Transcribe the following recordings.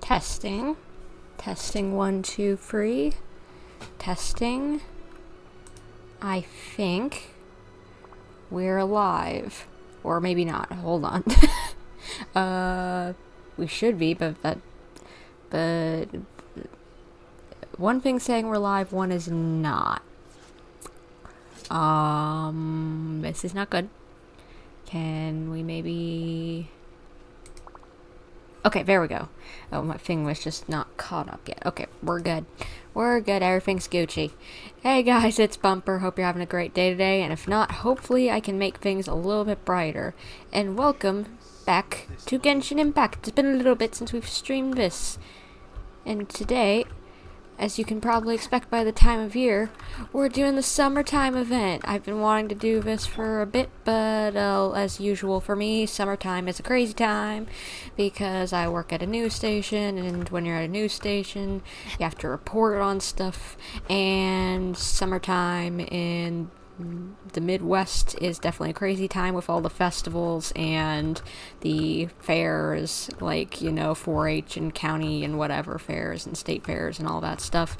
Testing. Testing 1, 2, 3. Testing. I think we're alive. Or maybe not. Hold on. We should be, but one thing's saying we're live, one is not. This is not good. Can we maybe... Okay, there we go. Oh, my thing was just not caught up yet. Okay, we're good. We're good. Everything's Gucci. Hey guys, it's Bumper. Hope you're having a great day today. And if not, hopefully I can make things a little bit brighter. And welcome back to Genshin Impact. It's been a little bit since we've streamed this. And today, as you can probably expect by the time of year, we're doing the summertime event. I've been wanting to do this for a bit, but as usual for me, summertime is a crazy time because I work at a news station, and when you're at a news station, you have to report on stuff, and summertime in the Midwest is definitely a crazy time with all the festivals and the fairs, like, you know, 4-H and county and whatever fairs and state fairs and all that stuff.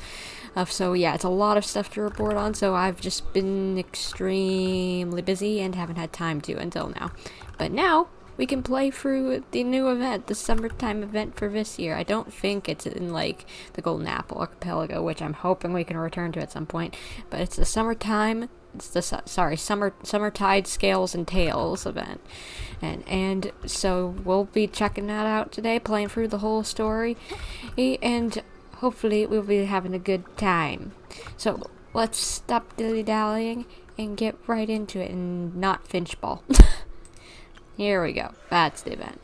So yeah, it's a lot of stuff to report on, so I've just been extremely busy and haven't had time to until now. But now we can play through the new event, the summertime event for this year. I don't think it's in, like, the Golden Apple Archipelago, which I'm hoping we can return to at some point, but it's the summertime... It's the Summertide Scales and Tales event, and so we'll be checking that out today, playing through the whole story, and hopefully we'll be having a good time. So let's stop dilly-dallying and get right into it, and not finchball. Here we go. That's the event.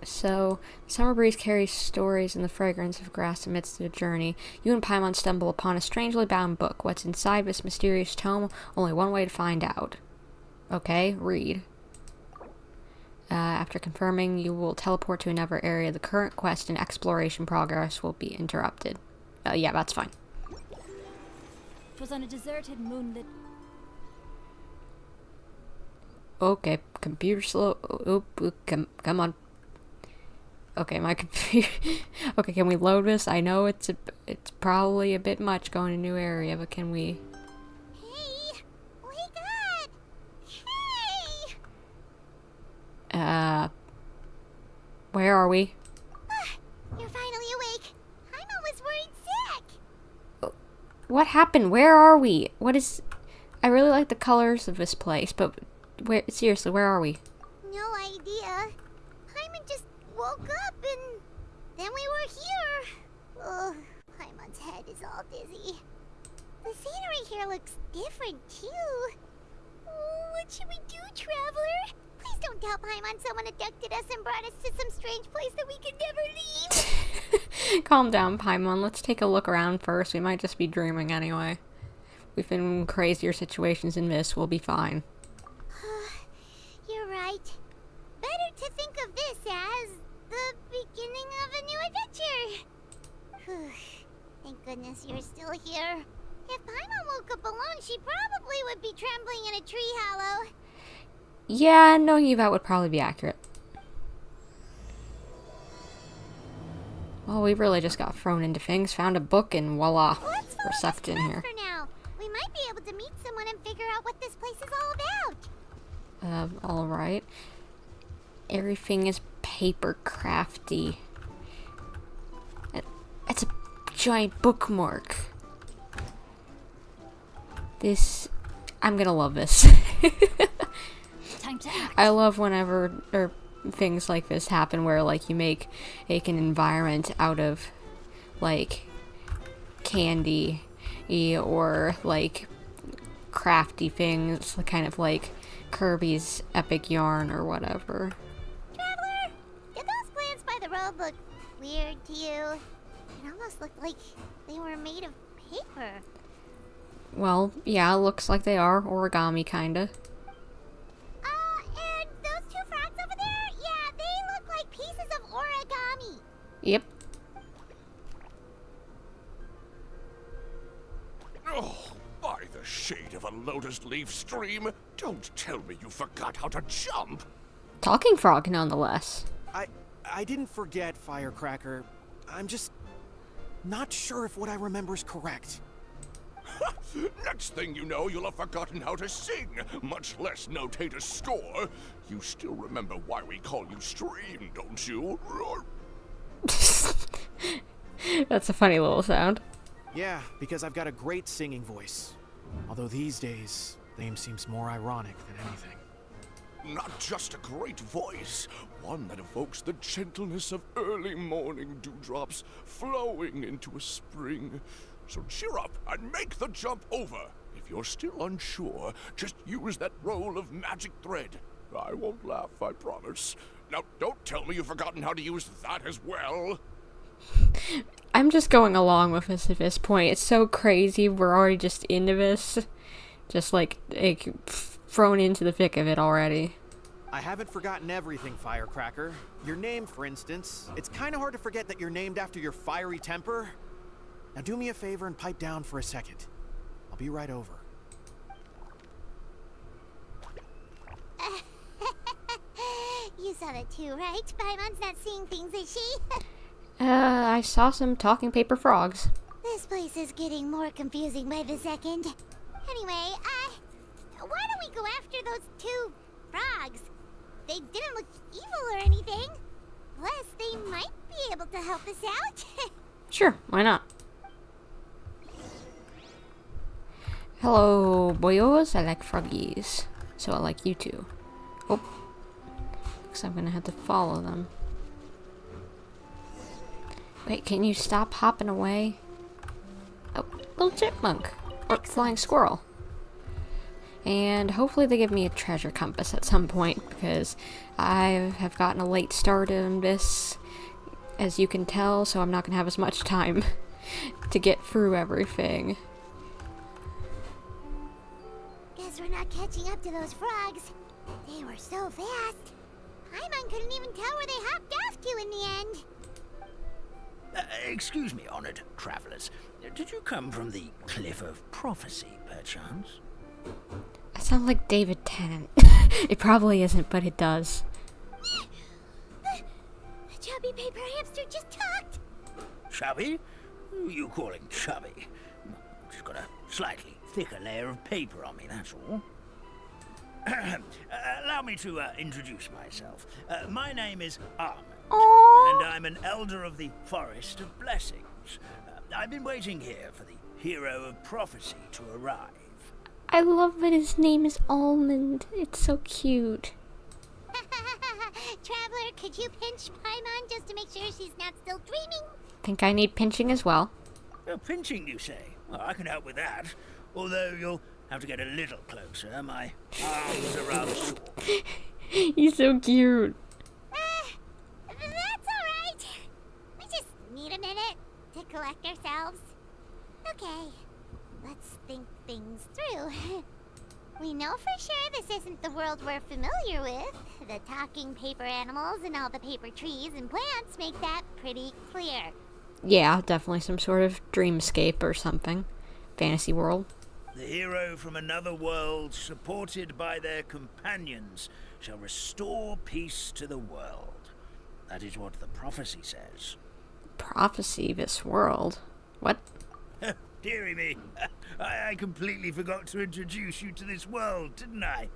So, the summer breeze carries stories and the fragrance of grass amidst the journey. You and Paimon stumble upon a strangely bound book. What's inside this mysterious tome? Only one way to find out. Okay, read. After confirming, you will teleport to another area. The current quest and exploration progress will be interrupted. Yeah, that's fine. It was on a deserted, moonlit... Okay, computer slow. Come on. Okay, my computer... Okay, can we load this? I know it's probably a bit much going to a new area, but can we... Hey! Wake up! Hey! Where are we? You're finally awake. Paimon was worried sick. What happened? Where are we? What is... I really like the colors of this place, but... Seriously, where are we? No idea. Paimon just woke up and then we were here. Ugh, Paimon's head is all dizzy. The scenery here looks different too. Oh, what should we do, traveler? Please don't tell Paimon someone abducted us and brought us to some strange place that we could never leave. Calm down, Paimon. Let's take a look around first. We might just be dreaming anyway. We've been in crazier situations than this. We'll be fine. You're right. Better to think of this as the beginning of a new adventure. Thank goodness you're still here. If Paimon woke up alone, she probably would be trembling in a tree hollow. Yeah, knowing you, that would probably be accurate. Well, we really just got thrown into things, found a book, and voila, we're sucked in here. For now. We might be able to meet someone and figure out what this place is all about. Alright. Everything is paper crafty. It's a giant bookmark. This... I'm gonna love this. Time to act. I love whenever things like this happen where, like, you make an environment out of, like, candy or, like, crafty things, kind of like Kirby's Epic Yarn or whatever. Traveler, did those plants by the road look weird to you? It almost looked like they were made of paper. Well, yeah, looks like they are. Origami, kinda. And those two frogs over there? Yeah, they look like pieces of origami. Yep. Oh, by the shade of a lotus leaf stream, don't tell me you forgot how to jump. Talking frog, nonetheless. I didn't forget, Firecracker. I'm just not sure if what I remember is correct. Next thing you know, you'll have forgotten how to sing, much less notate a score. You still remember why we call you Stream, don't you? That's a funny little sound. Yeah, because I've got a great singing voice. Although these days, name seems more ironic than anything. Not just a great voice, one that evokes the gentleness of early morning dewdrops flowing into a spring. So cheer up and make the jump over. If you're still unsure, just use that roll of magic thread. I won't laugh, I promise. Now, don't tell me you've forgotten how to use that as well. I'm just going along with this at this point. It's so crazy. We're already just into this. Just like thrown into the thick of it already. I haven't forgotten everything, Firecracker. Your name, for instance. It's kind of hard to forget that you're named after your fiery temper. Now do me a favor and pipe down for a second. I'll be right over. You saw that too, right? Paimon's not seeing things, is she? I saw some talking paper frogs. This place is getting more confusing by the second. Anyway, why don't we go after those two frogs? They didn't look evil or anything. Plus, they might be able to help us out. Sure, why not? Hello, boyos. I like froggies. So I like you too. Oh. Looks like I'm gonna have to follow them. Wait, can you stop hopping away? Oh, little chipmunk. Or flying squirrel. And hopefully they give me a treasure compass at some point, because I have gotten a late start in this, as you can tell, so I'm not going to have as much time to get through everything. Guess we're not catching up to those frogs. They were so fast. Paimon couldn't even tell where they hopped off to in the end. Excuse me, honored travelers. Did you come from the Cliff of Prophecy, perchance? I sound like David Tennant. It probably isn't, but it does. The chubby paper hamster just talked. Chubby? Who are you calling chubby? Just got a slightly thicker layer of paper on me, that's all. Allow me to introduce myself. My name is Armand, and I'm an elder of the Forest of Blessings. I've been waiting here for the hero of prophecy to arrive. I love that his name is Almond. It's so cute. Traveler, could you pinch Paimon just to make sure she's not still dreaming? Think I need pinching as well. Pinching, you say? Well, I can help with that. Although you'll have to get a little closer. My arms are rather short. He's so cute. That's alright. We just need a minute to collect ourselves. Okay, let's think things through. We know for sure this isn't the world we're familiar with. The talking paper animals and all the paper trees and plants make that pretty clear. Yeah, definitely some sort of dreamscape or something. Fantasy world. The hero from another world, supported by their companions, shall restore peace to the world. That is what the prophecy says. Prophecy, this world. What? Dearie me, I completely forgot to introduce you to this world, didn't I?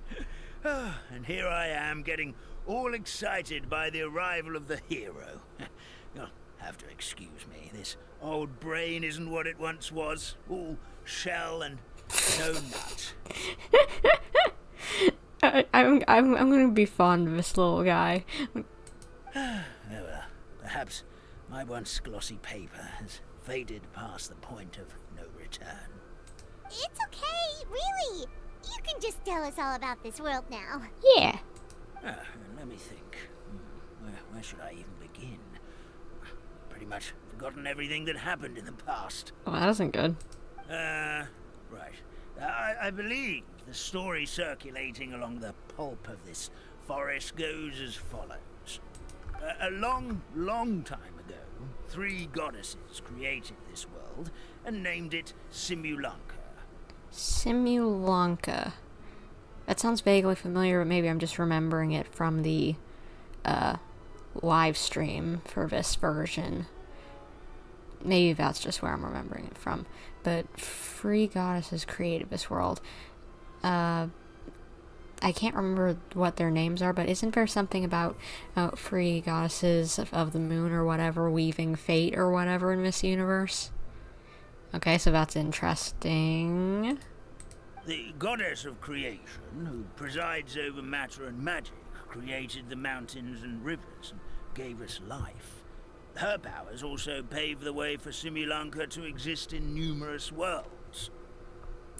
And here I am, getting all excited by the arrival of the hero. You'll have to excuse me. This old brain isn't what it once was. All shell and no nut. I'm gonna be fond of this little guy. Oh, well, perhaps my once glossy paper has faded past the point of no return. It's okay, really. You can just tell us all about this world now. Yeah. Let me think. Where should I even begin? Pretty much forgotten everything that happened in the past. Well, that isn't good. Right. I believe the story circulating along the pulp of this forest goes as follows. A long, long time ago, 3 goddesses created this world and named it Simulanka. Simulanka. That sounds vaguely familiar, but maybe I'm just remembering it from the Livestream for this version. Maybe that's just where I'm remembering it from. But Free Goddesses created this world. I can't remember what their names are, but isn't there something about free goddesses of the moon or whatever weaving fate or whatever in this universe? Okay, so that's interesting. The goddess of creation, who presides over matter and magic, created the mountains and rivers and gave us life. Her powers also paved the way for Simulanka to exist in numerous worlds.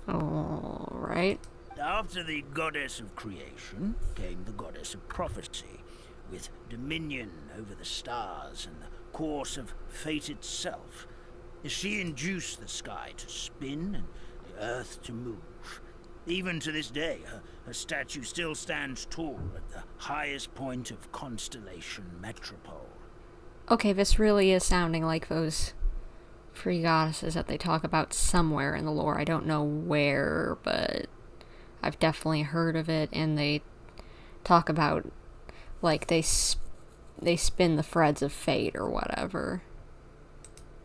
Alright. After the goddess of creation came the goddess of prophecy, with dominion over the stars and the course of fate itself. She induced the sky to spin and the earth to move. Even to this day, her statue still stands tall at the highest point of Constellation Metropole. Okay, this really is sounding like those free goddesses that they talk about somewhere in the lore. I don't know where, but I've definitely heard of it, and they talk about, like, they spin the threads of fate or whatever.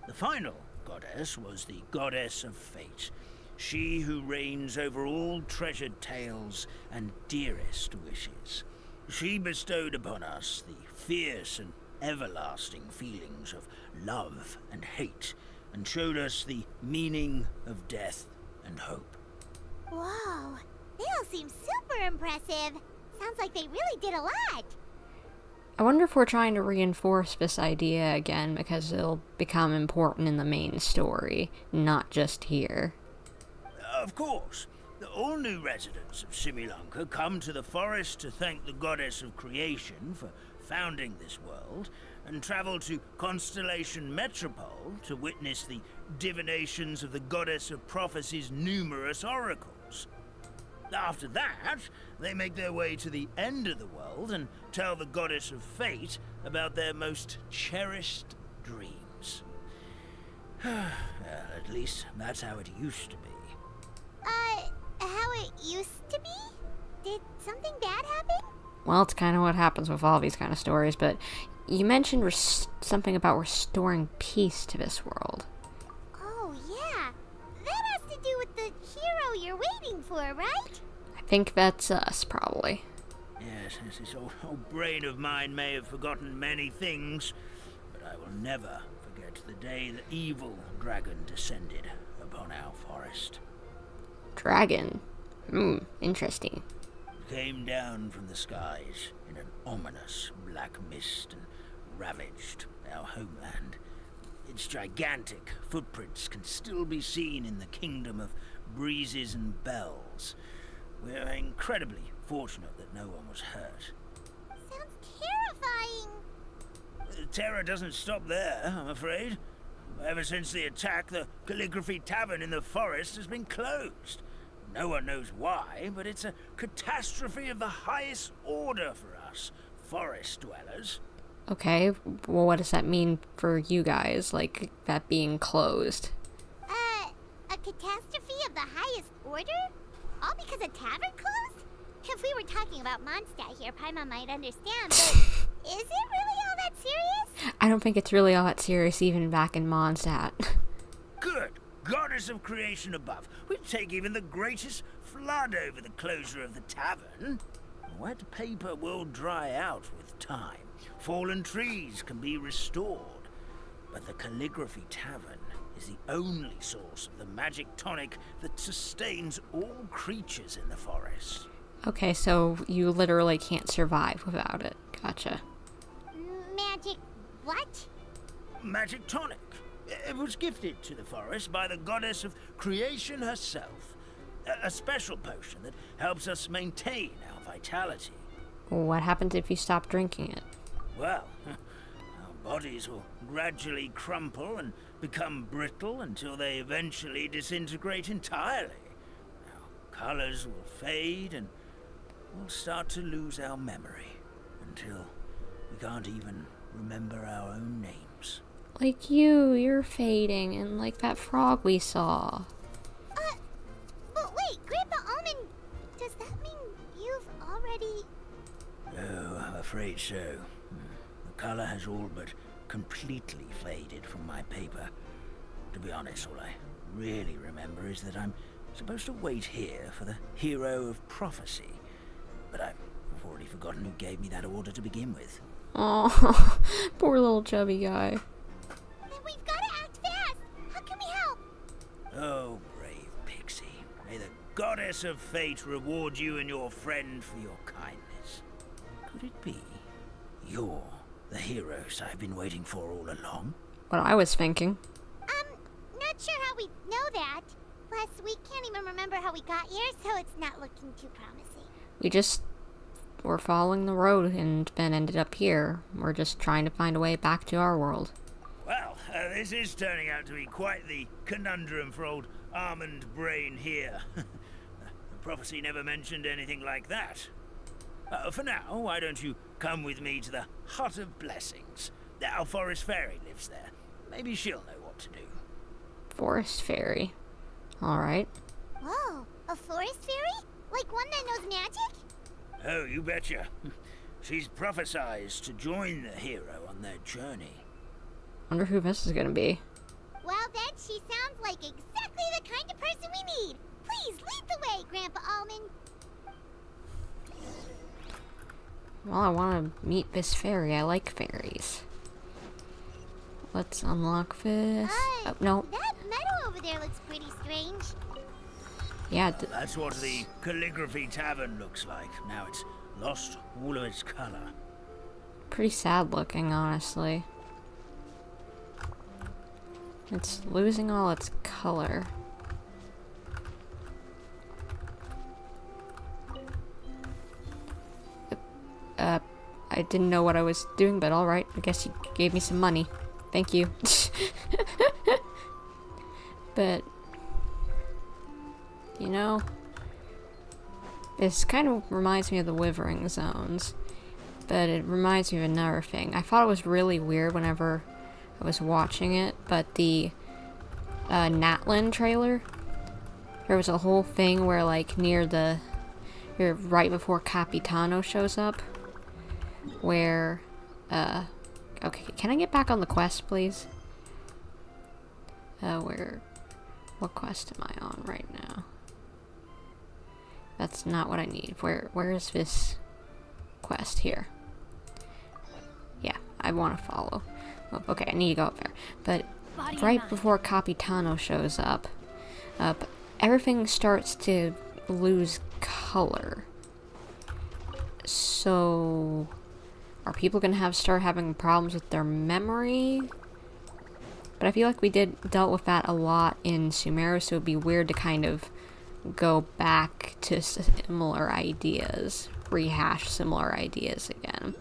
The final goddess was the goddess of fate, she who reigns over all treasured tales and dearest wishes. She bestowed upon us the fierce and everlasting feelings of love and hate, and showed us the meaning of death and hope. Whoa, they all seem super impressive. Sounds like they really did a lot. I wonder if we're trying to reinforce this idea again because it'll become important in the main story, not just here. Of course. All new residents of Simulanka come to the forest to thank the goddess of creation for founding this world, and travel to Constellation Metropole to witness the divinations of the goddess of prophecy's numerous oracles. After that, they make their way to the end of the world and tell the goddess of fate about their most cherished dreams. Well, at least that's how it used to be. How it used to be? Did something bad happen? Well, it's kind of what happens with all these kind of stories, but you mentioned something about restoring peace to this world. Oh, yeah. That has to do with the hero you're waiting for, right? I think that's us, probably. Yes, this old brain of mine may have forgotten many things, but I will never forget the day the evil dragon descended upon our forest. Dragon? Interesting. Came down from the skies in an ominous black mist and ravaged our homeland. Its gigantic footprints can still be seen in the kingdom of breezes and bells. We're incredibly fortunate that no one was hurt. Sounds terrifying. The terror doesn't stop there, I'm afraid. Ever since the attack, the Calligraphy Tavern in the forest has been closed. No one knows why, but it's a catastrophe of the highest order for us, forest dwellers. Okay, well, what does that mean for you guys, like, that being closed? A catastrophe of the highest order? All because a tavern closed? If we were talking about Mondstadt here, Paimon might understand, but is it really all that serious? I don't think it's really all that serious even back in Mondstadt. Good. Goddess of creation above. We'd take even the greatest flood over the closure of the tavern. Wet paper will dry out with time. Fallen trees can be restored. But the Calligraphy Tavern is the only source of the magic tonic that sustains all creatures in the forest. Okay, so you literally can't survive without it. Gotcha. Magic what? Magic tonic. It was gifted to the forest by the goddess of creation herself. A special potion that helps us maintain our vitality. What happens if you stop drinking it? Well, our bodies will gradually crumple and become brittle until they eventually disintegrate entirely. Our colors will fade and we'll start to lose our memory until we can't even remember our own names. Like you're fading, and like that frog we saw. But wait, Grandpa Almond, does that mean you've already... Oh, I'm afraid so. The color has all but completely faded from my paper. To be honest, all I really remember is that I'm supposed to wait here for the hero of prophecy. But I've already forgotten who gave me that order to begin with. Oh, poor little chubby guy. Then we've got to act fast. How can we help? Oh, brave Pixie. May the goddess of fate reward you and your friend for your kindness. Could it be you're the heroes I've been waiting for all along? What I was thinking. Not sure how we know that. Plus, we can't even remember how we got here, so it's not looking too promising. We just were following the road and then ended up here. We're just trying to find a way back to our world. Well, this is turning out to be quite the conundrum for old Almond Brain here. The prophecy never mentioned anything like that. For now, why don't you come with me to the Hut of Blessings? Our forest fairy lives there. Maybe she'll know what to do. Forest fairy. Alright. Whoa, a forest fairy? Like one that knows magic? Oh, you betcha. She's prophesized to join the hero on their journey. Wonder who this is gonna be. Well, then she sounds like exactly the kind of person we need. Please lead the way, Grandpa Almond. Well, I want to meet this fairy. I like fairies. Let's unlock this. Oh, no. That meadow over there looks pretty strange. Yeah. That's what the Calligraphy Tavern looks like. Now it's lost all of its color. Pretty sad looking, honestly. It's losing all its color. I didn't know what I was doing, but alright. I guess you gave me some money. Thank you. But, you know, this kind of reminds me of the Withering Zones, but it reminds me of another thing. I thought it was really weird whenever I was watching it, but the Natlan trailer, there was a whole thing where, like, right before Capitano shows up, where, okay, can I get back on the quest, please? What quest am I on right now? That's not what I need. Where is this quest? Here. Yeah, I want to follow. Oh, okay, I need to go up there. But right before Capitano shows up, everything starts to lose color. So, are people gonna start having problems with their memory? But I feel like we dealt with that a lot in Sumeru, so it'd be weird to kind of go back to similar ideas, rehash similar ideas again.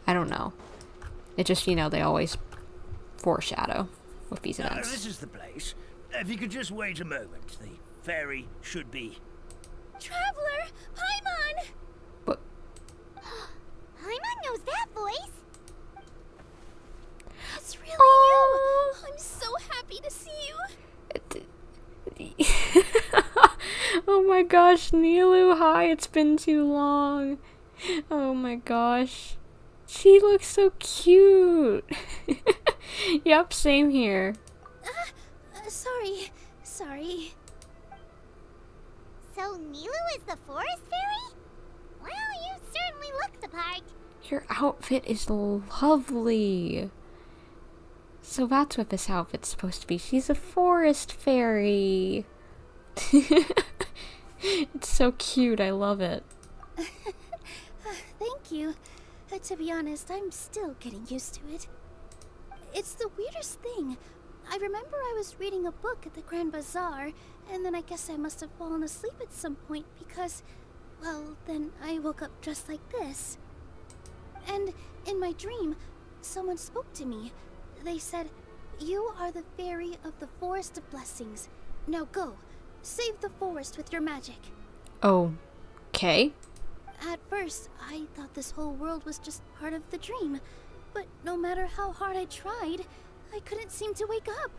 I don't know. It just, they always foreshadow with these events. This is the place. If you could just wait a moment, the fairy should be... Traveler! Paimon! What? Paimon knows that voice! It's really you! I'm so happy to see you! Oh my gosh, Nilou, hi, it's been too long. Oh my gosh. She looks so cute. Yep, same here. Sorry. So Nilou is the forest fairy? Well, you certainly look the part. Your outfit is lovely. So that's what this outfit's supposed to be. She's a forest fairy. It's so cute. I love it. Thank you. To be honest, I'm still getting used to it. It's the weirdest thing. I remember I was reading a book at the Grand Bazaar, and then I guess I must have fallen asleep at some point because, well, then I woke up just like this. And in my dream, someone spoke to me. They said, "You are the fairy of the Forest of Blessings. Now go, save the forest with your magic." Okay. At first, I thought this whole world was just part of the dream, but no matter how hard I tried, I couldn't seem to wake up.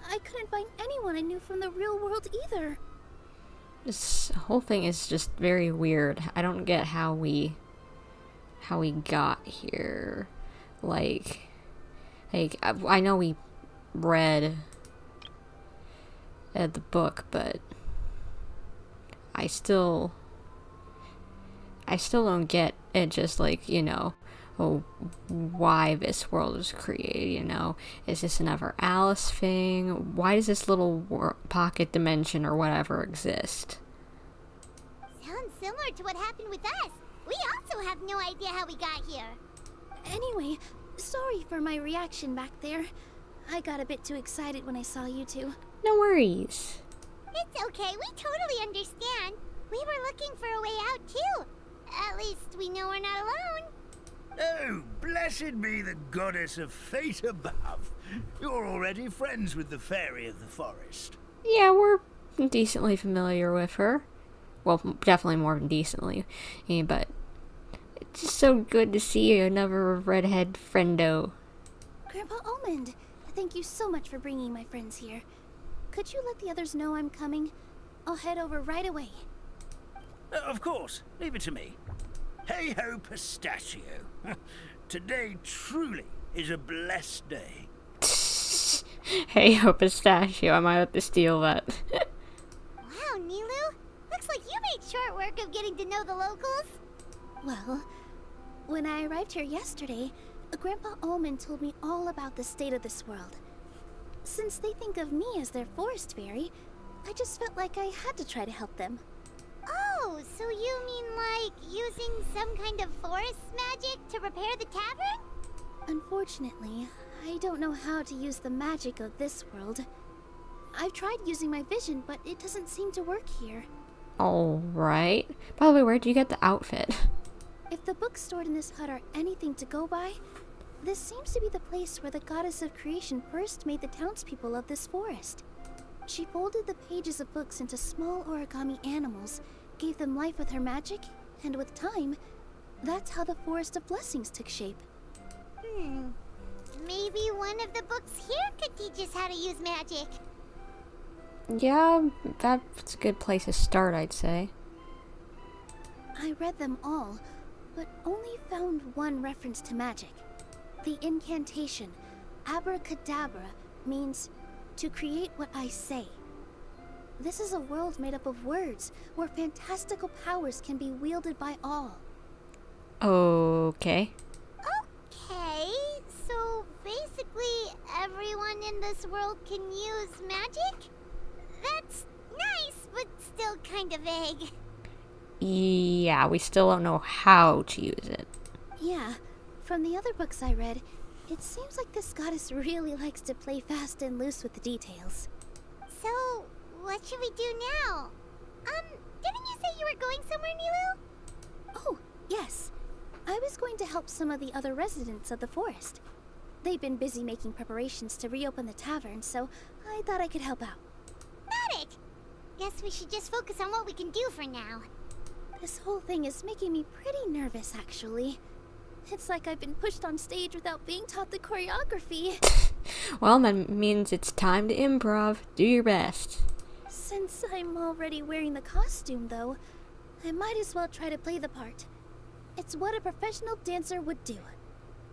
I couldn't find anyone I knew from the real world either. This whole thing is just very weird. I don't get how we got here. like I know we read the book, but I still don't get it, just like, you know, oh, why this world was created, you know? Is this another Alice thing? Why does this little pocket dimension or whatever exist? Sounds similar to what happened with us. We also have no idea how we got here. Anyway, sorry for my reaction back there. I got a bit too excited when I saw you two. No worries. It's okay, we totally understand. We were looking for a way out too. At least we know we're not alone. Oh, blessed be the goddess of fate above. You're already friends with the fairy of the forest. Yeah, we're decently familiar with her. Well, definitely more than decently. Yeah, but it's just so good to see another redhead friendo. Grandpa Almond, thank you so much for bringing my friends here. Could you let the others know I'm coming? I'll head over right away. Of course, leave it to me. Hey ho, pistachio. Today truly is a blessed day. Hey, ho, pistachio. I might have to steal that. Wow, Nilou. Looks like you made short work of getting to know the locals. Well, when I arrived here yesterday, Grandpa Almond told me all about the state of this world. Since they think of me as their forest fairy, I just felt like I had to try to help them. Oh, so you mean like using some kind of forest magic to repair the tavern? Unfortunately, I don't know how to use the magic of this world. I've tried using my vision, but it doesn't seem to work here. Alright. By the way, where did you get the outfit? If the books stored in this hut are anything to go by, this seems to be the place where the goddess of creation first made the townspeople of this forest. She folded the pages of books into small origami animals, gave them life with her magic, and with time, that's how the Forest of Blessings took shape. Maybe one of the books here could teach us how to use magic. Yeah, that's a good place to start, I'd say. I read them all, but only found one reference to magic. The incantation, abracadabra, means to create what I say. This is a world made up of words, where fantastical powers can be wielded by all. Okay. Okay, so basically everyone in this world can use magic? That's nice, but still kind of vague. Yeah, we still don't know how to use it. Yeah, from the other books I read, it seems like this goddess really likes to play fast and loose with the details. So, what should we do now? Didn't you say you were going somewhere, Nilou? Oh, yes. I was going to help some of the other residents of the forest. They've been busy making preparations to reopen the tavern, so I thought I could help out. Got it! Guess we should just focus on what we can do for now. This whole thing is making me pretty nervous, actually. It's like I've been pushed on stage without being taught the choreography. Well, that means it's time to improv. Do your best. Since I'm already wearing the costume, though, I might as well try to play the part. It's what a professional dancer would do.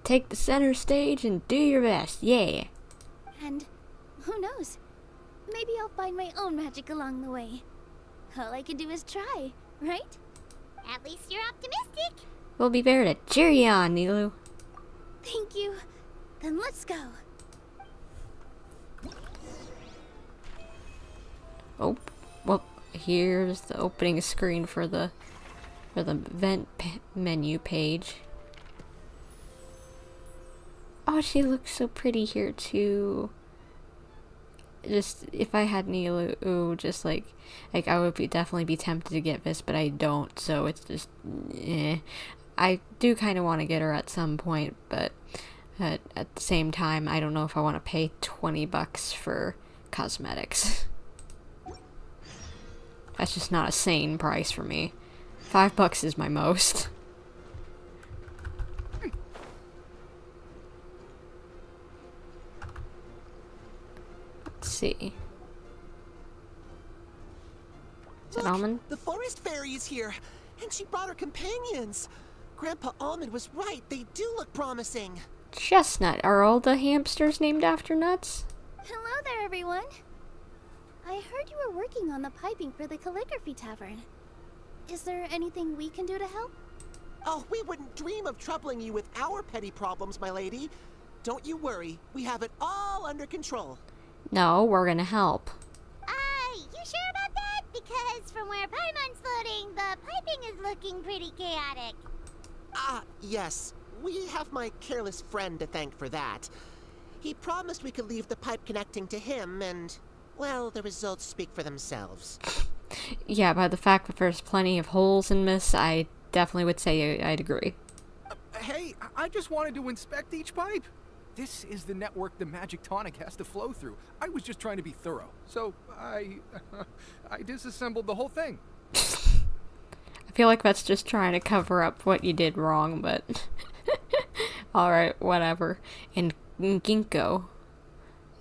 Take the center stage and do your best, yeah. And who knows? Maybe I'll find my own magic along the way. All I can do is try, right? At least you're optimistic. We'll be there to cheer you on, Nilou. Thank you. Then let's go. Oh, well, here's the opening screen for the event menu page. Oh, she looks so pretty here too. Just if I had Nilou, just like I would definitely be tempted to get this, but I don't. So it's just, I do kind of want to get her at some point, but at the same time, I don't know if I want to pay $20 for cosmetics. That's just not a sane price for me. $5 is my most. Let's see. Is it Almond? The forest fairy is here, and she brought her companions. Grandpa Almond was right. They do look promising. Chestnut. Are all the hamsters named after nuts? Hello there, everyone. I heard you were working on the piping for the calligraphy tavern. Is there anything we can do to help? Oh, we wouldn't dream of troubling you with our petty problems, my lady. Don't you worry. We have it all under control. No, we're gonna help. You sure about that? Because from where Paimon's floating, the piping is looking pretty chaotic. Yes. We have my careless friend to thank for that. He promised we could leave the pipe connecting to him, and, well, the results speak for themselves. Yeah, by the fact that there's plenty of holes in this, I definitely would say I'd agree. Hey, I just wanted to inspect each pipe. This is the network the magic tonic has to flow through. I was just trying to be thorough, so I disassembled the whole thing. I feel like that's just trying to cover up what you did wrong, but alright, whatever. And ginkgo.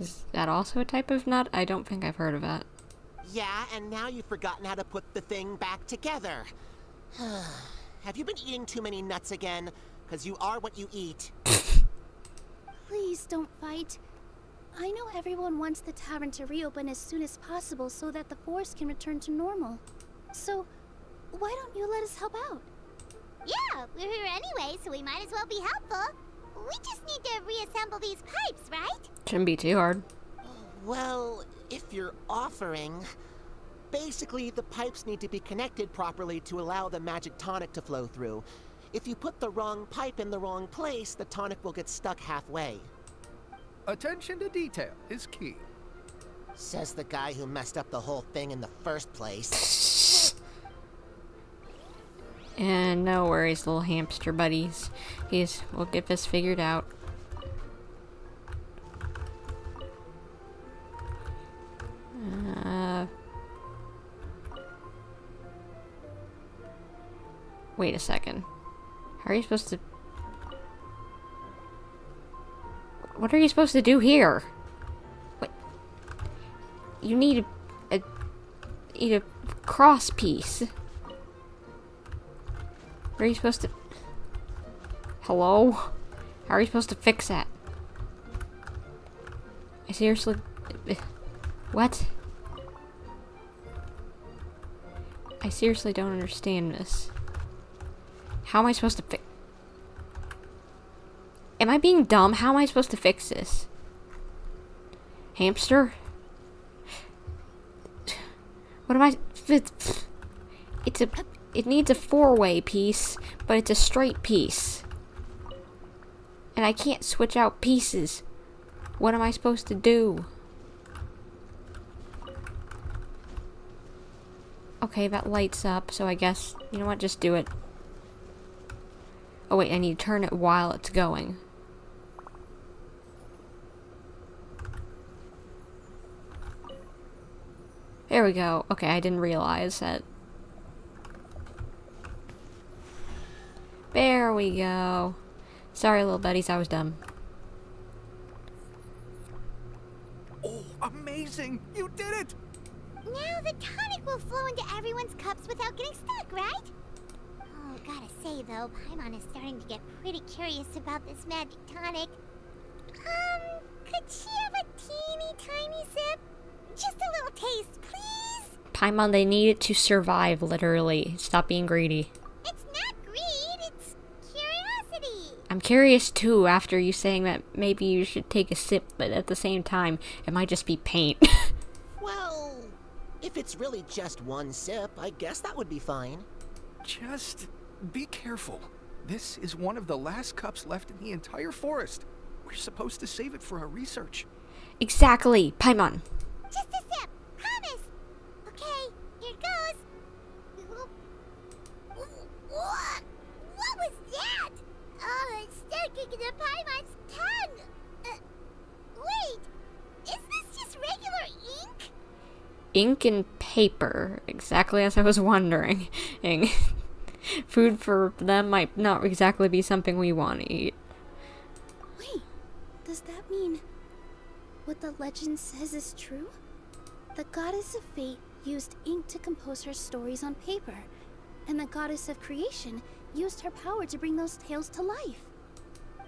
Is that also a type of nut? I don't think I've heard of that. Yeah, and now you've forgotten how to put the thing back together. Have you been eating too many nuts again? Because you are what you eat. Please don't fight. I know everyone wants the tavern to reopen as soon as possible so that the forest can return to normal. So, why don't you let us help out? Yeah, we're here anyway, so we might as well be helpful. We just need to reassemble these pipes, right? Shouldn't be too hard. Well, if you're offering... Basically, the pipes need to be connected properly to allow the magic tonic to flow through. If you put the wrong pipe in the wrong place, the tonic will get stuck halfway. Attention to detail is key. Says the guy who messed up the whole thing in the first place. And no worries, little hamster buddies. We'll get this figured out. Wait a second. How are you supposed to... What are you supposed to do here? Wait. You need a cross piece. Where are you supposed to... Hello? How are you supposed to fix that? I seriously... What? I seriously don't understand this. How am I supposed to fix... Am I being dumb? How am I supposed to fix this? Hamster? What am I... It needs a four-way piece, but it's a straight piece. And I can't switch out pieces. What am I supposed to do? Okay, that lights up, so I guess... You know what? Just do it. Oh wait, I need to turn it while it's going. There we go. Okay, I didn't realize that. There we go. Sorry, little buddies, I was dumb. Oh, amazing! You did it! Now the tonic will flow into everyone's cups without getting stuck, right? Oh, gotta say though, Paimon is starting to get pretty curious about this magic tonic. Could she have a teeny tiny sip? Just a little taste, please? Paimon, they need it to survive, literally. Stop being greedy. It's not greed, it's curiosity. I'm curious too, after you saying that maybe you should take a sip, but at the same time, it might just be paint. Well, if it's really just one sip, I guess that would be fine. Just be careful. This is one of the last cups left in the entire forest. We're supposed to save it for our research. Exactly, Paimon. Just a sip, promise. Okay, here goes. What? What was that? Oh, it's sticking to Paimon's tongue. Wait, is this just regular ink? Ink and paper, exactly as I was wondering. Food for them might not exactly be something we want to eat. Wait, does that mean what the legend says is true? The goddess of fate used ink to compose her stories on paper, and the goddess of creation used her power to bring those tales to life.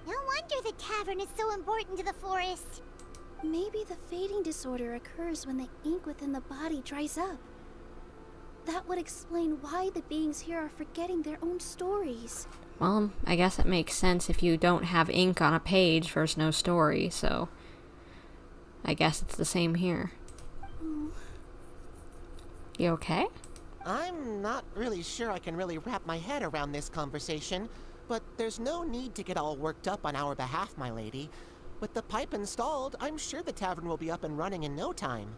No wonder wonder the tavern is so important to the forest. Maybe the fading disorder occurs when the ink within the body dries up. That would explain why the beings here are forgetting their own stories. Well, I guess it makes sense if you don't have ink on a page, there's no story, so I guess it's the same here. You okay? I'm not really sure I can really wrap my head around this conversation, but there's no need to get all worked up on our behalf, my lady. With the pipe installed, I'm sure the tavern will be up and running in no time.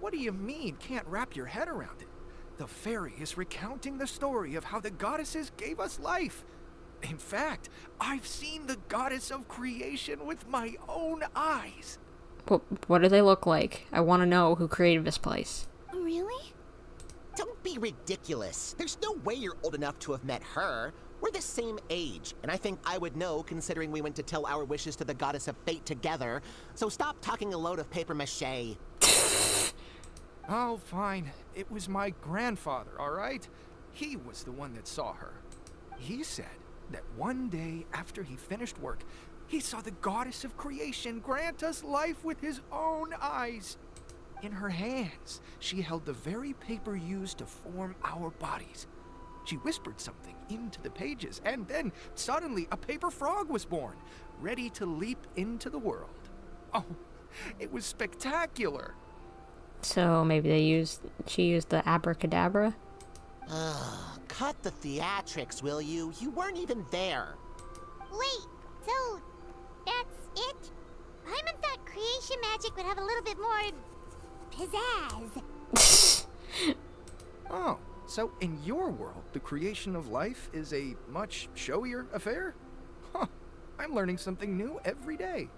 What do you mean, can't wrap your head around it? The fairy is recounting the story of how the goddesses gave us life. In fact, I've seen the goddess of creation with my own eyes. What do they look like? I want to know who created this place. Really? Don't be ridiculous. There's no way you're old enough to have met her. We're the same age, and I think I would know considering we went to tell our wishes to the goddess of fate together. So stop talking a load of papier-mâché. Oh, fine. It was my grandfather, all right? He was the one that saw her. He said that one day after he finished work, he saw the goddess of creation grant us life with his own eyes. In her hands, she held the very paper used to form our bodies. She whispered something into the pages, and then suddenly a paper frog was born, ready to leap into the world. Oh, it was spectacular. So maybe she used the abracadabra? Cut the theatrics, will you? You weren't even there. Wait, so that's it? Paimon thought creation magic would have a little bit more pizzazz. Oh, so in your world, the creation of life is a much showier affair? Huh, I'm learning something new every day.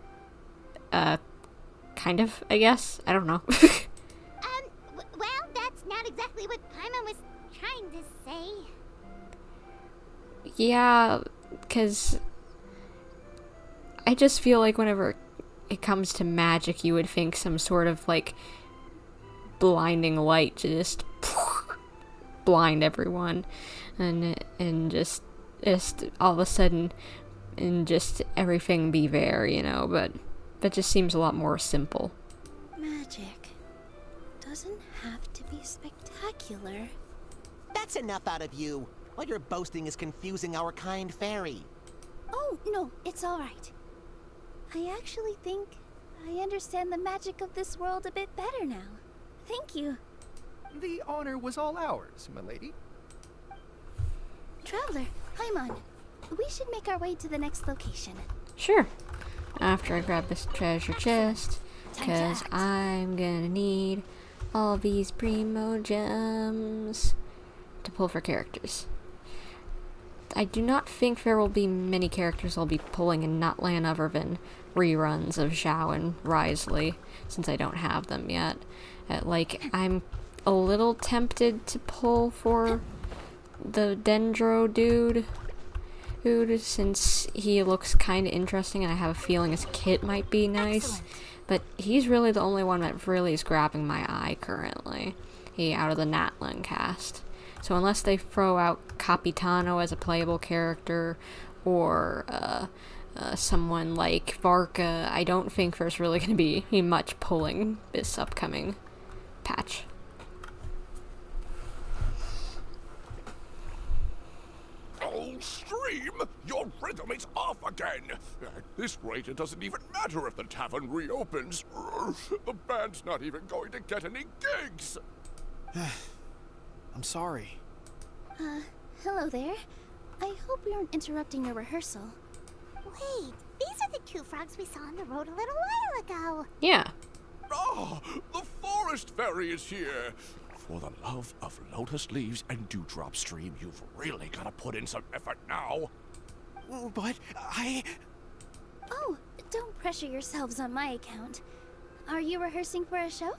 Kind of, I guess. I don't know. Well, that's not exactly what Paimon was trying to say. Yeah, because I just feel like whenever it comes to magic, you would think some sort of, like, blinding light to just blind everyone, and just all of a sudden, and just everything be there, you know, but that just seems a lot more simple. Magic doesn't have to be spectacular. That's enough out of you. All your boasting is confusing our kind fairy. Oh, no, it's all right. I actually think I understand the magic of this world a bit better now. Thank you. The honor was all ours, milady. Traveler, Paimon, we should make our way to the next location. Sure. After I grab this treasure chest, because I'm gonna need all these primo gems to pull for characters. I do not think there will be many characters I'll be pulling in Notland other than reruns of Zhao and Risley, since I don't have them yet. I'm a little tempted to pull for the Dendro dude, since he looks kind of interesting, and I have a feeling his kit might be nice. But he's really the only one that really is grabbing my eye currently, out of the Natlan cast. So unless they throw out Capitano as a playable character, or someone like Varka, I don't think there's really going to be much pulling this upcoming patch. Oh, Stream! Your rhythm is off again! At this rate, it doesn't even matter if the tavern reopens. The band's not even going to get any gigs! I'm sorry. Hello there. I hope we aren't interrupting your rehearsal. Wait, these are the two frogs we saw on the road a little while ago. Yeah. Ah, the forest fairy is here! For the love of lotus leaves and dewdrop, Stream, you've really got to put in some effort now. But Oh, don't pressure yourselves on my account. Are you rehearsing for a show?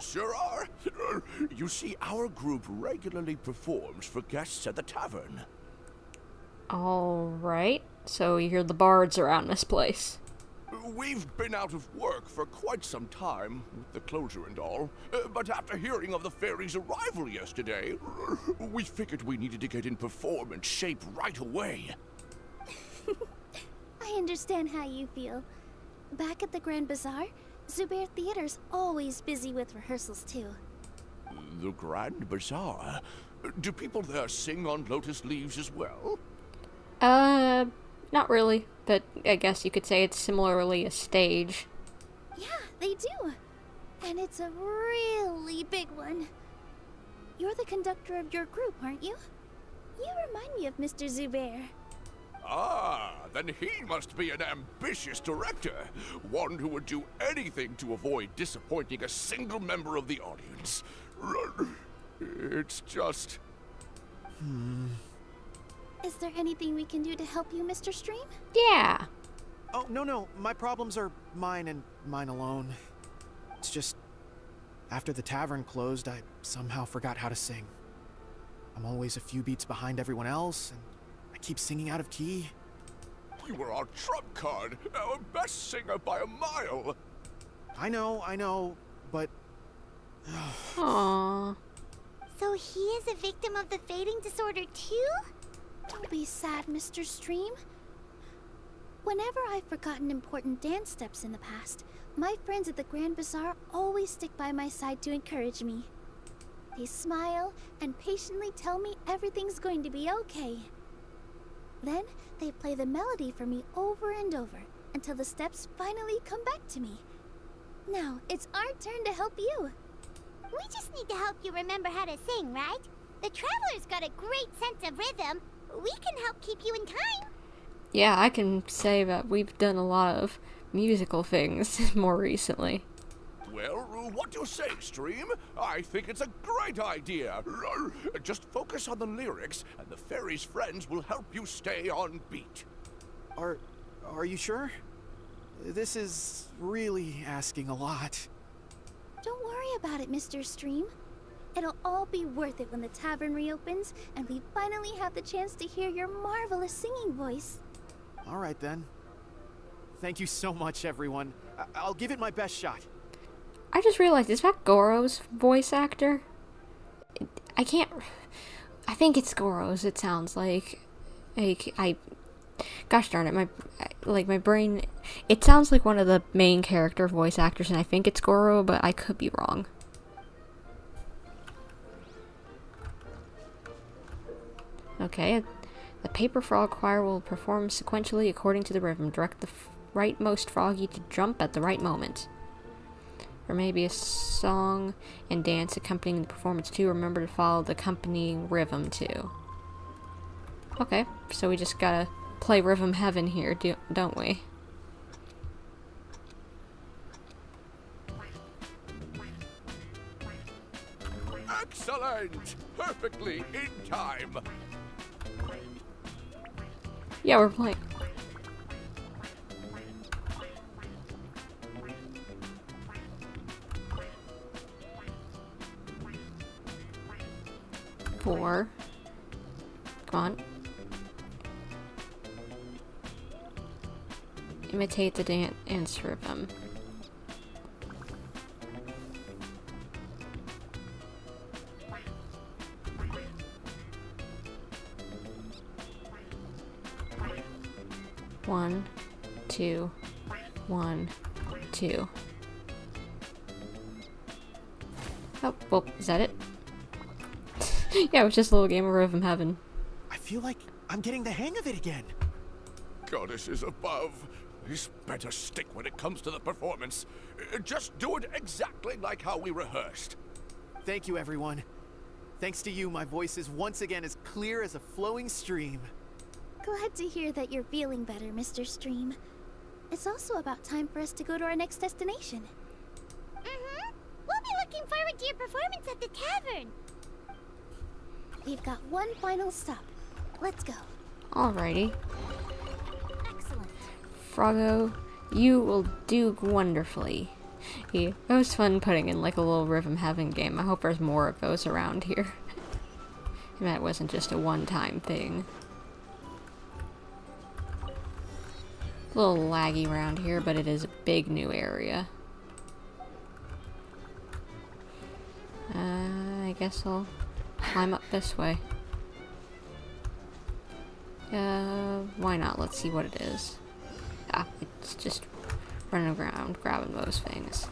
Sure are. You see, our group regularly performs for guests at the tavern. Alright. So you hear the bards around this place. We've been out of work for quite some time, with the closure and all, but after hearing of the fairy's arrival yesterday, we figured we needed to get in performance shape right away. I I understand how you feel. Back at the Grand Bazaar, Zubair Theater's always busy with rehearsals too. The Grand Bazaar? Do people there sing on lotus leaves as well? Not really, but I guess you could say it's similarly a stage. Yeah, they do. And it's a really big one. You're the conductor of your group, aren't you? You remind me of Mr. Zubair. Ah, then he must be an ambitious director. One who would do anything to avoid disappointing a single member of the audience. It's just... Is there anything we can do to help you, Mr. Stream? Yeah. Oh, no. My problems are mine and mine alone. It's just... After the tavern closed, I somehow forgot how to sing. I'm always a few beats behind everyone else, and I keep singing out of key. You were our trump card, our best singer by a mile. I know, but... Aww. So he is a victim of the fading disorder too? Don't be sad, Mr. Stream. Whenever I've forgotten important dance steps in the past, my friends at the Grand Bazaar always stick by my side to encourage me. They smile and patiently tell me everything's going to be okay. Then they play the melody for me over and over until the steps finally come back to me. Now it's our turn to help you. We just need to help you remember how to sing, right? The Traveler's got a great sense of rhythm. We can help keep you in time. Yeah, I can say that we've done a lot of musical things more recently. Well, what do you say, Stream? I think it's a great idea. Just focus on the lyrics, and the fairy's friends will help you stay on beat. Are you sure? This is really asking a lot. Don't worry about it, Mr. Stream. It'll all be worth it when the tavern reopens and we finally have the chance to hear your marvelous singing voice. All right, then. Thank you so much, everyone. I'll give it my best shot. I just realized, is that Goro's voice actor? I think it's Goro's, it sounds like. Gosh darn it, my brain, it sounds like one of the main character voice actors, and I think it's Goro, but I could be wrong. Okay, the Paper Frog Choir will perform sequentially according to the rhythm. Direct the rightmost froggy to jump at the right moment. There may be a song and dance accompanying the performance too. Remember to follow the accompanying rhythm too. Okay, so we just gotta play Rhythm Heaven here, don't we? Excellent! Perfectly in time. Yeah, we're playing. Four. Come on. Imitate the dance rhythm. One, two, 1, 2. Oh, well, is that it? Yeah, it was just a little game of Rhythm Heaven. I feel like I'm getting the hang of it again. Goddesses above. This better stick when it comes to the performance. Just do it exactly like how we rehearsed. Thank you, everyone. Thanks to you, my voice is once again as clear as a flowing stream. Glad to hear that you're feeling better, Mr. Stream. It's also about time for us to go to our next destination. We'll be looking forward to your performance at the tavern. We've got one final stop. Let's go. Alrighty. Excellent. Froggo, you will do wonderfully. Yeah, it was fun putting in like a little Rhythm Heaven game. I hope there's more of those around here. And that wasn't just a one-time thing. A little laggy around here, but it is a big new area. I guess I'll climb up this way. Why not? Let's see what it is. Ah, it's just running around grabbing those things.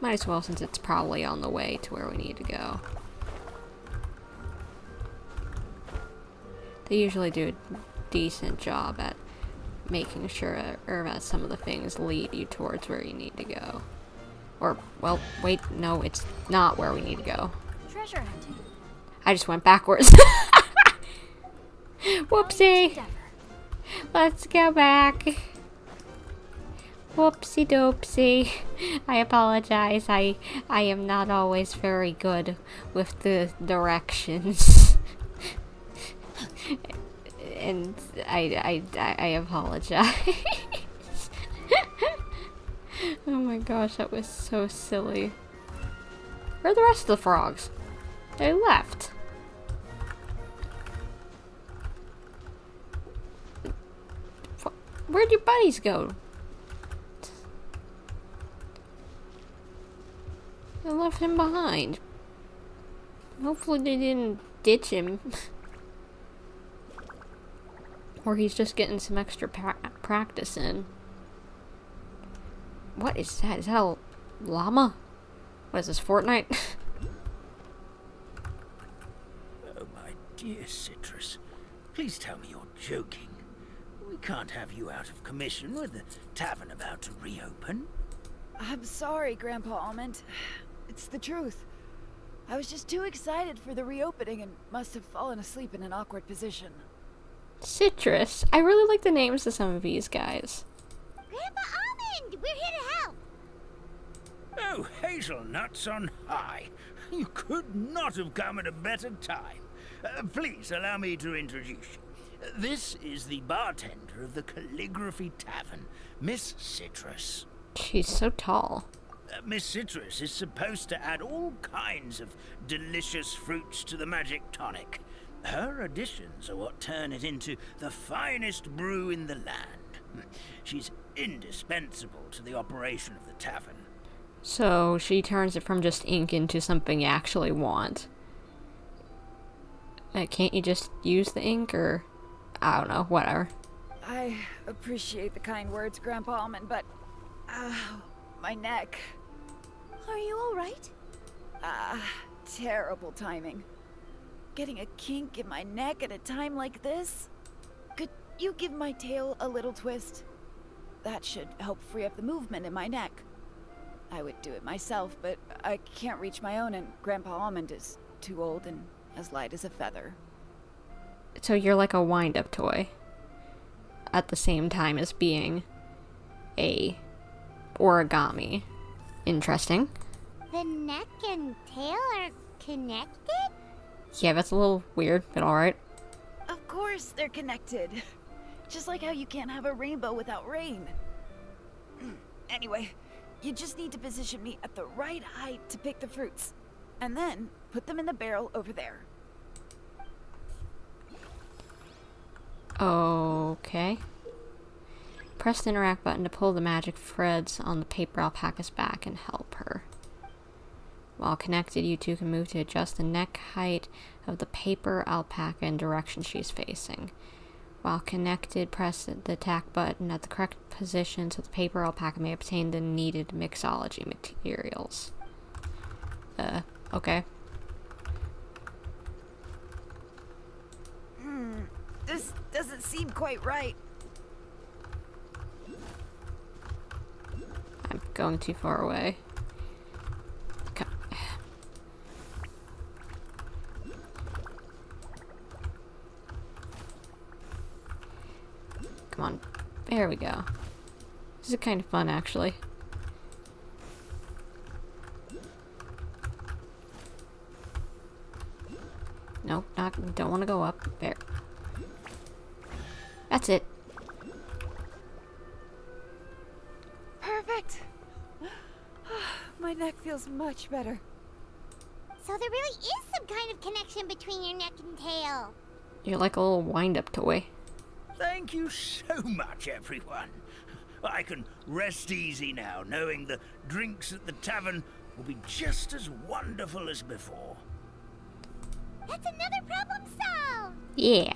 Might as well, since it's probably on the way to where we need to go. They usually do a decent job at making sure that some of the things lead you towards where you need to go. Or, well, wait, no, it's not where we need to go. Treasure hunting. I just went backwards. Whoopsie. Let's go back. Whoopsie doopsie. I apologize. I am not always very good with the directions. And I apologize. Oh my gosh, that was so silly. Where are the rest of the frogs? They left. Where'd your buddies go? I left him behind. Hopefully they didn't ditch him. Or he's just getting some extra practice in. What is that? Is that a llama? What is this, Fortnite? Oh, my dear Citrus. Please tell me you're joking. We can't have you out of commission with the tavern about to reopen. I'm sorry, Grandpa Almond. It's the truth. I was just too excited for the reopening and must have fallen asleep in an awkward position. Citrus. I really like the names of some of these guys. Grandpa Almond, we're here to help. Oh, hazelnuts on high. You could not have come at a better time. Please allow me to introduce you. This is the bartender of the Calligraphy Tavern, Miss Citrus. She's so tall. Miss Citrus is supposed to add all kinds of delicious fruits to the magic tonic. Her additions are what turn it into the finest brew in the land. She's indispensable to the operation of the tavern. So she turns it from just ink into something you actually want. Can't you just use the ink, or I don't know, whatever. I appreciate the kind words, Grandpa Almond, but my neck. Are you alright? Terrible timing. Getting a kink in my neck at a time like this? Could you give my tail a little twist? That should help free up the movement in my neck. I would do it myself, but I can't reach my own, and Grandpa Almond is too old and as light as a feather. So you're like a wind-up toy. At the same time as being a origami. Interesting. The neck and tail are connected? Yeah, that's a little weird, but alright. Of course they're connected. Just like how you can't have a rainbow without rain. Anyway, you just need to position me at the right height to pick the fruits. And then put them in the barrel over there. Okay. Press the interact button to pull the magic threads on the paper alpaca's back and help her. While connected, you two can move to adjust the neck height of the paper alpaca in direction she's facing. While connected, press the attack button at the correct position so the paper alpaca may obtain the needed mixology materials. Okay. This doesn't seem quite right. I'm going too far away. Come on. There we go. This is kind of fun, actually. Nope, don't want to go up. There. That's it. Perfect. My neck feels much better. So there really is some kind of connection between your neck and tail. You're like a little wind-up toy. Thank you so much, everyone. I can rest easy now, knowing the drinks at the tavern will be just as wonderful as before. That's another problem solved. Yeah.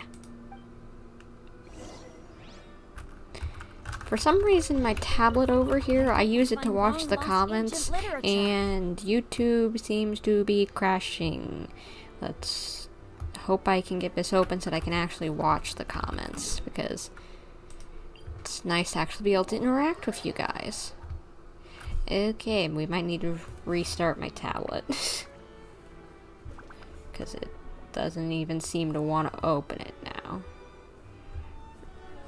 For some reason, my tablet over here, I use it to watch the comments, and YouTube seems to be crashing. Let's hope I can get this open so that I can actually watch the comments, because it's nice to actually be able to interact with you guys. Okay, we might need to restart my tablet. Because it doesn't even seem to want to open it now.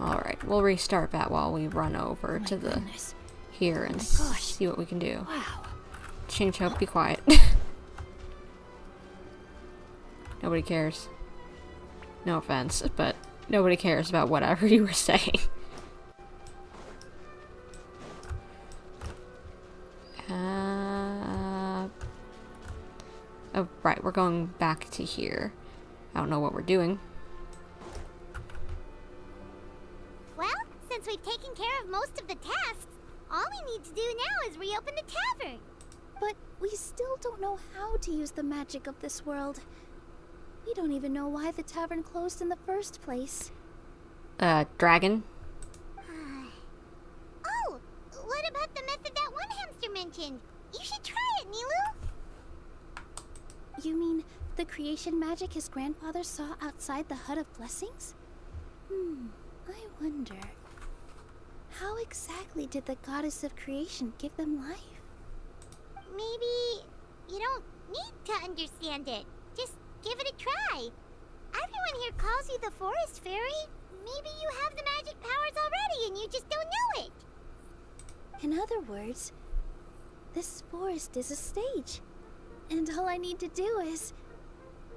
Alright, we'll restart that while we run over to the here and see what we can do. Wow. Ching-Cho, be quiet. Nobody cares. No offense, but nobody cares about whatever you were saying. Oh, right, we're going back to here. I don't know what we're doing. Well, since we've taken care of most of the tasks, all we need to do now is reopen the tavern. But we still don't know how to use the magic of this world. We don't even know why the tavern closed in the first place. Dragon? Oh, what about the method that one hamster mentioned? You should try it, Nilou. You mean the creation magic his grandfather saw outside the Hut of Blessings? I wonder. How exactly did the goddess of creation give them life? Maybe you don't need to understand it. Just give it a try. Everyone here calls you the Forest Fairy. Maybe you have the magic powers already and you just don't know it. In other words, this forest is a stage. And all I need to do is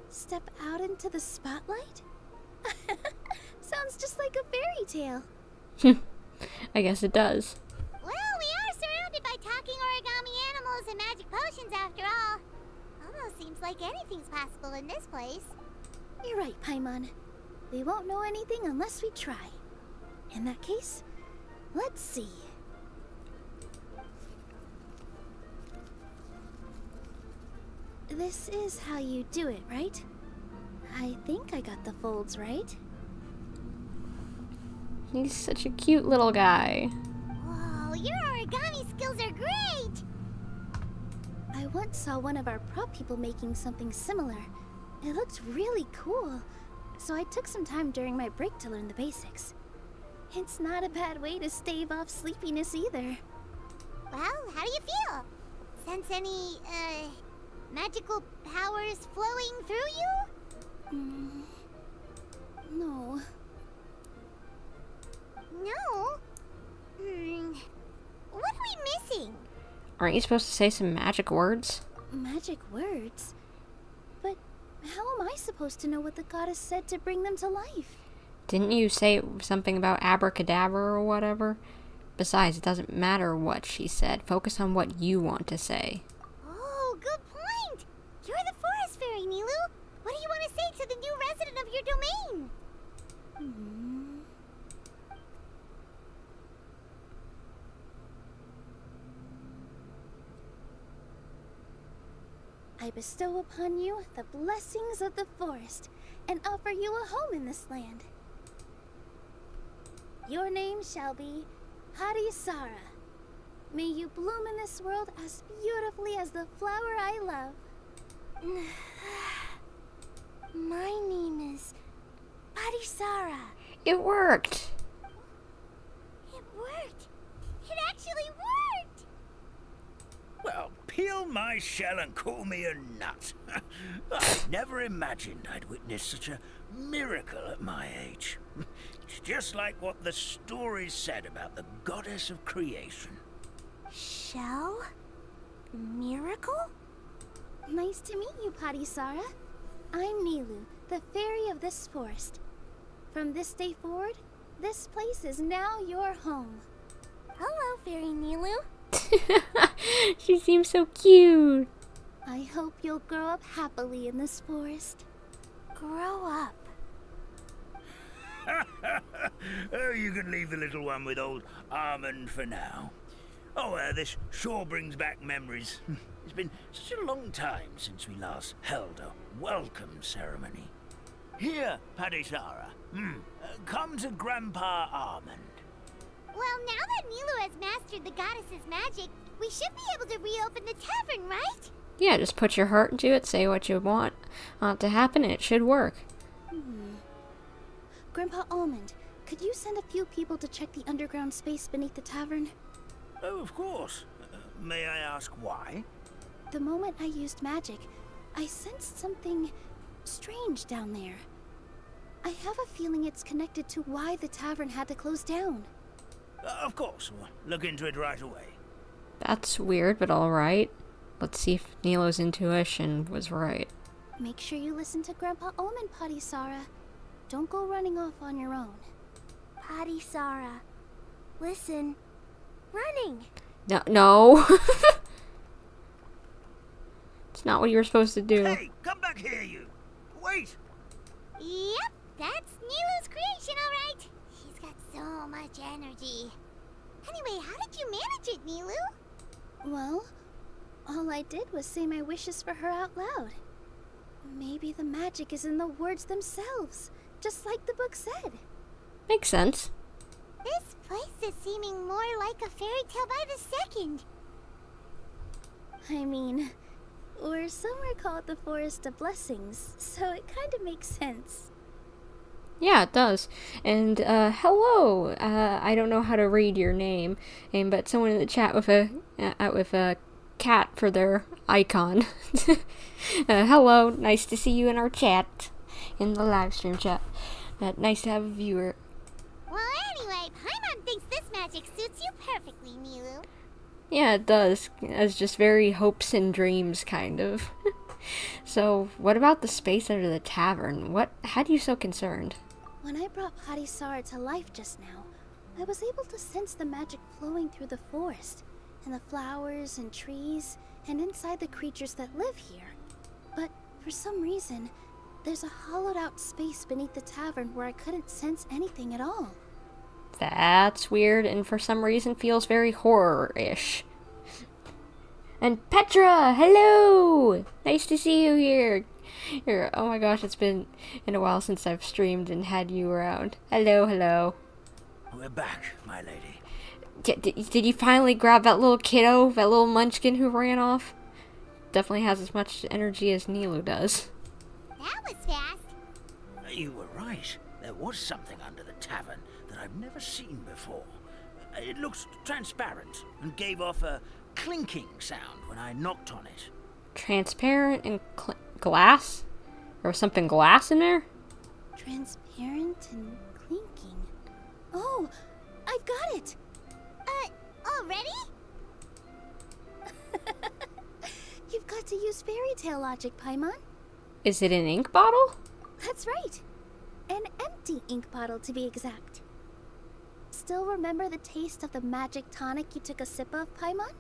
step out into the spotlight? Sounds just like a fairy tale. I guess it does. Well, we are surrounded by talking origami animals and magic potions after all. Almost seems like anything's possible in this place. You're right, Paimon. We won't know anything unless we try. In that case, let's see. This is how you do it, right? I think I got the folds right. He's such a cute little guy. Whoa, your origami skills are great! I once saw one of our prop people making something similar. It looked really cool, so I took some time during my break to learn the basics. It's not a bad way to stave off sleepiness either. Well, how do you feel? Sense any, magical powers flowing through you? No. No? What are we missing? Aren't you supposed to say some magic words? Magic words? But how am I supposed to know what the goddess said to bring them to life? Didn't you say something about abracadabra or whatever? Besides, it doesn't matter what she said. Focus on what you want to say. Oh, good point! You're the Forest Fairy, Nilou! What do you want to say to the new resident of your domain? I bestow upon you the blessings of the forest and offer you a home in this land. Your name shall be Harisara. May you bloom in this world as beautifully as the flower I love. My name is Harisara. It worked! It worked! It actually worked! Well, peel my shell and call me a nut. I never imagined I'd witness such a miracle at my age. It's just like what the stories said about the goddess of creation. Shell? Miracle? Nice to meet you, Harisara. I'm Nilou, the fairy of this forest. From this day forward, this place is now your home. Hello, Fairy Nilou. She seems so cute. I hope you'll grow up happily in this forest. Grow up. Oh, you can leave the little one with old Armand for now. Oh, this sure brings back memories. It's been such a long time since we last held a welcome ceremony. Here, Harisara. Come to Grandpa Armand. Well, now the goddess's magic, we should be able to reopen the tavern, right? Yeah, just put your heart into it, say what you want to happen, and it should work. Grandpa Almond, could you send a few people to check the underground space beneath the tavern? Oh, of course. May I ask why? The moment I used magic, I sensed something strange down there. I have a feeling it's connected to why the tavern had to close down. Of course. We'll look into it right away. That's weird, but alright. Let's see if Nilou's intuition was right. Make sure you listen to Grandpa Almond, Potty Sara. Don't go running off on your own. Potty Sara. Listen. Running. No. It's not what you were supposed to do. Hey, come back here, you! Wait! Yep, that's Nilou's creation, alright. She's got so much energy. Anyway, how did you manage it, Nilou? Well, all I did was say my wishes for her out loud. Maybe the magic is in the words themselves, just like the book said. Makes sense. This place is seeming more like a fairy tale by the second. I mean, we're somewhere called the Forest of Blessings, so it kind of makes sense. Yeah, it does. And, hello! I don't know how to read your name, but someone in the chat with a cat for their icon. Hello, nice to see you in our chat. In the live stream chat. Nice to have a viewer. Well, anyway, Paimon thinks this magic suits you perfectly, Nilou. Yeah, it does. It's just very hopes and dreams, kind of. So, what about the space under the tavern? What had you so concerned? When I brought Potty Sara to life just now, I was able to sense the magic flowing through the forest, and the flowers and trees, and inside the creatures that live here. But for some reason, there's a hollowed out space beneath the tavern where I couldn't sense anything at all. That's weird, and for some reason feels very horror-ish. And Petra, hello! Nice to see you here. Oh my gosh, it's been a while since I've streamed and had you around. Hello. We're back, my lady. Did you finally grab that little kiddo, that little munchkin who ran off? Definitely has as much energy as Nilou does. That was fast. You were right. There was something under the tavern that I've never seen before. It looked transparent and gave off a clinking sound when I knocked on it. Transparent and glass? Or was something glass in there? Transparent and clinking. Oh, I've got it! Already? You've got to use fairy tale logic, Paimon. Is it an ink bottle? That's right. An empty ink bottle, to be exact. Still remember the taste of the magic tonic you took a sip of, Paimon?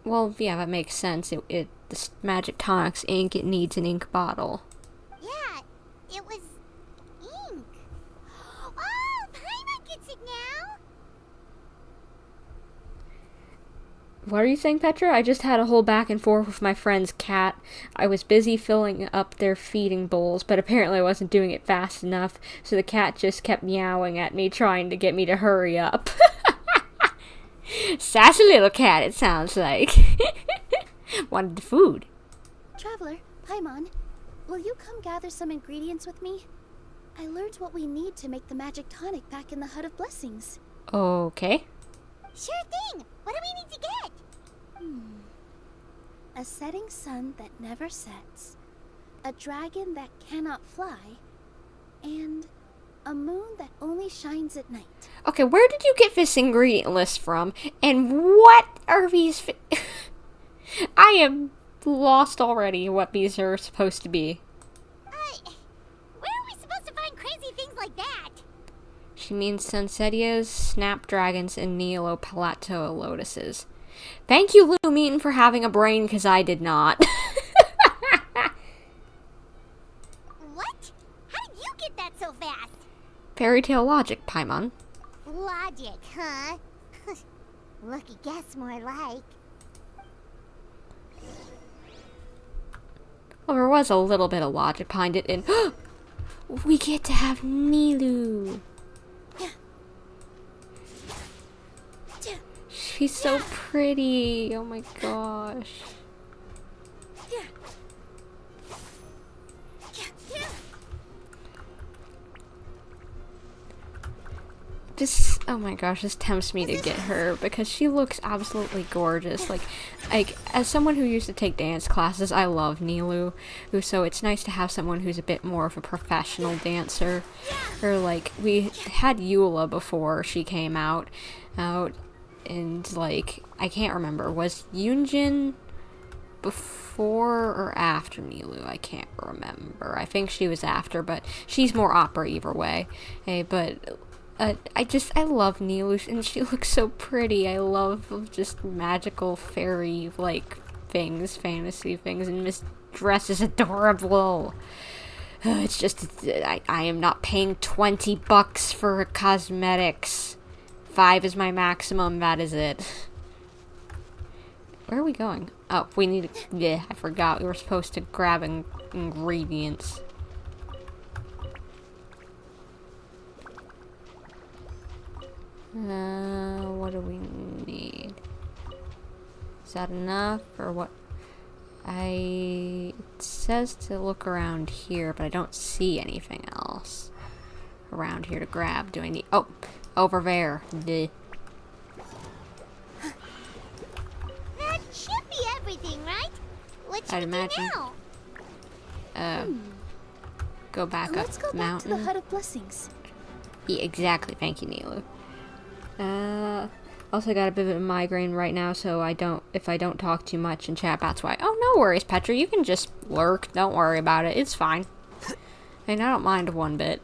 Well, yeah, that makes sense. This magic tonic's ink, it needs an ink bottle. Yeah, it was ink. Oh, Paimon gets it now. What are you saying, Petra? I just had a whole back and forth with my friend's cat. I was busy filling up their feeding bowls, but apparently I wasn't doing it fast enough, so the cat just kept meowing at me, trying to get me to hurry up. Sassy little cat, it sounds like. Wanted the food. Traveler, Paimon, will you come gather some ingredients with me? I learned what we need to make the magic tonic back in the Hut of Blessings. Okay. Sure thing. What do we need to get? A setting sun that never sets, a dragon that cannot fly, and a moon that only shines at night. Okay, where did you get this ingredient list from? And what are these I am lost already what these are supposed to be. Where are we supposed to find crazy things like that? She means Sunsetias, Snapdragons, and Neopalato lotuses. Thank you, Lumean, for having a brain, because I did not. What? How did you get that so fast? Fairy tale logic, Paimon. Logic, huh? Lucky guess, more like. Well, there was a little bit of logic behind it, and we get to have he's so pretty. Oh my gosh. This, oh my gosh, this tempts me to get her because she looks absolutely gorgeous. Like, as someone who used to take dance classes, I love Nilou, so it's nice to have someone who's a bit more of a professional dancer. Or like, we had Eula before she came out, and like, I can't remember, was Yunjin before or after Nilou? I can't remember. I think she was after, but she's more opera either way. Hey, but I love Nilou, and she looks so pretty. I love just magical fairy-like things, fantasy things, and this dress is adorable. It's just, I am not paying $20 for cosmetics. 5 is my maximum, that is it. Where are we going? Oh, we need to, yeah, I forgot. We were supposed to grab ingredients. What do we need? Is that enough, or what? It says to look around here, but I don't see anything else around here to grab. Do I need, oh, over there. Duh. That should be everything, right? What should I'd we imagine. do now? Go back Let's up go the back mountain. to the Hut of Blessings. Yeah, exactly. Thank you, Nilou. Also got a bit of a migraine right now, so if I don't talk too much in chat, that's why. Oh, no worries, Petra. You can just lurk. Don't worry about it. It's fine. And I don't mind one bit.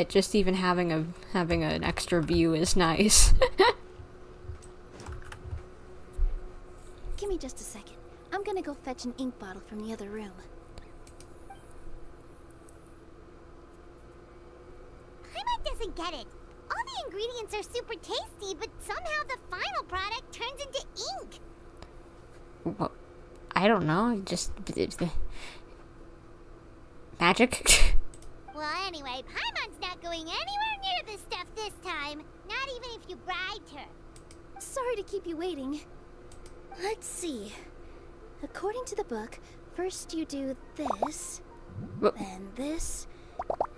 Just even having an extra view is nice. Give me just a second. I'm gonna go fetch an ink bottle from the other room. Paimon doesn't get it. All the ingredients are super tasty, but somehow the final product turns into ink. Well, I don't know. Just magic. Well, anyway, Paimon's not going anywhere near this stuff this time. Not even if you bribed her. Sorry to keep you waiting. Let's see. According to the book, first you do this, What? then this,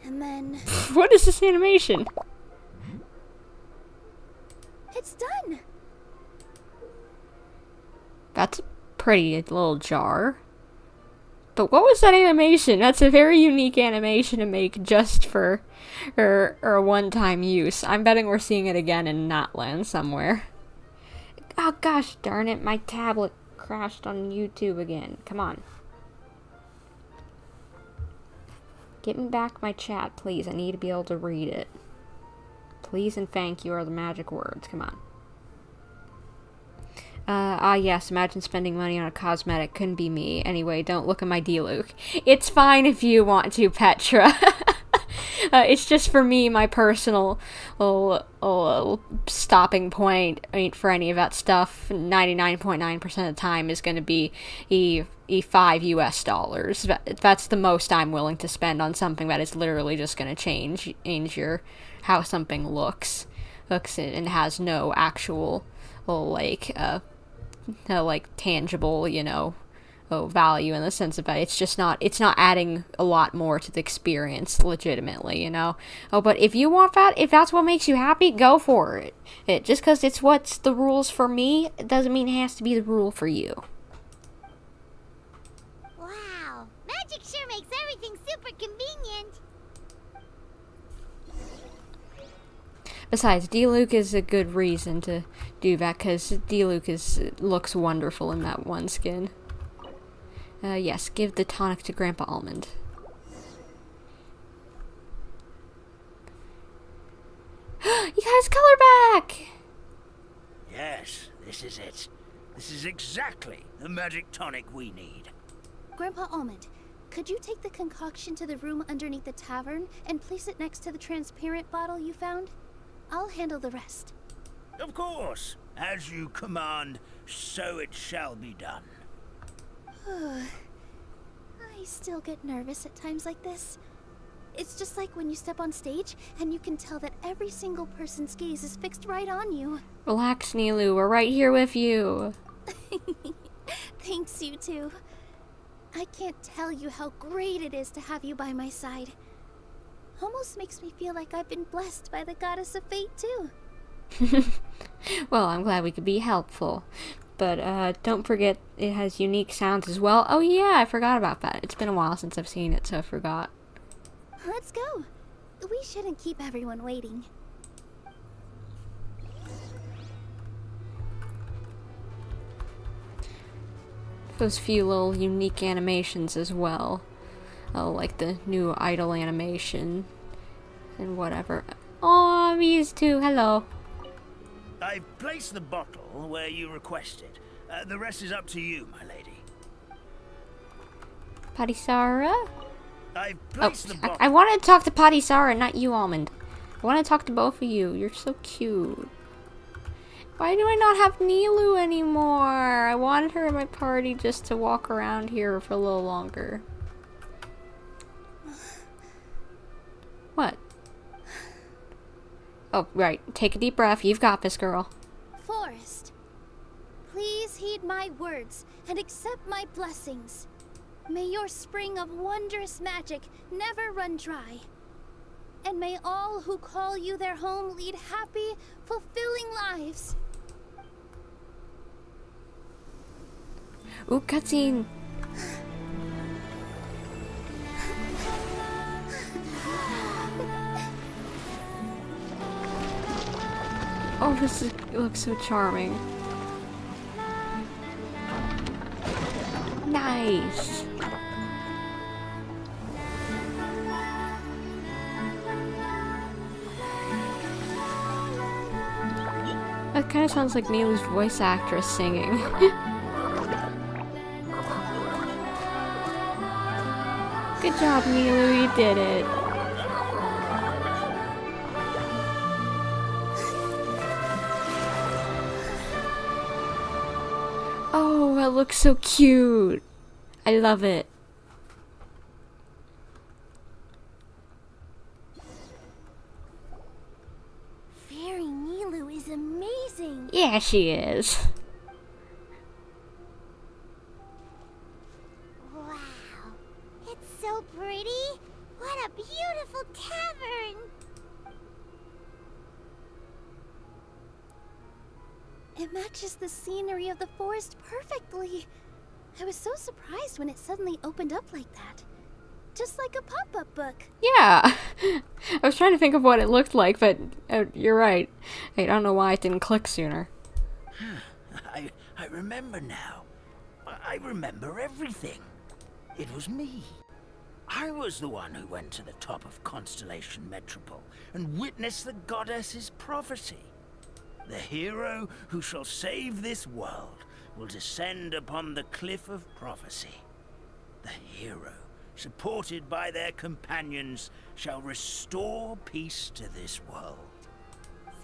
and then What is this animation? it's done. That's a pretty little jar. But what was that animation? That's a very unique animation to make just for a one-time use. I'm betting we're seeing it again in Notland somewhere. Oh gosh darn it, my tablet crashed on YouTube again. Come on. Get me back my chat, please. I need to be able to read it. Please and thank you are the magic words. Come on. Yes, imagine spending money on a cosmetic. Couldn't be me. Anyway, don't look at my D-Luke. It's fine if you want to, Petra. It's just for me, my personal stopping point. I mean, for any of that stuff, 99.9% of the time is going to be $5 US. That's the most I'm willing to spend on something that is literally just going to change how something looks and has no actual tangible, value in the sense of that it's not adding a lot more to the experience legitimately, Oh, but if you want that, if that's what makes you happy, go for it. Just because it's what's the rules for me, it doesn't mean it has to be the rule for you. Wow, magic sure makes everything super convenient. Besides, D-Luke is a good reason to do that, because D-Luke looks wonderful in that one skin. Yes, give the tonic to Grandpa Almond. You got his color back! Yes, this is it. This is exactly the magic tonic we need. Grandpa Almond, could you take the concoction to the room underneath the tavern and place it next to the transparent bottle you found? I'll handle the rest. Of course. As you command, so it shall be done. I still get nervous at times like this. It's just like when you step on stage and you can tell that every single person's gaze is fixed right on you. Relax, Nilou. We're right here with you. Thanks, you two. I can't tell you how great it is to have you by my side. Almost makes me feel like I've been blessed by the goddess of fate, too. Well, I'm glad we could be helpful. But don't forget it has unique sounds as well. Oh yeah, I forgot about that. It's been a while since I've seen it, so I forgot. Let's go. We shouldn't keep everyone waiting. Those few little unique animations as well. Oh, like the new idol animation and whatever. Oh, these two. Hello. I've placed the bottle where you requested. The rest is up to you, my lady. Patisara? I've placed the bottle. I wanted to talk to Patisara, not you, Almond. I want to talk to both of you. You're so cute. Why do I not have Nilou anymore? I wanted her in my party just to walk around here for a little longer. What? Oh, right. Take a deep breath. You've got this, girl. Forest, please heed my words and accept my blessings. May your spring of wondrous magic never run dry. And may all who call you their home lead happy, fulfilling lives. Ooh, cutscene. Oh, it looks so charming. Nice. That kind of sounds like Nilou's voice actress singing. Good job, Nilou, you did it. Oh, it looks so cute. I love it. Fairy Nilou is amazing. Yeah, she is. Wow. It's so pretty. What a beautiful tavern. It matches the scenery of the forest perfectly. I was so surprised when it suddenly opened up like that. Just like a pop-up book. Yeah. I was trying to think of what it looked like, but you're right. I don't know why it didn't click sooner. I remember now. I remember everything. It was me. I was the one who went to the top of Constellation Metropole and witnessed the goddess's prophecy. The hero who shall save this world will descend upon the cliff of prophecy. The hero, supported by their companions, shall restore peace to this world.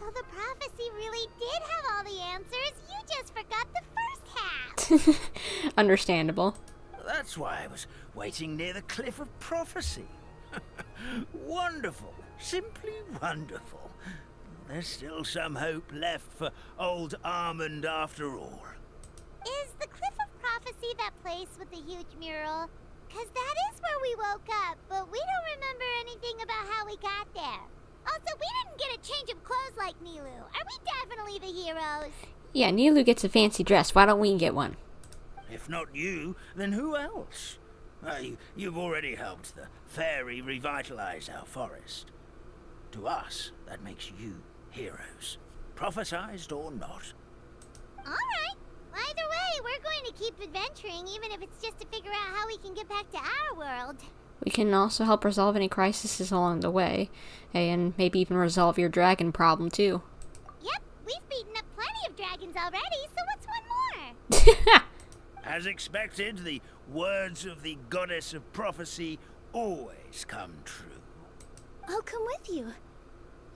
So the prophecy really did have all the answers. You just forgot the first half. Understandable. That's why I was waiting near the cliff of prophecy. Wonderful. Simply wonderful. There's still some hope left for old Armand after all. Is the Cliff of Prophecy that place with the huge mural? 'Cause that is where we woke up, but we don't remember anything about how we got there. Also, we didn't get a change of clothes like Nilou. Are we definitely the heroes? Yeah, Nilou gets a fancy dress. Why don't we get one? If not you, then who else? You've already helped the fairy revitalize our forest. To us, that makes you heroes, prophesized or not. Alright. Either way, we're going to keep adventuring, even if it's just to figure out how we can get back to our world. We can also help resolve any crises along the way, and maybe even resolve your dragon problem too. Yep, we've beaten up plenty of dragons already, so what's one more? As expected, the words of the goddess of prophecy always come true. I'll come with you.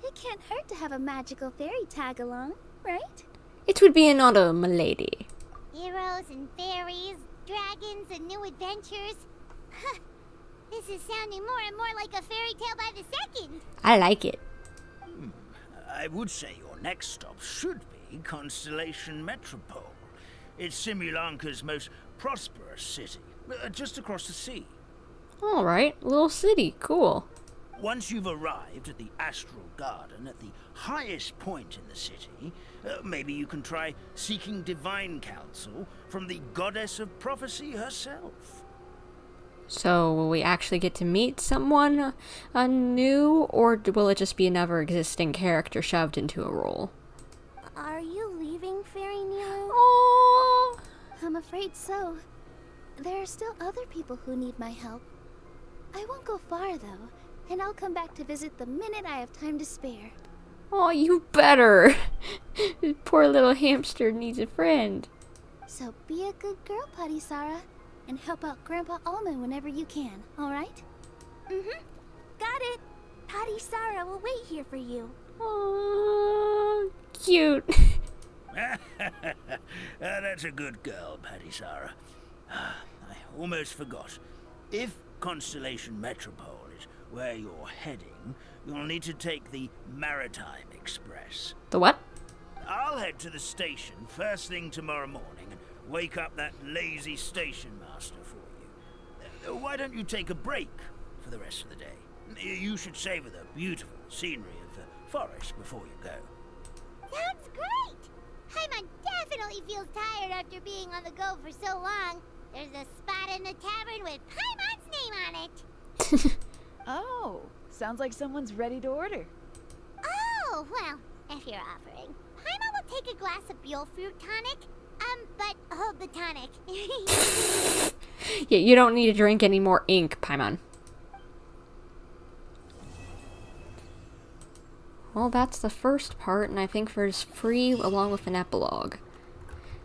It can't hurt to have a magical fairy tag along, right? It would be an honor, milady. Heroes and fairies, dragons and new adventures. This is sounding more and more like a fairy tale by the second. I like it. I would say your next stop should be Constellation Metropole. It's Simulanka's most prosperous city, just across the sea. Alright, little city, cool. Once you've arrived at the Astral Garden at the highest point in the city, maybe you can try seeking divine counsel from the goddess of prophecy herself. So, will we actually get to meet someone new, or will it just be another existing character shoved into a role? Are you leaving, Fairy Nilou? Oh, I'm afraid so. There are still other people who need my help. I won't go far, though, and I'll come back to visit the minute I have time to spare. oh, you better. Poor little hamster needs a friend. So be a good girl, Putty Sarah, and help out Grandpa Almond whenever you can, alright? Mm-hmm. Got it. Putty Sarah will wait here for you. Oh, cute. That's a good girl, Paddy Sarah. I almost forgot. If Constellation Metropole is where you're heading, you'll need to take the Maritime Express. The what? I'll head to the station first thing tomorrow morning and wake up that lazy station master for you. Why don't you take a break for the rest of the day? You should savor the beautiful scenery of the forest before you go. Sounds great! Paimon definitely feels tired after being on the go for so long. There's a spot in the tavern with Paimon's name on it. Oh, sounds like someone's ready to order. Oh, well, if you're offering. Paimon will take a glass of Buell fruit tonic. But hold the tonic. Yeah, you don't need to drink any more ink, Paimon. Well, that's the first part, and I think there's free along with an epilogue,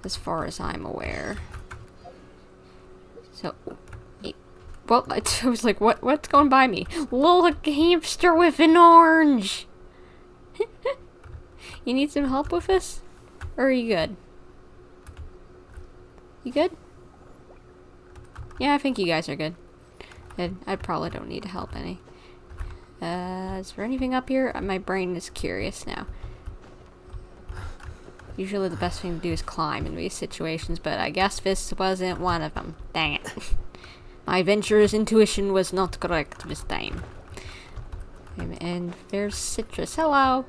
as far as I'm aware. So, well, I was like, what's going by me? Little hamster with an orange! You need some help with this? Or are you good? You good? Yeah, I think you guys are good. And I probably don't need to help any. Is there anything up here? My brain is curious now. Usually the best thing to do is climb in these situations, but I guess this wasn't one of them. Dang it. My adventurer's intuition was not correct this time. And there's Citrus. Hello.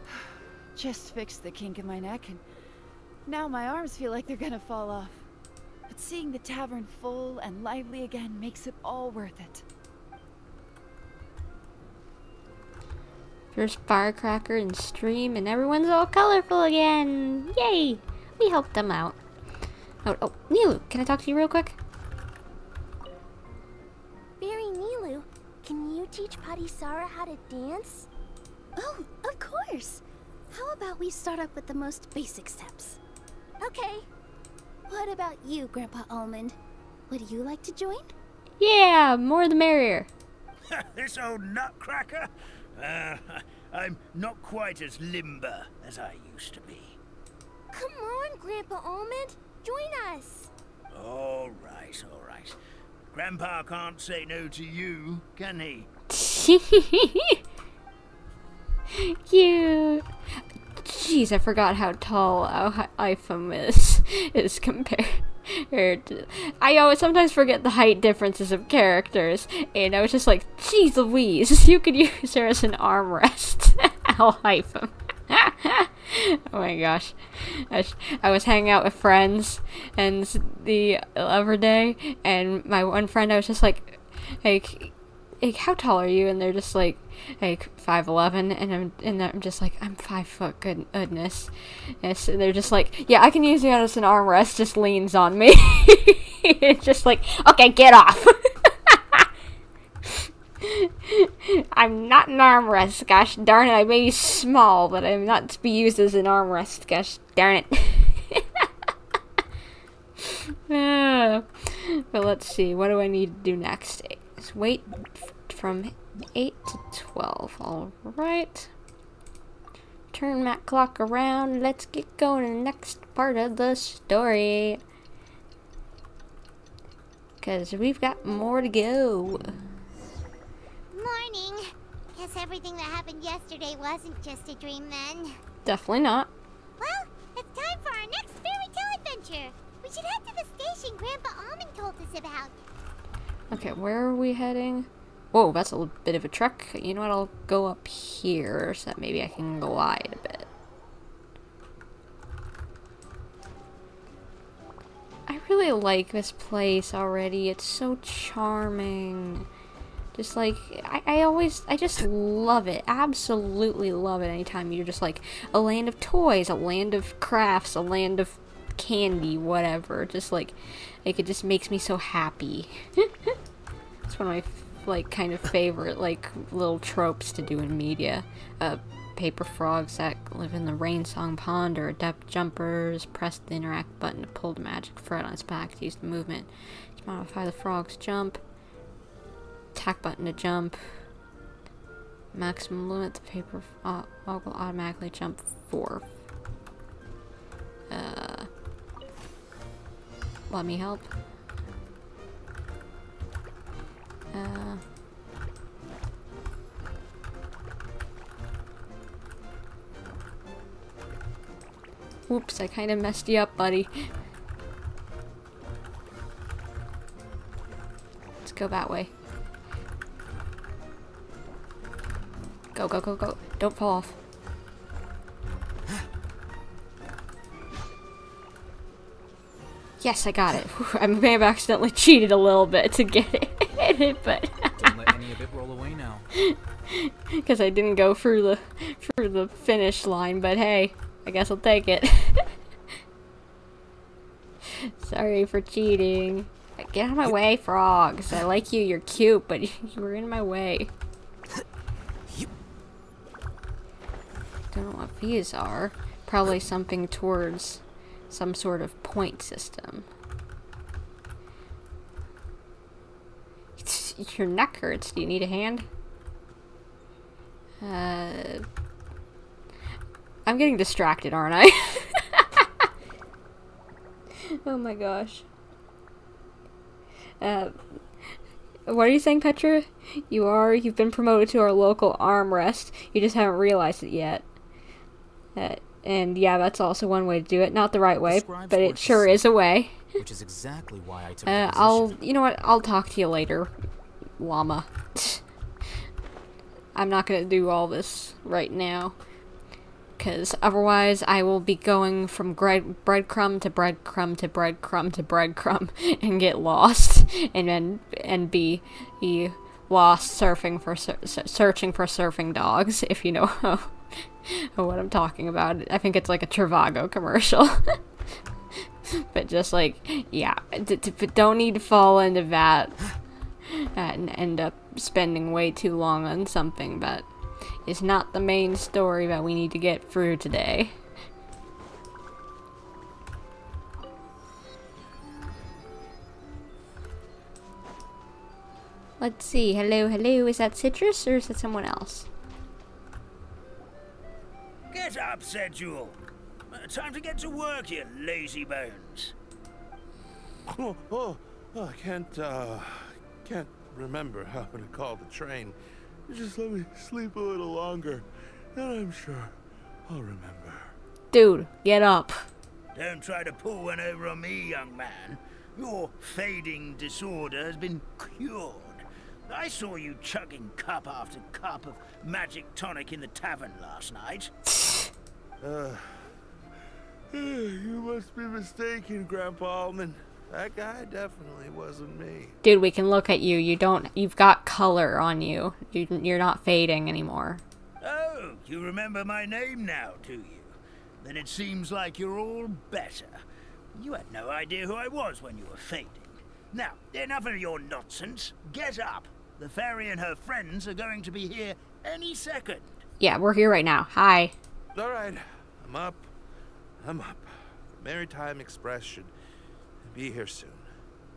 Just fixed the kink in my neck, and now my arms feel like they're gonna fall off. But seeing the tavern full and lively again makes it all worth it. There's Firecracker and Stream, and everyone's all colorful again. Yay! We helped them out. Oh, Nilou, can I talk to you real quick? Fairy Nilou, can you teach Putty Sarah how to dance? Oh, of course! How about we start up with the most basic steps? Okay. What about you, Grandpa Almond? Would you like to join? Yeah, more the merrier. This old nutcracker? I'm not quite as limber as I used to be. Come on, Grandpa Almond. Join us. All right, all right. Grandpa can't say no to you, can he? Cute. Jeez, I forgot how tall iPhone is compared to... I always sometimes forget the height differences of characters, and I was just like, jeez Louise, you could use her as an armrest. I'll hype him. Oh my gosh. I was hanging out with friends and the other day, and my one friend, I was just like, how tall are you? And they're just like 5'11", and I'm just like, I'm 5 foot, goodness. And so they're just like, yeah, I can use you as an armrest, just leans on me. It's just like, okay, get off. I'm not an armrest, gosh darn it. I may be small, but I'm not to be used as an armrest, gosh darn it. But let's see, what do I need to do next? Wait from 8 to 12. Alright. Turn that clock around. Let's get going to the next part of the story. Because we've got more to go. morning. Guess everything that happened yesterday wasn't just a dream then. Definitely not. Well, it's time for our next fairy tale adventure. We should head to the station Grandpa Almond told us about. Okay, where are we heading? Whoa, that's a little bit of a trek. You know what? I'll go up here so that maybe I can glide a bit. I really like this place already. It's so charming. Just like, I just love it. Absolutely love it anytime you're just like a land of toys, a land of crafts, a land of candy, whatever. Just like it just makes me so happy. It's one of my like kind of favorite like little tropes to do in media. Paper frogs that live in the rain song pond, or adept jumpers. Press the interact button to pull the magic thread on its back to use the movement to modify the frog's jump. Attack button to jump. Maximum limit, the paper frog will automatically jump 4. Let me help. Whoops, I kind of messed you up, buddy. Let's go that way. Go, go, go, go. Don't fall off. Yes, I got it. I may have accidentally cheated a little bit to get it, but Don't let any of it roll away now. because I didn't go through the finish line, but hey, I guess I'll take it. Sorry for cheating. Get out of my way, frogs. I like you, you're cute, but you were in my way. Don't know what these are. Probably something towards some sort of point system. Your neck hurts. Do you need a hand? I'm getting distracted, aren't I? Oh my gosh. What are you saying, Petra? You've been promoted to our local armrest. You just haven't realized it yet. And yeah, that's also one way to do it. Not the right way, but it sure is a way. Which is exactly why I took you know what? I'll talk to you later, llama. I'm not gonna do all this right now, because otherwise I will be going from breadcrumb to breadcrumb to breadcrumb to breadcrumb and get lost, and be lost searching for surfing dogs, if you know what I'm talking about. I think it's like a Trivago commercial. But just like, yeah, don't need to fall into that and end up spending way too long on something that is not the main story that we need to get through today. Let's see. Hello, hello. Is that Citrus or is it someone else? Get up, said Jewel. Time to get to work, you lazy bones. I can't remember how to call the train. Just let me sleep a little longer, and I'm sure I'll remember. Dude, get up. Don't try to pull one over on me, young man. Your fading disorder has been cured. I saw you chugging cup after cup of magic tonic in the tavern last night. You must be mistaken, Grandpa Almond. That guy definitely wasn't me. Dude, we can look at you. You've got color on you. You're not fading anymore. Oh, you remember my name now, do you? Then it seems like you're all better. You had no idea who I was when you were fading. Now, enough of your nonsense. Get up. The fairy and her friends are going to be here any second. Yeah, we're here right now. Hi. All right, I'm up. The Maritime Express should be here soon.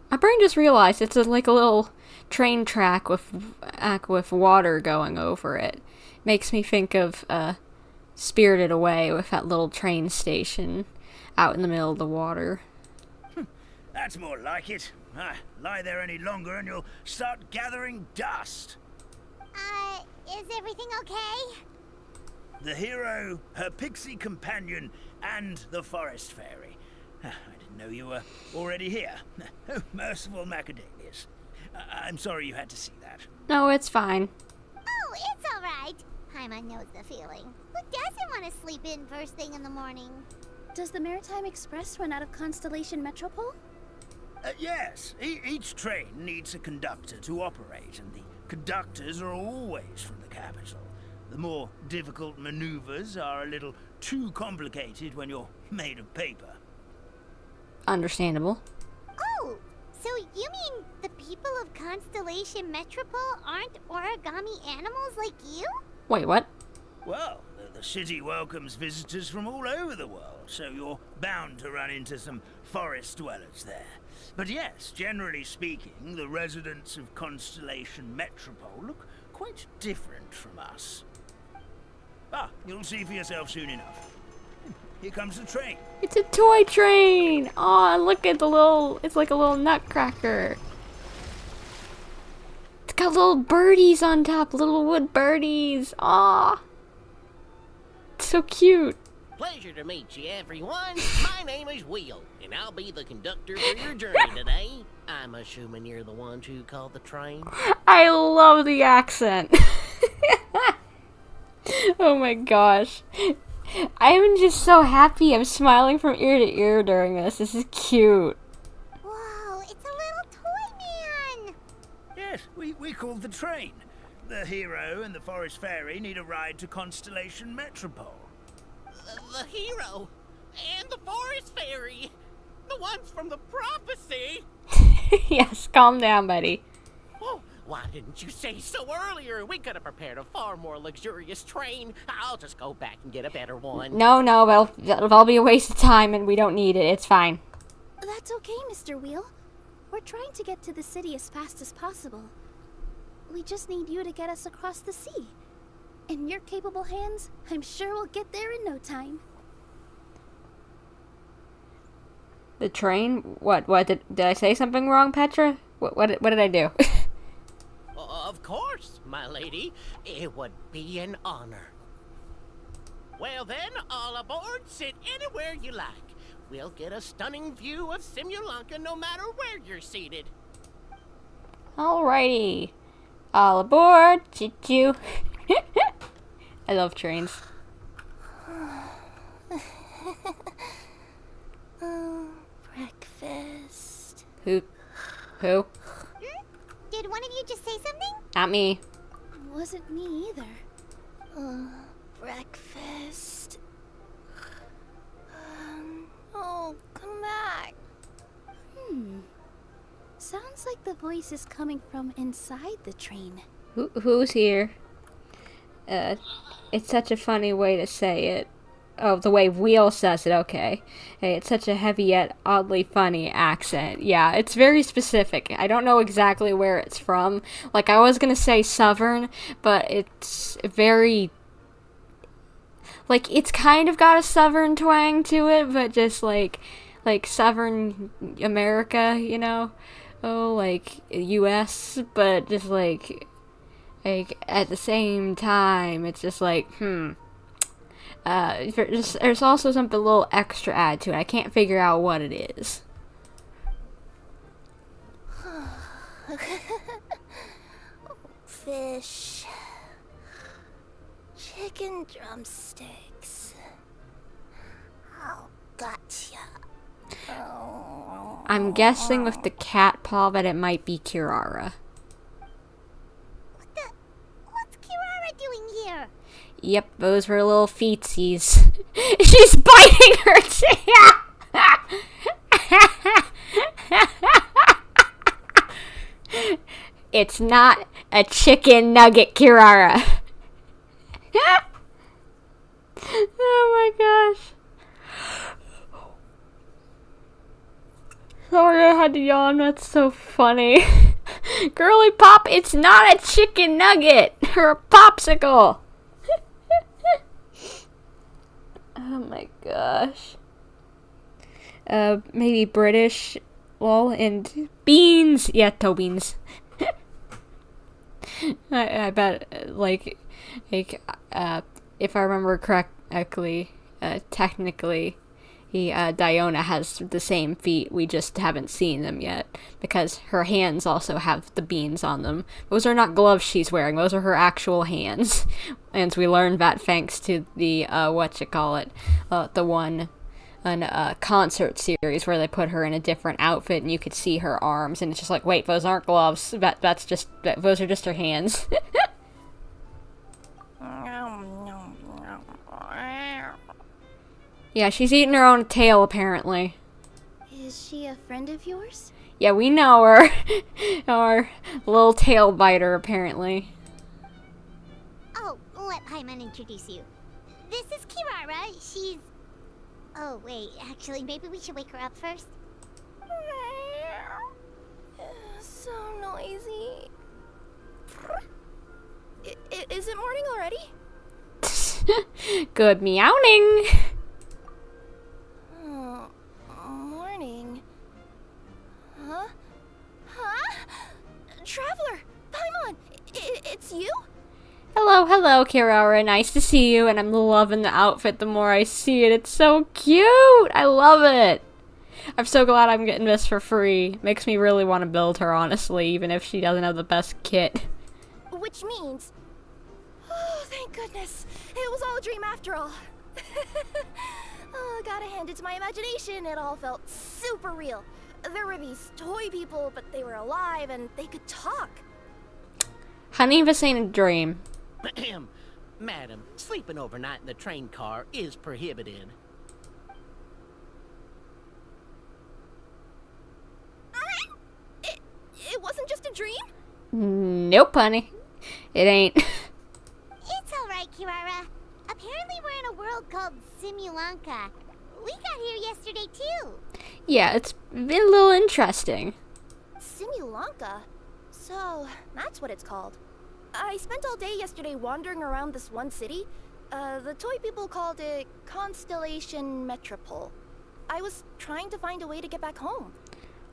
My brain just realized it's like a little train track with water going over it. Makes me think of Spirited Away with that little train station out in the middle of the water. That's more like it. Lie there any longer and you'll start gathering dust. Is everything okay? The hero, her pixie companion, and the forest fairy. I didn't know you were already here. Oh, merciful macadamias. I'm sorry you had to see that. No, it's fine. Oh, it's alright. Paimon knows the feeling. Who doesn't want to sleep in first thing in the morning? Does the Maritime Express run out of Constellation Metropole? Yes, each train needs a conductor to operate, and the conductors are always from the capital. The more difficult maneuvers are a little too complicated when you're made of paper. Understandable. Oh, so you mean the people of Constellation Metropole aren't origami animals like you? Wait, what? Well, the city welcomes visitors from all over the world, so you're bound to run into some forest dwellers there. But yes, generally speaking, the residents of Constellation Metropole look quite different from us. You'll see for yourself soon enough. Here comes the train. It's a toy train! Aw, look at the little... It's like a little nutcracker. It's got little birdies on top, little wood birdies. Aw. It's so cute. Pleasure to meet you, everyone. My name is Will, and I'll be the conductor for your journey today. I'm assuming you're the ones who called the train. I love the accent. Oh my gosh. I'm just so happy. I'm smiling from ear to ear during this. This is cute. Whoa, it's a little toy man! Yes, we called the train. The hero and the forest fairy need a ride to Constellation Metropole. The hero and the forest fairy, the ones from the prophecy. Yes, calm down, buddy. Oh, why didn't you say so earlier? We could have prepared a far more luxurious train. I'll just go back and get a better one. No, that'll all be a waste of time and we don't need it. It's fine. That's okay, Mr. Wheel. We're trying to get to the city as fast as possible. We just need you to get us across the sea. In your capable hands, I'm sure we'll get there in no time. The train? What did I say something wrong, Petra? What did I do? Of course, my lady. It would be an honor. Well then, all aboard. Sit anywhere you like. We'll get a stunning view of Simulanka no matter where you're seated. Alrighty. All aboard. Choo-choo. I love trains. Breakfast. Who? Did one of you just say something? Not me. Wasn't me either. Breakfast. Oh, come back. Sounds like the voice is coming from inside the train. Who's here? It's such a funny way to say it. Oh, the way Wheel says it, okay. Hey, it's such a heavy yet oddly funny accent. Yeah, it's very specific. I don't know exactly where it's from. Like, I was gonna say Southern, but it's very... Like, it's kind of got a Southern twang to it, but just like Southern America, you know? Oh, like, US, but just like, at the same time, it's just like, there's also something a little extra add to it. I can't figure out what it is. Fish. Chicken drumsticks. Oh, gotcha. I'm guessing with the cat paw that it might be Kirara. What's Kirara doing here? Yep, those were little feetsies. She's biting her tail! It's not a chicken nugget, Kirara. Oh my gosh. Sorry, I had to yawn. That's so funny. Girly Pop, it's not a chicken nugget or a popsicle. Oh my gosh. Maybe British, lol, and beans. Yeah, toe beans. I bet, like, if I remember correctly, technically, Diona has the same feet. We just haven't seen them yet because her hands also have the beans on them. Those are not gloves she's wearing. Those are her actual hands. And we learned that thanks to the the one concert series where they put her in a different outfit and you could see her arms, and it's just like, wait, those aren't gloves. Those are just her hands. Yeah, she's eating her own tail, apparently. Is she a friend of yours? Yeah, we know her. Our little tail biter, apparently. Oh, let Paimon introduce you. This is Kirara. She's... Oh, wait. Actually, maybe we should wake her up first. So noisy. Is it morning already? Good meowing. Oh, morning. Huh? Huh? Traveler! Paimon! It's you? Hello, Kirara. Nice to see you, and I'm loving the outfit the more I see it. It's so cute! I love it! I'm so glad I'm getting this for free. Makes me really want to build her, honestly, even if she doesn't have the best kit. Which means... Oh, thank goodness. It was all a dream after all. Oh, gotta hand it to my imagination. It all felt super real. There were these toy people, but they were alive and they could talk. Honey, this ain't a dream. Madam, sleeping overnight in the train car is prohibited. It wasn't just a dream? Nope, honey. It ain't. It's alright, Kirara. Apparently we're in a world called Simulanka. We got here yesterday, too. Yeah, it's been a little interesting. Simulanka? So, that's what it's called. I spent all day yesterday wandering around this one city. The toy people called it Constellation Metropole. I was trying to find a way to get back home.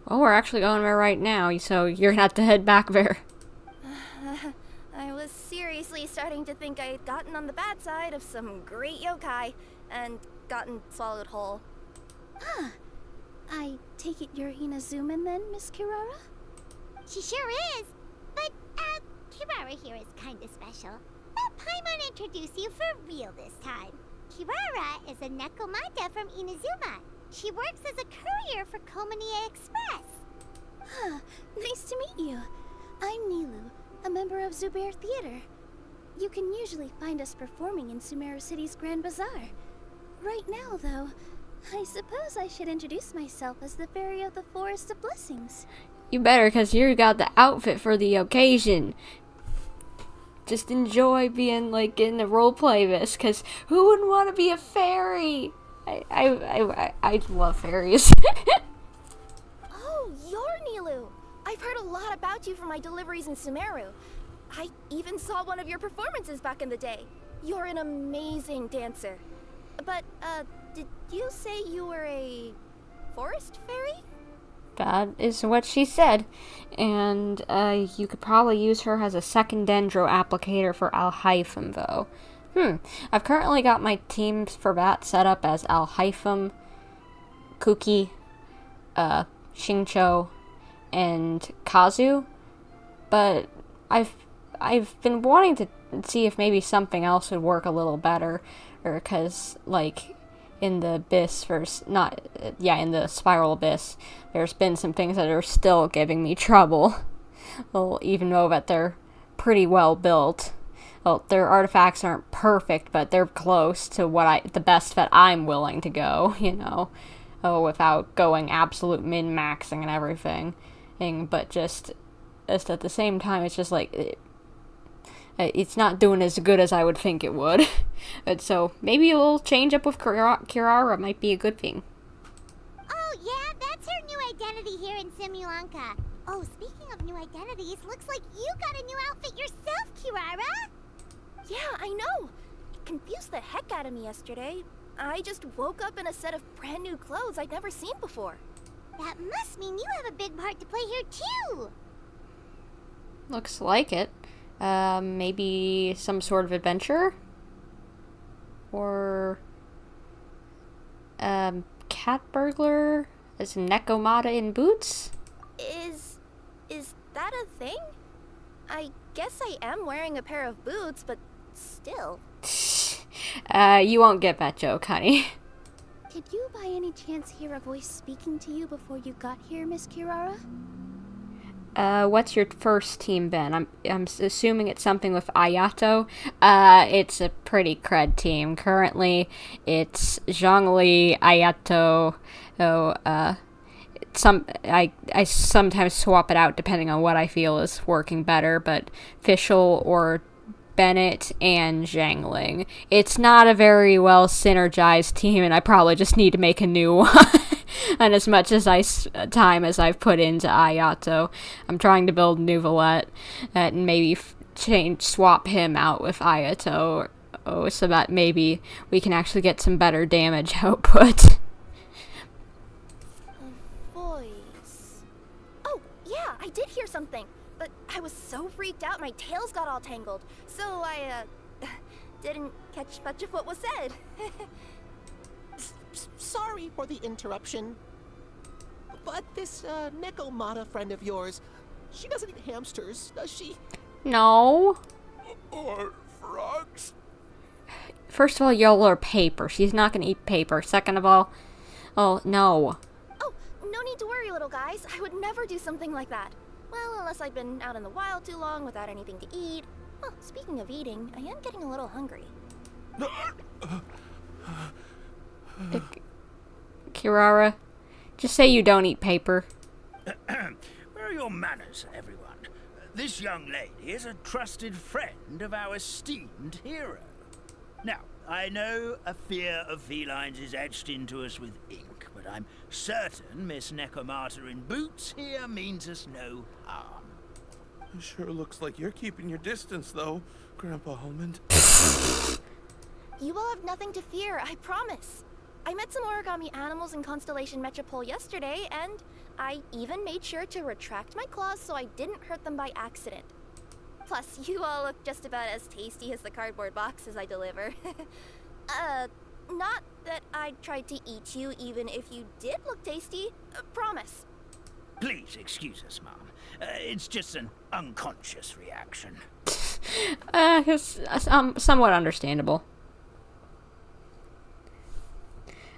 Well, we're actually going there right now, so you're gonna have to head back there. I was seriously starting to think I'd gotten on the bad side of some great yokai and gotten swallowed whole. Huh. I take it you're Inazuman then, Miss Kirara? She sure is. But, Kirara here is kinda special. Let Paimon introduce you for real this time. Kirara is a Nekomata from Inazuma. She works as a courier for Komanie Express. Huh. Nice to meet you. I'm Nilou, a member of Zubair Theater. You can usually find us performing in Sumeru City's Grand Bazaar. Right now, though, I suppose I should introduce myself as the Fairy of the Forest of Blessings. You better, because you got the outfit for the occasion. Just enjoy being, like, getting to roleplay this, because who wouldn't want to be a fairy? I love fairies. Oh, you're Nilou! I've heard a lot about you from my deliveries in Sumeru. I even saw one of your performances back in the day. You're an amazing dancer. But, did you say you were a forest fairy? That is what she said. And, you could probably use her as a second dendro applicator for Alhaitham, though. I've currently got my teams for that set up as Alhaitham, Kuki, Shincho, and Kazu. But I've been wanting to see if maybe something else would work a little better. Or, cause, like, in the Abyss in the Spiral Abyss, there's been some things that are still giving me trouble. Well, even though that they're pretty well built. Well, their artifacts aren't perfect, but they're close to the best that I'm willing to go, you know. Without going absolute min-maxing and everything. But just at the same time, it's just like, it's not doing as good as I would think it would. And so, maybe a little change up with Kirara might be a good thing. Oh, yeah, that's her new identity here in Simulanka. Oh, speaking of new identities, looks like you got a new outfit yourself, Kirara! Yeah, I know! It confused the heck out of me yesterday. I just woke up in a set of brand new clothes I'd never seen before. That must mean you have a big part to play here, too! Looks like it. Maybe some sort of adventure? Or, cat burglar? Is Nekomata in boots? Is that a thing? I guess I am wearing a pair of boots, but still. You won't get that joke, honey. Did you by any chance hear a voice speaking to you before you got here, Miss Kirara? What's your first team been? I'm assuming it's something with Ayato. It's a pretty crud team. Currently, it's Zhongli, Ayato, I sometimes swap it out depending on what I feel is working better, but Fischl or Bennett and Zhangling. It's not a very well synergized team, and I probably just need to make a new one. And as much as time as I've put into Ayato, I'm trying to build Nuvolette and maybe swap him out with Ayato, so that maybe we can actually get some better damage output. Voice. Oh, yeah, I did hear something, but I was so freaked out my tails got all tangled, so I didn't catch much of what was said. Sorry for the interruption, but this Nekomata friend of yours, she doesn't eat hamsters, does she? No. Or frogs? First of all, y'all are paper. She's not gonna eat paper. Second of all, oh, no. Oh, no need to worry, little guys. I would never do something like that. Well, unless I've been out in the wild too long without anything to eat. Well, speaking of eating, I am getting a little hungry. Kirara, just say you don't eat paper. Where are your manners, everyone? This young lady is a trusted friend of our esteemed hero. Now, I know a fear of felines is etched into us with ink, but I'm certain Miss Nekomata in boots here means us no harm. It sure looks like you're keeping your distance, though, Grandpa Almond. You will have nothing to fear, I promise. I met some origami animals in Constellation Metropole yesterday, and I even made sure to retract my claws so I didn't hurt them by accident. Plus, you all look just about as tasty as the cardboard boxes I deliver. Not that I tried to eat you even if you did look tasty. Promise. Please excuse us, Mom. It's just an unconscious reaction. It's somewhat understandable.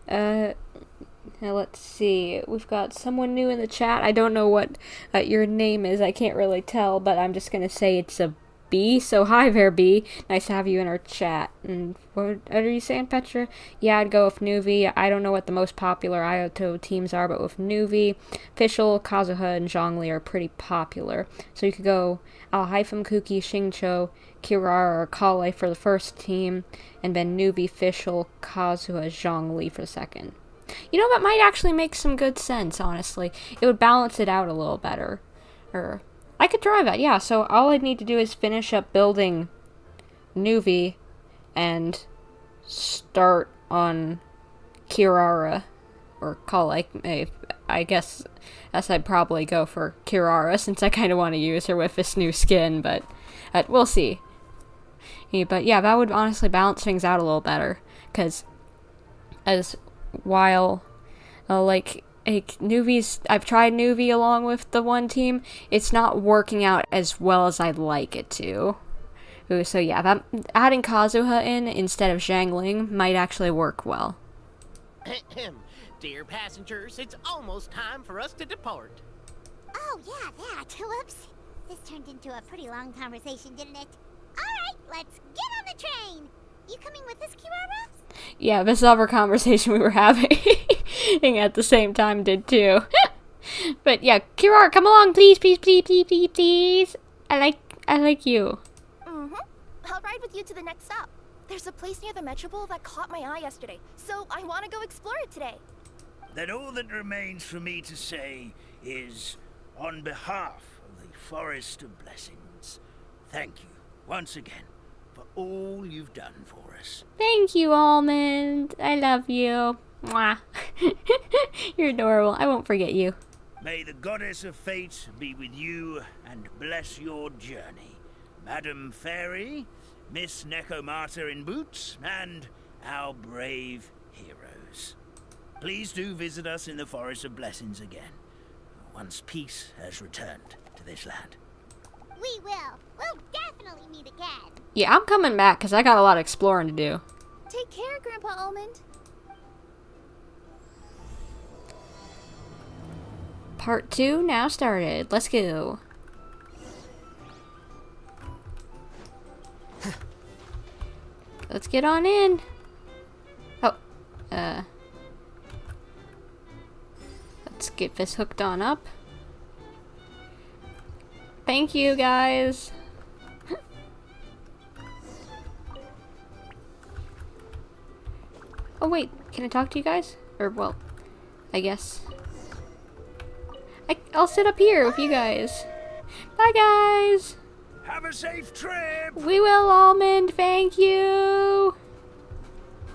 Now let's see. We've got someone new in the chat. I don't know what your name is. I can't really tell, but I'm just gonna say it's a B. So hi there, B. Nice to have you in our chat. And what are you saying, Petra? Yeah, I'd go with Nuvi. I don't know what the most popular Ayato teams are, but with Nuvi, Fischl, Kazuha, and Zhongli are pretty popular. So you could go Al-Haifam, Kuki, Xingqiu, Kirara, or Kale for the first team, and then Nuvi, Fischl, Kazuha, Zhongli for the second. You know, that might actually make some good sense, honestly. It would balance it out a little better. I could try that, yeah. So all I'd need to do is finish up building Nuvi and start on Kirara or Kale. I guess I'd probably go for Kirara since I kind of want to use her with this new skin, but we'll see. Yeah, but yeah, that would honestly balance things out a little better, because Nuvi's, I've tried Nuvi along with the one team, it's not working out as well as I'd like it to. So yeah, adding Kazuha in instead of Zhangling might actually work well. Dear passengers, it's almost time for us to depart. Oh, yeah, that. Whoops. This turned into a pretty long conversation, didn't it? Alright, let's get on the train. You coming with us, Kirara? Yeah, this other conversation we were having at the same time did too. But yeah, Kirara, come along, please, please, please, please, please, please. I like you. Mm-hmm. I'll ride with you to the next stop. There's a place near the Metropole that caught my eye yesterday, so I want to go explore it today. Then all that remains for me to say is, on behalf of the Forest of Blessings, thank you once again for all you've done for us. Thank you, Almond. I love you. Mwah. You're adorable. I won't forget you. May the goddess of fate be with you and bless your journey, Adam Fairy, Miss Necomata in boots, and our brave heroes. Please do visit us in the Forest of Blessings again, once peace has returned to this land. We will. We'll definitely meet again. Yeah, I'm coming back because I got a lot of exploring to do. Take care, Grandpa Almond. Part 2 now started. Let's go. Let's get on in. Oh, let's get this hooked on up. Thank you, guys. Oh wait, can I talk to you guys? Or, well, I guess. I'll sit up here with you guys. Bye, guys. Have a safe trip! We will, Almond. Thank you.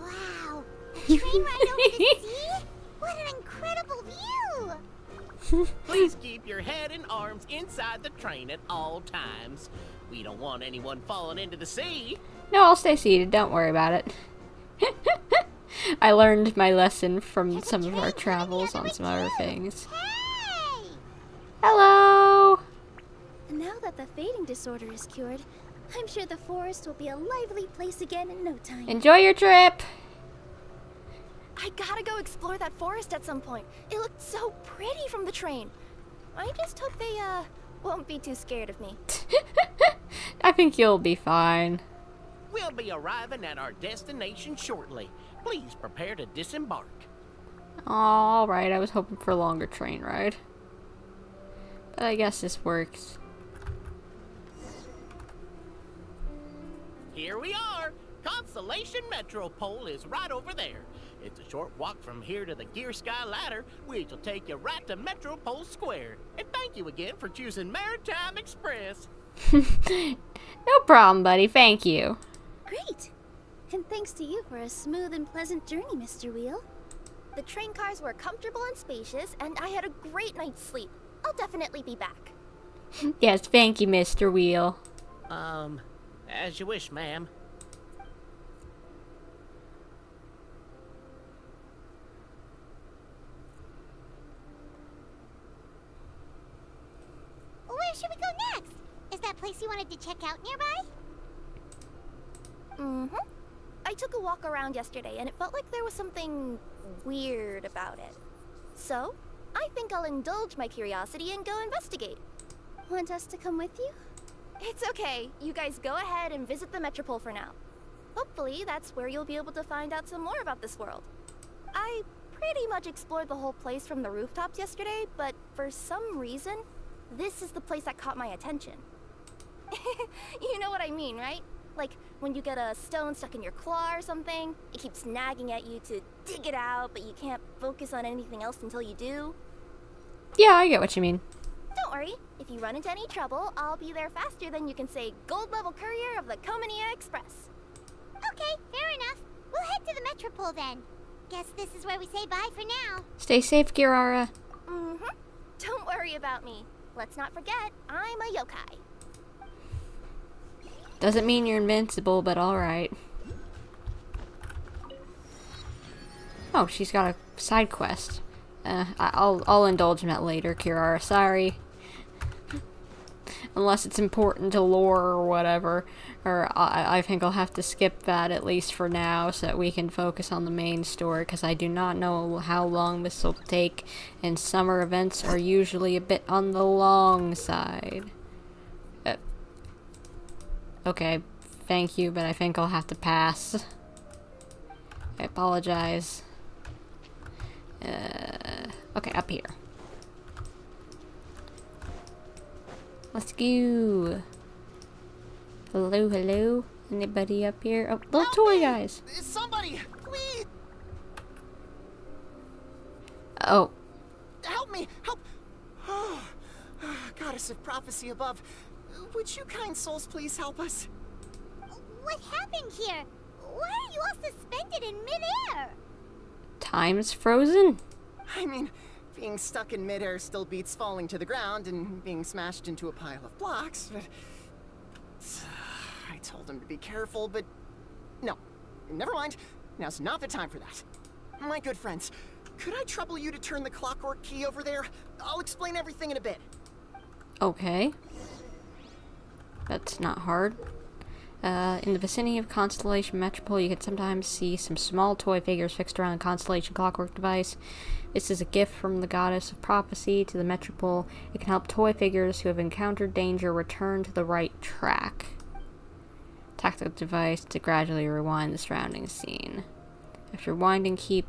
Wow. A train ride over the sea? What an incredible view! Please keep your head and arms inside the train at all times. We don't want anyone falling into the sea. No, I'll stay seated. Don't worry about it. I learned my lesson from some of our travels on some other things. Hey! Hello! And now that the fading disorder is cured, I'm sure the forest will be a lively place again in no time. Enjoy your trip! I gotta go explore that forest at some point. It looked so pretty from the train. I just hope they, won't be too scared of me. I think you'll be fine. We'll be arriving at our destination shortly. Please prepare to disembark. Alright, I was hoping for a longer train ride. But I guess this works. Here we are. Constellation Metropole is right over there. It's a short walk from here to the Gear Sky Ladder, which will take you right to Metropole Square. And thank you again for choosing Maritime Express. No problem, buddy. Thank you. Great! And thanks to you for a smooth and pleasant journey, Mr. Wheel. The train cars were comfortable and spacious, and I had a great night's sleep. I'll definitely be back. Yes, thank you, Mr. Wheel. As you wish, ma'am. Where should we go next? Is that place you wanted to check out nearby? Mm-hmm. I took a walk around yesterday, and it felt like there was something weird about it. So, I think I'll indulge my curiosity and go investigate. Want us to come with you? It's okay. You guys go ahead and visit the Metropole for now. Hopefully, that's where you'll be able to find out some more about this world. I pretty much explored the whole place from the rooftops yesterday, but for some reason, this is the place that caught my attention. You know what I mean, right? Like, when you get a stone stuck in your claw or something, it keeps nagging at you to dig it out, but you can't focus on anything else until you do. Yeah, I get what you mean. Don't worry, if you run into any trouble, I'll be there faster than you can say gold level courier of the Comania Express. Okay, fair enough. We'll head to the Metropole then. Guess this is where we say bye for now. Stay safe, Kirara. Mm-hmm. Don't worry about me. Let's not forget, I'm a yokai. Doesn't mean you're invincible, but alright. Oh, she's got a side quest. I'll indulge in that later, Kirara. Sorry. Unless it's important to lore or whatever. Or I think I'll have to skip that at least for now so that we can focus on the main story, because I do not know how long this will take, and summer events are usually a bit on the long side. Okay, thank you, but I think I'll have to pass. I apologize. Okay, up here. Let's go. Hello, hello. Anybody up here? Oh, little toy guys. Somebody, please. Oh. Help me, help. Goddess of prophecy above. Would you kind souls please help us? What happened here? Why are you all suspended in midair? Time's frozen? I mean, being stuck in midair still beats falling to the ground and being smashed into a pile of blocks, but I told him to be careful, but... No, never mind. Now's not the time for that. My good friends, could I trouble you to turn the clockwork key over there? I'll explain everything in a bit. Okay. That's not hard. In the vicinity of Constellation Metropole, you can sometimes see some small toy figures fixed around the Constellation clockwork device. This is a gift from the goddess of prophecy to the Metropole. It can help toy figures who have encountered danger return to the right track. Attack the device to gradually rewind the surrounding scene. After winding, keep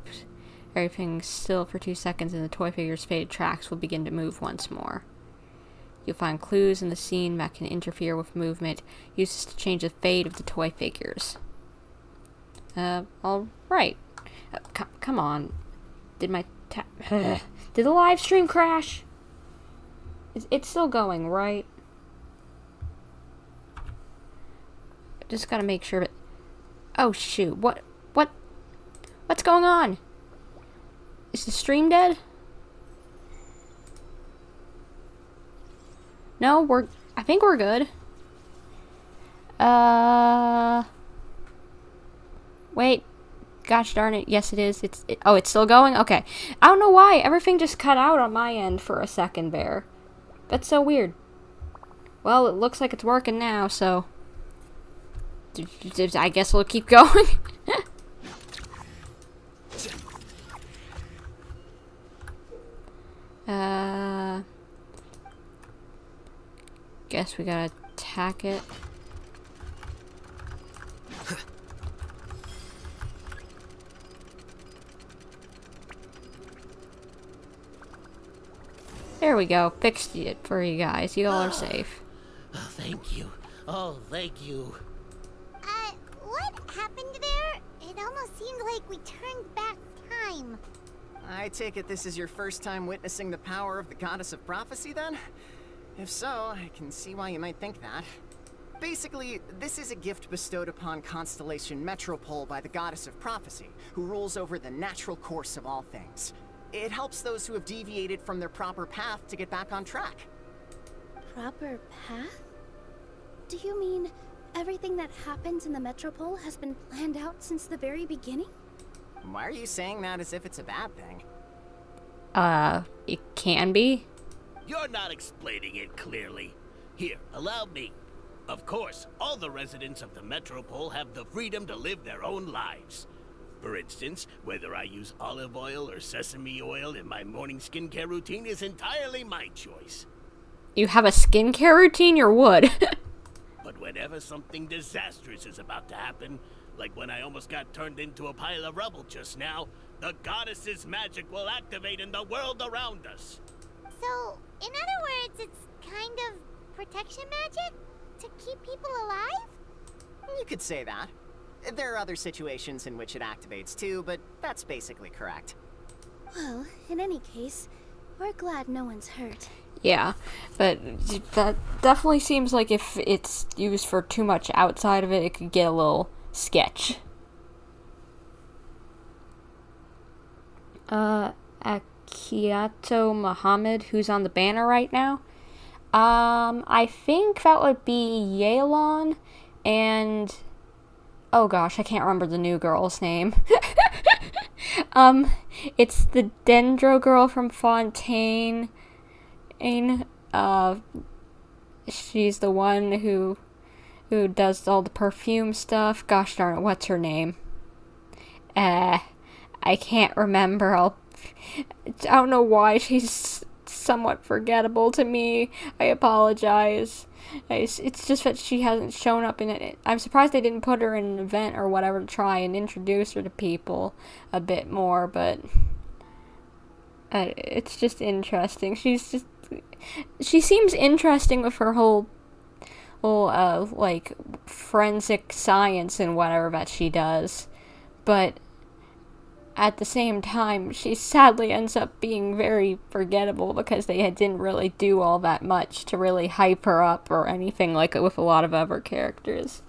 everything still for 2 seconds and the toy figure's faded tracks will begin to move once more. You'll find clues in the scene that can interfere with movement. Use this to change the fate of the toy figures. Alright. Come on. Did my did the live stream crash? It's still going, right? Just gotta make sure that... Oh shoot, what's going on? Is the stream dead? No, I think we're good. Wait. Gosh darn it. Yes, it is. Oh, it's still going? Okay. I don't know why. Everything just cut out on my end for a second there. That's so weird. Well, it looks like it's working now, so... I guess we'll keep going. Guess we gotta attack it. There we go. Fixed it for you guys. You all are safe. Oh, thank you. Oh, thank you. What happened there? It almost seemed like we turned back time. I take it this is your first time witnessing the power of the goddess of prophecy, then? If so, I can see why you might think that. Basically, this is a gift bestowed upon Constellation Metropole by the goddess of prophecy, who rules over the natural course of all things. It helps those who have deviated from their proper path to get back on track. Proper path? Do you mean everything that happens in the Metropole has been planned out since the very beginning? Why are you saying that as if it's a bad thing? It can be. You're not explaining it clearly. Here, allow me. Of course, all the residents of the Metropole have the freedom to live their own lives. For instance, whether I use olive oil or sesame oil in my morning skincare routine is entirely my choice. You have a skincare routine? You would. But whenever something disastrous is about to happen, like when I almost got turned into a pile of rubble just now, the goddess's magic will activate in the world around us. So, in other words, it's kind of protection magic? To keep people alive? You could say that. There are other situations in which it activates too, but that's basically correct. Well, in any case, we're glad no one's hurt. Yeah, but that definitely seems like if it's used for too much outside of it, it could get a little sketch. Akiato Muhammad, who's on the banner right now. I think that would be Yelan and... Oh gosh, I can't remember the new girl's name. It's the Dendro girl from Fontaine. She's the one who does all the perfume stuff. Gosh darn it, what's her name? I can't remember. I don't know why she's somewhat forgettable to me. I apologize. It's just that she hasn't shown up in it. I'm surprised they didn't put her in an event or whatever to try and introduce her to people a bit more, but it's just interesting. She seems interesting with her whole like forensic science and whatever that she does, but at the same time, she sadly ends up being very forgettable because they didn't really do all that much to really hype her up or anything like it with a lot of other characters.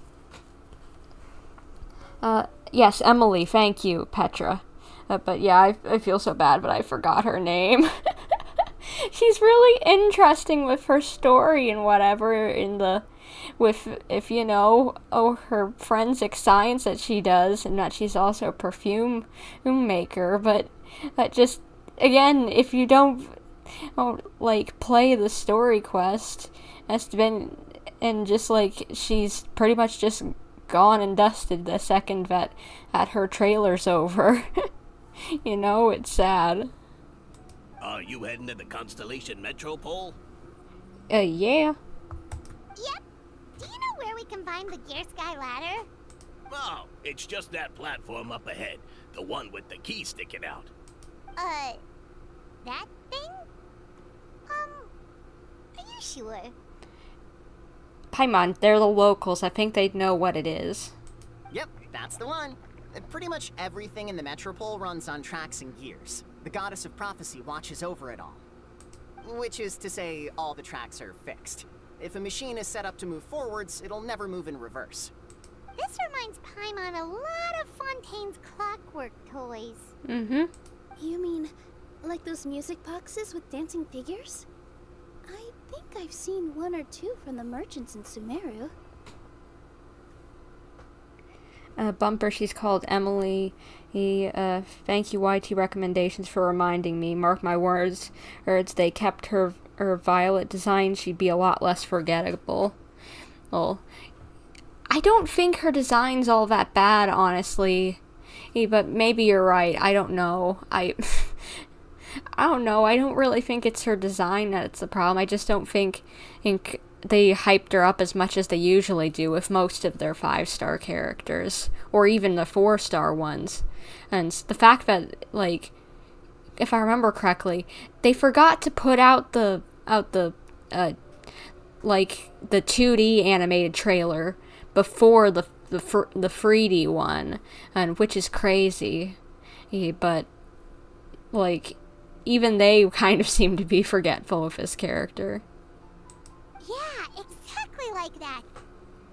Yes, Emily, thank you, Petra. But yeah, I feel so bad, but I forgot her name. She's really interesting with her story and whatever with, if you know, her forensic science that she does, and that she's also a perfume maker, but just, again, if you don't, like, play the story quest, and just, like, she's pretty much just gone and dusted the second that her trailer's over. You know, it's sad. Are you heading to the Constellation Metropole? Yeah. Yep. Do you know where we can find the Gear Sky ladder? Oh, it's just that platform up ahead. The one with the key sticking out. That thing? Are you sure? Paimon, they're the locals. I think they'd know what it is. Yep, that's the one. Pretty much everything in the Metropole runs on tracks and gears. The Goddess of Prophecy watches over it all. Which is to say, all the tracks are fixed. If a machine is set up to move forwards, it'll never move in reverse. This reminds Paimon a lot of Fontaine's clockwork toys. Mm-hmm. You mean, like those music boxes with dancing figures? I think I've seen one or two from the merchants in Sumeru. Bumper, she's called Emily. Thank you, YT Recommendations, for reminding me. Mark my words, they kept her violet design, she'd be a lot less forgettable. Well, I don't think her design's all that bad, honestly. But maybe you're right. I don't know. I don't know. I don't really think it's her design that's the problem. I just don't think they hyped her up as much as they usually do with most of their 5-star characters, or even the 4-star ones. And the fact that, like, if I remember correctly, they forgot to put out the 2D animated trailer before the 3D one, and which is crazy. But, like, even they kind of seem to be forgetful of his character. Yeah, exactly like that.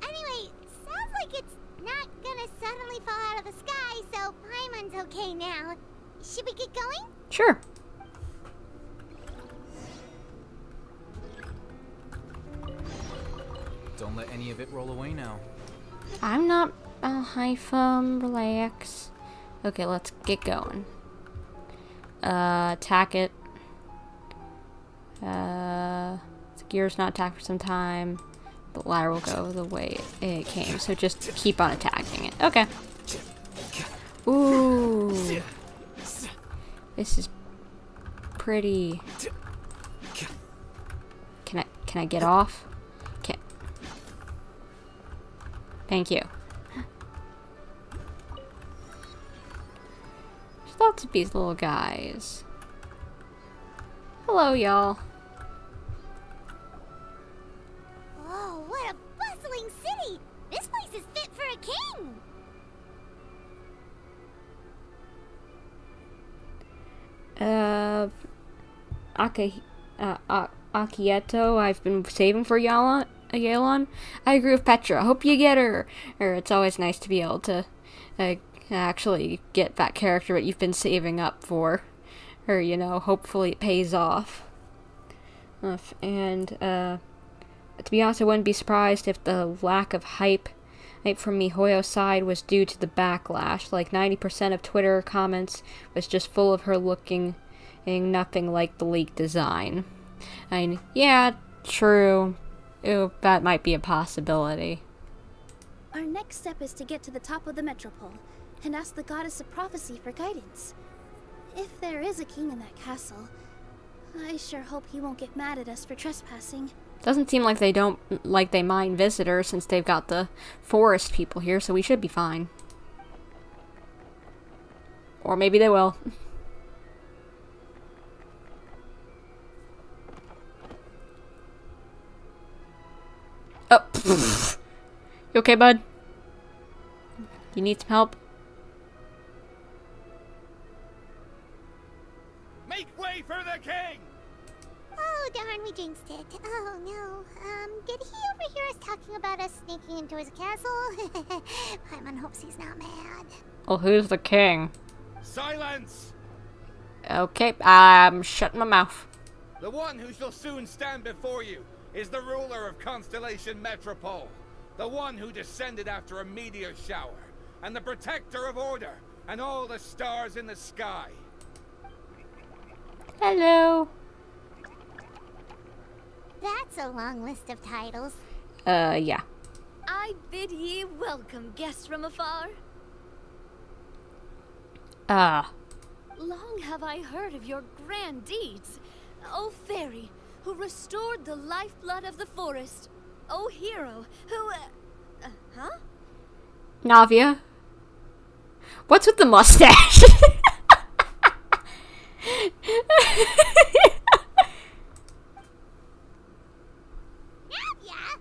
Anyway, sounds like it's not gonna suddenly fall out of the sky, so Paimon's okay now. Should we get going? Sure. Don't let any of it roll away now. I'm not Hypham, relax. Okay, let's get going. Attack it. Gear's not attacked for some time. The ladder will go the way it came, so just keep on attacking it. Okay. Ooh. This is pretty. Can I get off? Okay. Thank you. There's lots of these little guys. Hello, y'all. Whoa, what a bustling city! This place is fit for a king! Akieto, I've been saving for Yalon. I agree with Petra. Hope you get her. It's always nice to be able to actually get that character that you've been saving up for. Or, you know, hopefully it pays off. To be honest, I wouldn't be surprised if the lack of hype from MiHoYo's side was due to the backlash. Like 90% of Twitter comments was just full of her looking nothing like the leaked design. And yeah, true. That might be a possibility. Our next step is to get to the top of the Metropole and ask the Goddess of Prophecy for guidance. If there is a king in that castle, I sure hope he won't get mad at us for trespassing. Doesn't seem like they mind visitors since they've got the forest people here, so we should be fine. Or maybe they will. Oh. You okay, bud? You need some help? Make way for the king! Oh, darn, we jinxed it. Oh, no. Did he overhear us talking about us sneaking into his castle? Paimon hopes he's not mad. Well, who's the king? Silence! Okay, I'm shutting my mouth. The one who shall soon stand before you, is the ruler of Constellation Metropole, the one who descended after a meteor shower, and the protector of order and all the stars in the sky. Hello. That's a long list of titles. Yeah. I bid ye welcome, guests from afar. Long have I heard of your grand deeds, O fairy, who restored the lifeblood of the forest. O hero, who, huh? Navia. What's with the mustache? Navia!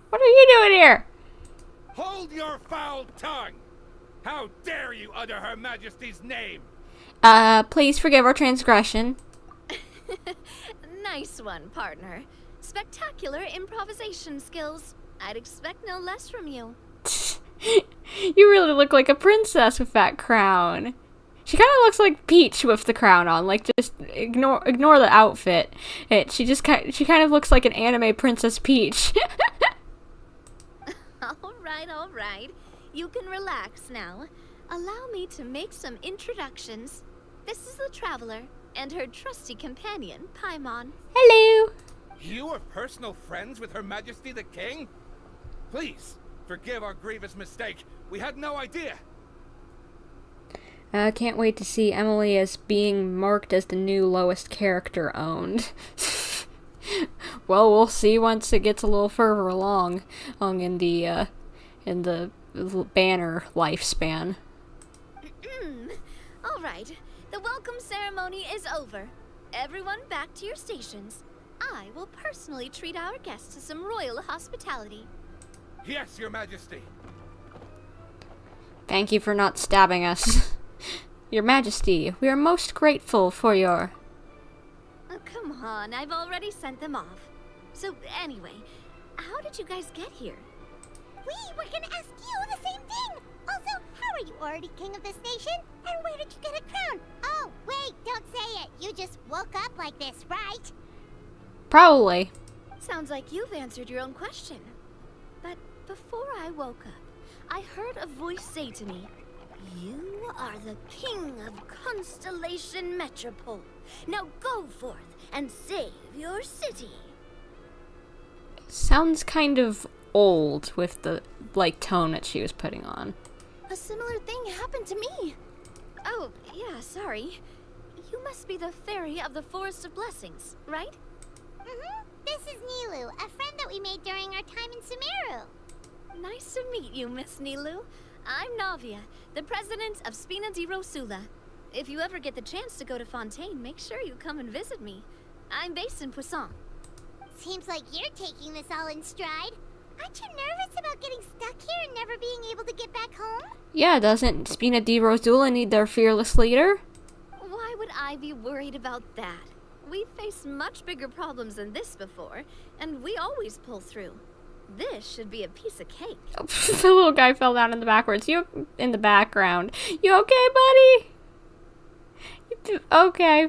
What are you doing here? Hold your foul tongue! How dare you utter Her Majesty's name? Please forgive our transgression. Nice one, partner. Spectacular improvisation skills. I'd expect no less from you. You really look like a princess with that crown. She kind of looks like Peach with the crown on. Like, just ignore the outfit. She kind of looks like an anime Princess Peach. All right. You can relax now. Allow me to make some introductions. This is the Traveler and her trusty companion, Paimon. Hello. You are personal friends with Her Majesty the King? Please, forgive our grievous mistake. We had no idea. Can't wait to see Emily as being marked as the new lowest character owned. Well, we'll see once it gets a little further along in the banner lifespan. All right, the welcome ceremony is over. Everyone back to your stations. I will personally treat our guests to some royal hospitality. Yes, Your Majesty. Thank you for not stabbing us. Your Majesty, we are most grateful for your... Oh, come on, I've already sent them off. So, anyway, how did you guys get here? We were gonna ask you the same thing! Also, how are you already king of this nation? And where did you get a crown? Oh, wait, don't say it. You just woke up like this, right? Probably. Sounds like you've answered your own question. But before I woke up, I heard a voice say to me, "You are the king of Constellation Metropole. Now go forth and save your city." Sounds kind of old with the, tone that she was putting on. A similar thing happened to me. Oh, yeah, sorry. You must be the fairy of the Forest of Blessings, right? This is Nilou, a friend that we made during our time in Sumeru. Nice to meet you, Miss Nilou. I'm Navia, the president of Spina di Rosula. If you ever get the chance to go to Fontaine, make sure you come and visit me. I'm based in Poisson. Seems like you're taking this all in stride. Aren't you nervous about getting stuck here and never being able to get back home? Yeah, doesn't Spina di Rosula need their fearless leader? Why would I be worried about that? We've faced much bigger problems than this before, and we always pull through. This should be a piece of cake. The little guy fell down in the backwards. In the background. You okay, buddy? Okay.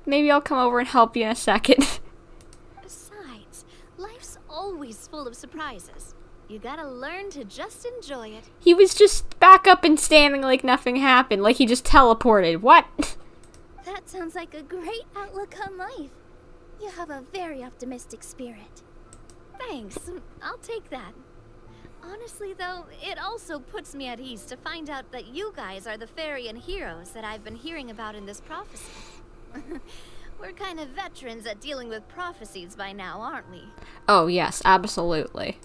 Maybe I'll come over and help you in a second. Besides, life's always full of surprises. You gotta learn to just enjoy it. He was just back up and standing like nothing happened. Like he just teleported. What? That sounds like a great outlook on life. You have a very optimistic spirit. Thanks, I'll take that. Honestly though, it also puts me at ease to find out that you guys are the fairy and heroes that I've been hearing about in this prophecy. We're kind of veterans at dealing with prophecies by now, aren't we? Oh yes, absolutely.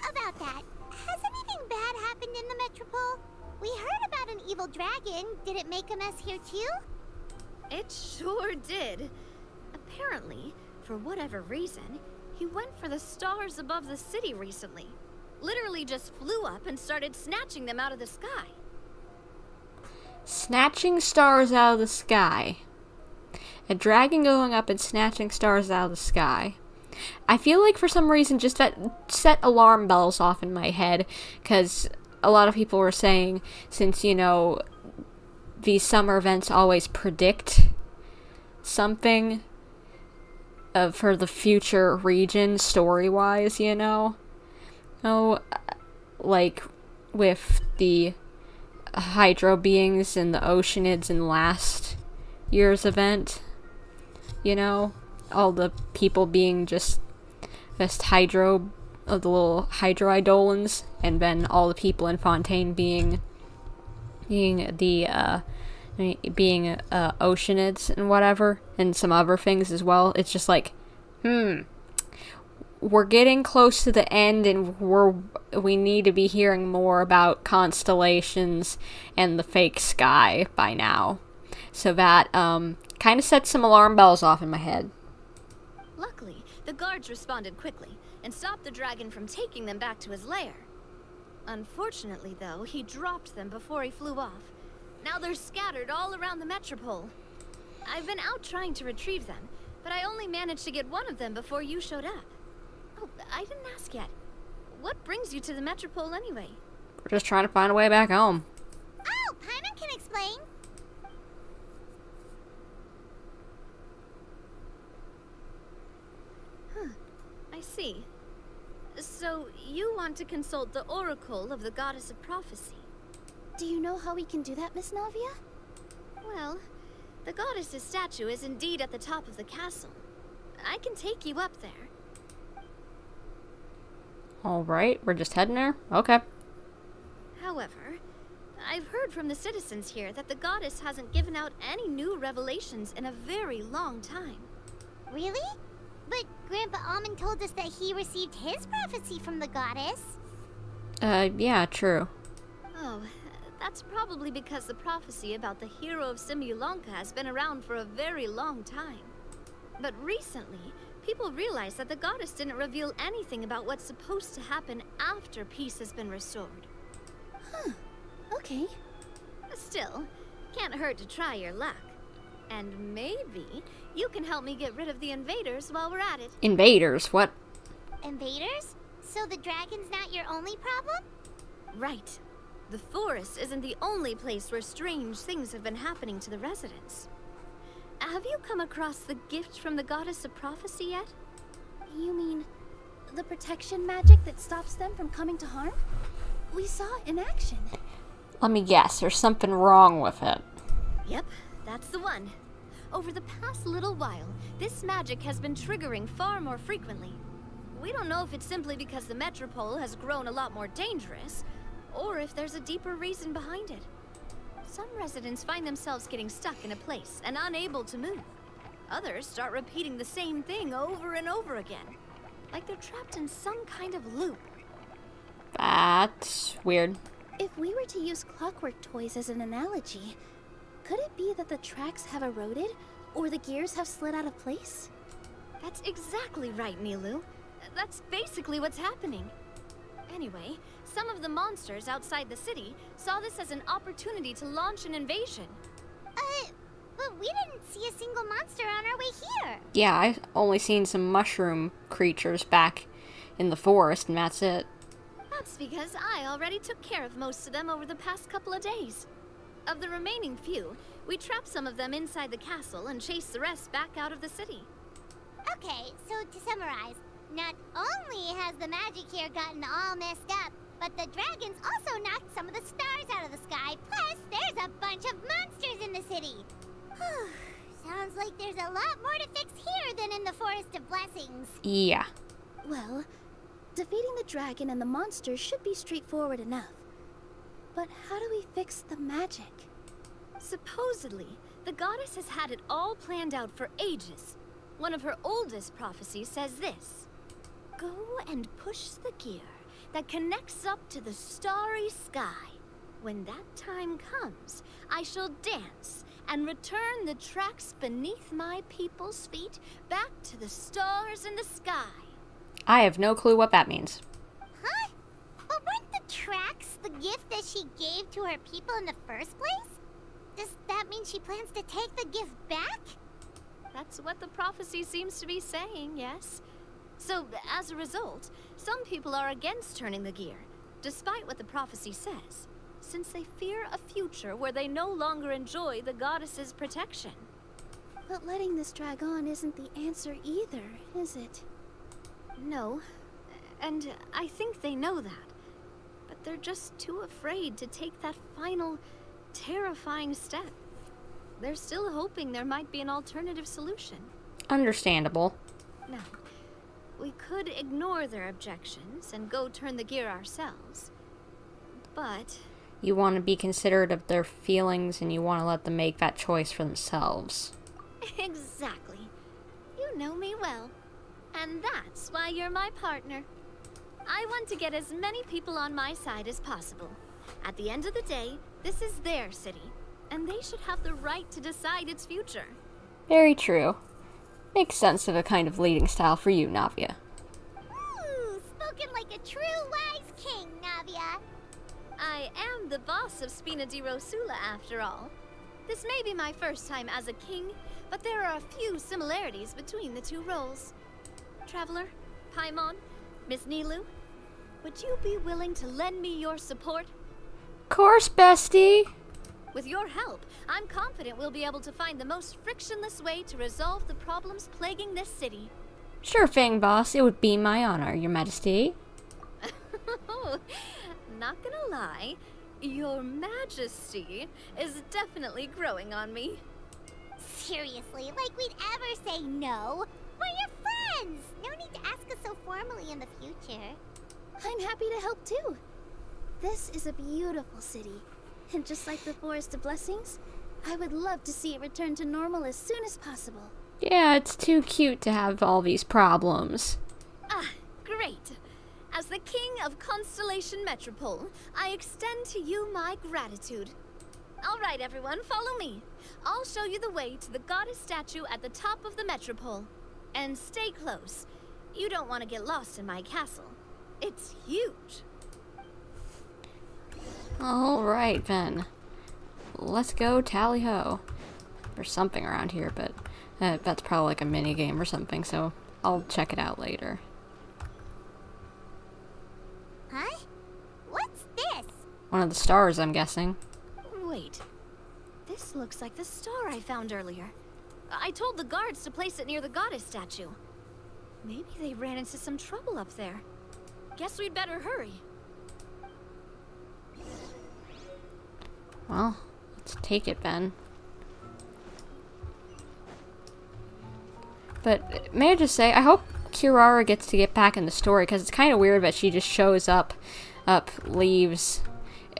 About that, has anything bad happened in the Metropole? We heard about an evil dragon. Did it make a mess here too? It sure did. Apparently, for whatever reason, he went for the stars above the city recently. Literally just flew up and started snatching them out of the sky. Snatching stars out of the sky. A dragon going up and snatching stars out of the sky. I feel like for some reason just that set alarm bells off in my head, because a lot of people were saying, since, these summer events always predict something, for the future region story-wise, you know? Oh, like with the hydro beings and the oceanids in last year's event, you know? All the people being just hydro, the little hydro eidolons, and then all the people in Fontaine being oceanids and whatever, and some other things as well. It's just like, we're getting close to the end, and we need to be hearing more about constellations and the fake sky by now. So that kind of sets some alarm bells off in my head. Luckily, the guards responded quickly and stopped the dragon from taking them back to his lair. Unfortunately, though, he dropped them before he flew off. Now they're scattered all around the metropole. I've been out trying to retrieve them, but I only managed to get one of them before you showed up. Oh, I didn't ask yet. What brings you to the metropole anyway? We're just trying to find a way back home. Oh, Paimon can explain. I see. So, you want to consult the Oracle of the Goddess of Prophecy. Do you know how we can do that, Miss Navia? Well, the goddess's statue is indeed at the top of the castle. I can take you up there. Alright, we're just heading there? Okay. However, I've heard from the citizens here that the goddess hasn't given out any new revelations in a very long time. Really? But Grandpa Almond told us that he received his prophecy from the goddess. Yeah, true. Oh, that's probably because the prophecy about the hero of Simulanka has been around for a very long time. But recently, people realized that the goddess didn't reveal anything about what's supposed to happen after peace has been restored. Huh. Okay. Still, can't hurt to try your luck. And maybe you can help me get rid of the invaders while we're at it. Invaders? What? Invaders? So the dragon's not your only problem? Right. The forest isn't the only place where strange things have been happening to the residents. Have you come across the gift from the Goddess of Prophecy yet? You mean the protection magic that stops them from coming to harm? We saw it in action. Let me guess, there's something wrong with it. Yep, that's the one. Over the past little while, this magic has been triggering far more frequently. We don't know if it's simply because the metropole has grown a lot more dangerous, or if there's a deeper reason behind it. Some residents find themselves getting stuck in a place and unable to move. Others start repeating the same thing over and over again, like they're trapped in some kind of loop. That's weird. If we were to use clockwork toys as an analogy, could it be that the tracks have eroded, or the gears have slid out of place? That's exactly right, Nilou. That's basically what's happening. Anyway, some of the monsters outside the city saw this as an opportunity to launch an invasion. But we didn't see a single monster on our way here. Yeah, I only seen some mushroom creatures back in the forest, and that's it. That's because I already took care of most of them over the past couple of days. Of the remaining few, we trapped some of them inside the castle and chased the rest back out of the city. Okay, so to summarize, not only has the magic here gotten all messed up, but the dragons also knocked some of the stars out of the sky, plus there's a bunch of monsters in the city. Sounds like there's a lot more to fix here than in the Forest of Blessings. Yeah. Well, defeating the dragon and the monsters should be straightforward enough. But how do we fix the magic? Supposedly, the goddess has had it all planned out for ages. One of her oldest prophecies says this: "Go and push the gear that connects up to the starry sky. When that time comes, I shall dance and return the tracks beneath my people's feet back to the stars in the sky." I have no clue what that means. Huh? But weren't the tracks the gift that she gave to her people in the first place? Does that mean she plans to take the gift back? That's what the prophecy seems to be saying, yes. So, as a result, some people are against turning the gear, despite what the prophecy says, since they fear a future where they no longer enjoy the goddess's protection. But letting this drag on isn't the answer either, is it? No. And I think they know that. But they're just too afraid to take that final, terrifying step. They're still hoping there might be an alternative solution. Understandable. Now, we could ignore their objections and go turn the gear ourselves. But You want to be considerate of their feelings and you want to let them make that choice for themselves. exactly. You know me well. And that's why you're my partner. I want to get as many people on my side as possible. At the end of the day, this is their city, and they should have the right to decide its future. Very true. Makes sense of a kind of leading style for you, Navia. Ooh, spoken like a true wise king, Navia. I am the boss of Spina di Rosula, after all. This may be my first time as a king, but there are a few similarities between the two roles. Traveler, Paimon, Miss Nilou, would you be willing to lend me your support? Course, bestie. With your help, I'm confident we'll be able to find the most frictionless way to resolve the problems plaguing this city. Sure thing, boss. It would be my honor, Your Majesty. Not gonna lie, Your Majesty is definitely growing on me. Seriously, like we'd ever say no. We're your friends! No need to ask us so formally in the future. I'm happy to help too. This is a beautiful city. And just like the Forest of Blessings, I would love to see it return to normal as soon as possible. Yeah, it's too cute to have all these problems. Ah, great. As the King of Constellation Metropole, I extend to you my gratitude. All right, everyone, follow me. I'll show you the way to the goddess statue at the top of the Metropole. And stay close. You don't want to get lost in my castle. It's huge. Alright, then. Let's go tally-ho. There's something around here, but that's probably like a mini-game or something, so I'll check it out later. Huh? What's this? One of the stars, I'm guessing. Wait. This looks like the star I found earlier. I told the guards to place it near the goddess statue. Maybe they ran into some trouble up there. Guess we'd better hurry. Well, let's take it then. But may I just say, I hope Kirara gets to get back in the story, because it's kind of weird that she just shows up, leaves,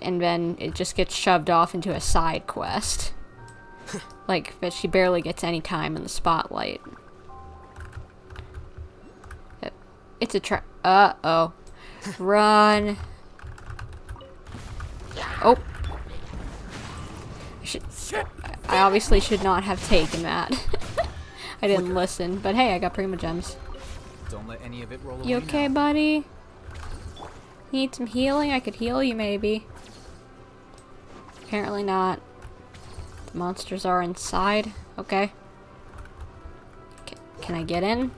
and then it just gets shoved off into a side quest. Like, that she barely gets any time in the spotlight. It's a uh-oh. Run. Oh. I obviously should not have taken that. I didn't listen, but hey, I got Prima Gems. Don't let any of it roll away. You okay, now. buddy? Need some healing? I could heal you, maybe. Apparently not. The monsters are inside. Okay. Can I get in?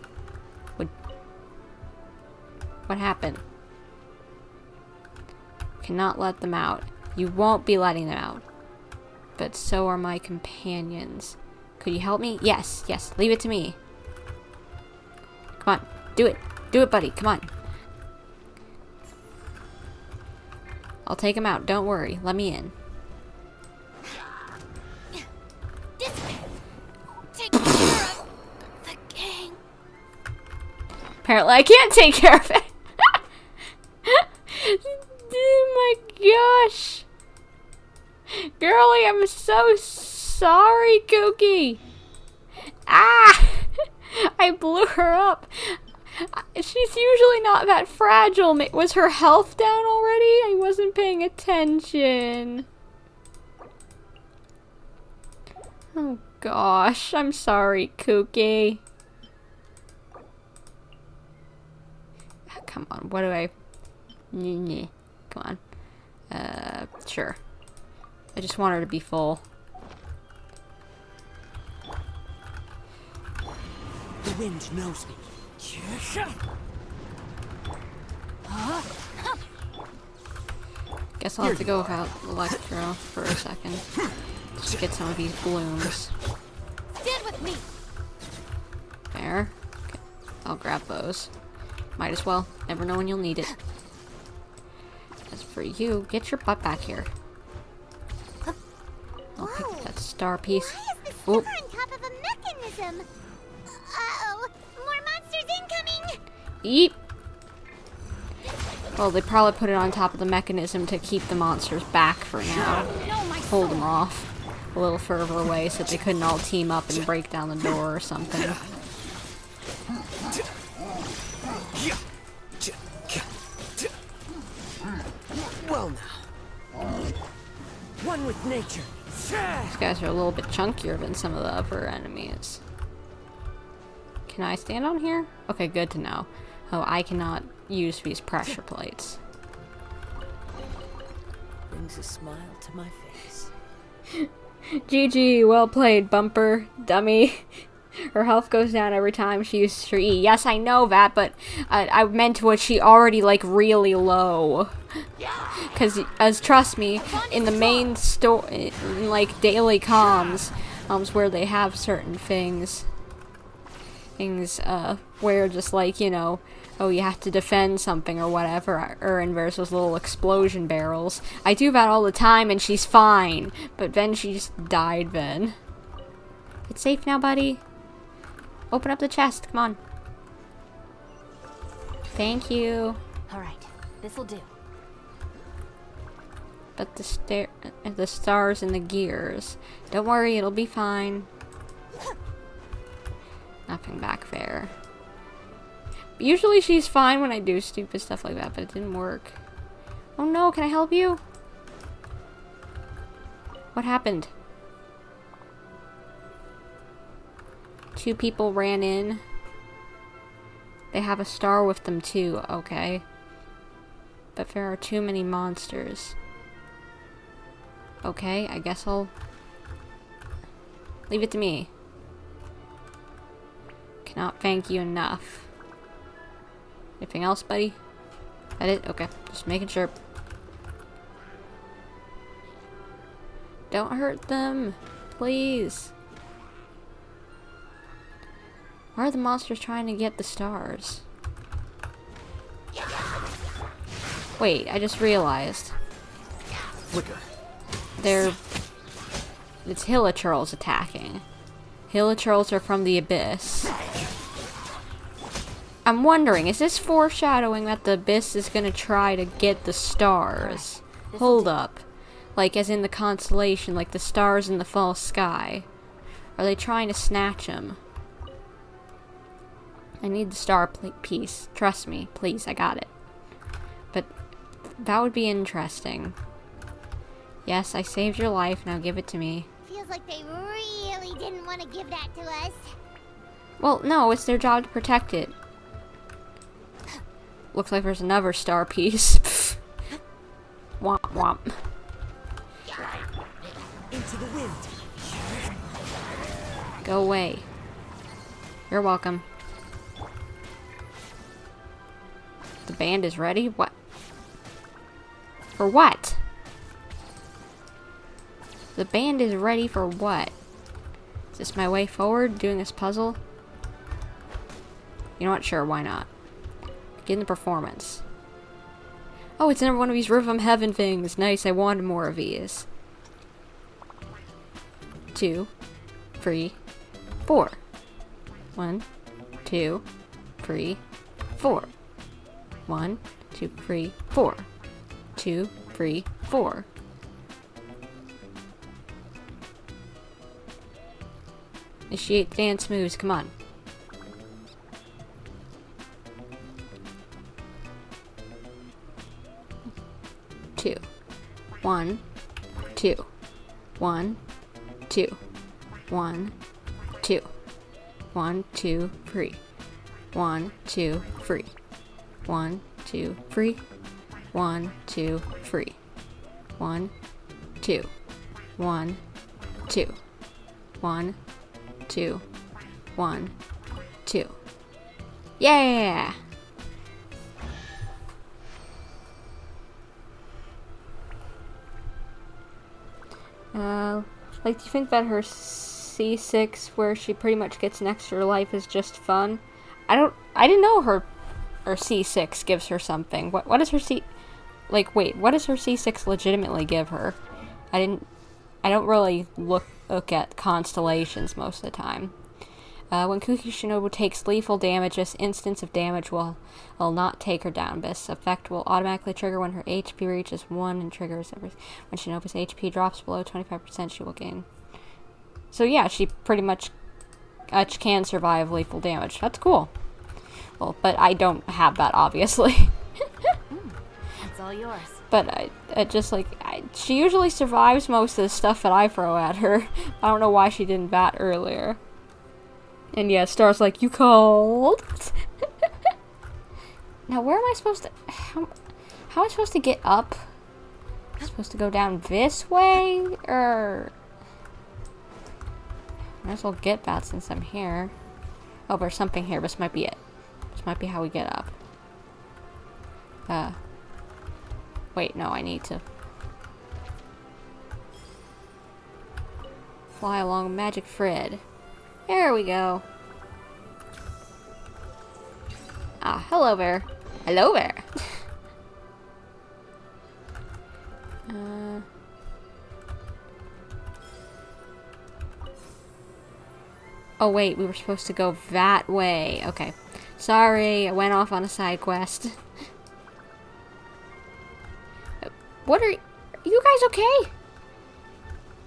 What happened? Cannot let them out. You won't be letting them out. But so are my companions. Could you help me? Yes, yes. Leave it to me. Come on. Do it. Do it, buddy. Come on. I'll take him out. Don't worry. Let me in. Take care of the gang. Apparently I can't take care of it. Oh my gosh. Girlie, I'm so sorry, Cookie. Ah! I blew her up. She's usually not that fragile. Was her health down already? I wasn't paying attention. Oh gosh, I'm sorry, Cookie. Come on, what do I... Come on. Sure. I just want her to be full. The wind knows me. Guess I'll have to go without Electro for a second. Just get some of these blooms. Stand with me. There. Okay. I'll grab those. Might as well. Never know when you'll need it. As for you, get your butt back here. I'll pick up that star piece. Why is the sticker on top of a mechanism? Uh-oh. More monsters incoming! Eep! Well, they probably put it on top of the mechanism to keep the monsters back for now. Hold them off a little further away so that they couldn't all team up and break down the door or something. Well now. One with nature. These guys are a little bit chunkier than some of the other enemies. Can I stand on here? Okay, good to know. Oh, I cannot use these pressure plates. Brings a smile to my face. GG, well played, Bumper, dummy. Her health goes down every time she uses her E. Yes, I know that, but I meant was she already, like, really low. Because, trust me, in the main store, in, like, daily comms, where they have certain things, where just, like, you know, oh, you have to defend something or whatever, or and there's those little explosion barrels. I do that all the time, and she's fine, but then she just died then. It's safe now, buddy. Open up the chest, come on. Thank you. Alright, this'll do. But the stars and the gears. Don't worry, it'll be fine. Nothing back there. Usually she's fine when I do stupid stuff like that, but it didn't work. Oh no, can I help you? What happened? Two people ran in. They have a star with them too, okay. But there are too many monsters. Okay, I guess I'll leave it to me. Cannot thank you enough. Anything else, buddy? That it? Okay, just making sure. Don't hurt them, please. Why are the monsters trying to get the stars? Wait, I just realized. It's Hilichurls attacking. Hilichurls are from the Abyss. I'm wondering, is this foreshadowing that the Abyss is gonna try to get the stars? Hold up. Like, as in the constellation, like the stars in the false sky. Are they trying to snatch them? I need the star piece. Trust me, please, I got it. But that would be interesting. Yes, I saved your life, now give it to me. Feels like they really didn't want to give that to us. Well, no, it's their job to protect it. Looks like there's another star piece. Womp womp. Into the wind. Go away. You're welcome. The band is ready? What? For what? The band is ready for what? Is this my way forward, doing this puzzle? You know what? Sure, why not? Get in the performance. Oh, it's another one of these Rhythm Heaven things. Nice, I wanted more of these. 2, 3, 4. 1, 2, 3, 4. 1, 2, 3, 4. 2, 3, 4. Initiate dance moves, come on. Two. 1, 2. 1, 2. 1, 2. 1, 2, 3. 1, 2, 3. 1, 2, 3. 1, 2, 3. 1, 2. 1, 2. 1, 2. 1, 2. Yeah! Like, do you think that her C6 where she pretty much gets an extra life is just fun. I didn't know her C6 gives her something. What does her what does her C6 legitimately give her? I don't really look at constellations most of the time. When Kuki Shinobu takes lethal damage, this instance of damage will not take her down. This effect will automatically trigger when her HP reaches 1 and triggers when Shinobu's HP drops below 25%, she will gain. So yeah, she pretty much can survive lethal damage. That's cool. Well, but I don't have that, obviously. It's all yours. But she usually survives most of the stuff that I throw at her. I don't know why she didn't bat earlier. And yeah, Star's like, you called? Now, where am I supposed to... How am I supposed to get up? Am I supposed to go down this way? Or... Might as well get that since I'm here. Oh, there's something here. This might be it. This might be how we get up. Wait, no, I need to... fly along Magic Thread. There we go. Ah, hello there. Hello there. Oh wait, we were supposed to go that way. Okay. Sorry, I went off on a side quest. What are you guys okay?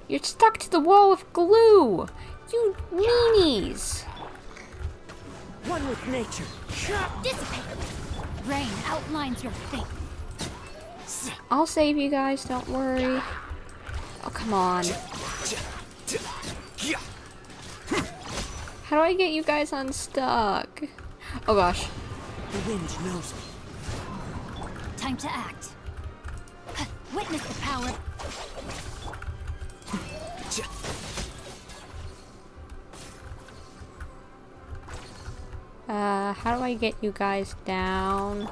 You're stuck to the wall with glue. You meanies. One with nature. Dissipate. Rain outlines your fate. I'll save you guys, don't worry. Oh, come on. How do I get you guys unstuck? Oh gosh. The wind knows me. Time to act. Witness the power. How do I get you guys down?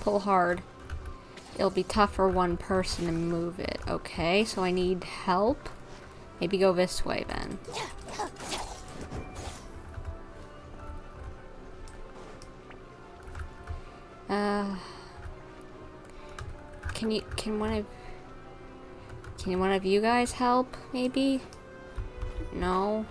Pull hard. It'll be tough for one person to move it. Okay, so I need help. Maybe go this way then. Can one of you guys help, maybe? No?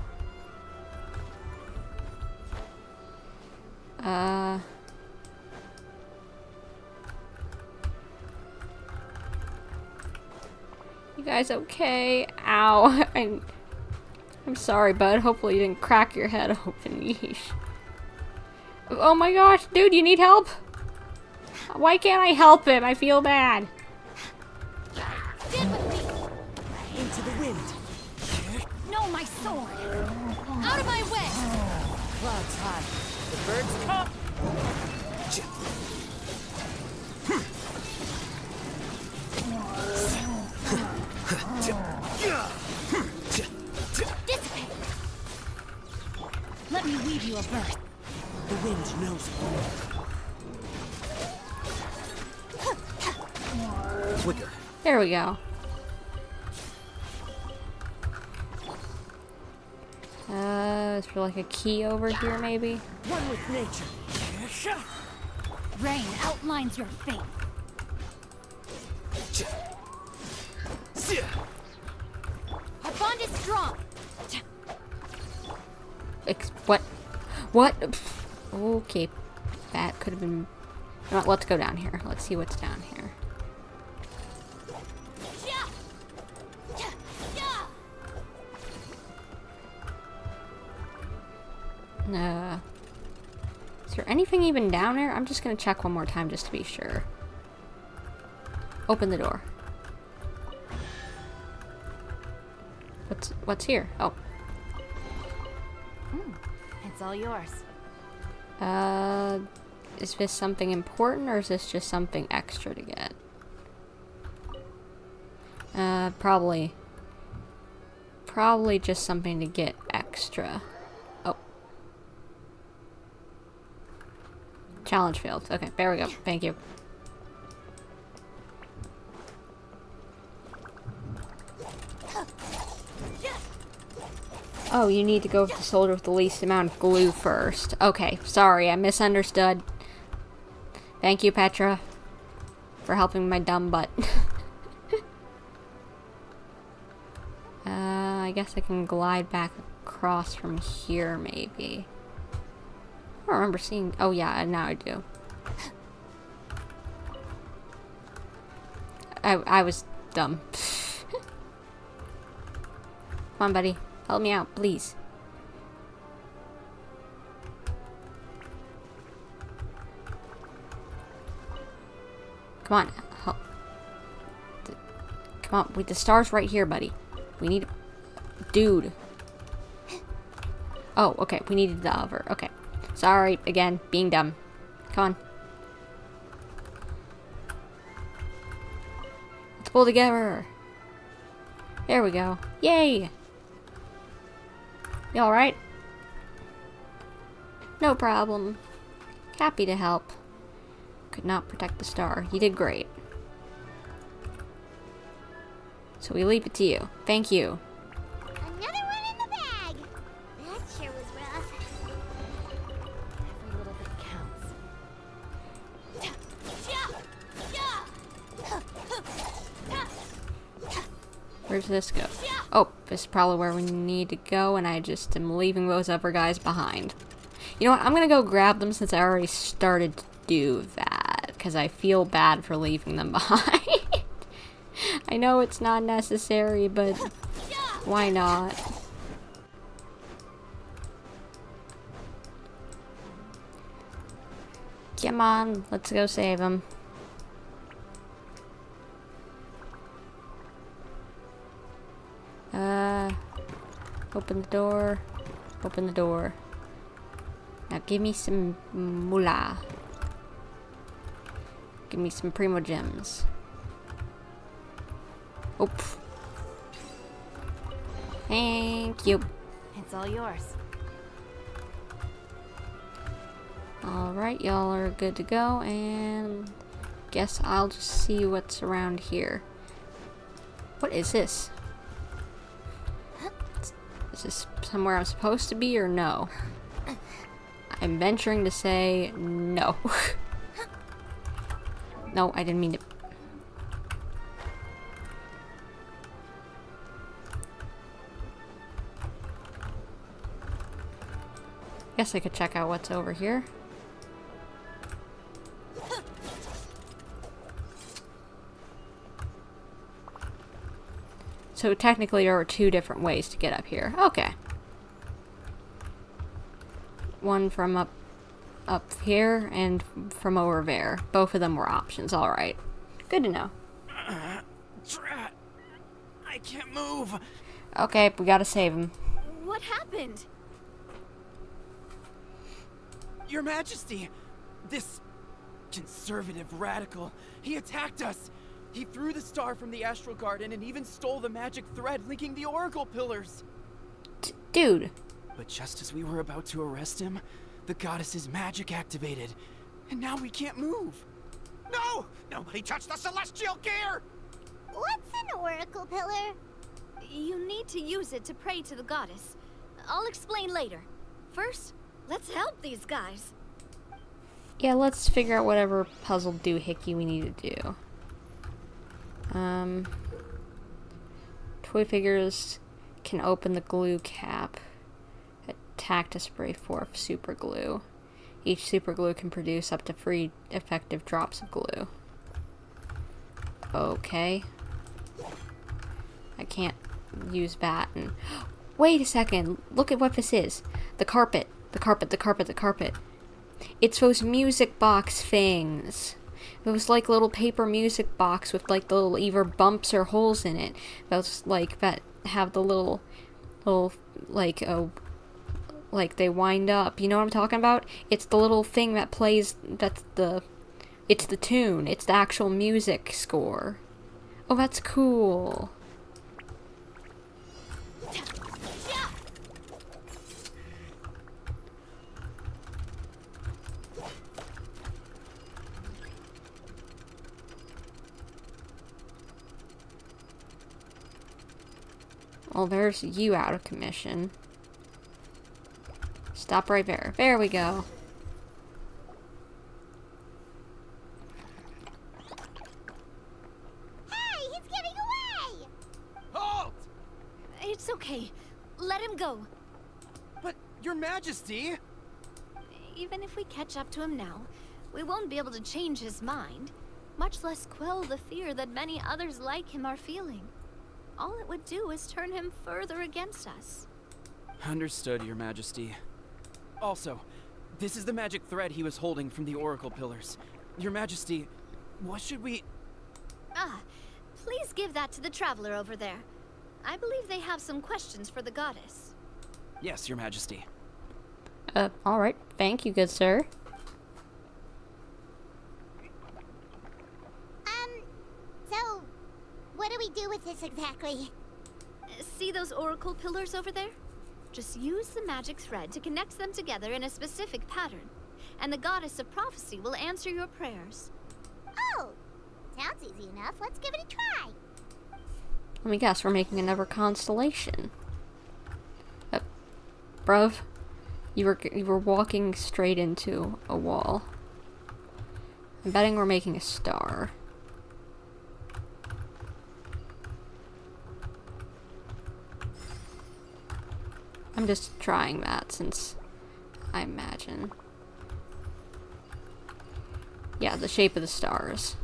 You guys okay? Ow. I'm sorry, bud. Hopefully you didn't crack your head open. Yeesh. Oh my gosh, dude, you need help? Why can't I help him? I feel bad. Into the wind. No, my sword. Out of my way. Clouds high. The birds come. Dissipate. Let me weave you a birth. The wind knows me. Quicker. There we go. Is there like a key over here, maybe? One with nature. Rain outlines your fate. Our bond is strong. What? What? Okay. That could have been... You know what, let's go down here. Let's see what's down here. Is there anything even down there? I'm just gonna check one more time just to be sure. Open the door. What's here? Oh. It's all yours. Is this something important or is this just something extra to get? Probably just something to get extra. Oh. Challenge failed. Okay, there we go. Thank you. Oh, you need to go with the soldier with the least amount of glue first. Okay, sorry, I misunderstood. Thank you, Petra, for helping my dumb butt. I guess I can glide back across from here, maybe. I don't remember seeing... Oh, yeah, now I do. I was dumb. Come on, buddy. Help me out, please. Come on. Help. Come on. Wait, the star's right here, buddy. We need... Dude. Oh, okay. We needed the other. Okay. Sorry, again. Being dumb. Come on. Let's pull together. There we go. Yay! You alright? No problem. Happy to help. Could not protect the star. You did great. So we leave it to you. Thank you. Another one in the bag. That sure was rough. Every little bit counts. Where's this go? Oh, this is probably where we need to go, and I just am leaving those other guys behind. You know what? I'm gonna go grab them since I already started to do that, because I feel bad for leaving them behind. I know it's not necessary, but why not? Come on, let's go save them. Open the door. Open the door. Now give me some moolah. Give me some primo gems. Oh. Thank you. It's all yours. Alright, y'all are good to go, and guess I'll just see what's around here. What is this? Is this somewhere I'm supposed to be or no? I'm venturing to say no. No, I didn't mean to. Guess I could check out what's over here. So technically there are two different ways to get up here. Okay. One from up here and from over there. Both of them were options. Alright. Good to know. Drat! I can't move! Okay, we gotta save him. What happened? Your Majesty! This conservative radical, he attacked us! He threw the star from the Astral Garden and even stole the magic thread linking the Oracle Pillars! Dude! But just as we were about to arrest him, the goddess's magic activated, and now we can't move! No! Nobody touched the celestial gear! What's an oracle pillar? You need to use it to pray to the goddess. I'll explain later. First, let's help these guys. Yeah, let's figure out whatever puzzle doohickey we need to do. Toy figures can open the glue cap. Attack to spray forth super glue. Each super glue can produce up to 3 effective drops of glue. Okay. I can't use that and... Wait a second! Look at what this is! The carpet! The carpet, the carpet, the carpet. It's those music box things. It was like little paper music box with like the little either bumps or holes in it. Those like that have the little like they wind up. You know what I'm talking about? It's the little thing that plays. It's the tune. It's the actual music score. Oh, that's cool. Well, there's you out of commission. Stop right there. There we go. Hey, he's getting away! Halt! It's okay. Let him go. But, Your Majesty! Even if we catch up to him now, we won't be able to change his mind, much less quell the fear that many others like him are feeling. All it would do is turn him further against us. Understood, Your Majesty. Also, this is the magic thread he was holding from the Oracle Pillars. Your Majesty, what should we... Ah, please give that to the traveler over there. I believe they have some questions for the goddess. Yes, Your Majesty. Alright. Thank you, good sir. So, what do we do with this exactly? See those oracle pillars over there? Just use the magic thread to connect them together in a specific pattern, and the goddess of prophecy will answer your prayers. Oh, sounds easy enough. Let's give it a try. Let me guess, we're making another constellation. Bruv, you were walking straight into a wall. I'm betting we're making a star. I'm just trying that since I imagine. Yeah, the shape of the stars.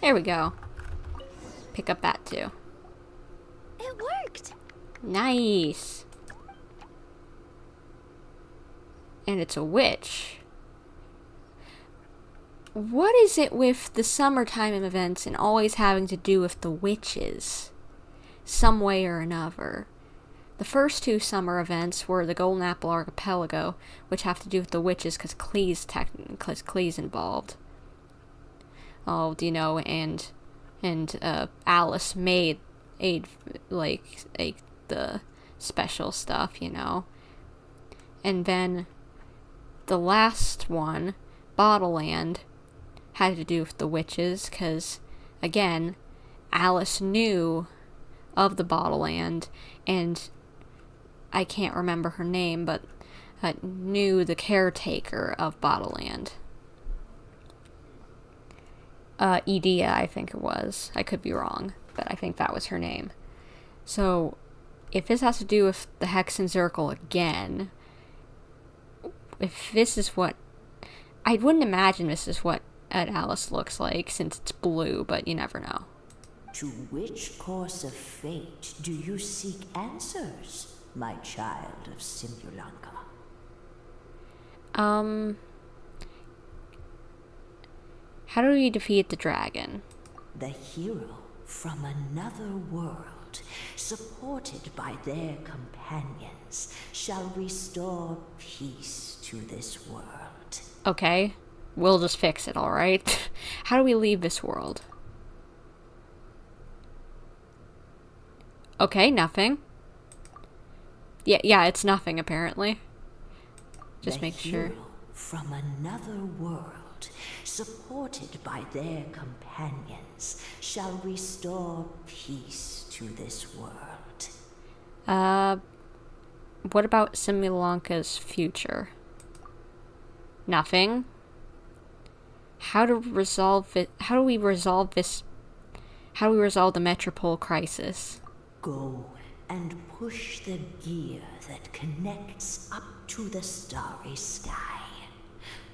There we go. Pick up that too. It worked! Nice! And it's a witch. What is it with the summertime events and always having to do with the witches? Some way or another. The first two summer events were the Golden Apple Archipelago, which have to do with the witches because Clee's involved. Oh, you know, and Alice made the special stuff, you know. And then the last one, Bottleland, had to do with the witches because, again, Alice knew of the Bottleland, and I can't remember her name, but knew the caretaker of Bottleland. Edea, I think it was. I could be wrong, but I think that was her name. So, if this has to do with the Hexen Circle again, if this is what... I wouldn't imagine this is what Alice looks like, since it's blue, but you never know. To which course of fate do you seek answers, my child of Simulanka? How do we defeat the dragon? The hero from another world, supported by their companions, shall restore peace to this world. Okay, we'll just fix it, alright? How do we leave this world? Okay, nothing. Yeah, it's nothing, apparently. Just make sure. From another world, supported by their companions, shall restore peace to this world. What about Simulanka's future? Nothing. How do we resolve it? How do we resolve this? How do we resolve the Metropole crisis? Go and push the gear that connects up to the starry sky.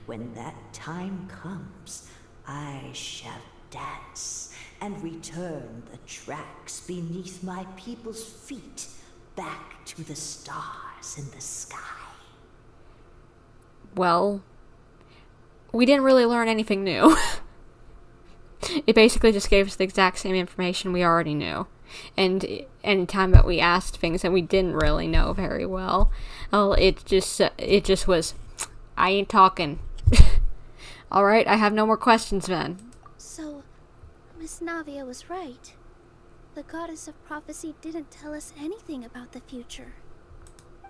When that time comes, I shall dance and return the tracks beneath my people's feet back to the stars in the sky. Well, we didn't really learn anything new. It basically just gave us the exact same information we already knew. And any time that we asked things that we didn't really know very well, it just was, I ain't talking. Alright, I have no more questions then. So, Miss Navia was right. The goddess of prophecy didn't tell us anything about the future.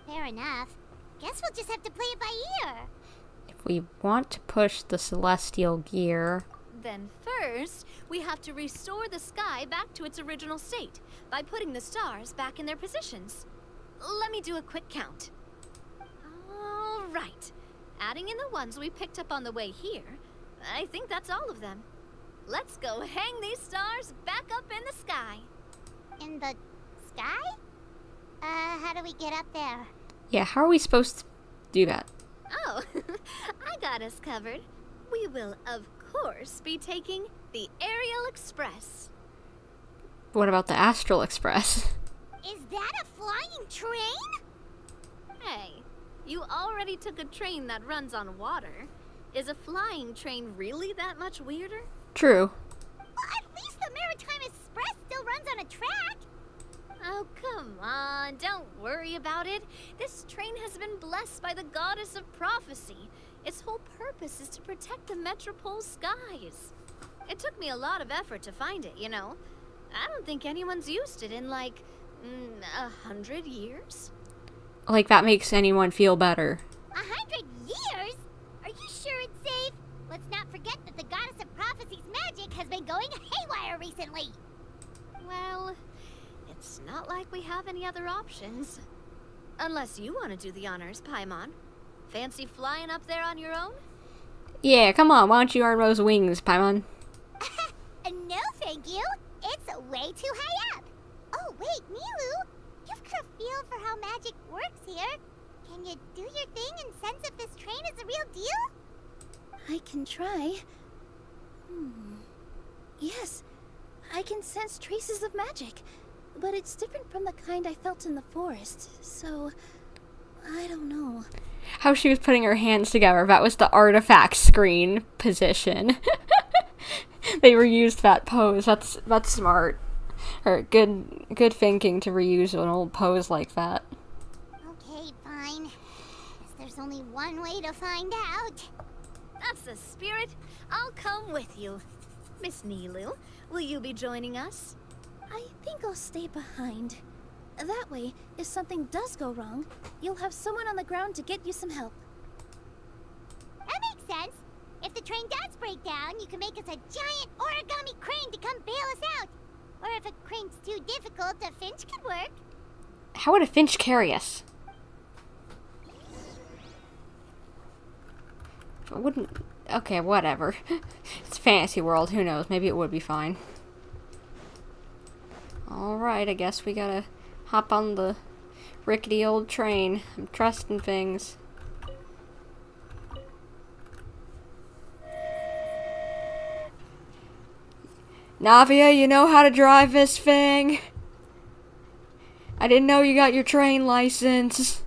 Fair enough. Guess we'll just have to play it by ear. If we want to push the celestial gear... Then first, we have to restore the sky back to its original state by putting the stars back in their positions. let me do a quick count. All right. Adding in the ones we picked up on the way here, I think that's all of them. Let's go hang these stars back up in the sky. In the sky? How do we get up there? Yeah, how are we supposed to do that? Oh, I got us covered. We will, of course, be taking the Aerial Express. What about the Astral Express? Is that a flying train? Hey, you already took a train that runs on water. Is a flying train really that much weirder? True. Well, at least the Maritime Express still runs on a track. Oh, come on, don't worry about it. This train has been blessed by the goddess of prophecy. Its whole purpose is to protect the Metropole skies. It took me a lot of effort to find it, you know. I don't think anyone's used it in, like, 100 years. Like, that makes anyone feel better. 100 years? Are you sure it's safe? Let's not forget that the goddess of prophecy's magic has been going haywire recently. Well, it's not like we have any other options. Unless you want to do the honors, Paimon. Fancy flying up there on your own? Yeah, come on, why don't you earn those wings, Paimon? No, thank you. It's way too high up. Oh, wait, Nilou. You've got a feel for how magic works here. Can you do your thing and sense if this train is a real deal? I can try. Yes, I can sense traces of magic, but it's different from the kind I felt in the forest, so I don't know. How she was putting her hands together, that was the artifact screen position. They reused that pose. That's smart. Or good thinking to reuse an old pose like that. Okay, fine. Guess there's only one way to find out. That's the spirit. I'll come with you. Miss Nilou, will you be joining us? I think I'll stay behind. That way, if something does go wrong, you'll have someone on the ground to get you some help. That makes sense. If the train does break down, you can make us a giant origami crane to come bail us out. Or if a crane's too difficult, a finch could work. How would a finch carry us? I wouldn't... Okay, whatever. It's fantasy world, who knows, maybe it would be fine. Alright, I guess we gotta hop on the rickety old train. I'm trusting things. Navia, you know how to drive this thing? I didn't know you got your train license.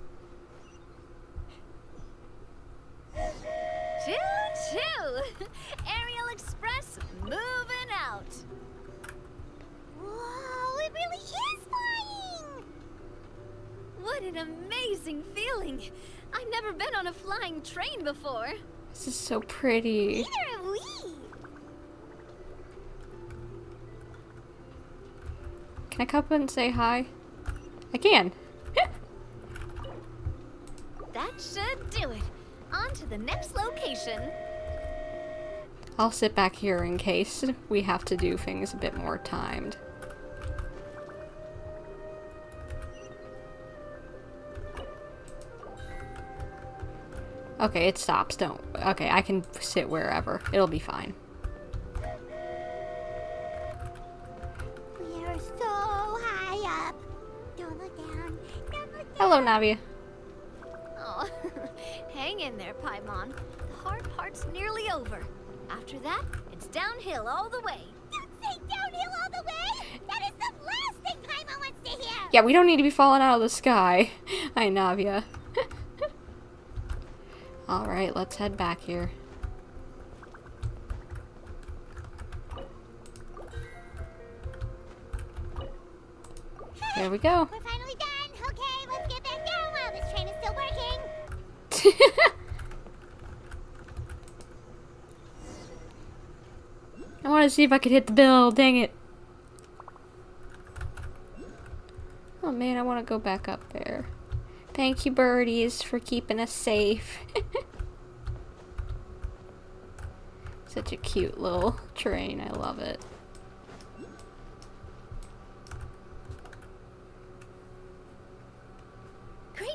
Choo-choo! Aerial Express moving out. Whoa, it really is flying! What an amazing feeling. I've never been on a flying train before. This is so pretty. Neither have we. Can I come up and say hi? I can. That should do it. On to the next location. I'll sit back here in case we have to do things a bit more timed. Okay, it stops. Don't. Okay, I can sit wherever. It'll be fine. We're so high up. Don't look down. Don't look down. Hello, Navia. Oh, hang in there, Paimon. The hard part's nearly over. After that, it's downhill all the way. Don't say downhill all the way. That is the last thing Paimon wants to hear. Yeah, we don't need to be falling out of the sky. Hi, Navia. Alright, let's head back here. There we go. We're finally done. Okay, let's get back down while this train is still working. I want to see if I could hit the bill. Dang it. Oh man, I want to go back up there. Thank you, birdies, for keeping us safe. Such a cute little train. I love it.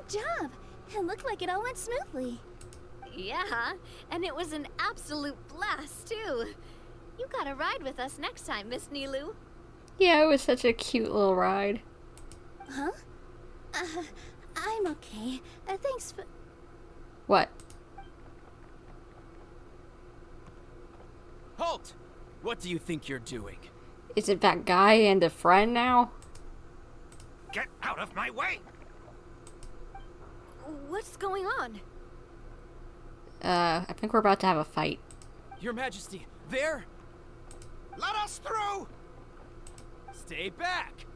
job! It looked like it all went smoothly. Yeah, and it was an absolute blast, too. You gotta ride with us next time, Miss Nilou. Yeah, it was such a cute little ride. Huh? I'm okay. Thanks for... What? Halt! What do you think you're doing? Is it that guy and a friend now? Get out of my way! What's going on? I think we're about to have a fight. Your Majesty, there! Let us through! Stay back!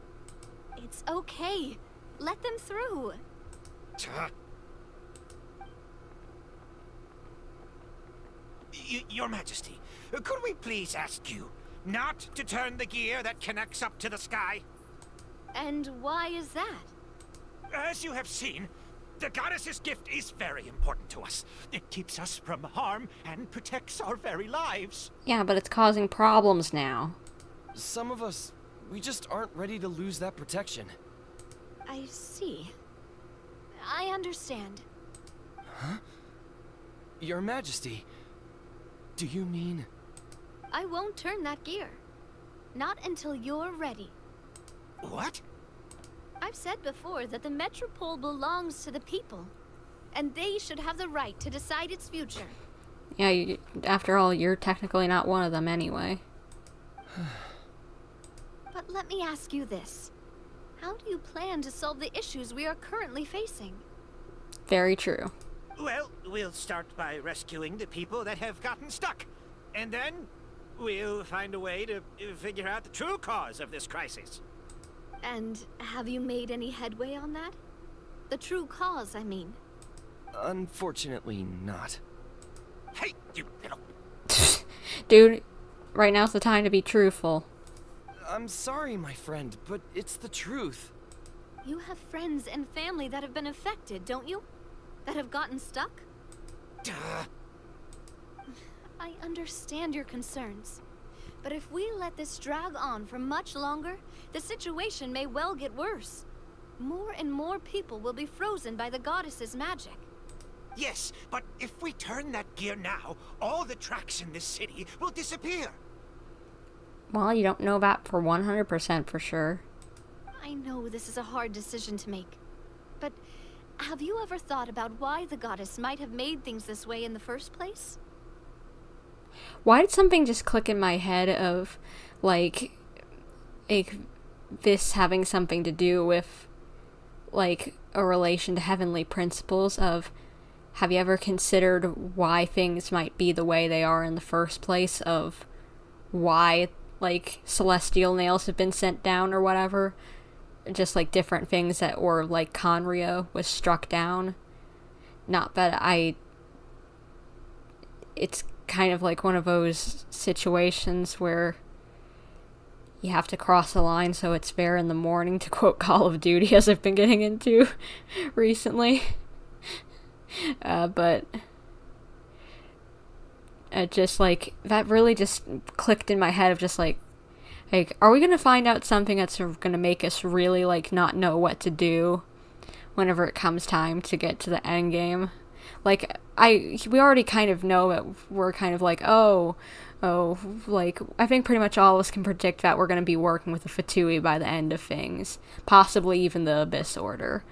It's okay. Let them through. Your Majesty, could we please ask you not to turn the gear that connects up to the sky? And why is that? As you have seen, the goddess's gift is very important to us. It keeps us from harm and protects our very lives. Yeah, but it's causing problems now. Some of us, we just aren't ready to lose that protection. I see. I understand. Huh? Your Majesty, do you mean... I won't turn that gear. Not until you're ready. What? I've said before that the Metropole belongs to the people, and they should have the right to decide its future. Yeah, after all, you're technically not one of them anyway. But let me ask you this. How do you plan to solve the issues we are currently facing? Very true. Well, we'll start by rescuing the people that have gotten stuck. And then we'll find a way to figure out the true cause of this crisis. And have you made any headway on that? The true cause, I mean. Unfortunately not. Hey, you little... Dude, right now's the time to be truthful. I'm sorry, my friend, but it's the truth. You have friends and family that have been affected, don't you? That have gotten stuck? Duh. I understand your concerns. But if we let this drag on for much longer, the situation may well get worse. More and more people will be frozen by the goddess's magic. Yes, but if we turn that gear now, all the tracks in this city will disappear. Well, you don't know that for 100% for sure. I know this is a hard decision to make. But have you ever thought about why the goddess might have made things this way in the first place? Why did something just click in my head of, like, this having something to do with, like, a relation to heavenly principles of, have you ever considered why things might be the way they are in the first place, of why, like, celestial nails have been sent down or whatever? Just, like, different things that, or, like, Conria was struck down. Not that it's kind of like one of those situations where you have to cross the line so it's fair in the morning, to quote Call of Duty, as I've been getting into recently. But just like, that really just clicked in my head of just like, are we gonna find out something that's gonna make us really, like, not know what to do whenever it comes time to get to the end game? Like, we already kind of know that we're kind of like, like, I think pretty much all of us can predict that we're going to be working with the Fatui by the end of things. Possibly even the Abyss Order.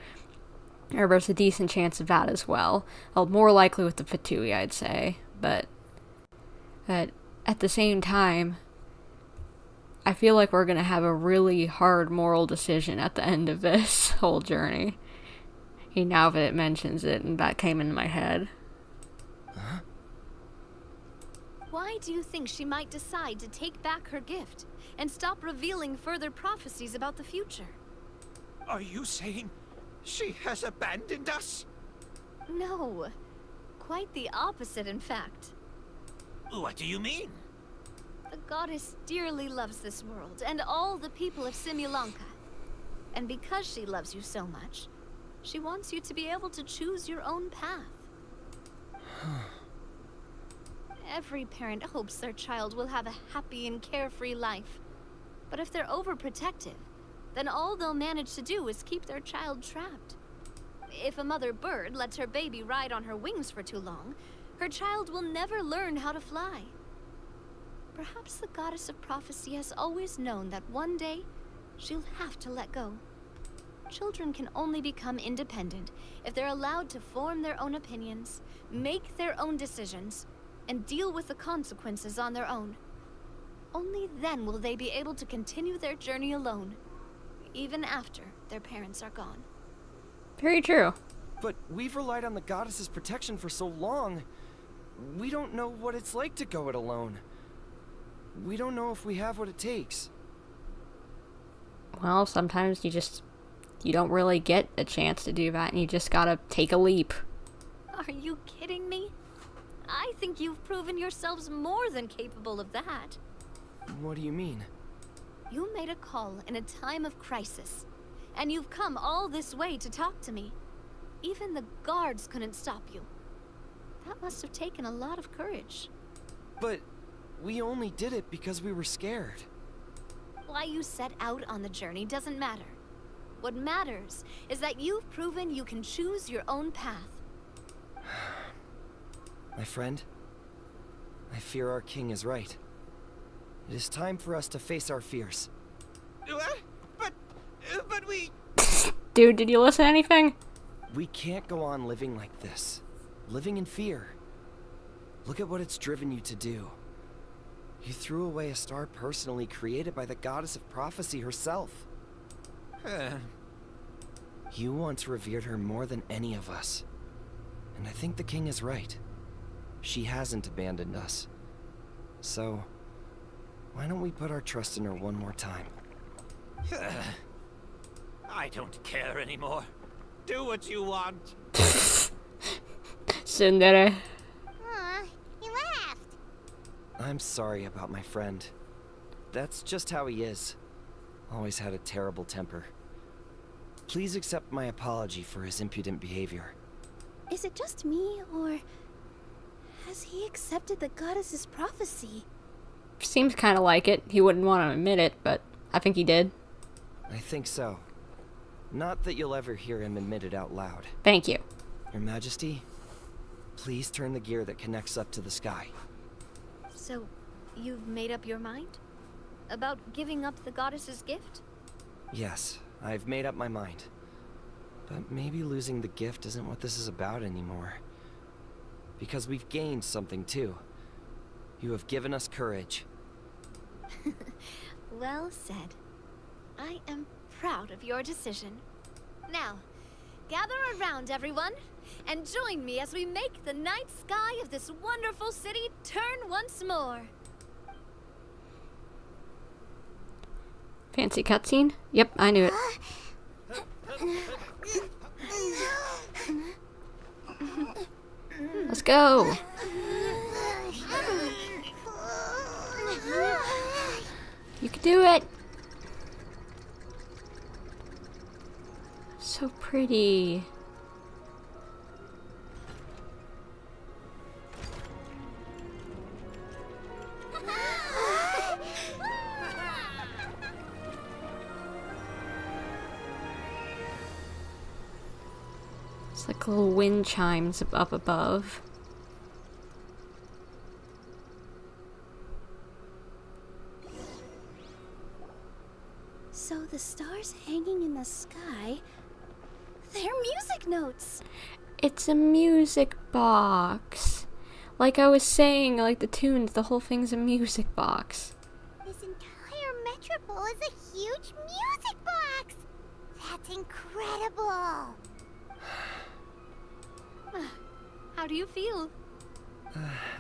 Or there's a decent chance of that as well. More likely with the Fatui, I'd say. But at the same time, I feel like we're going to have a really hard moral decision at the end of this whole journey. Now that it mentions it, and that came into my head. Huh? Why do you think she might decide to take back her gift and stop revealing further prophecies about the future? Are you saying she has abandoned us? No. Quite the opposite, in fact. What do you mean? The goddess dearly loves this world and all the people of Simulanka. And because she loves you so much, she wants you to be able to choose your own path. Every parent hopes their child will have a happy and carefree life. But if they're overprotective, then all they'll manage to do is keep their child trapped. If a mother bird lets her baby ride on her wings for too long, her child will never learn how to fly. Perhaps the goddess of prophecy has always known that one day she'll have to let go. Children can only become independent if they're allowed to form their own opinions, make their own decisions, and deal with the consequences on their own. Only then will they be able to continue their journey alone, even after their parents are gone. Very true. But we've relied on the goddess's protection for so long. We don't know what it's like to go it alone. We don't know if we have what it takes. Well, sometimes you don't really get a chance to do that, and you just gotta take a leap. Are you kidding me? I think you've proven yourselves more than capable of that. What do you mean? You made a call in a time of crisis, and you've come all this way to talk to me. Even the guards couldn't stop you. That must have taken a lot of courage. But we only did it because we were scared. Why you set out on the journey doesn't matter. What matters is that you've proven you can choose your own path. My friend, I fear our king is right. It is time for us to face our fears. But we... Dude, did you listen to anything? We can't go on living like this. Living in fear. Look at what it's driven you to do. You threw away a star personally created by the goddess of prophecy herself. You once revered her more than any of us. And I think the king is right. She hasn't abandoned us. So, why don't we put our trust in her one more time? I don't care anymore. Do what you want. Tsundere. Aw, he laughed. I'm sorry about my friend. That's just how he is. Always had a terrible temper. Please accept my apology for his impudent behavior. Is it just me, or has he accepted the goddess's prophecy? Seems kind of like it. He wouldn't want to admit it, but I think he did. I think so. Not that you'll ever hear him admit it out loud. Thank you. Your Majesty, please turn the gear that connects up to the sky. So, you've made up your mind? About giving up the goddess's gift? Yes, I've made up my mind. But maybe losing the gift isn't what this is about anymore. Because we've gained something too. You have given us courage. Well said. I am proud of your decision. Now, gather around, everyone, and join me as we make the night sky of this wonderful city turn once more. Fancy cutscene? Yep, I knew it. Let's go. You can do it. So pretty. It's like little wind chimes up above. So the stars hanging in the sky, they're music notes. It's a music box. Like I was saying, like the tunes, the whole thing's a music box. This entire metropole is a huge music box. That's incredible. How do you feel?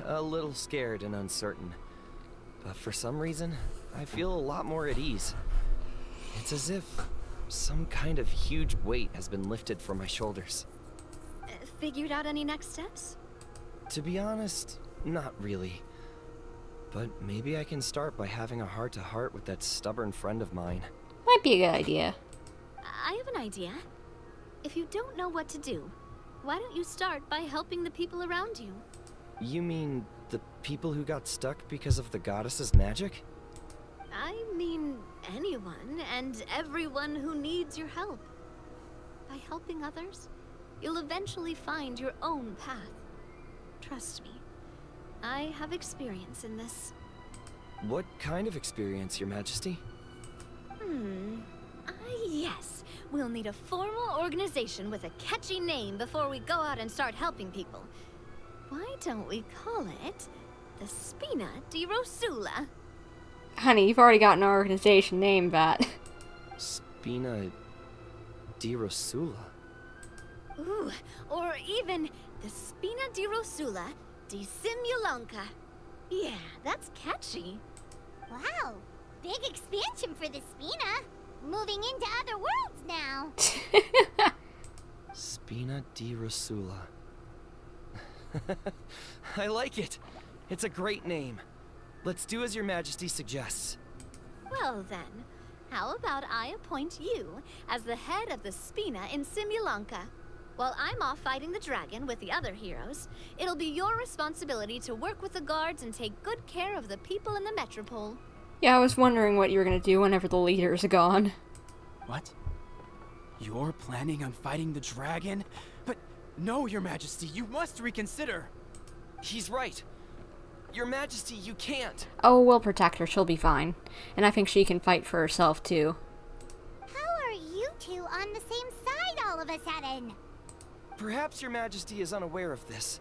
A little scared and uncertain. But for some reason, I feel a lot more at ease. It's as if some kind of huge weight has been lifted from my shoulders. Figured out any next steps? To be honest, not really. But maybe I can start by having a heart-to-heart with that stubborn friend of mine. Might be a good idea. I have an idea. If you don't know what to do, why don't you start by helping the people around you? You mean the people who got stuck because of the goddess's magic? I mean anyone and everyone who needs your help. By helping others, you'll eventually find your own path. Trust me, I have experience in this. What kind of experience, Your Majesty? Yes. We'll need a formal organization with a catchy name before we go out and start helping people. Why don't we call it the Spina di Rosula? Honey, you've already got an organization named that. Spina di Rosula. Ooh, or even the Spina di Rosula di Simulanka. Yeah, that's catchy. Wow, big expansion for the Spina. Moving into other worlds now. Spina di Rosula. I like it. It's a great name. Let's do as Your Majesty suggests. Well then, how about I appoint you as the head of the Spina in Simulanka? While I'm off fighting the dragon with the other heroes, it'll be your responsibility to work with the guards and take good care of the people in the metropole. Yeah, I was wondering what you were gonna do whenever the leader's gone. What? You're planning on fighting the dragon? But no, Your Majesty, you must reconsider. He's right. Your Majesty, you can't. Oh, we'll protect her. She'll be fine. And I think she can fight for herself, too. How are you two on the same side all of a sudden? Perhaps Your Majesty is unaware of this.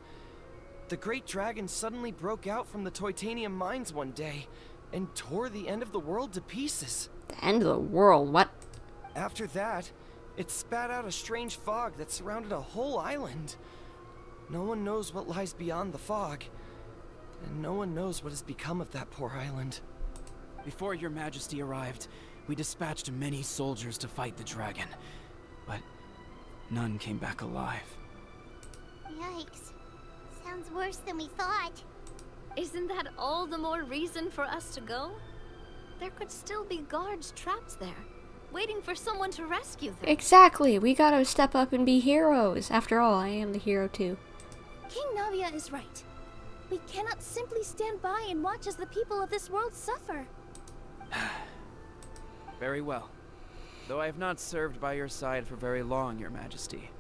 The great dragon suddenly broke out from the Titanium mines one day and tore the end of the world to pieces. The end of the world? What? After that, it spat out a strange fog that surrounded a whole island. No one knows what lies beyond the fog, and no one knows what has become of that poor island. Before Your Majesty arrived, we dispatched many soldiers to fight the dragon, but none came back alive. Yikes. Sounds worse than we thought. Isn't that all the more reason for us to go? There could still be guards trapped there, waiting for someone to rescue them. Exactly! We gotta step up and be heroes. After all, I am the hero too. King Navia is right. We cannot simply stand by and watch as the people of this world suffer. Very well. Though I have not served by your side for very long, Your Majesty.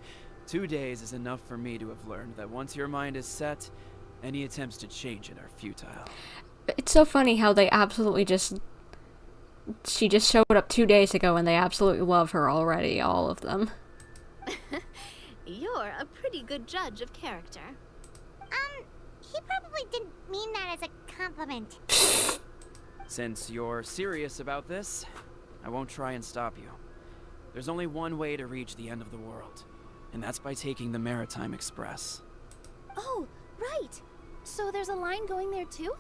2 days is enough for me to have learned that once your mind is set, any attempts to change it are futile. It's so funny how they absolutely just... She just showed up 2 days ago and they absolutely love her already, all of them. You're a pretty good judge of character. He probably didn't mean that as a compliment. Since you're serious about this, I won't try and stop you. There's only one way to reach the end of the world, and that's by taking the Maritime Express. Oh, right! So there's a line going there too?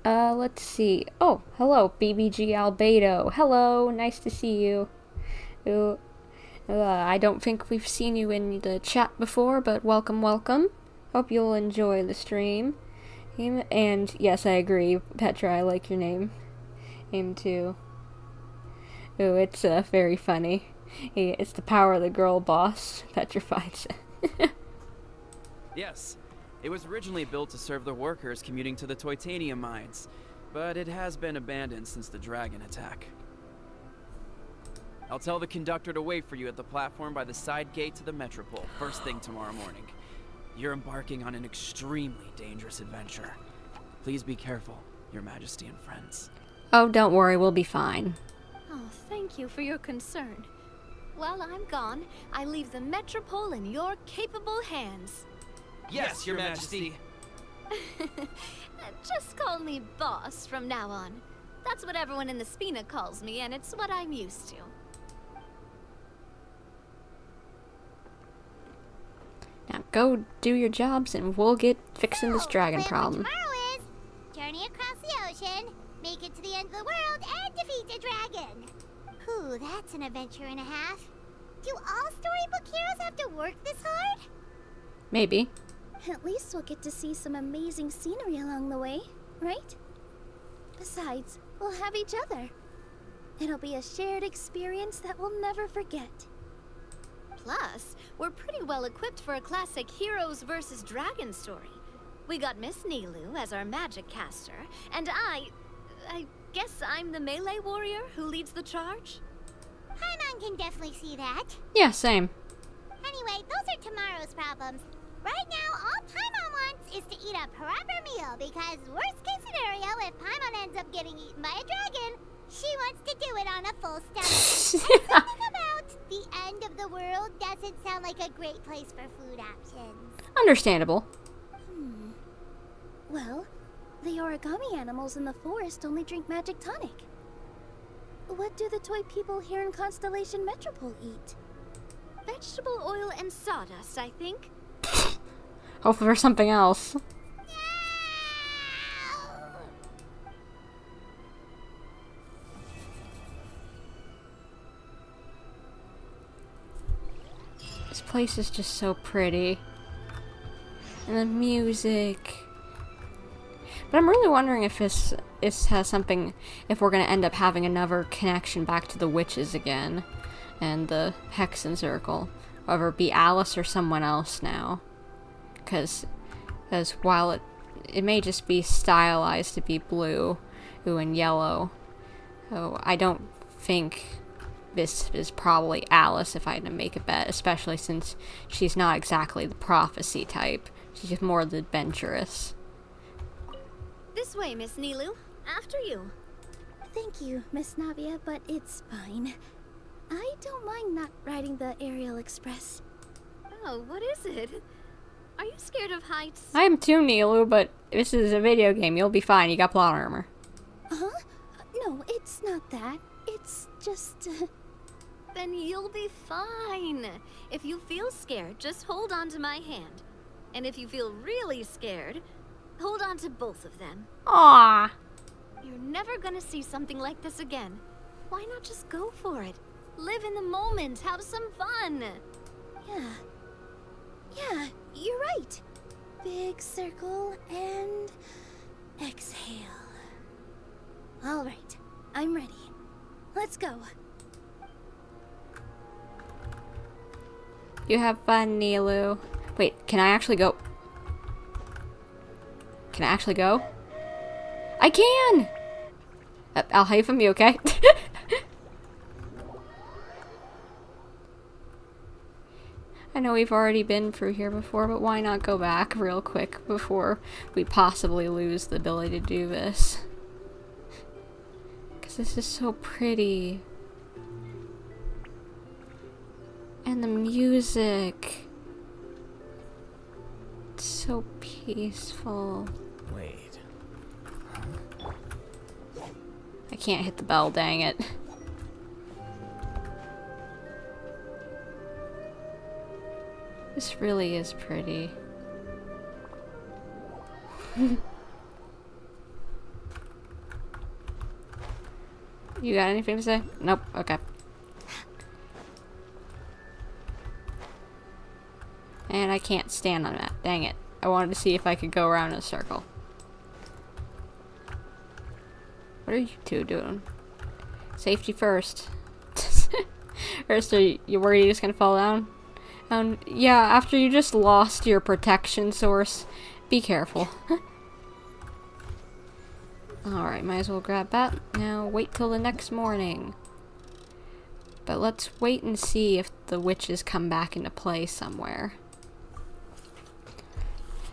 Let's see. Oh, hello, BBG Albedo. Hello, nice to see you. I don't think we've seen you in the chat before, but welcome, welcome. Hope you'll enjoy the stream. And yes, I agree, Petra, I like your name. Name too. Ooh, it's very funny. It's the power of the girl boss, Petrified said. Yes, it was originally built to serve the workers commuting to the Titanium mines, but it has been abandoned since the dragon attack. I'll tell the conductor to wait for you at the platform by the side gate to the Metropole, first thing tomorrow morning. You're embarking on an extremely dangerous adventure. Please be careful, Your Majesty and friends. Oh, don't worry, we'll be fine. Oh, thank you for your concern. While I'm gone, I leave the Metropole in your capable hands. Yes, Your Majesty. Just call me boss from now on. That's what everyone in the Spina calls me, and it's what I'm used to. Now go do your jobs and we'll get fixing this dragon problem. Tomorrow is journey across the ocean, make it to the end of the world, and defeat a dragon. Ooh, that's an adventure and a half. Do all storybook heroes have to work this hard? Maybe. At least we'll get to see some amazing scenery along the way, right? Besides, we'll have each other. It'll be a shared experience that we'll never forget. Plus, we're pretty well equipped for a classic heroes versus dragons story. We got Miss Nilou as our magic caster, and I guess I'm the melee warrior who leads the charge? Paimon can definitely see that. Yeah, same. Anyway, those are tomorrow's problems. Right now, all Paimon wants is to eat a proper meal, because worst case scenario, if Paimon ends up getting eaten by a dragon, she wants to do it on a full stomach. And something about the end of the world doesn't sound like a great place for food options. Understandable. Well, the origami animals in the forest only drink magic tonic. What do the toy people here in Constellation Metropole eat? Vegetable oil and sawdust, I think. Hopefully for something else. This place is just so pretty. And the music. But I'm really wondering if this has something, if we're going to end up having another connection back to the witches again. And the Hexen Circle. Whether it be Alice or someone else now. Because while it may just be stylized to be blue and yellow. So I don't think this is probably Alice if I had to make a bet. Especially since she's not exactly the prophecy type. She's just more the adventurous. This way, Miss Nilou. After you. Thank you, Miss Navia, but it's fine. I don't mind not riding the Aerial Express. Oh, what is it? Are you scared of heights? I am too, Nilou, but this is a video game. You'll be fine. You got plot armor. Huh? No, it's not that. It's just... Then you'll be fine. If you feel scared, just hold on to my hand. And if you feel really scared, hold on to both of them. Aww. You're never gonna see something like this again. Why not just go for it? Live in the moment. Have some fun. Yeah, you're right. Big circle and exhale. All right, I'm ready. Let's go. You have fun, Nilou. Wait, can I actually go? Can I actually go? I can! I'll hide from you, okay? I know we've already been through here before, but why not go back real quick before we possibly lose the ability to do this? Because this is so pretty. And the music. It's so peaceful. Wait. I can't hit the bell, dang it. This really is pretty. You got anything to say? Nope. Okay. And I can't stand on that. Dang it. I wanted to see if I could go around in a circle. What are you two doing? Safety first. First, are you worried you're just gonna fall down? Yeah, after you just lost your protection source, be careful. Alright, might as well grab that. Now, wait till the next morning. But let's wait and see if the witches come back into play somewhere.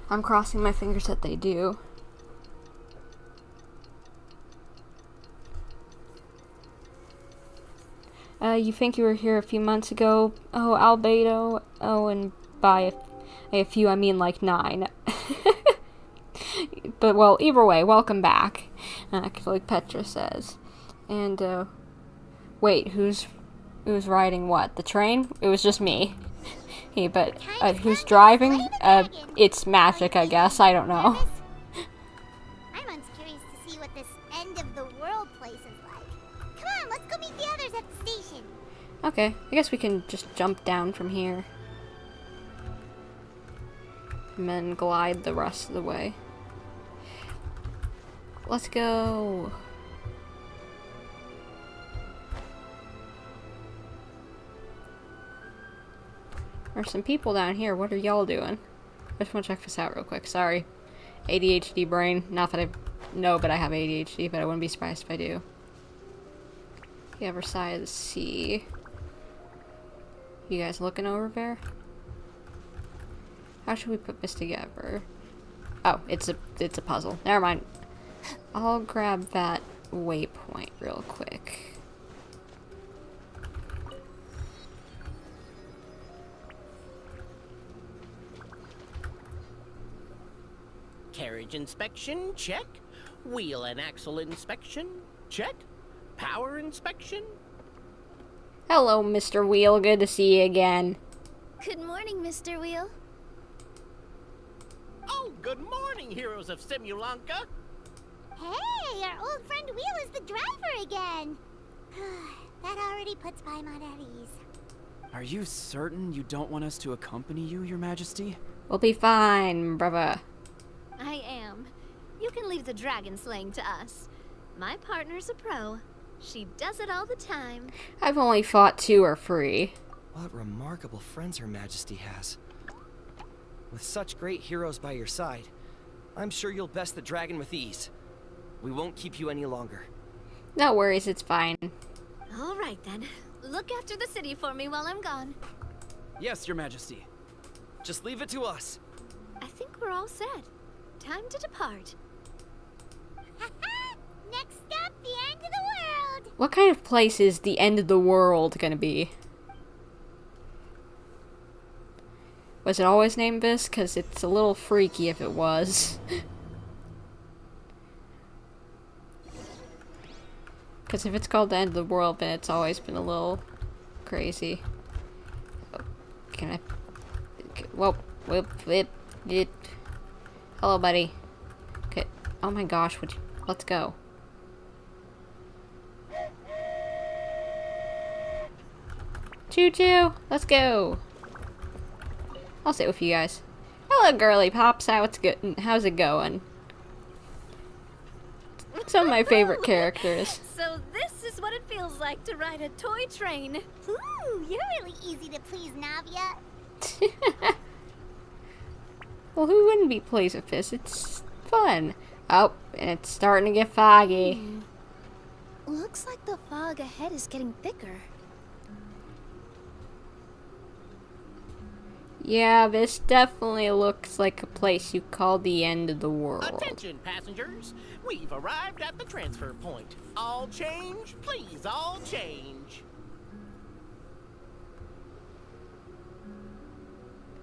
I'm crossing my fingers that they do. You think you were here a few months ago? Oh, Albedo. Oh, and by a few, I mean like 9. But, well, either way, welcome back. Like Petra says. And, wait, who's riding what? The train? It was just me. Hey, but, who's driving? It's Magic, I guess. I don't know. I'm curious to see what this end of the world place is like. Come on, let's go meet the others at the station. Okay, I guess we can just jump down from here. And then glide the rest of the way. Let's go. There's some people down here. What are y'all doing? I just want to check this out real quick. Sorry. ADHD brain. Not that I've don't know, but I have ADHD, but I wouldn't be surprised if I do. The other side of the sea. You guys looking over there? How should we put this together? Oh, it's a puzzle. Never mind. I'll grab that waypoint real quick. Carriage inspection, check. Wheel and axle inspection, check. Power inspection. Hello, Mr. Wheel. Good to see you again. Good morning, Mr. Wheel. Oh, good morning, heroes of Simulanka. Hey, our old friend Wheel is the driver again. That already puts Paimon at ease. Are you certain you don't want us to accompany you, Your Majesty? We'll be fine, brother. I am. You can leave the dragon slaying to us. My partner's a pro. She does it all the time. I've only fought 2 or 3. What remarkable friends Her Majesty has. With such great heroes by your side, I'm sure you'll best the dragon with ease. We won't keep you any longer. No worries, it's fine. All right then. Look after the city for me while I'm gone. Yes, Your Majesty. Just leave it to us. I think we're all set. Time to depart. Next stop, the end of the world. What kind of place is the end of the world gonna be? Was it always named this? Because it's a little freaky if it was. Because if it's called the end of the world, then it's always been a little crazy. Oh, can I... Whoa. Whoop. Hello, buddy. Okay. Oh my gosh, would you... Let's go. Choo-choo! Let's go! I'll sit with you guys. Hello, girly pops. How's it going? Some of my favorite characters. So this is what it feels like to ride a toy train. Ooh, you're really easy to please, Navia. Well, who wouldn't be pleased with this? It's fun. Oh, and it's starting to get foggy. Looks like the fog ahead is getting thicker. Yeah, this definitely looks like a place you call the end of the world. Attention, passengers. We've arrived at the transfer point. All change, please, all change.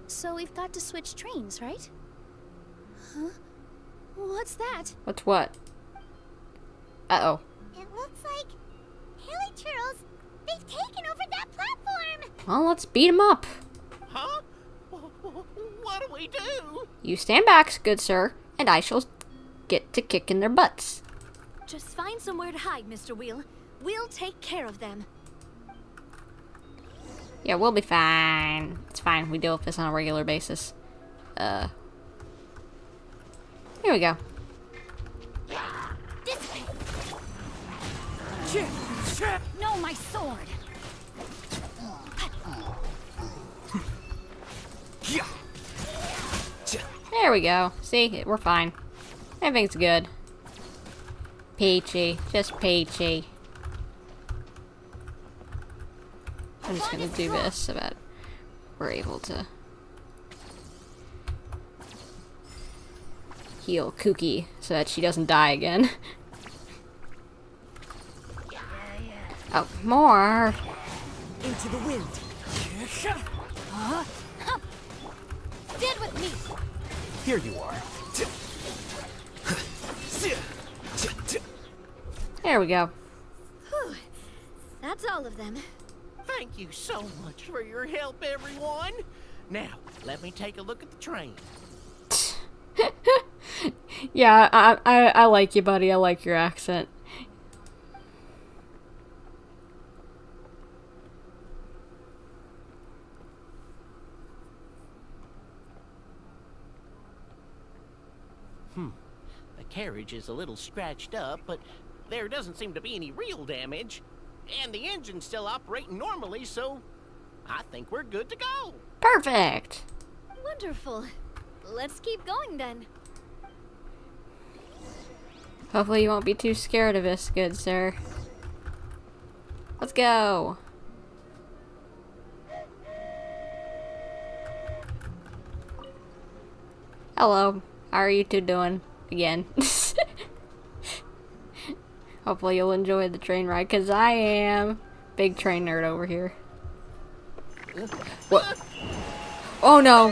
So we've got to switch trains, right? Huh? What's that? What's what? Uh-oh. It looks like Haley Churls, they've taken over that platform. Well, let's beat him up. Huh? What do we do? You stand back, good sir, and I shall get to kicking their butts. Just find somewhere to hide, Mr. Wheel. We'll take care of them. Yeah, we'll be fine. It's fine. We deal with this on a regular basis. Here we go. This way. No, my sword. There we go. See, we're fine. Everything's good. Peachy. Just peachy. I'm just gonna do this so that we're able to heal Kooky so that she doesn't die again. Oh, more! Into the wind. Stand with me. Here you are. There we go. Whew. That's all of them. Thank you so much for your help, everyone. Now, let me take a look at the train. Yeah, I like you, buddy. I like your accent. The carriage is a little scratched up, but there doesn't seem to be any real damage. And the engine's still operating normally, so I think we're good to go. Perfect! Wonderful. Let's keep going then. Hopefully you won't be too scared of us, good sir. Let's go! Hello. How are you two doing? Again. Hopefully you'll enjoy the train ride, because I am. Big train nerd over here. What? Oh no!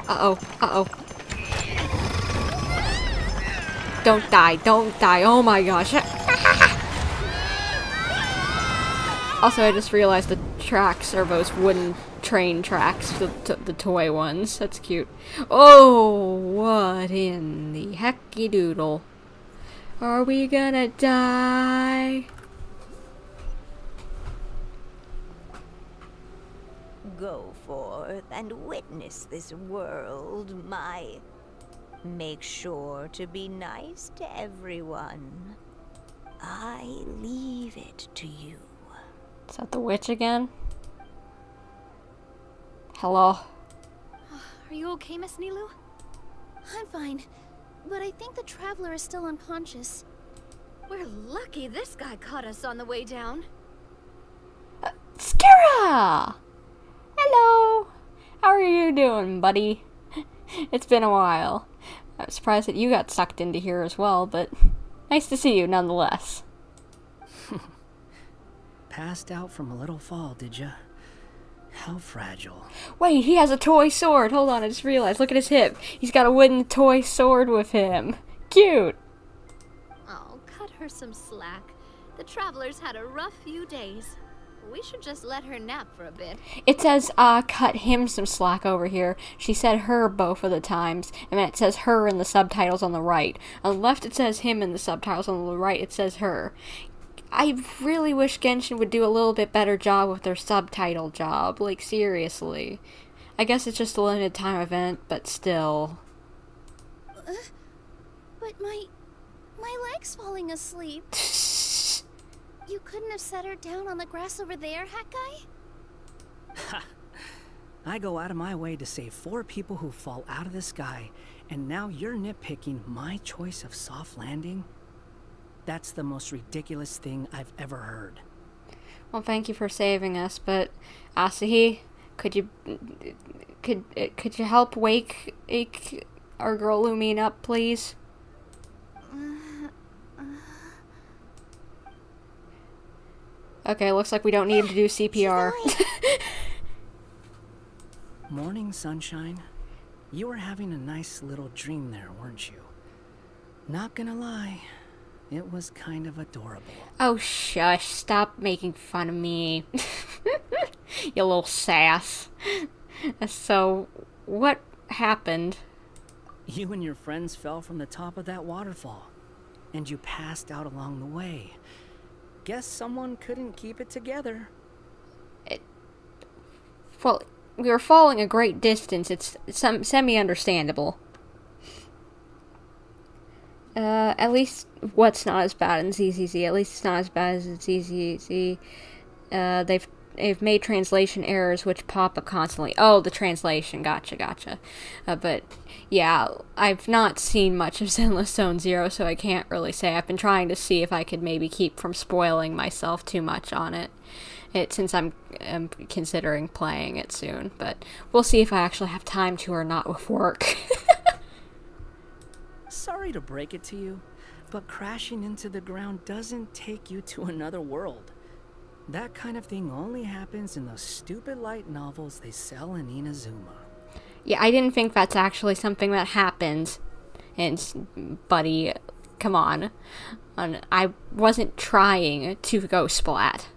Uh-oh. Uh-oh. Don't die. Don't die. Oh my gosh. Also, I just realized the tracks are those wooden train tracks, the toy ones. That's cute. Oh, what in the hecky doodle? Are we gonna die? Go forth and witness this world, my... Make sure to be nice to everyone. I leave it to you. Is that the witch again? Hello? Are you okay, Miss Nilou? I'm fine, but I think the traveler is still unconscious. We're lucky this guy caught us on the way down. Scaramouche! Hello! How are you doing, buddy? It's been a while. I'm surprised that you got sucked into here as well, but nice to see you nonetheless. Passed out from a little fall, did ya? How fragile. Wait, he has a toy sword! Hold on, I just realized. Look at his hip. He's got a wooden toy sword with him. Cute! Oh, cut her some slack. The traveler's had a rough few days. We should just let her nap for a bit. It says, cut him some slack over here. She said her both of the times, and then it says her in the subtitles on the right. On the left it says him in the subtitles, on the right it says her. I really wish Genshin would do a little bit better job with their subtitle job. Like, seriously. I guess it's just a limited time event, but still. But my leg's falling asleep. You couldn't have set her down on the grass over there, Hat Guy? Ha! I go out of my way to save 4 people who fall out of the sky, and now you're nitpicking my choice of soft landing? That's the most ridiculous thing I've ever heard. Well, thank you for saving us, but Asahi, could you help wake our girl Lumine up, please? Okay, looks like we don't need to do CPR. Morning, sunshine. You were having a nice little dream there, weren't you? Not gonna lie, it was kind of adorable. Oh, shush. Stop making fun of me. You little sass. So, what happened? You and your friends fell from the top of that waterfall, and you passed out along the way. Guess someone couldn't keep it together. Well, we were falling a great distance. It's semi-understandable. At least what's not as bad in ZZZ. At least it's not as bad as in ZZZ. They've made translation errors which pop up constantly. Oh, the translation. Gotcha. But, yeah, I've not seen much of Zenless Zone Zero, so I can't really say. I've been trying to see if I could maybe keep from spoiling myself too much on it. Since I'm considering playing it soon. But we'll see if I actually have time to or not with work. Sorry to break it to you, but crashing into the ground doesn't take you to another world. That kind of thing only happens in those stupid light novels they sell in Inazuma. Yeah, I didn't think that's actually something that happens. And, buddy, come on. I wasn't trying to go splat.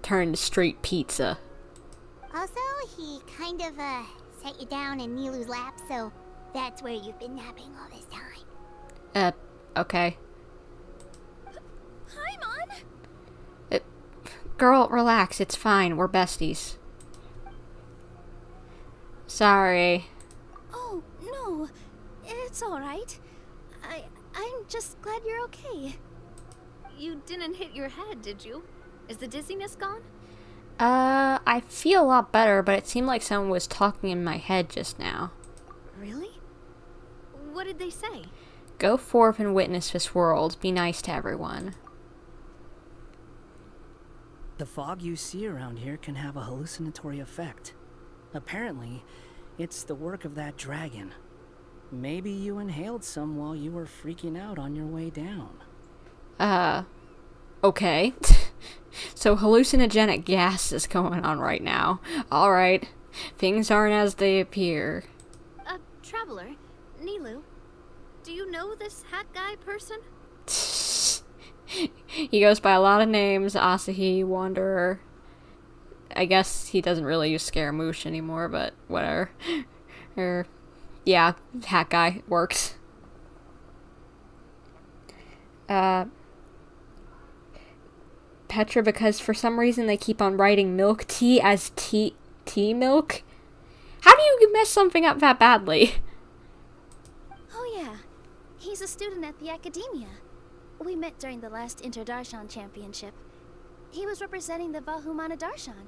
Turn to street pizza. Also, he kind of, set you down in Nilou's lap, so that's where you've been napping all this time. Okay. Paimon? Girl, relax. It's fine. We're besties. Sorry. Oh, no. It's alright. I'm just glad you're okay. You didn't hit your head, did you? Is the dizziness gone? I feel a lot better, but it seemed like someone was talking in my head just now. Really? What did they say? Go forth and witness this world. Be nice to everyone. The fog you see around here can have a hallucinatory effect. Apparently, it's the work of that dragon. Maybe you inhaled some while you were freaking out on your way down. Okay. So hallucinogenic gas is going on right now. Alright. Things aren't as they appear. Traveler, Nilou, do you know this hat guy person? He goes by a lot of names. Asahi, Wanderer. I guess he doesn't really use Scaramouche anymore, but whatever. Yeah, hat guy works. Petra, because for some reason they keep on writing milk tea as tea milk. How do you mess something up that badly? Oh yeah, he's a student at the academia. We met during the last Inter-Darshan Championship. He was representing the Vahumana Darshan.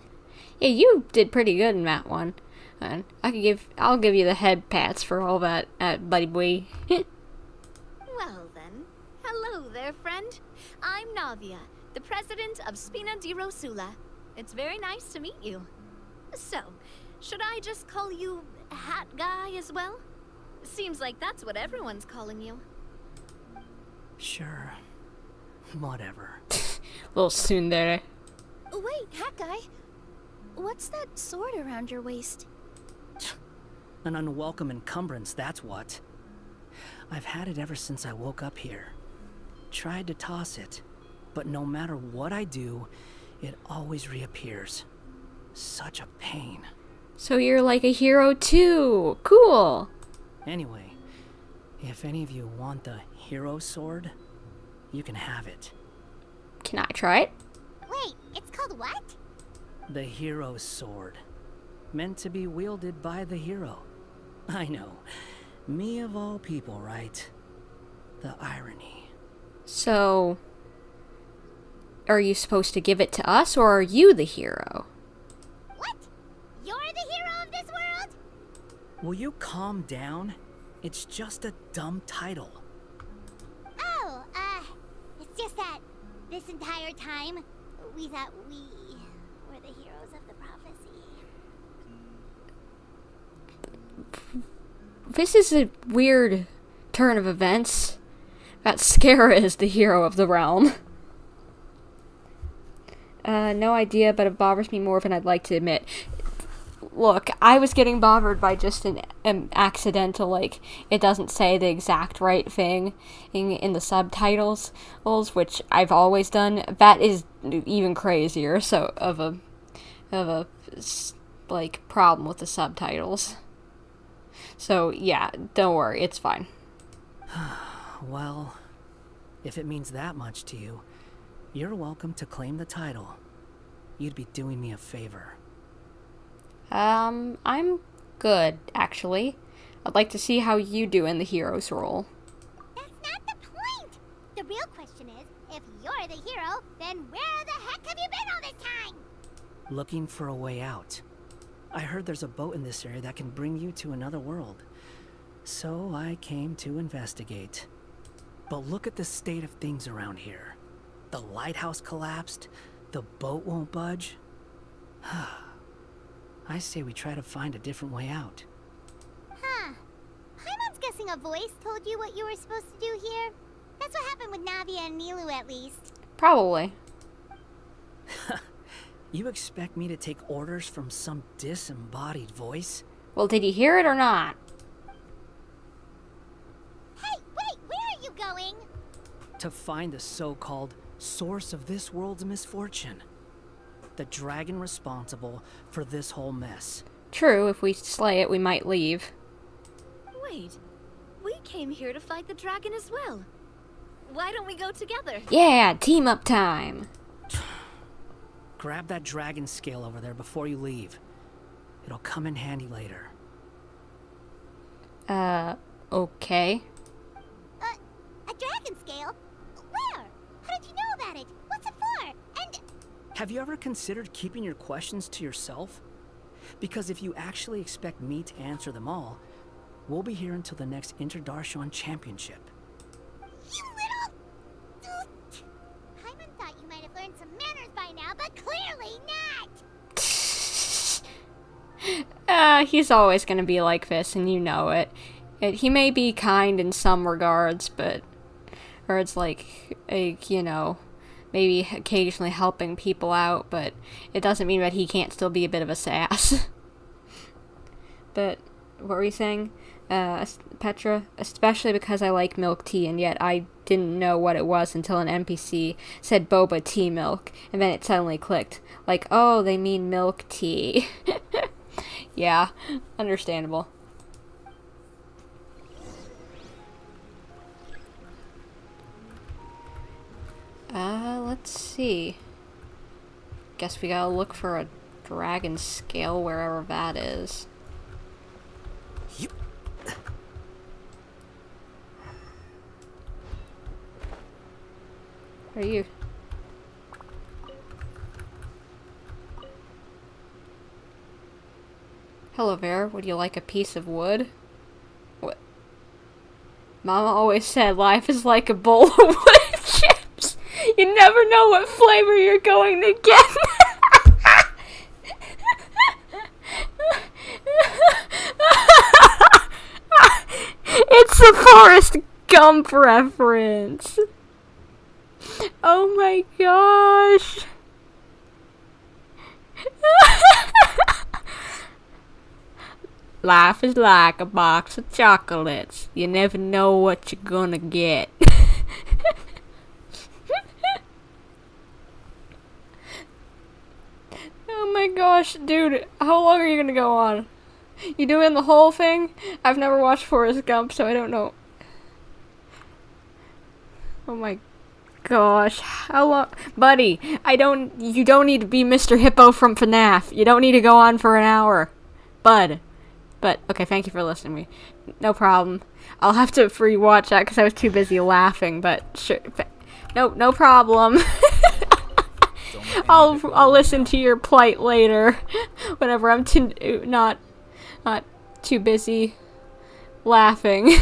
Yeah, you did pretty good in that one. And I'll give you the head pats for all that, buddy boy. Well then, hello there, friend. I'm Navia, the president of Spina di Rosula. It's very nice to meet you. So, should I just call you Hat Guy as well? Seems like that's what everyone's calling you. Sure. Whatever. Little tsundere. Wait, Hat Guy. What's that sword around your waist? An unwelcome encumbrance, that's what. I've had it ever since I woke up here. Tried to toss it, but no matter what I do, it always reappears. Such a pain. So you're like a hero too. Cool. Anyway, if any of you want the hero sword, you can have it. Can I try it? Wait, it's called what? The hero sword. Meant to be wielded by the hero. I know. Me of all people, right? The irony. So, are you supposed to give it to us, or are you the hero? What? You're the hero of this world? Will you calm down? It's just a dumb title. Oh, it's just that this entire time, we thought we were the heroes of the prophecy. This is a weird turn of events. That Scara is the hero of the realm. No idea, but it bothers me more than I'd like to admit. Look, I was getting bothered by just an accidental, like, it doesn't say the exact right thing in the subtitles, which I've always done. That is even crazier, so of a like, problem with the subtitles. So, yeah, don't worry, it's fine. Well, if it means that much to you, you're welcome to claim the title. You'd be doing me a favor. I'm good, actually. I'd like to see how you do in the hero's role. That's not the point! The real question is, if you're the hero, then where the heck have you been all this time? Looking for a way out. I heard there's a boat in this area that can bring you to another world. So I came to investigate. But look at the state of things around here. The lighthouse collapsed. The boat won't budge. I say we try to find a different way out. Huh. Paimon's guessing a voice told you what you were supposed to do here. That's what happened with Navia and Nilou, at least. Probably. You expect me to take orders from some disembodied voice? Well, did you hear it or not? Hey, wait, where are you going? To find the so-called source of this world's misfortune. The dragon responsible for this whole mess. True, if we slay it, we might leave. Wait, we came here to fight the dragon as well. Why don't we go together? Yeah, team up time. Grab that dragon scale over there before you leave. It'll come in handy later. Okay. A dragon scale? Where? How did you know about it? What's it for? And... Have you ever considered keeping your questions to yourself? Because if you actually expect me to answer them all, we'll be here until the next Inter-Darshan Championship. not? He's always gonna be like this, and you know it. He may be kind in some regards, but... Or it's like, you know, maybe occasionally helping people out, but it doesn't mean that he can't still be a bit of a sass. But, what were you saying? Petra? Especially because I like milk tea, and yet I didn't know what it was until an NPC said boba tea milk, and then it suddenly clicked. Like, oh, they mean milk tea. Yeah, understandable. Let's see. Guess we gotta look for a dragon scale wherever that is. Yep. Where are you? Hello there, would you like a piece of wood? What? Mama always said life is like a bowl of wood chips. You never know what flavor you're going to get. It's a Forrest Gump reference. Oh my gosh. Life is like a box of chocolates. You never know what you're gonna get. Oh my gosh, dude, how long are you gonna go on? You doing the whole thing? I've never watched Forrest Gump, so I don't know. Oh my gosh, how long? Buddy, you don't need to be Mr. Hippo from FNAF. You don't need to go on for an hour. Bud. But, okay, thank you for listening to me. No problem. I'll have to rewatch that because I was too busy laughing, but sure. No problem. I'll listen to your plight later. Whenever I'm not too busy laughing.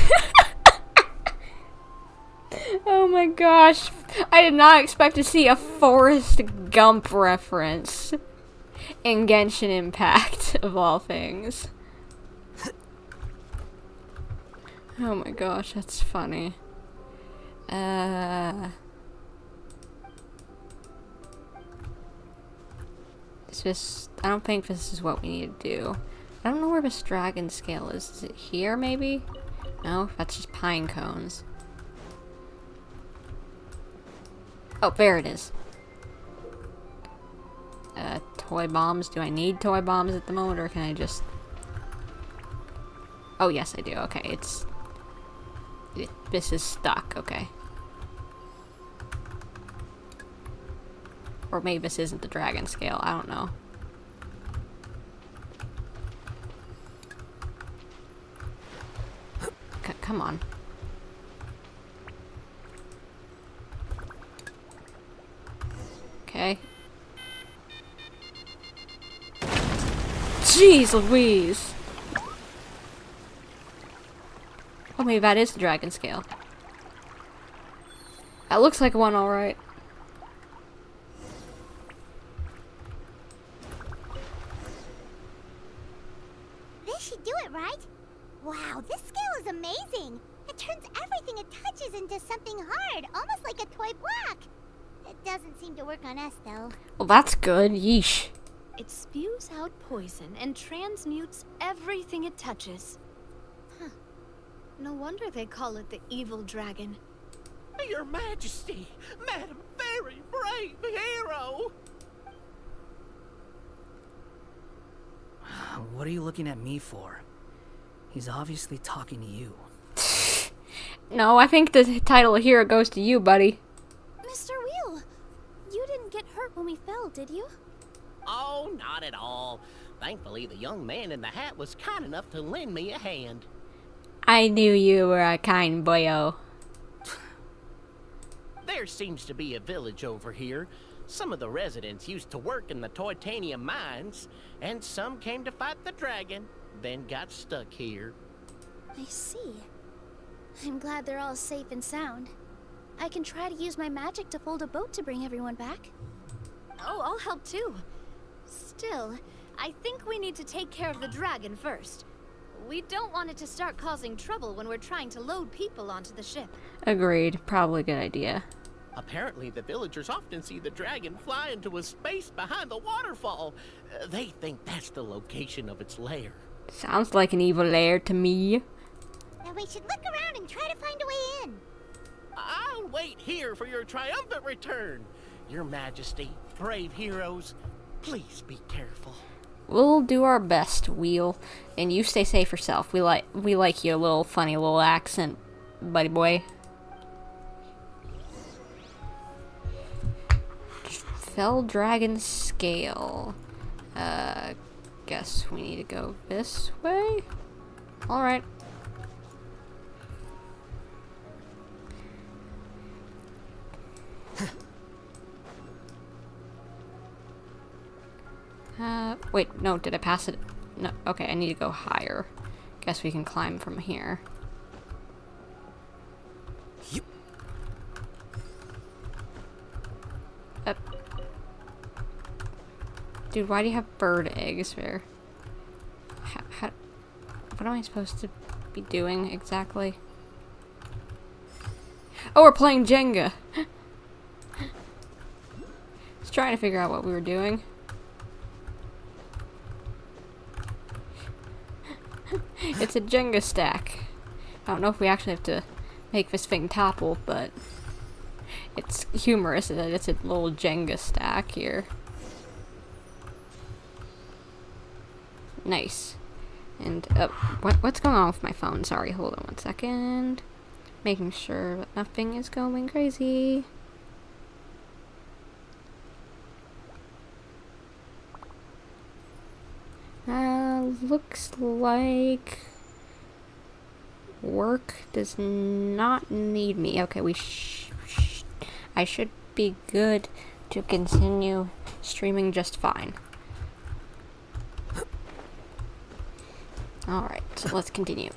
Oh my gosh. I did not expect to see a Forrest Gump reference in Genshin Impact, of all things. Oh my gosh, that's funny. It's just, I don't think this is what we need to do. I don't know where this dragon scale is. Is it here, maybe? No, that's just pine cones. Oh, there it is. Toy bombs. Do I need toy bombs at the moment, or can I just... Oh, yes, I do. Okay, this is stuck. Okay. Or maybe this isn't the dragon scale. I don't know. Come on. Okay. Jeez Louise! Oh, maybe that is the dragon scale. That looks like one, alright. This should do it, right? Wow, this scale is amazing! It turns everything it touches into something hard, almost like a toy block. It doesn't seem to work on us, though. Well, that's good. Yeesh. It spews out poison and transmutes everything it touches. Huh. No wonder they call it the evil dragon. Your Majesty, Madam Very Brave Hero! What are you looking at me for? He's obviously talking to you. No, I think the title here goes to you, buddy. Mr. Wheel, you didn't get hurt when we fell, did you? Oh, not at all. Thankfully, the young man in the hat was kind enough to lend me a hand. I knew you were a kind boyo. There seems to be a village over here. Some of the residents used to work in the Titanium mines, and some came to fight the dragon, then got stuck here. I see. I'm glad they're all safe and sound. I can try to use my magic to fold a boat to bring everyone back. Oh, I'll help too. Still, I think we need to take care of the dragon first. We don't want it to start causing trouble when we're trying to load people onto the ship. Agreed. Probably a good idea. Apparently, the villagers often see the dragon fly into a space behind the waterfall. They think that's the location of its lair. Sounds like an evil lair to me. Now we should look around and try to find a way in. I'll wait here for your triumphant return. Your Majesty, brave heroes, please be careful. We'll do our best, Wheel. And you stay safe yourself. We like your little funny little accent, buddy boy. Fell dragon scale. Guess we need to go this way? Alright. Wait, no, did I pass it? No, okay, I need to go higher. Guess we can climb from here. Up. Dude, why do you have bird eggs here? What am I supposed to be doing exactly? Oh, we're playing Jenga! Just trying to figure out what we were doing. It's a Jenga stack. I don't know if we actually have to make this thing topple, but it's humorous that it's a little Jenga stack here. Nice. And what's going on with my phone? Sorry, hold on one second. Making sure that nothing is going crazy. Looks like work does not need me. Okay, I should be good to continue streaming just fine. Alright, so let's continue.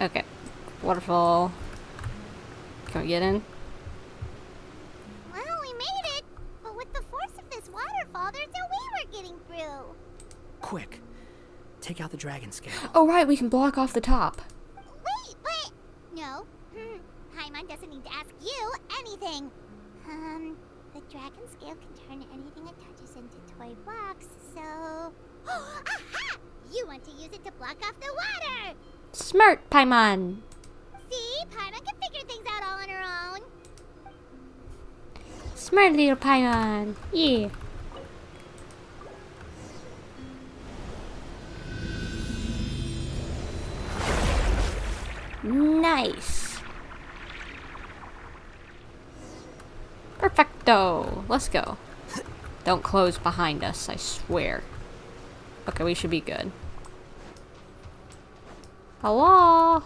Okay, waterfall. Can we get in? Well, we made it, but with the force of this waterfall, there's no way we're getting through. Quick, take out the dragon scale. Oh right, we can block off the top. Wait, but no. Paimon doesn't need to ask you anything. The dragon scale can turn anything it touches into toy blocks, so... Aha! You want to use it to block off the water! Smart, Paimon! See? Paimon can figure things out all on her own. Smart little Paimon! Yeah! Nice! Perfecto! Let's go. Don't close behind us, I swear. Okay, we should be good. Hello?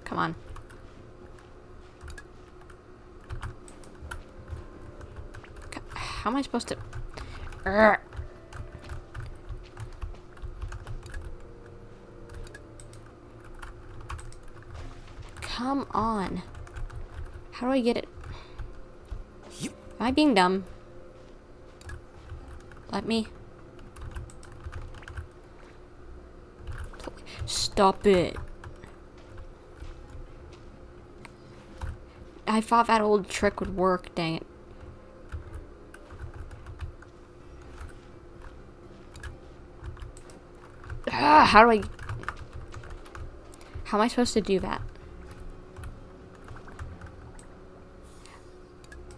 Come on. How am I supposed to... Come on. How do I get it? Am I being dumb? Let me... Stop it. I thought that old trick would work, dang it. How do I... How am I supposed to do that?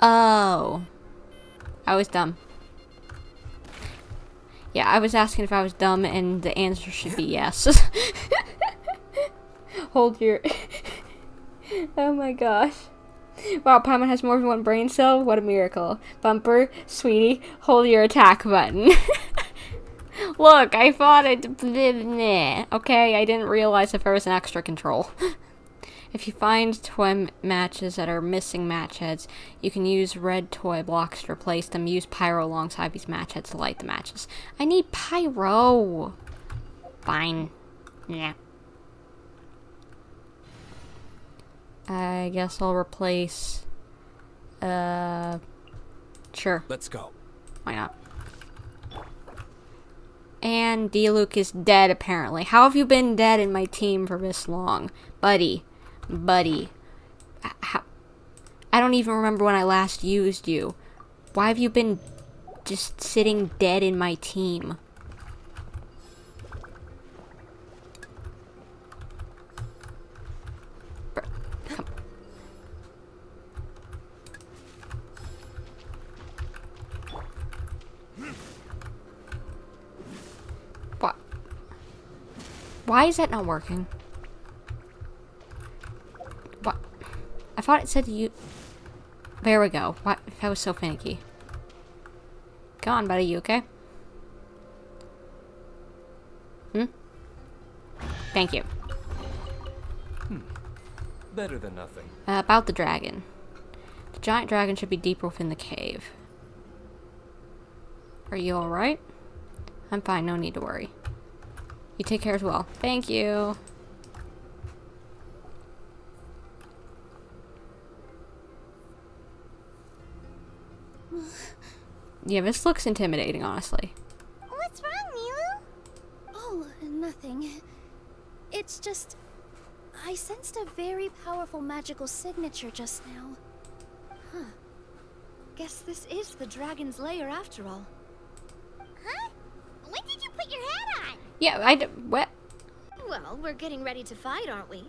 Oh. I was dumb. Yeah, I was asking if I was dumb, and the answer should be yes. Hold your... Oh my gosh. Wow, Paimon has more than one brain cell? What a miracle. Bumper, sweetie, hold your attack button. Look, I thought it... Okay, I didn't realize if there was an extra control. If you find toy matches that are missing match heads, you can use red toy blocks to replace them. Use pyro alongside these match heads to light the matches. I need pyro! Fine. Yeah. I guess I'll replace... Sure. Let's go. Why not? And Nilou is dead, apparently. How have you been dead in my team for this long? Buddy. Buddy. I don't even remember when I last used you. Why have you been just sitting dead in my team? Come. What? Why is that not working? What? I thought it said you... There we go. What? That was so finicky. Come on, buddy. You okay? Hmm? Thank you. Better than nothing. About the dragon. The giant dragon should be deeper within the cave. Are you alright? I'm fine. No need to worry. You take care as well. Thank you. Yeah, this looks intimidating, honestly. What's wrong, Nilou? Oh, nothing. It's just... I sensed a very powerful magical signature just now. Huh. Guess this is the dragon's lair after all. Huh? When did you put your hat on? Yeah, what? Well, we're getting ready to fight, aren't we?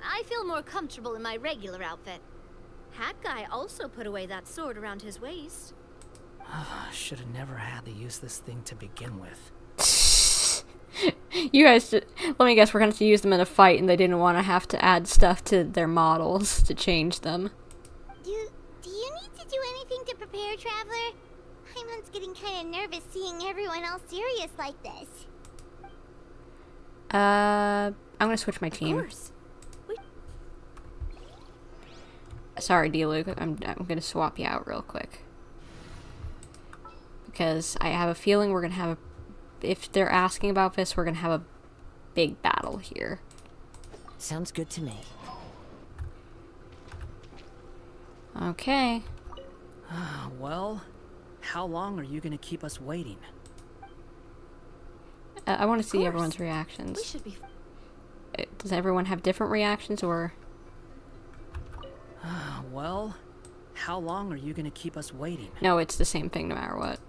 I feel more comfortable in my regular outfit. Hat guy also put away that sword around his waist. Should have never had to use this thing to begin with. You guys, let me guess, we're going to use them in a fight and they didn't want to have to add stuff to their models to change them. Do you need to do anything to prepare, Traveler? Paimon's getting kind of nervous seeing everyone else serious like this. I'm going to switch my team. Of course. Sorry, Nilou, I'm going to swap you out real quick. Because I have a feeling we're going to have a... If they're asking about this, we're going to have a big battle here. Sounds good to me. Okay. Well, how long are you going to keep us waiting? I want to see everyone's reactions. We should be... Does everyone have different reactions, or... Well, how long are you going to keep us waiting? No, it's the same thing no matter what.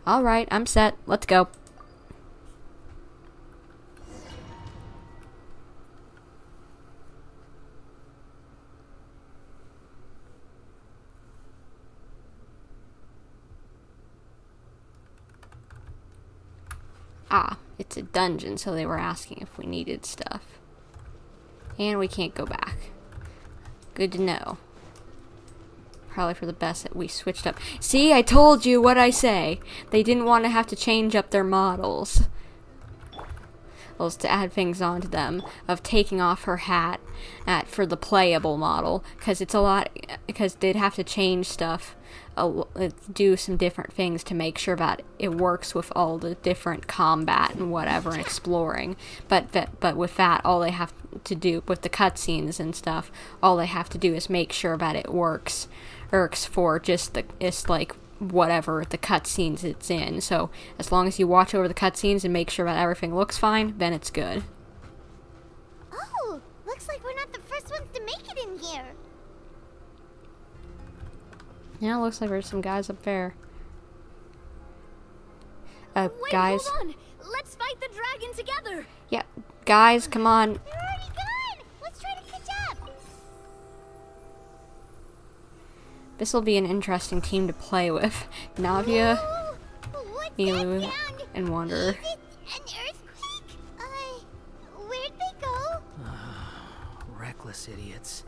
Alright, I'm set. Let's go. Ah, it's a dungeon, so they were asking if we needed stuff. And we can't go back. Good to know. Probably for the best that we switched up. See, I told you what I say. They didn't want to have to change up their models. Well, to add things onto them of taking off her hat for the playable model, because it's a lot. Because they'd have to change stuff, do some different things to make sure that it works with all the different combat and whatever and exploring. But with that, all they have to do with the cutscenes and stuff, all they have to do is make sure that it works for just it's like whatever the cutscenes it's in. So as long as you watch over the cutscenes and make sure that everything looks fine, then it's good. Oh, looks like we're not the first ones to make it in here. Yeah, looks like there's some guys up there. Wait, guys. Hold on. Let's fight the dragon together. Yeah, guys, come on. They're already gone. Let's try to catch up. This will be an interesting team to play with. Navia, Nilou, and Wanderer. Is it an earthquake? Where'd they go? Reckless idiots.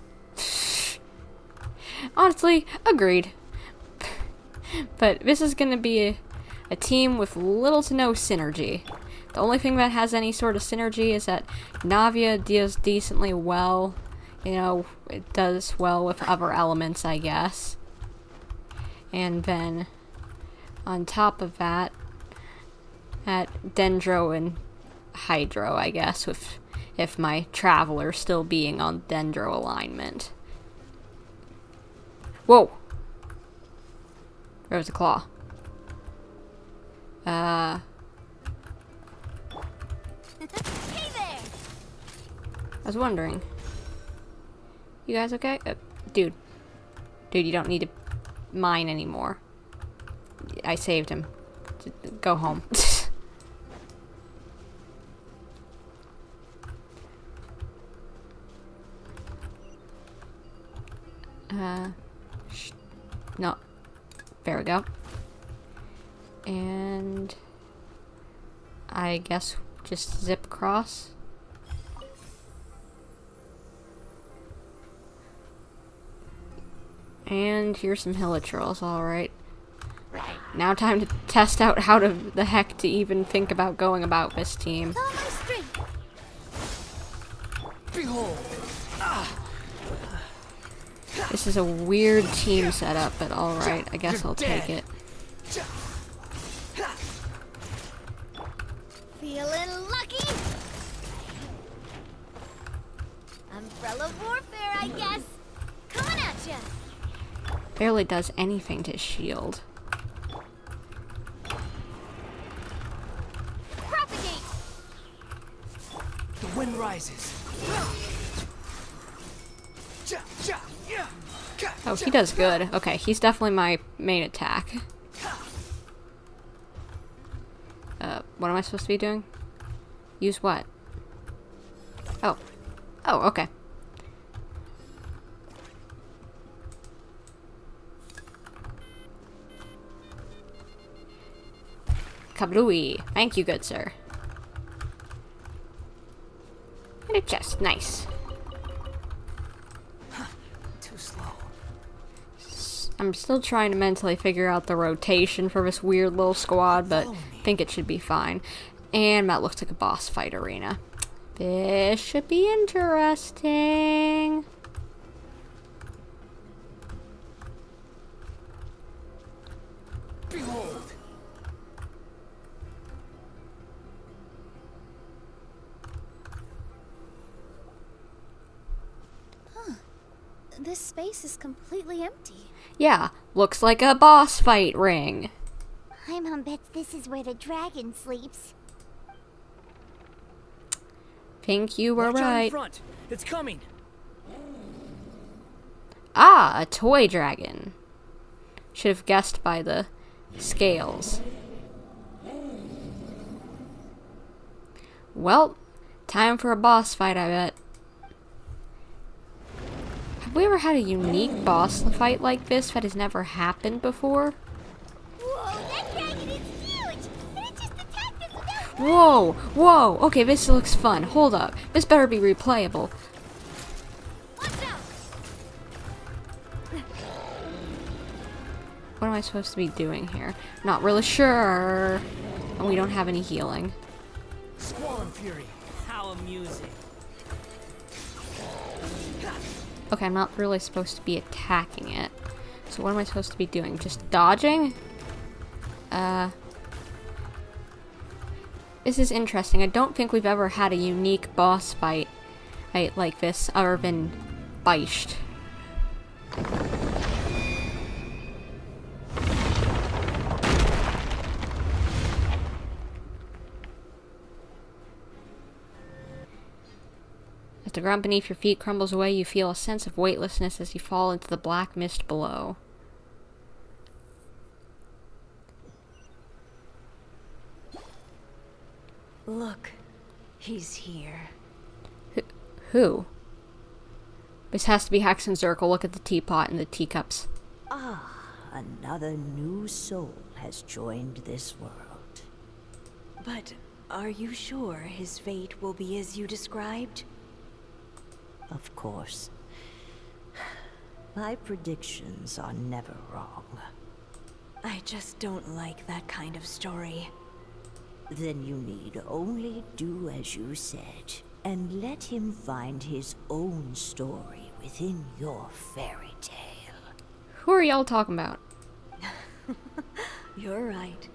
Honestly, agreed. But this is going to be a team with little to no synergy. The only thing that has any sort of synergy is that Navia deals decently well You know, it does well with other elements, I guess. And then, on top of that, at Dendro and Hydro, I guess, with if my Traveler still being on Dendro alignment. Whoa! There was a claw. Hey there! I was wondering. You guys okay? Dude. Dude, you don't need to mine anymore. I saved him. Go home. No. There we go. And I guess just zip across. And here's some hilichurls, alright. Now time to test out how the heck to even think about going about this team. Behold. This is a weird team setup, but alright, I guess I'll take it. Feeling lucky? Umbrella warfare, I guess. Coming at ya. Barely does anything to shield. Propagate. The wind rises. Oh, he does good. Okay, he's definitely my main attack. What am I supposed to be doing? Use what? Oh. Oh, okay. Kablooey. Thank you, good sir. And a chest. Nice. Too slow. I'm still trying to mentally figure out the rotation for this weird little squad, but I think it should be fine. And that looks like a boss fight arena. This should be interesting. Behold. This space is completely empty. Yeah, looks like a boss fight ring. Paimon bets this is where the dragon sleeps. Think you were Watch out in right. front. It's coming. Ah, a toy dragon. Should have guessed by the scales. Well, time for a boss fight, I bet. Have we ever had a unique boss fight like this that has never happened before? Whoa, that dragon is huge! And it just attacked us without... Whoa, whoa, okay, this looks fun. Hold up, this better be replayable. What am I supposed to be doing here? Not really sure. And we don't have any healing. Squall and Fury. How amusing. Okay, I'm not really supposed to be attacking it. So what am I supposed to be doing? Just dodging? This is interesting. I don't think we've ever had a unique boss fight like this other than Beicht. As the ground beneath your feet crumbles away, you feel a sense of weightlessness as you fall into the black mist below. Look, he's here. Who? This has to be Hex and Zirkle. Look at the teapot and the teacups. Ah, another new soul has joined this world. But are you sure his fate will be as you described? Of course. My predictions are never wrong. I just don't like that kind of story. Then you need only do as you said. and let him find his own story within your fairy tale. Who are y'all talking about? You're right.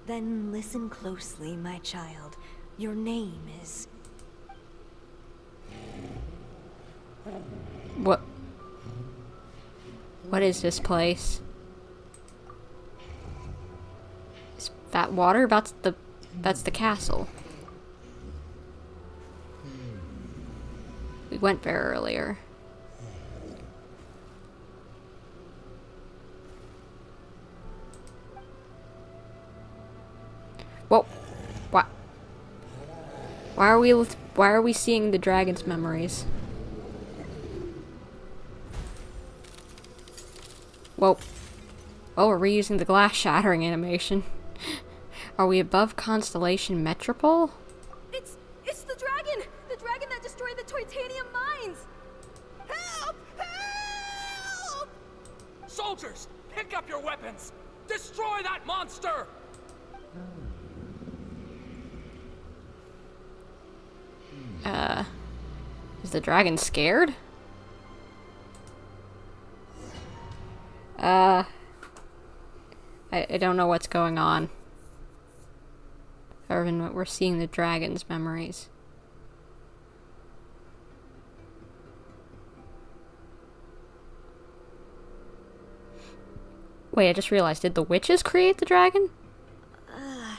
Then listen closely, my child. Your name is... What is this place? Is that water? That's the castle. We went there earlier. Whoa. What? Why are we seeing the dragon's memories? Whoa. Oh, we're reusing the glass shattering animation. Are we above Constellation Metropole? It's the dragon! The dragon that destroyed the titanium mines! Help! Help! Soldiers, pick up your weapons! Destroy that monster! Is the dragon scared? I don't know what's going on. Other than we're seeing the dragon's memories. Wait, I just realized, did the witches create the dragon? Huh?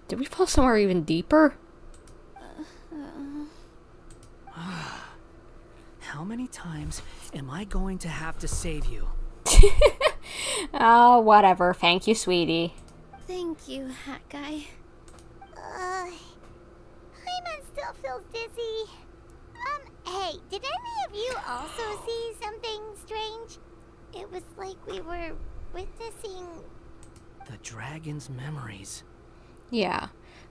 Did we fall somewhere even deeper? How many times am I going to have to save you? Oh, whatever. Thank you, sweetie. Thank you, hat guy. Paimon still feels dizzy. Hey, did any of you also see something strange? It was like we were witnessing... The dragon's memories. Yeah,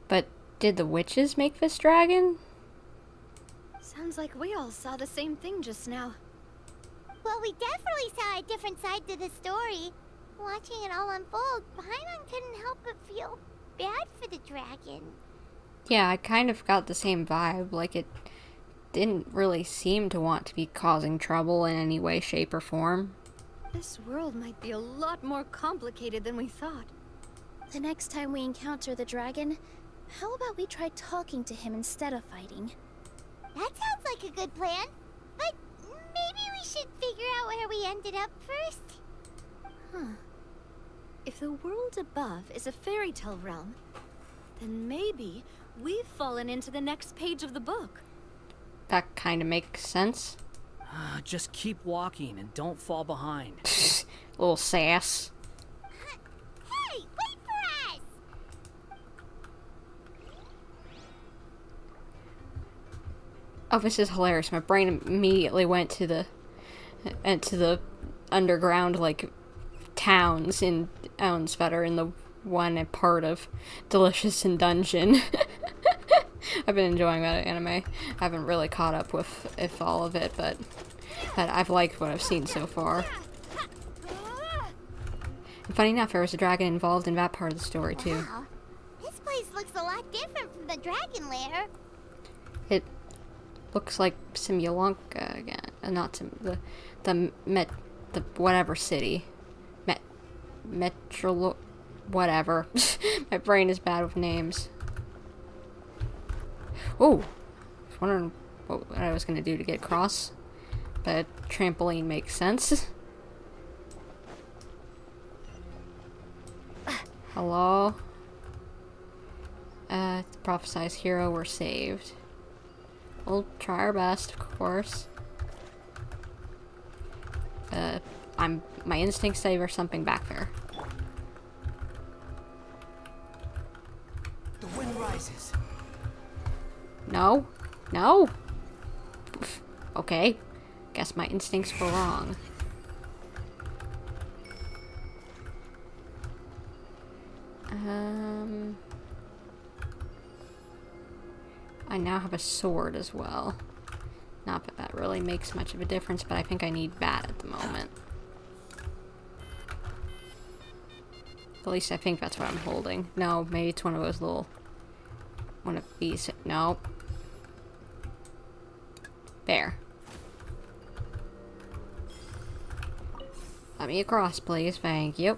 but did the witches make this dragon? Sounds like we all saw the same thing just now. Well, we definitely saw a different side to the story. Watching it all unfold, Paimon couldn't help but feel bad for the dragon. Yeah, I kind of got the same vibe. Like, it didn't really seem to want to be causing trouble in any way, shape, or form. This world might be a lot more complicated than we thought. The next time we encounter the dragon, how about we try talking to him instead of fighting? That sounds like a good plan. But maybe we should figure out where we ended up first. Huh. If the world above is a fairy tale realm, then maybe we've fallen into the next page of the book. That kind of makes sense. Just keep walking and don't fall behind. Little sass. Hey, wait for us! Oh, this is hilarious. My brain immediately went to the underground, like, towns in Owensfetter in the one part of Delicious and Dungeon. I've been enjoying that anime. I haven't really caught up with all of it, but I've liked what I've seen so far. And funny enough, there was a dragon involved in that part of the story too. Wow. This place looks a lot different from the dragon lair. It looks like Simulanka again. Not Sim... the whatever city. Metro... whatever. My brain is bad with names. Oh! I was wondering what I was going to do to get across. But trampoline makes sense. Hello? The prophesized hero were saved. We'll try our best, of course. My instincts say there's something back there. The wind rises. No? No? Okay. Guess my instincts were wrong. I now have a sword as well. Not that that really makes much of a difference, but I think I need that at the moment. At least I think that's what I'm holding. No, maybe it's one of those little... one of these... No. Let me across, please. Thank you.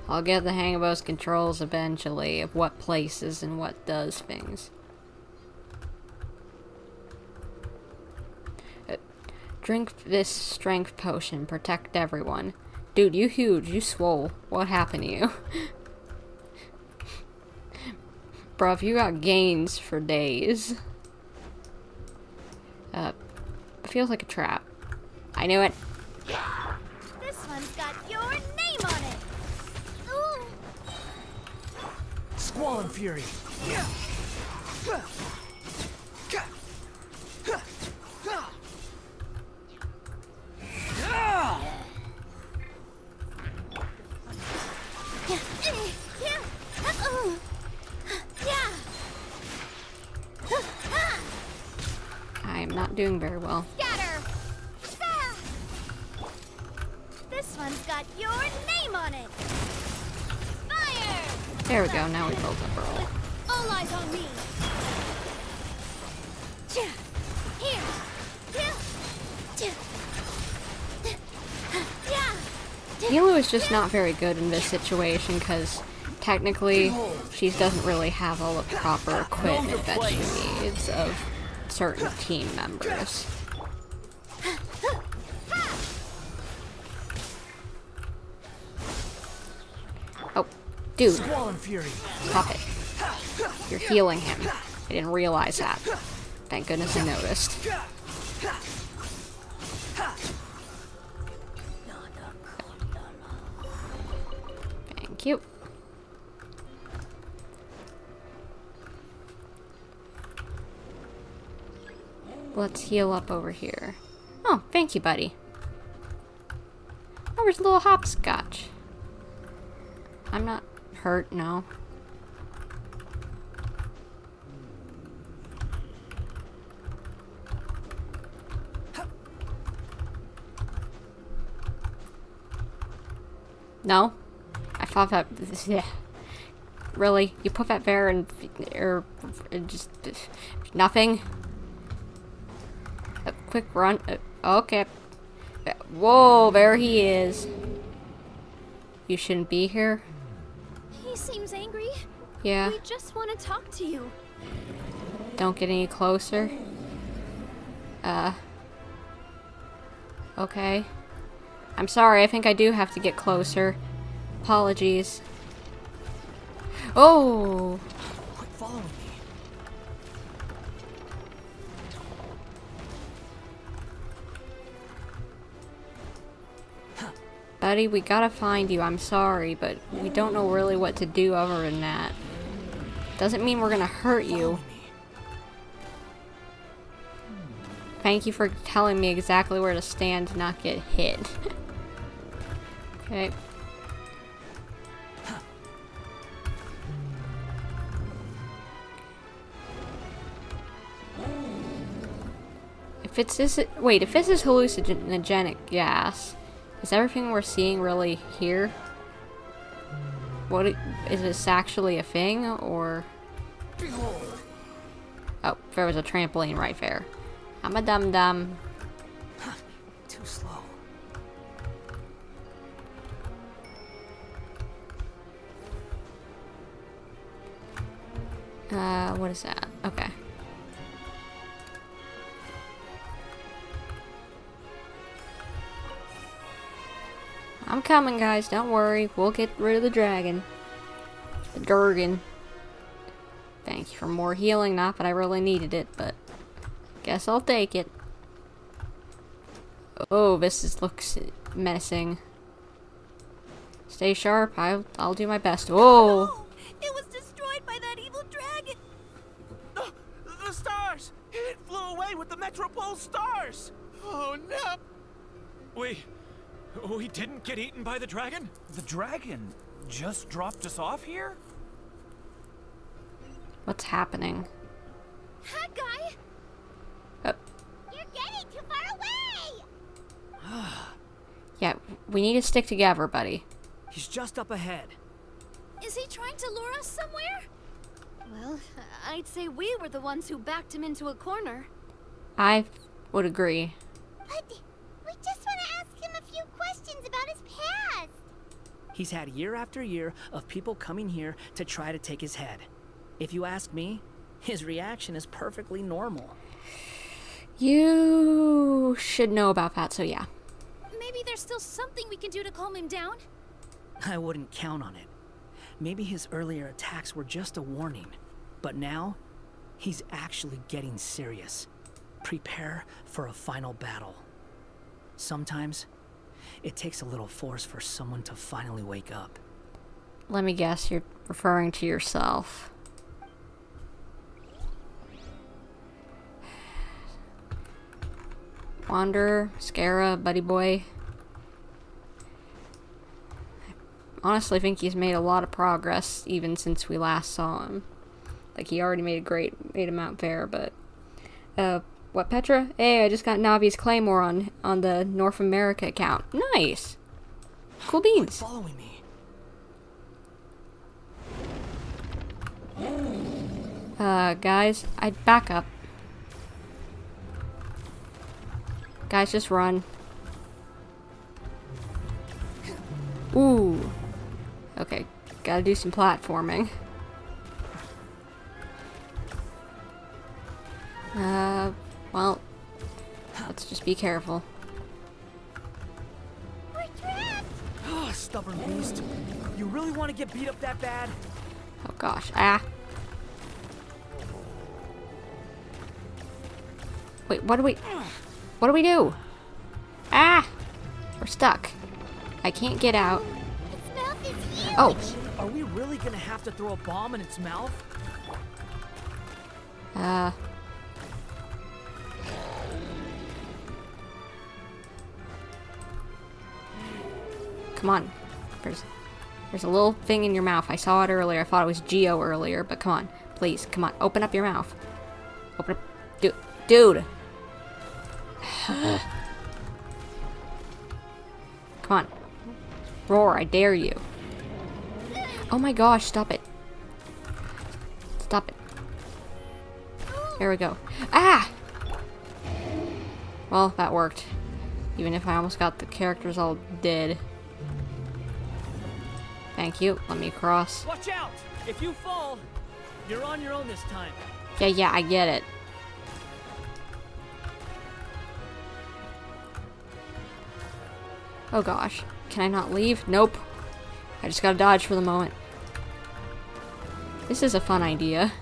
I'll get the hang of those controls eventually, of what places and what does things. Drink this strength potion. Protect everyone. Dude, you huge. You swole. What happened to you? Bruv, you got gains for days. It feels like a trap. I knew it. This one's got your name on it. Ooh. Squall and Fury. Yeah. I am not doing very well. Scatter. This one's got your name on it. Fire. There we go. Now we build up early. All eyes on me. Here. Nilou is just not very good in this situation because technically she doesn't really have all the proper equipment that she needs of certain team members. Oh, dude. Stop it. You're healing him. I didn't realize that. Thank goodness I noticed. Thank you. Let's heal up over here. Oh, thank you, buddy. Oh, there's a little hopscotch. I'm not hurt, no. No? I thought that... Yeah. Really? You put that there and... or just... nothing? A quick run. Okay. Whoa, there he is. You shouldn't be here. He seems angry. Yeah. We just want to talk to you. Don't get any closer. Okay. I'm sorry, I think I do have to get closer. Apologies. Oh! Quit following me. Buddy, we gotta find you. I'm sorry, but we don't know really what to do other than that. Doesn't mean we're gonna hurt you. Thank you for telling me exactly where to stand to not get hit. Okay. If it's this, wait, if this is hallucinogenic gas, is everything we're seeing really here? What is this actually a thing, or? Oh, there was a trampoline right there. I'm a dum-dum. Too slow. What is that? Okay. I'm coming, guys. Don't worry. We'll get rid of the dragon. The Durgan. Thank you for more healing. Not that I really needed it, but guess I'll take it. Oh, this looks menacing. Stay sharp. I'll do my best. Whoa! No! It was destroyed by that evil dragon. The stars! It flew away with the Metropole stars! Oh no! We didn't get eaten by the dragon? The dragon just dropped us off here? What's happening? That guy! You're getting too far away! Yeah, we need to stick together, buddy. He's just up ahead. Is he trying to lure us somewhere? Well, I'd say we were the ones who backed him into a corner. I would agree. But we just want to ask him a few questions about his past. He's had year after year of people coming here to try to take his head. If you ask me, his reaction is perfectly normal. You should know about that, so yeah. Maybe there's still something we can do to calm him down? I wouldn't count on it. Maybe his earlier attacks were just a warning. But now, he's actually getting serious. Prepare for a final battle. Sometimes, it takes a little force for someone to finally wake up. Let me guess, you're referring to yourself. Wanderer, Scara, Buddy Boy. I honestly think he's made a lot of progress even since we last saw him. Like, he already made him out fair, but... what, Petra? Hey, I just got Navi's Claymore on the North America account. Nice! Cool beans. Quit following me. Guys, I'd back up. Guys, just run. Ooh. Okay, gotta do some platforming. Well, let's just be careful. We're trapped! Oh, stubborn beast. You really want to get beat up that bad? Oh gosh, ah. Wait, what do we do? Ah! We're stuck. I can't get out. Its mouth is huge! Oh! Are we really gonna have to throw a bomb in its mouth? Come on. There's a little thing in your mouth. I saw it earlier. I thought it was Geo earlier, but come on. Please, come on. Open up your mouth. Open up. Dude. Come on. Roar, I dare you. Oh my gosh, stop it. Stop it. There we go. Ah! Well, that worked. Even if I almost got the characters all dead. Thank you. Let me cross. Watch out! If you fall, you're on your own this time. Yeah, I get it. Oh gosh. Can I not leave? Nope. I just gotta dodge for the moment. This is a fun idea.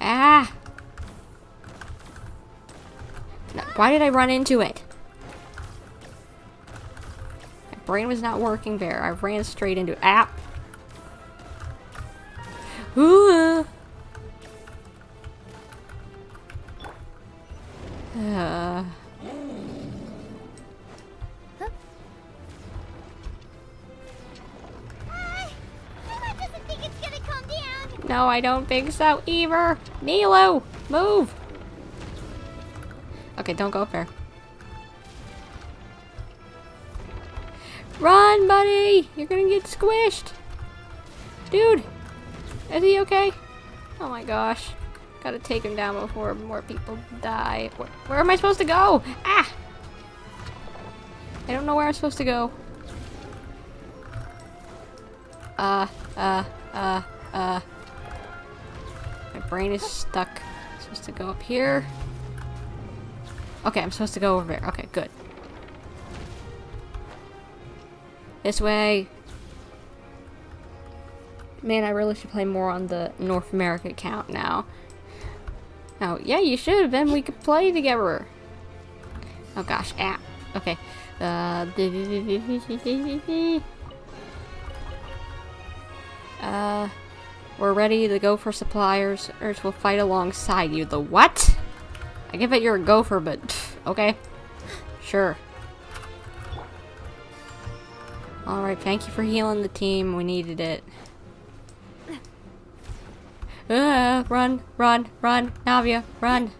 Ah! No, why did I run into it? My brain was not working there. I ran straight into it. Ah! Ooh! doesn't think it's gonna calm down. No, I don't think so either. Nilou, move! Okay, don't go up there. Run, buddy! You're gonna get squished. Dude, is he okay? Oh my gosh. Gotta take him down before more people die. Where am I supposed to go? Ah! I don't know where I'm supposed to go. My brain is stuck. I'm supposed to go up here. Okay, I'm supposed to go over there. Okay, good. This way. Man, I really should play more on the North America account now. Oh, yeah, you should. Then we could play together. Oh gosh, ah. Okay. We're ready to go for suppliers. Earth will fight alongside you. The what? I get that you're a gopher, but okay. Sure. Alright, thank you for healing the team. We needed it. Run, run, run. Navia, run.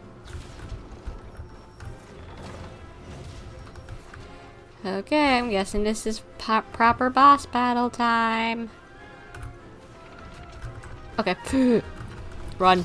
Okay, I'm guessing this is proper boss battle time. Okay. Run.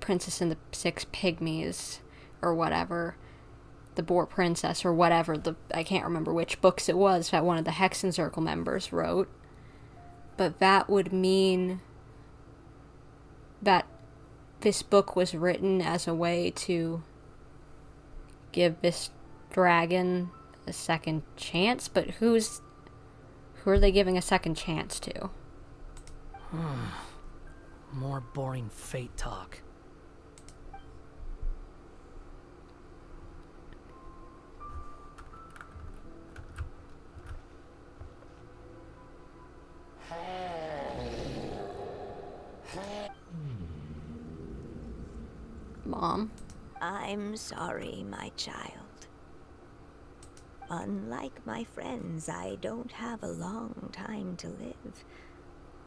Princess and the Six Pygmies or whatever, the Boar Princess or whatever, I can't remember which books it was that one of the Hexen Circle members wrote. But that would mean that this book was written as a way to give this dragon a second chance, but who are they giving a second chance to? More boring fate talk. Mom? I'm sorry, my child. Unlike my friends, I don't have a long time to live.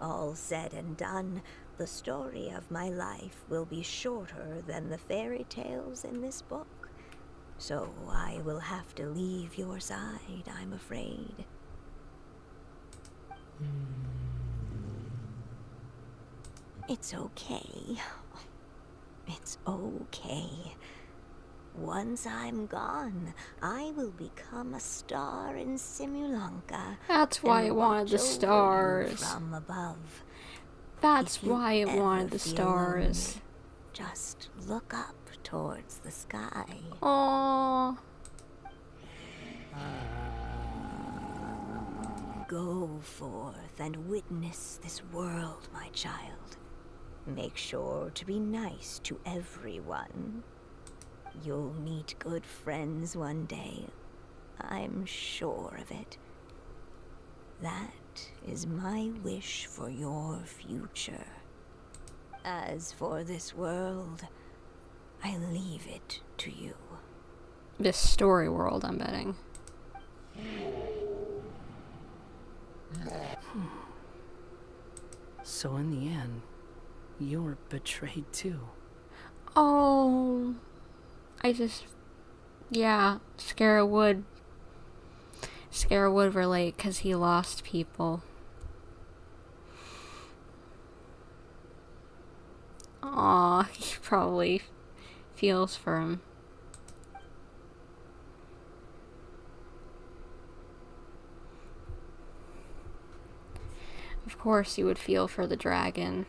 All said and done, the story of my life will be shorter than the fairy tales in this book. So I will have to leave your side, I'm afraid. It's okay. It's okay. Once I'm gone, I will become a star in Simulanka. That's why it wanted the stars. From above. That's why it wanted the stars. Lonely, just look up towards the sky. Aww. Go forth and witness this world, my child. Make sure to be nice to everyone. You'll meet good friends one day. I'm sure of it. That is my wish for your future. As for this world, I leave it to you. This story world, I'm betting. So in the end, you were betrayed too. Oh, yeah, Scara would relate because he lost people. Aw, he probably feels for him. Of course you would feel for the dragon.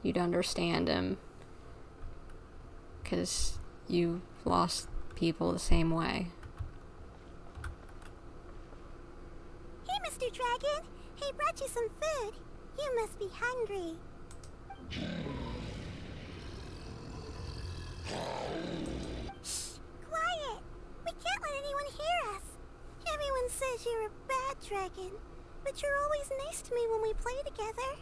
You'd understand him. Because you lost people the same way. Hey, Mr. Dragon. He brought you some food. You must be hungry. Shh! Quiet! We can't let anyone hear us. Everyone says you're a bad dragon, but you're always nice to me when we play together.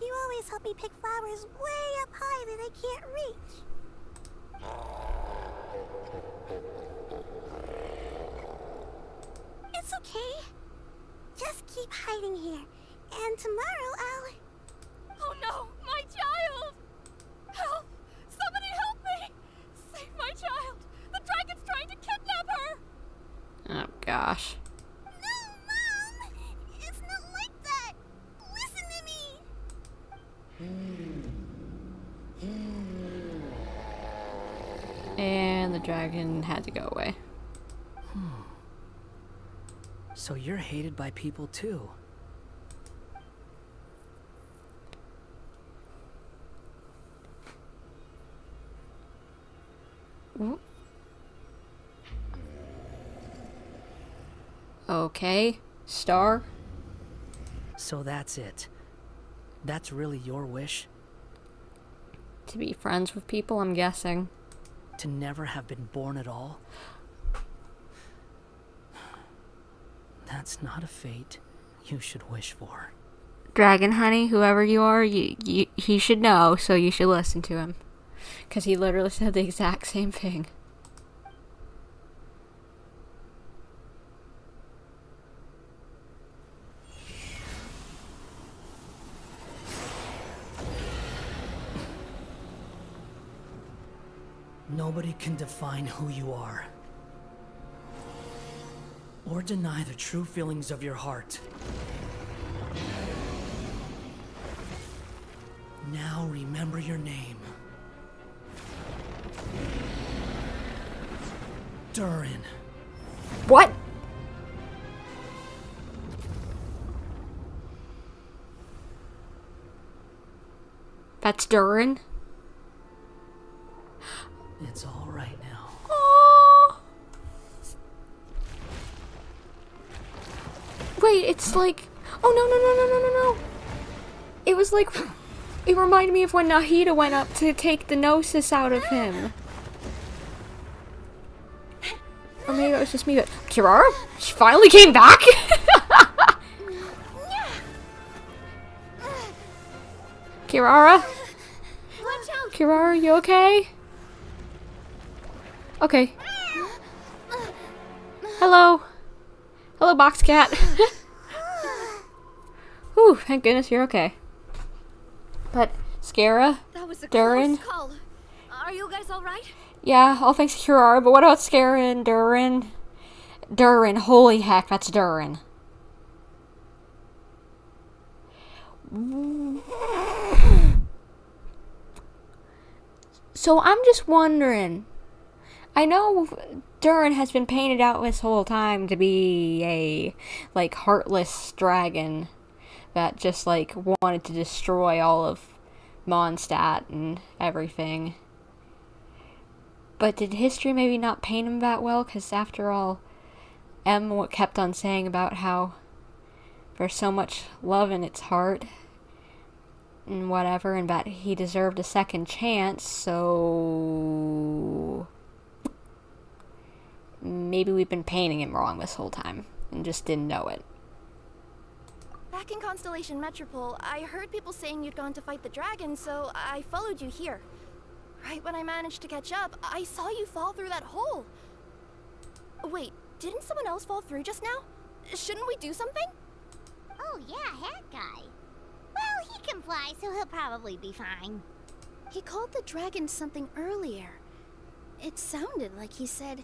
You always help me pick flowers way up high that I can't reach. It's okay. Just keep hiding here, and tomorrow I'll... Oh no, my child! Help! Somebody help me! Save my child! The dragon's trying to kidnap her! Oh gosh. No, Mom! It's not like that! Listen to me! And the dragon had to go away. So you're hated by people too. Ooh. Okay, star. So that's it. That's really your wish? To be friends with people, I'm guessing. To never have been born at all? That's not a fate you should wish for. Dragon honey, whoever you are, he should know, so you should listen to him. Because he literally said the exact same thing. Nobody can define who you are. Or deny the true feelings of your heart. Now remember your name. Durin. What? That's Durin? It's all right now. Aww. Wait, it's like... Oh, no. It was like... It reminded me of when Nahida went up to take the gnosis out of him. Or maybe it was just me, but... Kirara? She finally came back? Kirara? Kirara, you okay? Okay. Hello. Hello, box cat. Whew, thank goodness you're okay. But, Skara? That was a Durin? close call. Are you guys alright? Yeah, all thanks to Kirara, but what about Skara and Durin? Durin, holy heck, that's Durin. So I'm just wondering, I know Durin has been painted out this whole time to be a, like, heartless dragon that just, like, wanted to destroy all of Mondstadt and everything. But did history maybe not paint him that well? Because after all, M kept on saying about how there's so much love in its heart and whatever, and that he deserved a second chance, so maybe we've been painting him wrong this whole time and just didn't know it. Back in Constellation Metropole, I heard people saying you'd gone to fight the dragon, so I followed you here. Right when I managed to catch up, I saw you fall through that hole. Wait, didn't someone else fall through just now? Shouldn't we do something? Oh yeah, that guy. Well, he can fly, so he'll probably be fine. He called the dragon something earlier. It sounded like he said...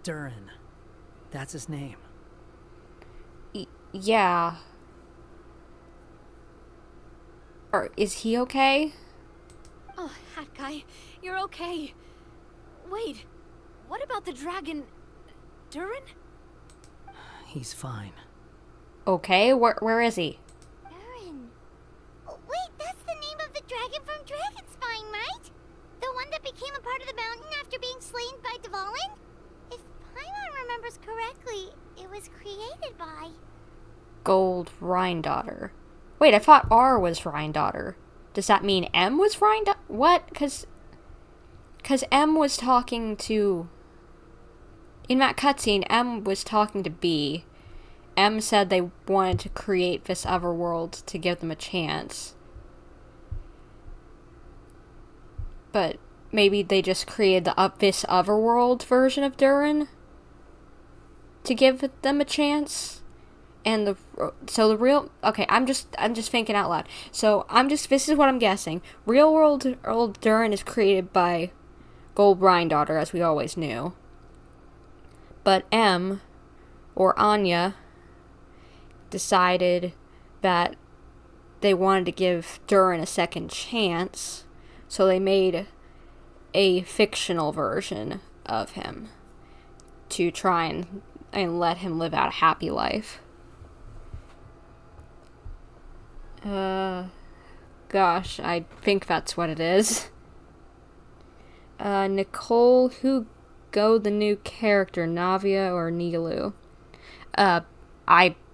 Durin. That's his name. Yeah. Or is he okay? Oh, hat guy, you're okay. Wait, what about the dragon... Durin? He's fine. Okay, where is he? Durin. Oh, wait, that's the name of the dragon from Dragonspine, right? The one that became a part of the mountain after being slain by Dvalin? If Paimon remembers correctly, it was created by... Gold Rhindaughter. Wait, I thought R was Rhindaughter. Does that mean M was Rhindaughter? What? Cause M was talking to... In that cutscene, M was talking to B. M said they wanted to create this other world to give them a chance. But maybe they just created this otherworld version of Durin to give them a chance. And the real... Okay, I'm just thinking out loud. So, this is what I'm guessing. Real world Durin is created by Gold Rhindaughter, as we always knew. But M, or Anya, decided that they wanted to give Durin a second chance, so they made a fictional version of him to try and let him live out a happy life. Gosh, I think that's what it is. Nicole, who go the new character, Navia or Nilou?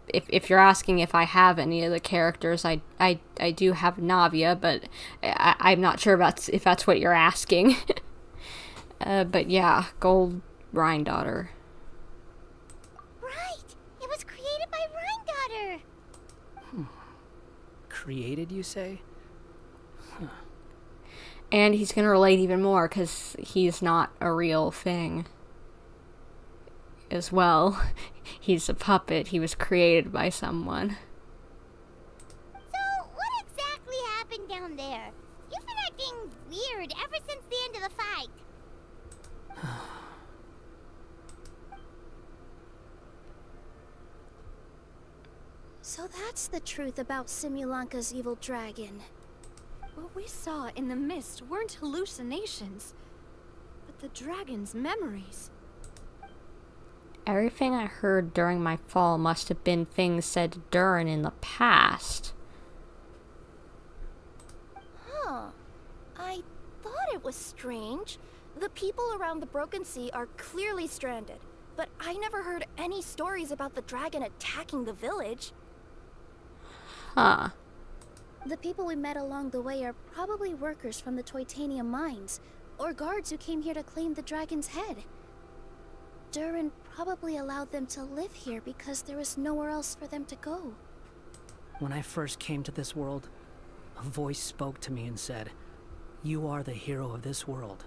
If you're asking if I have any of the characters, I do have Navia, but I'm not sure if that's what you're asking. But yeah, Gold Rhindaughter. Right! It was created by Rhindaughter! Created, you say? Huh. And he's gonna relate even more, because he's not a real thing. As well. He's a puppet. He was created by someone. So, what exactly happened down there? You've been acting weird ever since the end of the fight. So that's the truth about Simulanka's evil dragon. What we saw in the mist weren't hallucinations, but the dragon's memories. Everything I heard during my fall must have been things said to Durin in the past. Huh. I thought it was strange. The people around the Broken Sea are clearly stranded, but I never heard any stories about the dragon attacking the village. Huh. The people we met along the way are probably workers from the Toitanium mines, or guards who came here to claim the dragon's head. Durin probably allowed them to live here because there was nowhere else for them to go. When I first came to this world, a voice spoke to me and said, "You are the hero of this world.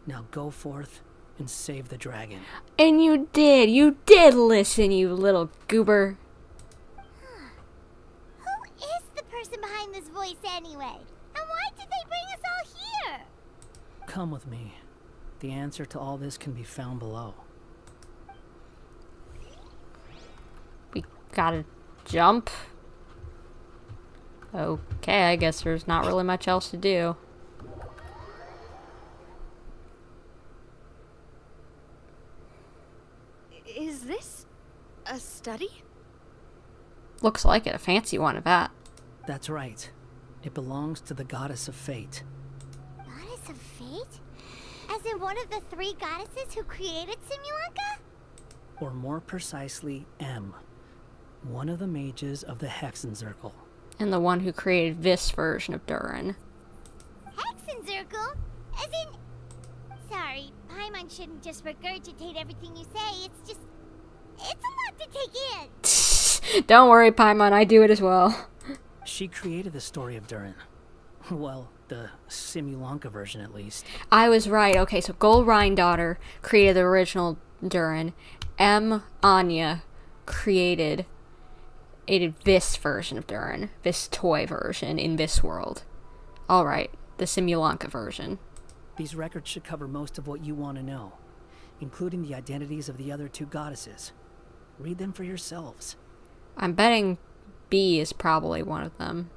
Now go forth and save the dragon." And you did! You did listen, you little goober! Who is the person behind this voice anyway? And why did they bring us all here? Come with me. The answer to all this can be found below. We gotta jump. Okay, I guess there's not really much else to do. Is this a study? Looks like it, a fancy one at that. That's right. It belongs to the goddess of fate. Goddess of fate? As in one of the 3 goddesses who created Simulanka? Or more precisely, M. One of the mages of the Hexenzirkel. And the one who created this version of Durin. Hexenzirkel? As in... Sorry, Paimon shouldn't just regurgitate everything you say. It's just... It's a lot to take in. Don't worry, Paimon, I do it as well. She created the story of Durin. Well, the Simulanka version at least. I was right. Okay, so Gold Daughter created the original Durin. M. Anya created this version of Durin. This toy version in this world. Alright, the Simulanka version. These records should cover most of what you want to know, including the identities of the other 2 goddesses. Read them for yourselves. I'm betting B is probably one of them.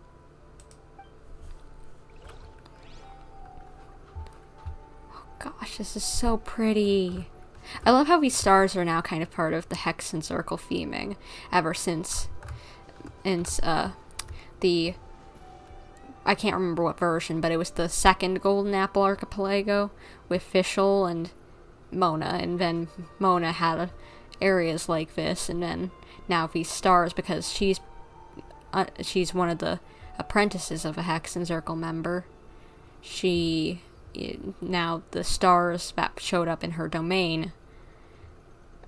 Oh gosh, this is so pretty. I love how these stars are now kind of part of the Hexenzirkel theming ever since the I can't remember what version, but it was the second Golden Apple Archipelago with Fischl and Mona, and then Mona had areas like this, and then now these stars, because she's one of the apprentices of a Hexenzirkel member. Now the stars that showed up in her domain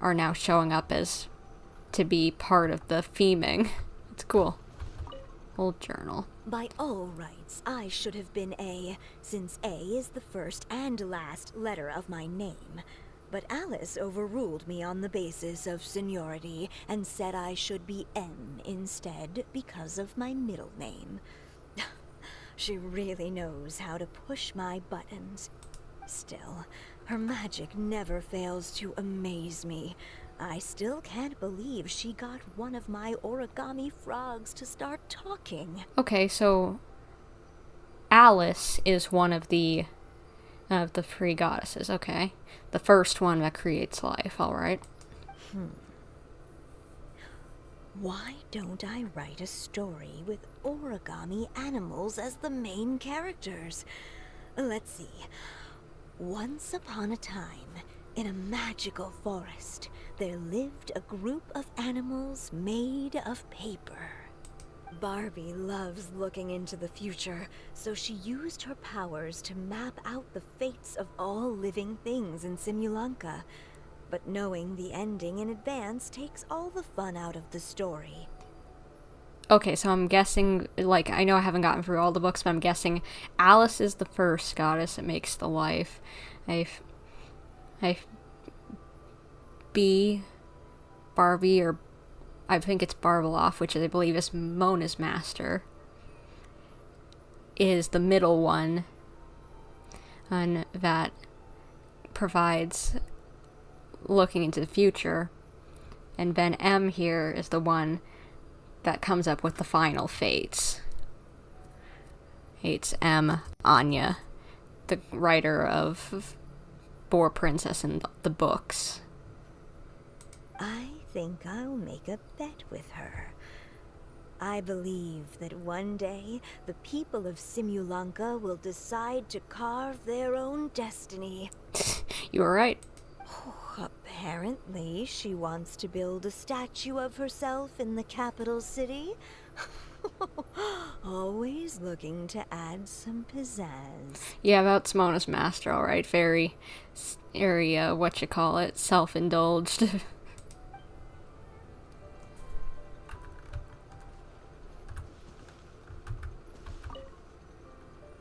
are now showing up as to be part of the theming. It's cool. Old journal. By all rights, I should have been A, since A is the first and last letter of my name. But Alice overruled me on the basis of seniority and said I should be M instead because of my middle name. She really knows how to push my buttons. Still, her magic never fails to amaze me. I still can't believe she got one of my origami frogs to start talking. Okay, so Alice is one of the 3 goddesses, okay? The first one that creates life, alright? Why don't I write a story with origami animals as the main characters? Let's see. Once upon a time, in a magical forest, there lived a group of animals made of paper. Barbie loves looking into the future, so she used her powers to map out the fates of all living things in Simulanka. But knowing the ending in advance takes all the fun out of the story. Okay, so I'm guessing, like, I know I haven't gotten through all the books, but I'm guessing Alice is the first goddess that makes the life. B, Barbie, or I think it's Barbeloff, which I believe is Mona's master, is the middle one, and that provides looking into the future, and then M here is the one that comes up with the final fates. It's M. Anya, the writer of Boar Princess and the books. I think I'll make a bet with her. I believe that one day the people of Simulanka will decide to carve their own destiny. You were right. Apparently, she wants to build a statue of herself in the capital city. Always looking to add some pizzazz. Yeah, that's Mona's master, alright. Very, self-indulged.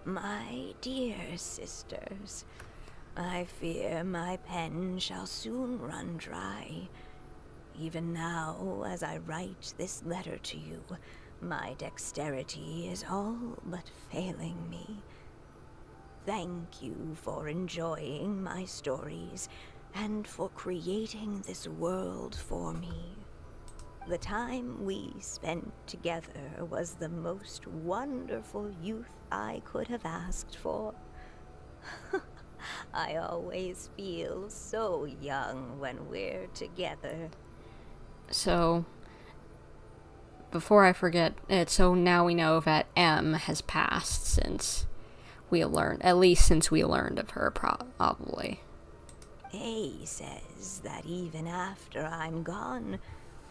My dear sisters, I fear my pen shall soon run dry. Even now, as I write this letter to you, my dexterity is all but failing me. Thank you for enjoying my stories and for creating this world for me. The time we spent together was the most wonderful youth I could have asked for. I always feel so young when we're together. So, before I forget it, so now we know that M has passed since we learned, at least since we learned of her, probably. A says that even after I'm gone,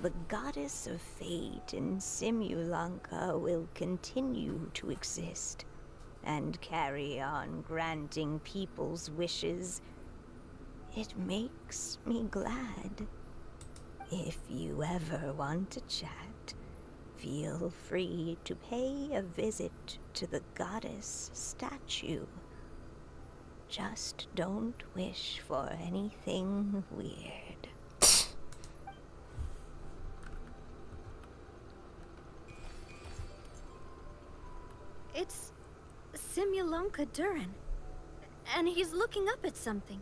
the goddess of fate in Simulanka will continue to exist and carry on granting people's wishes. It makes me glad. If you ever want to chat, feel free to pay a visit to the goddess statue. Just don't wish for anything weird. It's Simulanka Durin. And he's looking up at something.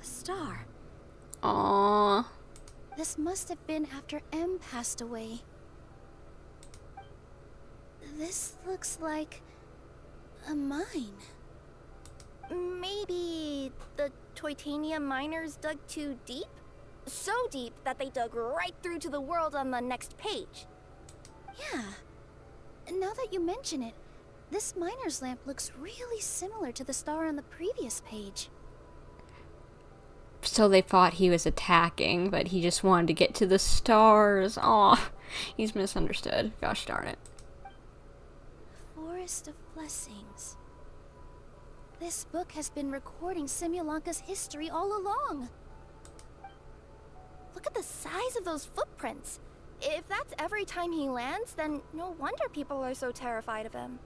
A star. Aww. This must have been after M passed away. This looks like a mine. Maybe the Titanium miners dug too deep? So deep that they dug right through to the world on the next page. Yeah. Now that you mention it, this miner's lamp looks really similar to the star on the previous page. So they thought he was attacking, but he just wanted to get to the stars. Aw, he's misunderstood. Gosh darn it. Forest of Blessings. This book has been recording Simulanka's history all along. Look at the size of those footprints. If that's every time he lands, then no wonder people are so terrified of him.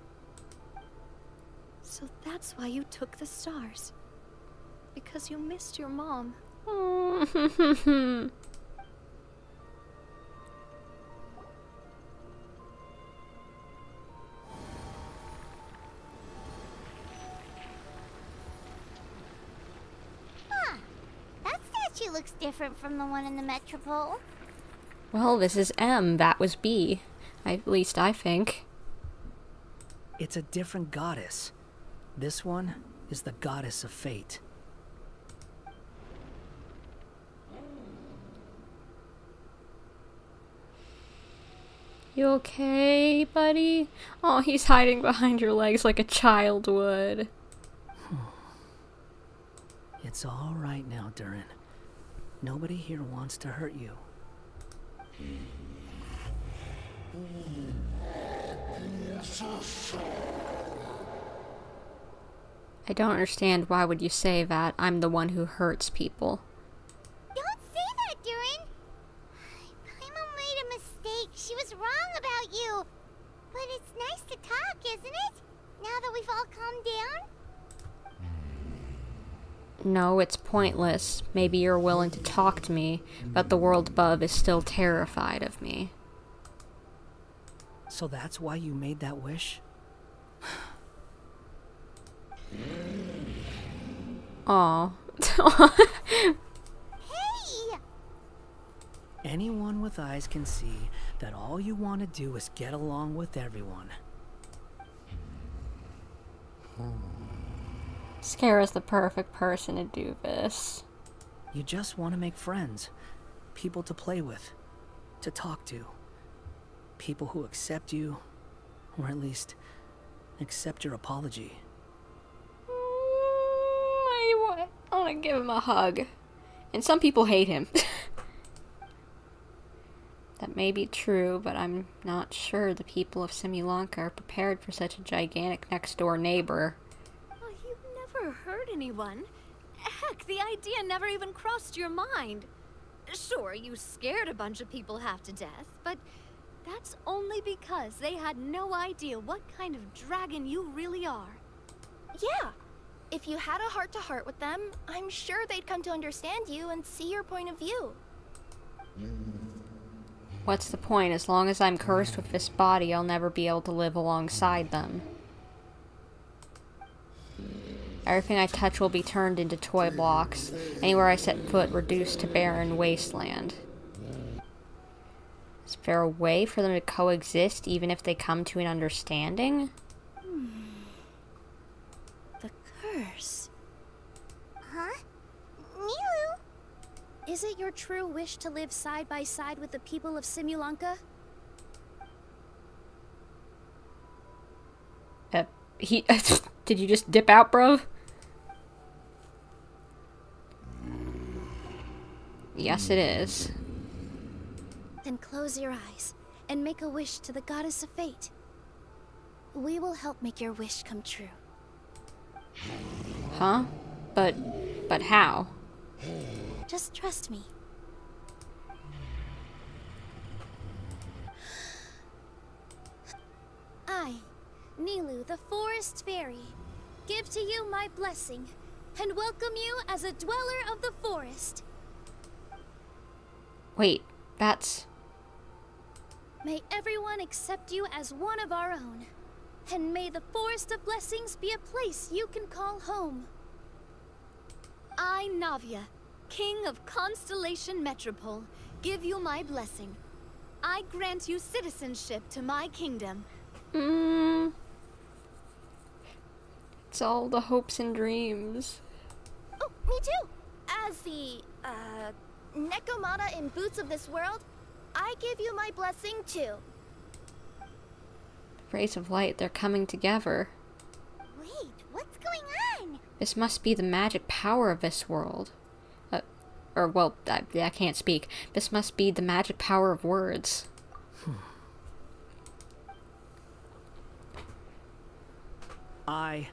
So that's why you took the stars. Because you missed your mom. Huh. That statue looks different from the one in the Metropole. Well, this is M, that was B. At least I think. It's a different goddess. This one is the goddess of fate. You okay, buddy? Oh, he's hiding behind your legs like a child would. It's all right now, Durin. Nobody here wants to hurt you. I don't understand. Why would you say that? I'm the one who hurts people. Don't say that, Durin. Paimon made a mistake. She was wrong about you. But it's nice to talk, isn't it? Now that we've all calmed down? No, it's pointless. Maybe you're willing to talk to me, but the world above is still terrified of me. So that's why you made that wish? Aw. Hey! Anyone with eyes can see that all you want to do is get along with everyone. Scara's the perfect person to do this. You just want to make friends. People to play with. To talk to. People who accept you. Or at least, accept your apology. I want to give him a hug. And some people hate him. That may be true, but I'm not sure the people of Simulanka are prepared for such a gigantic next-door neighbor. Oh, you've never hurt anyone. Heck, the idea never even crossed your mind. Sure, you scared a bunch of people half to death, but that's only because they had no idea what kind of dragon you really are. Yeah. If you had a heart-to-heart with them, I'm sure they'd come to understand you and see your point of view. What's the point? As long as I'm cursed with this body, I'll never be able to live alongside them. Everything I touch will be turned into toy blocks. Anywhere I set foot, reduced to barren wasteland. Is there a way for them to coexist, even if they come to an understanding? The curse. Huh? Nilou? Is it your true wish to live side by side with the people of Simulanka? Did you just dip out, bro? Yes, it is. Then close your eyes and make a wish to the goddess of fate. We will help make your wish come true. Huh? But how? Just trust me. I, Nilou, the Forest Fairy, give to you my blessing and welcome you as a dweller of the forest. Wait, that's... May everyone accept you as one of our own, and may the Forest of Blessings be a place you can call home. I, Navia, King of Constellation Metropole, give you my blessing. I grant you citizenship to my kingdom. It's all the hopes and dreams. Oh, me too! As the, Nekomata in Boots of this world, I give you my blessing too. Rays of light, they're coming together. Wait, what's going on? This must be the magic power of this world. I can't speak. This must be the magic power of words. I,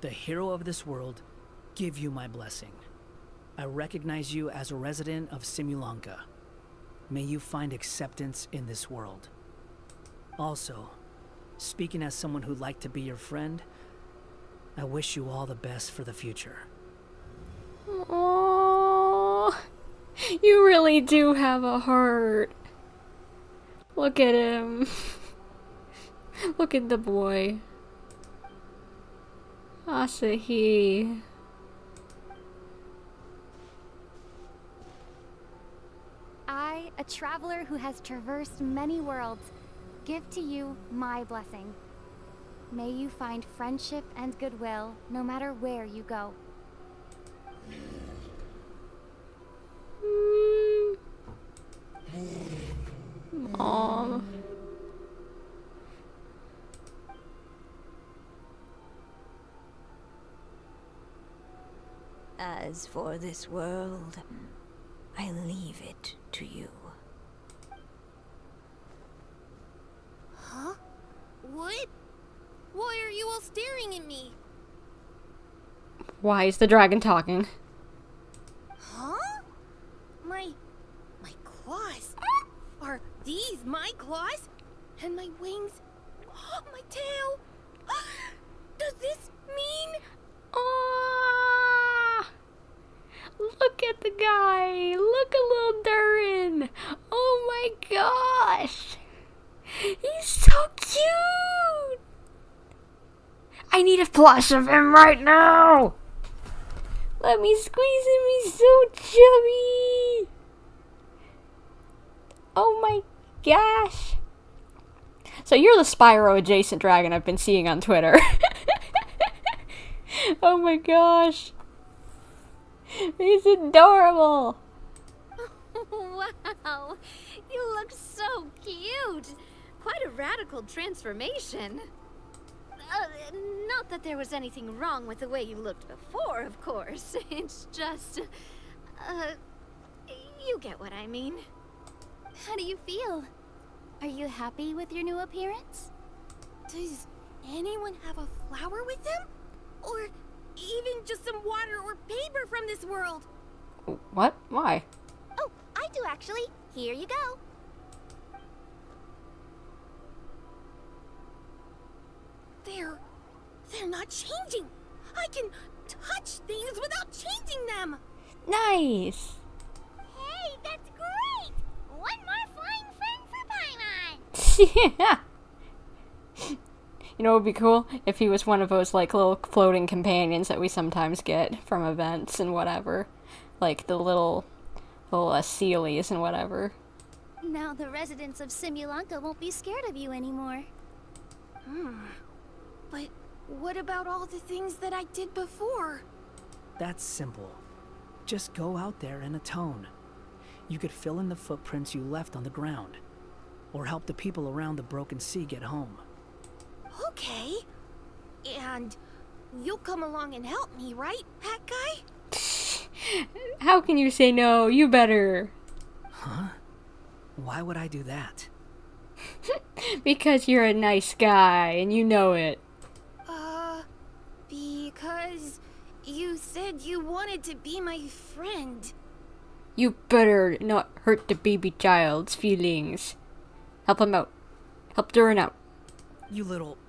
the hero of this world, give you my blessing. I recognize you as a resident of Simulanka. May you find acceptance in this world. Also, speaking as someone who'd like to be your friend, I wish you all the best for the future. Aww, you really do have a heart. Look at him. Look at the boy. Asahi. I, a traveler who has traversed many worlds, give to you my blessing. May you find friendship and goodwill no matter where you go. Aww. As for this world, I leave it to you. Huh? What? Why are you all staring at me? Why is the dragon talking? Huh? My claws? Are these my claws? And my wings? My tail? Does this mean... Look at the guy! Look at little Durin! Oh my gosh! He's so cute! I need a plush of him right now! Let me squeeze him, he's so chubby! Oh my gosh! So you're the Spyro adjacent dragon I've been seeing on Twitter. Oh my gosh. He's adorable. Wow, you look so cute. Quite a radical transformation. Not that there was anything wrong with the way you looked before, of course. It's just, you get what I mean. How do you feel? Are you happy with your new appearance? Does anyone have a flower with them? Or even just some water or paper from this world? What? Why? Oh, I do actually. Here you go. They're not changing. I can touch things without changing them. Nice. Hey, that's great. One more flying friend for Paimon. Yeah. You know what would be cool? If he was one of those, like, little floating companions that we sometimes get from events and whatever. Like, the little Sealies and whatever. Now the residents of Simulanka won't be scared of you anymore. But what about all the things that I did before? That's simple. Just go out there and atone. You could fill in the footprints you left on the ground. Or help the people around the Broken Sea get home. Okay. And you'll come along and help me, right, Hat Guy? How can you say no? You better. Huh? Why would I do that? Because you're a nice guy, and you know it. Because you said you wanted to be my friend. You better not hurt the baby child's feelings. Help him out. Help Durin out. You little...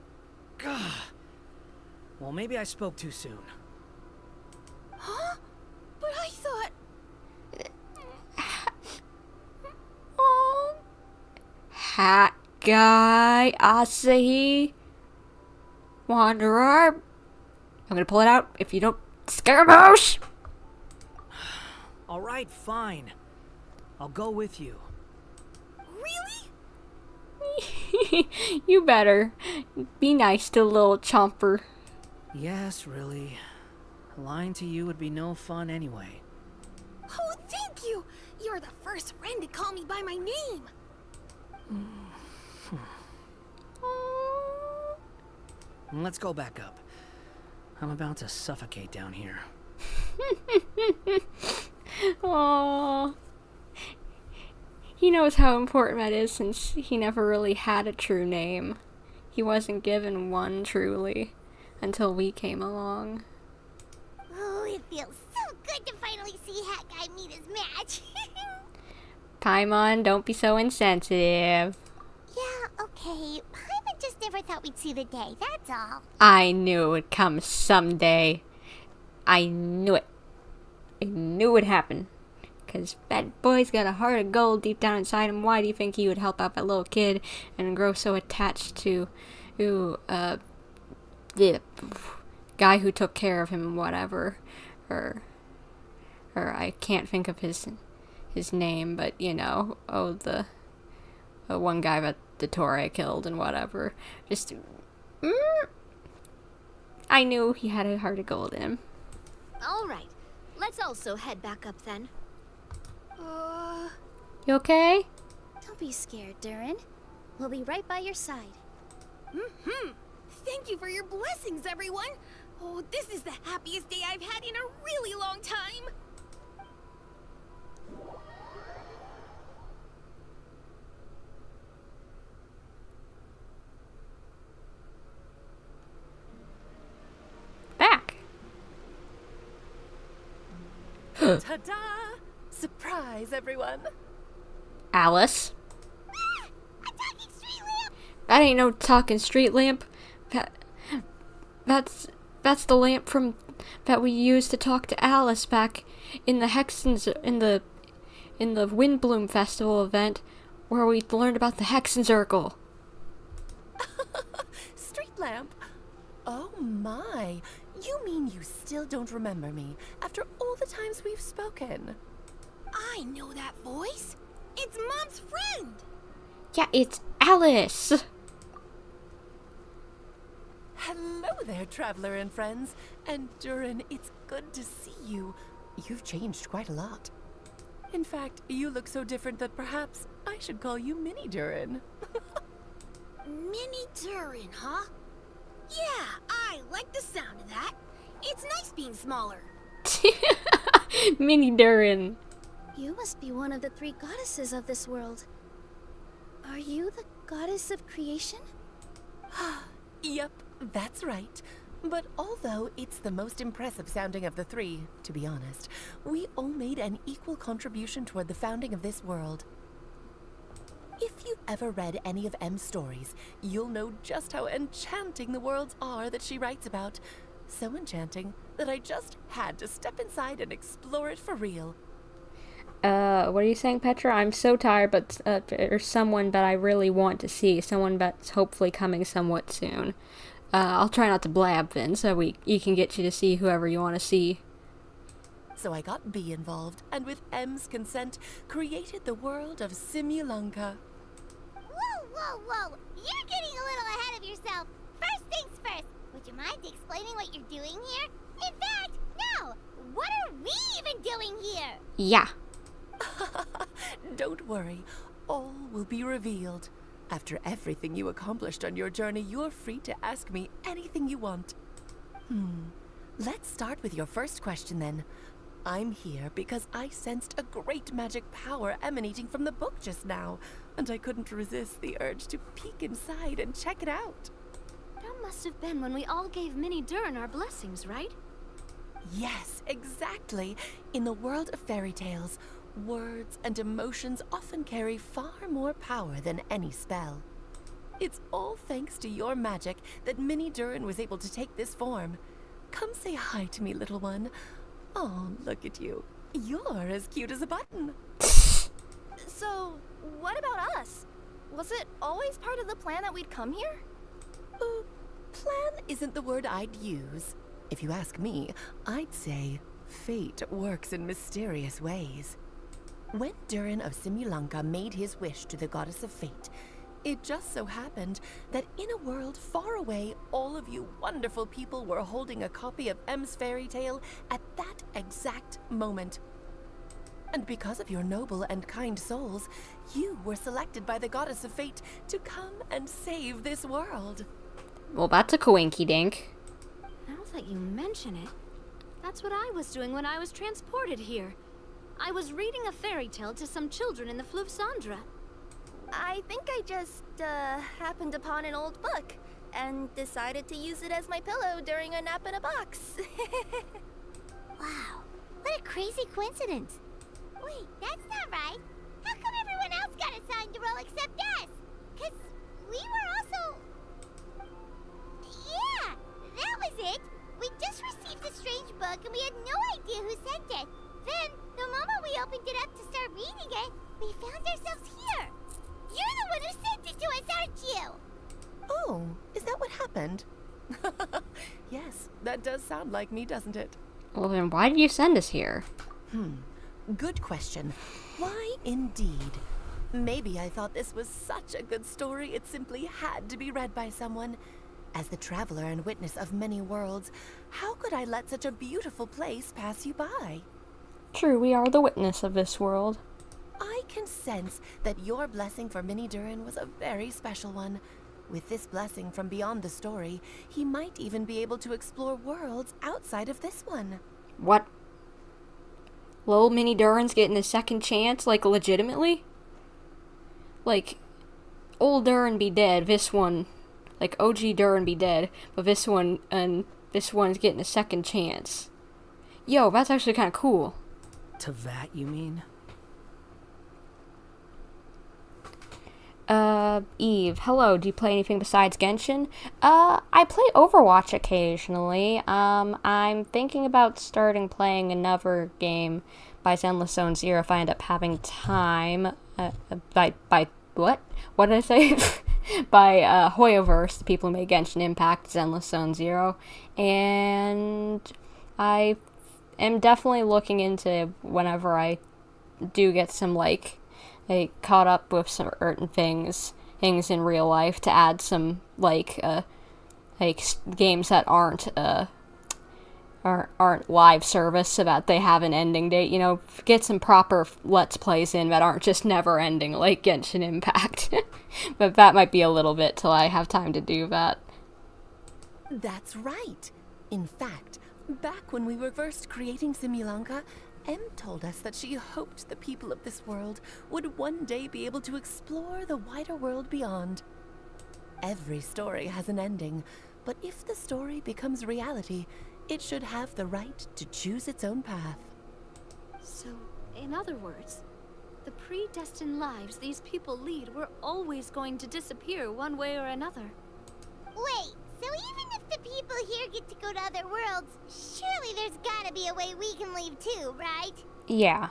Gah. Well, maybe I spoke too soon. Huh? But I thought... Oh. Hat Guy, Asahi, Wanderer. I'm gonna pull it out if you don't. Scaramouche! Alright, fine. I'll go with you. Really? You better. Be nice to little Chomper. Yes, really. Lying to you would be no fun anyway. Oh, thank you! You're the first friend to call me by my name. Let's go back up. I'm about to suffocate down here. Aww. He knows how important that is since he never really had a true name. He wasn't given one truly until we came along. Oh, it feels so good to finally see Hat Guy meet his match. Paimon, don't be so insensitive. Yeah, okay. Paimon just never thought we'd see the day, that's all. I knew it would come someday. I knew it. I knew it would happen. Because that boy's got a heart of gold deep down inside him. Why do you think he would help out that little kid and grow so attached to the guy who took care of him and whatever? Or I can't think of his name, but you know, the one guy that the Torre killed and whatever. Just, I knew he had a heart of gold in him. All right, let's also head back up then. You okay? Don't be scared, Durin. We'll be right by your side. Thank you for your blessings, everyone. Oh, this is the happiest day I've had in a really long time. Back. Ta-da! Surprise, everyone. Alice. A talking street lamp! That ain't no talking street lamp. That's the lamp from that we used to talk to Alice back in the Hexens in the Windbloom Festival event where we learned about the Hexen Circle. Street lamp? Oh my. You mean you still don't remember me after all the times we've spoken? I know that voice. It's Mom's friend. Yeah, it's Alice. Hello there, traveler and friends. And Durin, it's good to see you. You've changed quite a lot. In fact, you look so different that perhaps I should call you Mini Durin. Mini Durin, huh? Yeah, I like the sound of that. It's nice being smaller. Mini Durin. You must be one of the 3 goddesses of this world. Are you the goddess of creation? Yep, that's right. But although it's the most impressive sounding of the 3, to be honest, we all made an equal contribution toward the founding of this world. If you've ever read any of M's stories, you'll know just how enchanting the worlds are that she writes about. So enchanting that I just had to step inside and explore it for real. What are you saying, Petra? I'm so tired, but there's someone that I really want to see. Someone that's hopefully coming somewhat soon. I'll try not to blab then, so you can get you to see whoever you want to see. So I got B involved, and with M's consent, created the world of Simulunka. Whoa, whoa, whoa! You're getting a little ahead of yourself. First things first, would you mind explaining what you're doing here? In fact, no! What are we even doing here? Yeah. Don't worry, all will be revealed. After everything you accomplished on your journey, you're free to ask me anything you want. Let's start with your first question then. I'm here because I sensed a great magic power emanating from the book just now, and I couldn't resist the urge to peek inside and check it out. That must have been when we all gave Mini Durin our blessings, right? Yes, exactly. In the world of fairy tales, words and emotions often carry far more power than any spell. It's all thanks to your magic that Mini Durin was able to take this form. Come say hi to me, little one. Oh, look at you. You're as cute as a button. So, what about us? Was it always part of the plan that we'd come here? Plan isn't the word I'd use. If you ask me, I'd say fate works in mysterious ways. When Durin of Simulunka made his wish to the goddess of fate, it just so happened that in a world far away, all of you wonderful people were holding a copy of M's fairy tale at that exact moment. And because of your noble and kind souls, you were selected by the goddess of fate to come and save this world. Well, that's a coinky-dink. Now that you mention it, that's what I was doing when I was transported here. I was reading a fairy tale to some children in the Fleuve Cendre. I think I just, happened upon an old book and decided to use it as my pillow during a nap in a box. Wow, what a crazy coincidence. Wait, that's not right. How come everyone else got assigned the role except us? 'Cause we were also... Yeah, that was it. We just received a strange book and we had no idea who sent it. Then, the moment we opened it up to start reading it, we found ourselves here. You're the one who sent it to us, aren't you? Oh, is that what happened? Yes, that does sound like me, doesn't it? Well, then why did you send us here? Good question. Why indeed? Maybe I thought this was such a good story it simply had to be read by someone. As the traveler and witness of many worlds, how could I let such a beautiful place pass you by? True, we are the witness of this world. I can sense that your blessing for Mini Durin was a very special one. With this blessing from beyond the story, he might even be able to explore worlds outside of this one. What? Little Mini Durin's getting a second chance, like, legitimately? Like, old Durin be dead, this one, like, OG Durin be dead, but this one's getting a second chance. Yo, that's actually kind of cool. To that, you mean? Eve, hello, do you play anything besides Genshin? I play Overwatch occasionally. I'm thinking about starting playing another game by Zenless Zone Zero if I end up having time. By what? What did I say? By, Hoyoverse, the people who made Genshin Impact, Zenless Zone Zero. And I am definitely looking into whenever I do get some, like, I caught up with certain things in real life to add some, like, like games that aren't live service, so that they have an ending date. You know, get some proper Let's Plays in that aren't just never ending, like Genshin Impact. But that might be a little bit till I have time to do that. That's right. In fact, back when we were first creating Simulanka, Em told us that she hoped the people of this world would one day be able to explore the wider world beyond. Every story has an ending, but if the story becomes reality, it should have the right to choose its own path. So, in other words, the predestined lives these people lead were always going to disappear one way or another. Wait, so even if the people here get to go to other worlds, surely there's gotta be a way we can leave too, right? Yeah.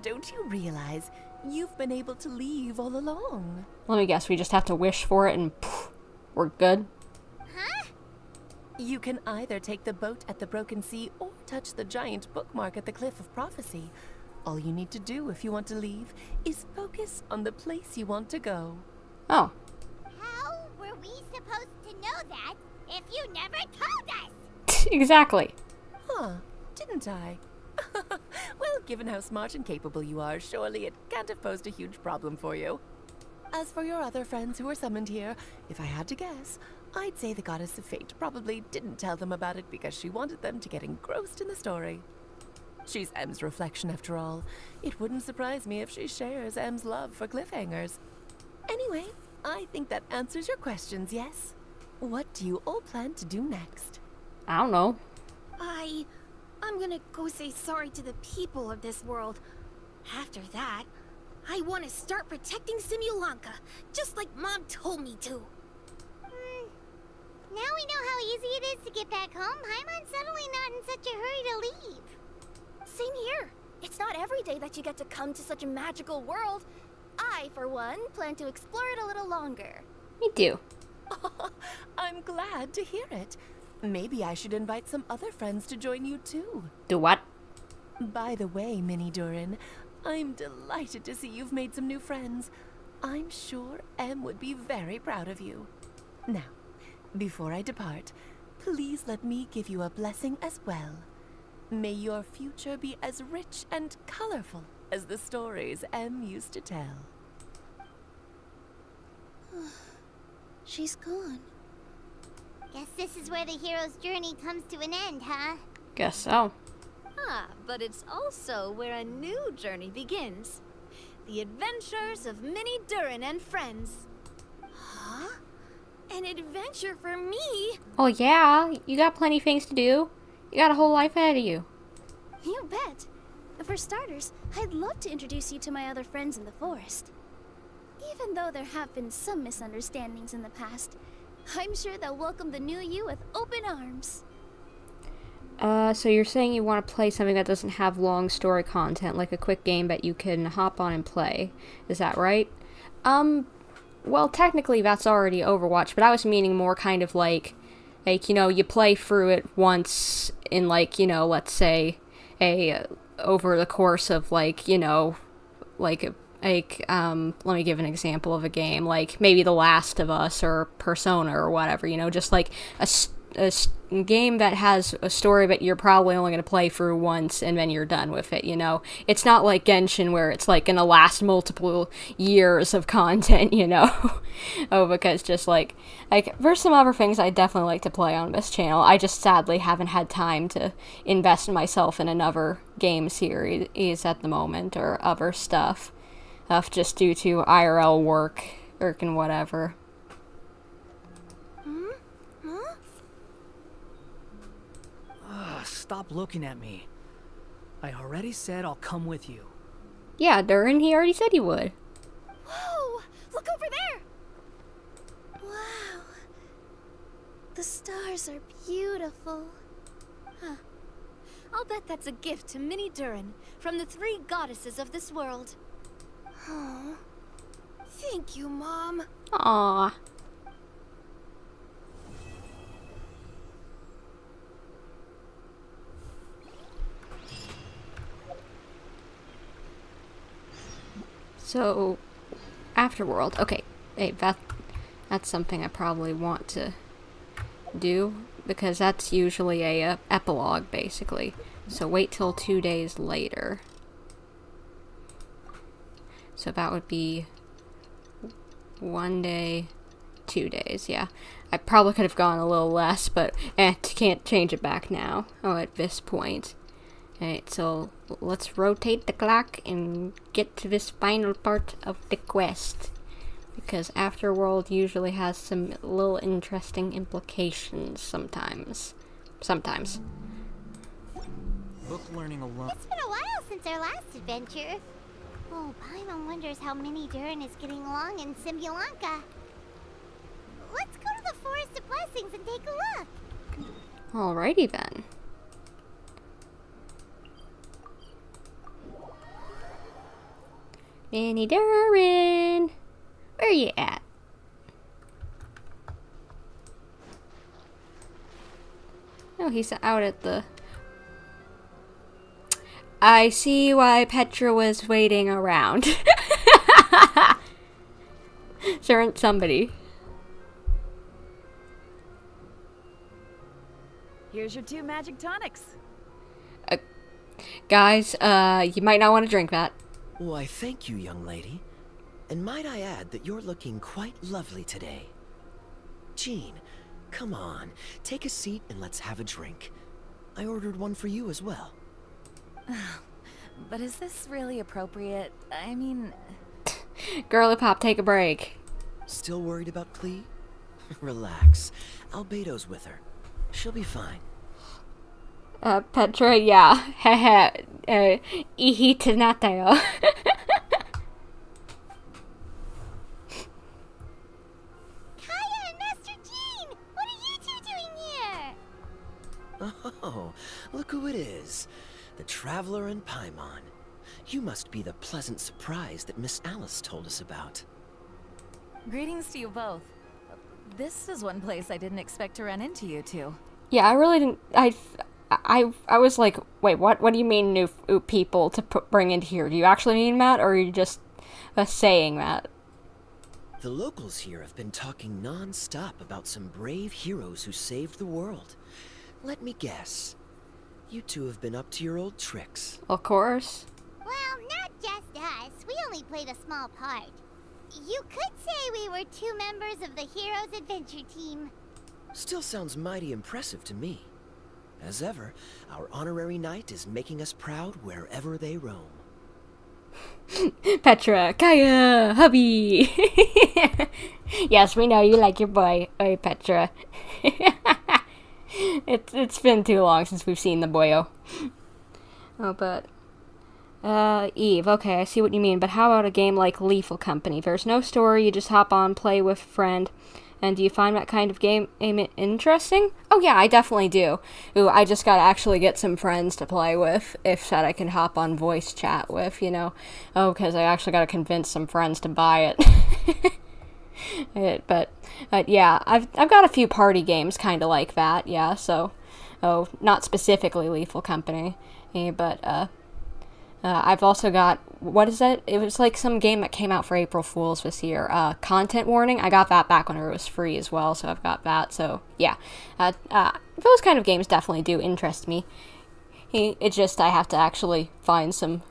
Don't you realize you've been able to leave all along? Let me guess, we just have to wish for it and poof, we're good? Huh? You can either take the boat at the Broken Sea or touch the giant bookmark at the Cliff of Prophecy. All you need to do if you want to leave is focus on the place you want to go. Oh. How were we supposed to know that if you never told us? Exactly. Huh, didn't I? Well, given how smart and capable you are, surely it can't have posed a huge problem for you. As for your other friends who were summoned here, if I had to guess, I'd say the Goddess of Fate probably didn't tell them about it because she wanted them to get engrossed in the story. She's Em's reflection, after all. It wouldn't surprise me if she shares Em's love for cliffhangers. Anyway, I think that answers your questions, yes? What do you all plan to do next? I don't know. I'm gonna go say sorry to the people of this world. After that, I want to start protecting Simulanka, just like Mom told me to. Now we know how easy it is to get back home. Paimon's suddenly not in such a hurry to leave. Same here. It's not every day that you get to come to such a magical world. I, for one, plan to explore it a little longer. Me too. I'm glad to hear it. Maybe I should invite some other friends to join you too. Do what? By the way, Mini Durin, I'm delighted to see you've made some new friends. I'm sure Em would be very proud of you. Now, before I depart, please let me give you a blessing as well. May your future be as rich and colorful as the stories Em used to tell. She's gone. Guess this is where the hero's journey comes to an end, huh? Guess so. Ah, but it's also where a new journey begins. The adventures of Mini Durin and friends. Huh? An adventure for me? Oh yeah, you got plenty of things to do. You got a whole life ahead of you. You bet. For starters, I'd love to introduce you to my other friends in the forest. Even though there have been some misunderstandings in the past, I'm sure they'll welcome the new you with open arms. So you're saying you want to play something that doesn't have long story content, like a quick game that you can hop on and play. Is that right? Well, technically that's already Overwatch, but I was meaning more kind of like, you know, you play through it once in, like, you know, let's say, over the course of, like, you know, let me give an example of a game, like maybe The Last of Us or Persona or whatever, you know, just like a game that has a story that you're probably only going to play through once and then you're done with it, you know. It's not like Genshin where it's like going to last multiple years of content, you know. Oh, because just like there's some other things I definitely like to play on this channel. I just sadly haven't had time to invest myself in another game series at the moment or other stuff, just due to IRL work and whatever. Stop looking at me. I already said I'll come with you. Yeah, Durin, he already said he would. Whoa! Look over there! Wow. The stars are beautiful. Huh. I'll bet that's a gift to Mini Durin from the 3 goddesses of this world. Oh. Thank you, Mom. Aww. So, Afterworld. Okay, hey, That's something I probably want to do, because that's usually a epilogue, basically. So wait till 2 days later. So that would be 1 day, 2 days, yeah. I probably could have gone a little less, but can't change it back now. Oh, at this point. Alright, so let's rotate the clock and get to this final part of the quest. Because Afterworld usually has some little interesting implications sometimes. Sometimes. Book learning alone. It's been a while since our last adventure. Oh, Paimon wonders how Mini Durin is getting along in Simulanka. Let's go to the Forest of Blessings and take a look. Alrighty then. Mini Durin! Where you at? Oh, he's out at the... I see why Petra was waiting around. Sure, somebody. Here's your 2 magic tonics. Guys, you might not want to drink that. Why, thank you, young lady. And might I add that you're looking quite lovely today. Jean, come on, take a seat and let's have a drink. I ordered one for you as well. But is this really appropriate? I mean... Girly Pop, take a break. Still worried about Klee? Relax. Albedo's with her. She'll be fine. Petra, yeah. Hehe. Ihi tenatayo. Kaya and Master Jean! What are you two doing here? Oh, look who it is. The Traveler and Paimon. You must be the pleasant surprise that Miss Alice told us about. Greetings to you both. This is one place I didn't expect to run into you two. Yeah, I really didn't... I was like, wait, what do you mean new people to bring into here? Do you actually mean that, or are you just saying that? The locals here have been talking non-stop about some brave heroes who saved the world. Let me guess. You two have been up to your old tricks. Of course. Well, not just us. We only played a small part. You could say we were 2 members of the Heroes Adventure Team. Still sounds mighty impressive to me. As ever, our honorary knight is making us proud wherever they roam. Petra, Kaya, hubby. Yes, we know you like your boy. Oi, Petra. It's been too long since we've seen the boyo. Oh, but... Eve, okay, I see what you mean, but how about a game like Lethal Company? There's no story, you just hop on, play with a friend, and do you find that kind of game interesting? Oh yeah, I definitely do. Ooh, I just gotta actually get some friends to play with, if that I can hop on voice chat with, you know? Oh, because I actually gotta convince some friends to buy it. But yeah, I've got a few party games kind of like that, yeah, so... Oh, not specifically Lethal Company, but, I've also got, what is it? It was like some game that came out for April Fools this year. Content Warning. I got that back when it was free as well, so I've got that. So, yeah. Those kind of games definitely do interest me. It's just I have to actually find some,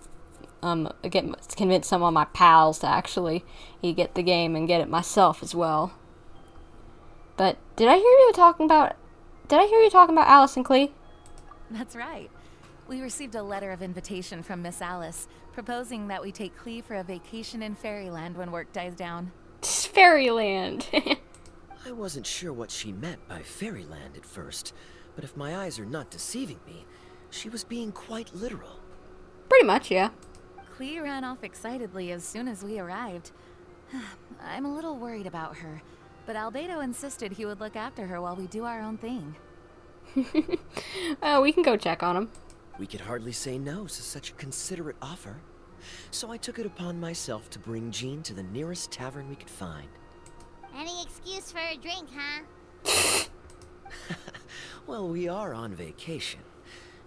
convince some of my pals to actually get the game and get it myself as well. But, did I hear you talking about Alice and Klee? That's right. We received a letter of invitation from Miss Alice, proposing that we take Klee for a vacation in Fairyland when work dies down. Fairyland! I wasn't sure what she meant by Fairyland at first, but if my eyes are not deceiving me, she was being quite literal. Pretty much, yeah. Klee ran off excitedly as soon as we arrived. I'm a little worried about her, but Albedo insisted he would look after her while we do our own thing. We can go check on him. We could hardly say no to such a considerate offer, so I took it upon myself to bring Jean to the nearest tavern we could find. Any excuse for a drink, huh? Well, we are on vacation.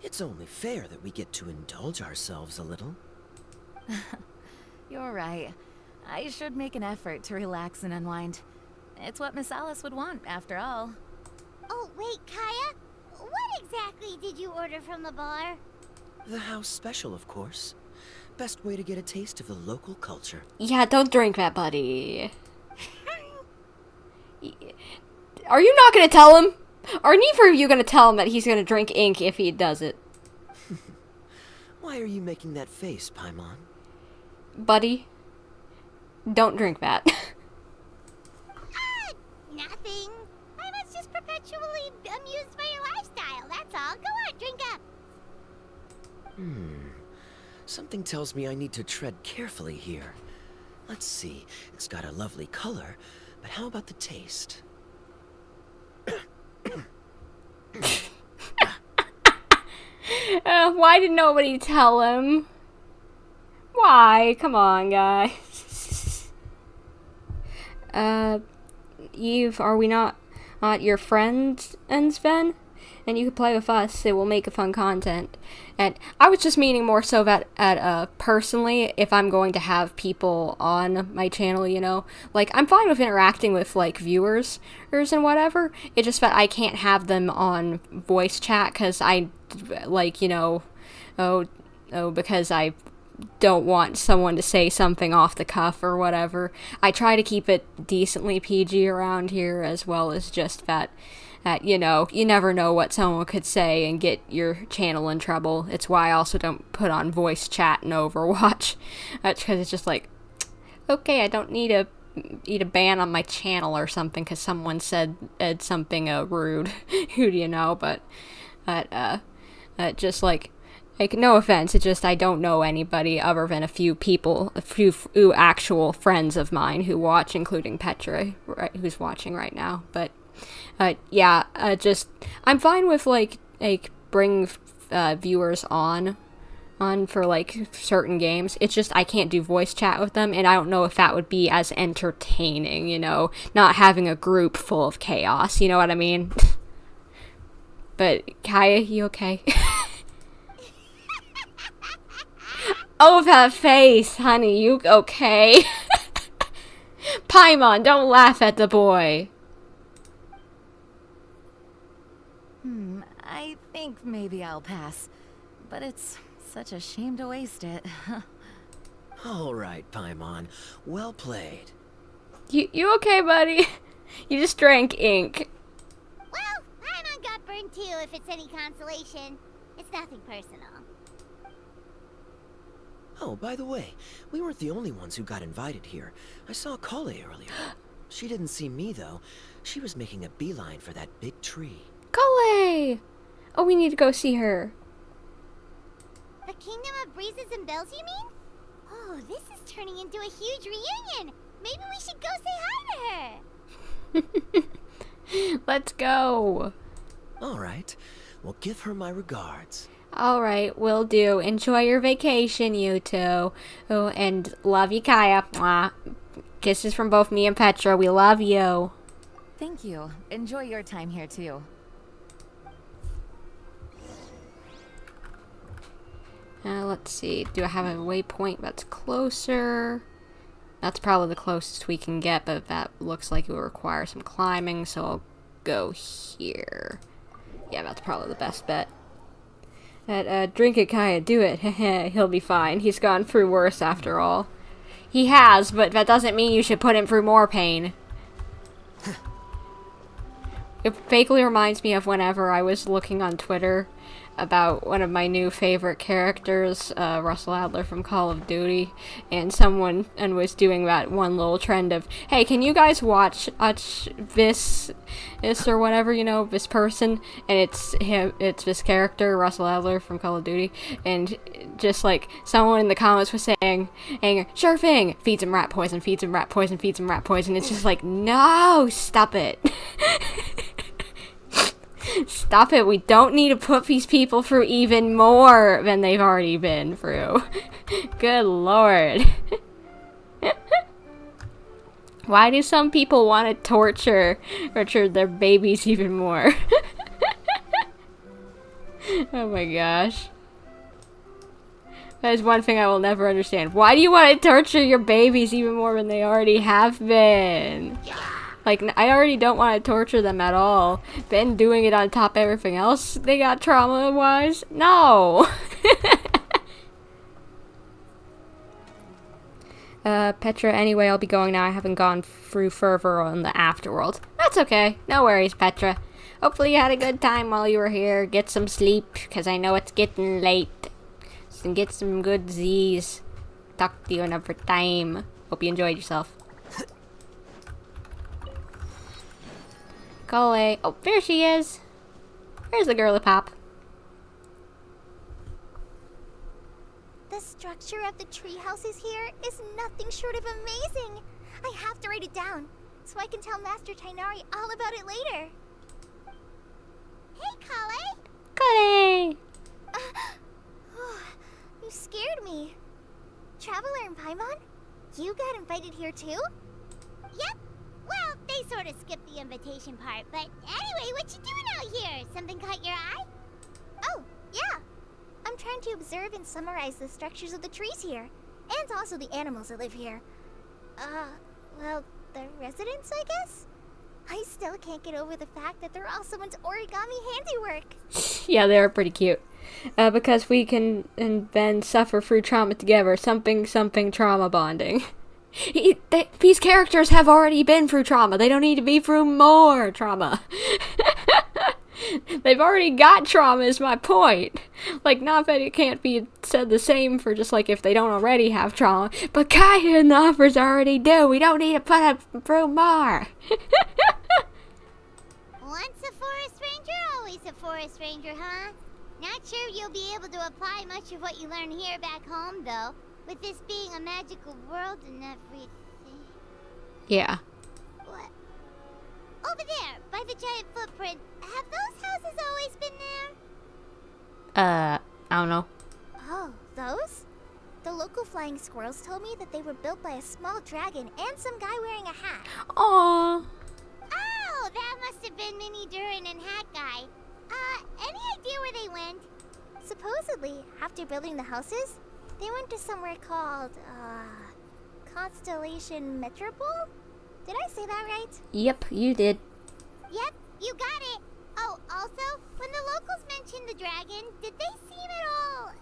It's only fair that we get to indulge ourselves a little. You're right. I should make an effort to relax and unwind. It's what Miss Alice would want, after all. Oh, wait, Kaya? What exactly did you order from the bar? The house special, of course. Best way to get a taste of the local culture. Yeah, don't drink that, buddy. Are you not gonna tell him? Are neither of you gonna tell him that he's gonna drink ink if he does it? Why are you making that face, Paimon? Buddy, don't drink that. Nothing. I was just perpetually amused by your lifestyle, that's all. Go on, drink up. Something tells me I need to tread carefully here. Let's see, it's got a lovely color, but how about the taste? Why did nobody tell him? Why? Come on, guys. Eve, are we not your friends, Sven? And you can play with us, it will make a fun content. And I was just meaning more so that personally, if I'm going to have people on my channel, you know, like, I'm fine with interacting with, like, viewers and whatever. It's just that I can't have them on voice chat, because I, like, you know, because I don't want someone to say something off the cuff or whatever. I try to keep it decently PG around here, as well as just that, you know, you never know what someone could say and get your channel in trouble. It's why I also don't put on voice chat in Overwatch. Because it's just like, okay, I don't need a ban on my channel or something because someone said something rude. Who do you know? But just like, no offense, it's just I don't know anybody other than a few people, a few actual friends of mine who watch, including Petra, right, who's watching right now. But yeah, just, I'm fine with, like bring viewers on for, like, certain games. It's just I can't do voice chat with them, and I don't know if that would be as entertaining, you know, not having a group full of chaos, you know what I mean? But, Kaya, you okay? Oh, that face, honey, you okay? Paimon, don't laugh at the boy. I think maybe I'll pass. But it's such a shame to waste it. All right, Paimon. Well played. You okay, buddy? You just drank ink. Well, Paimon got burned too, if it's any consolation. It's nothing personal. Oh, by the way, we weren't the only ones who got invited here. I saw Kale earlier. She didn't see me, though. She was making a beeline for that big tree. Kale! Oh, we need to go see her. The Kingdom of Breezes and Bells, you mean? Oh, this is turning into a huge reunion. Maybe we should go say hi to her. Let's go. All right. Well, give her my regards. All right, will do. Enjoy your vacation, you two. Oh, and love you, Kaya. Mwah. Kisses from both me and Petra. We love you. Thank you. Enjoy your time here, too. Let's see. Do I have a waypoint that's closer? That's probably the closest we can get, but that looks like it will require some climbing, so I'll go here. Yeah, that's probably the best bet. Drink it, Kaya. Do it. He'll be fine. He's gone through worse after all. He has, but that doesn't mean you should put him through more pain. It vaguely reminds me of whenever I was looking on Twitter about one of my new favorite characters, Russell Adler from Call of Duty, and someone was doing that one little trend of, hey, can you guys watch this or whatever, you know, this person, and it's this character, Russell Adler from Call of Duty, and just like someone in the comments was saying, sure thing, feeds him rat poison, feeds him rat poison, feeds him rat poison. It's just like, no, stop it. Stop it, we don't need to put these people through even more than they've already been through. Good lord. Why do some people want to torture their babies even more? Oh my gosh. That is one thing I will never understand. Why do you want to torture your babies even more than they already have been? Like, I already don't want to torture them at all. Then doing it on top of everything else they got trauma-wise? No! Petra, anyway, I'll be going now. I haven't gone through further on the afterworld. That's okay. No worries, Petra. Hopefully you had a good time while you were here. Get some sleep, because I know it's getting late. So get some good Z's. Talk to you another time. Hope you enjoyed yourself. Go away. Oh, there she is. There's the girly pop. The structure of the tree houses here is nothing short of amazing. I have to write it down so I can tell Master Tighnari all about it later. Hey, Kale. Kale. You scared me. Traveler and Paimon, you got invited here too? Yep. Well, they sort of skipped the invitation part, but anyway, what you doing out here? Something caught your eye? Oh, yeah. I'm trying to observe and summarize the structures of the trees here, and also the animals that live here. Well, the residents, I guess? I still can't get over the fact that they're all someone's origami handiwork. Yeah, they are pretty cute. Because we can and then suffer through trauma together. Something trauma bonding. These characters have already been through trauma. They don't need to be through more trauma. They've already got trauma is my point. Like, not that it can't be said the same for just like if they don't already have trauma. But Kaya and the others already do. We don't need to put them through more. Once a forest ranger, always a forest ranger, huh? Not sure you'll be able to apply much of what you learn here back home, though. With this being a magical world and everything. Yeah. What? Over there, by the giant footprint. Have those houses always been there? I don't know. Oh, those? The local flying squirrels told me that they were built by a small dragon and some guy wearing a hat. Aww. Oh, that must have been Mini Durin and Hat Guy. Any idea where they went? Supposedly, after building the houses, they went to somewhere called, Constellation Metropole? Did I say that right? Yep, you did. Yep, you got it. Oh, also, when the locals mentioned the dragon, did they seem at all,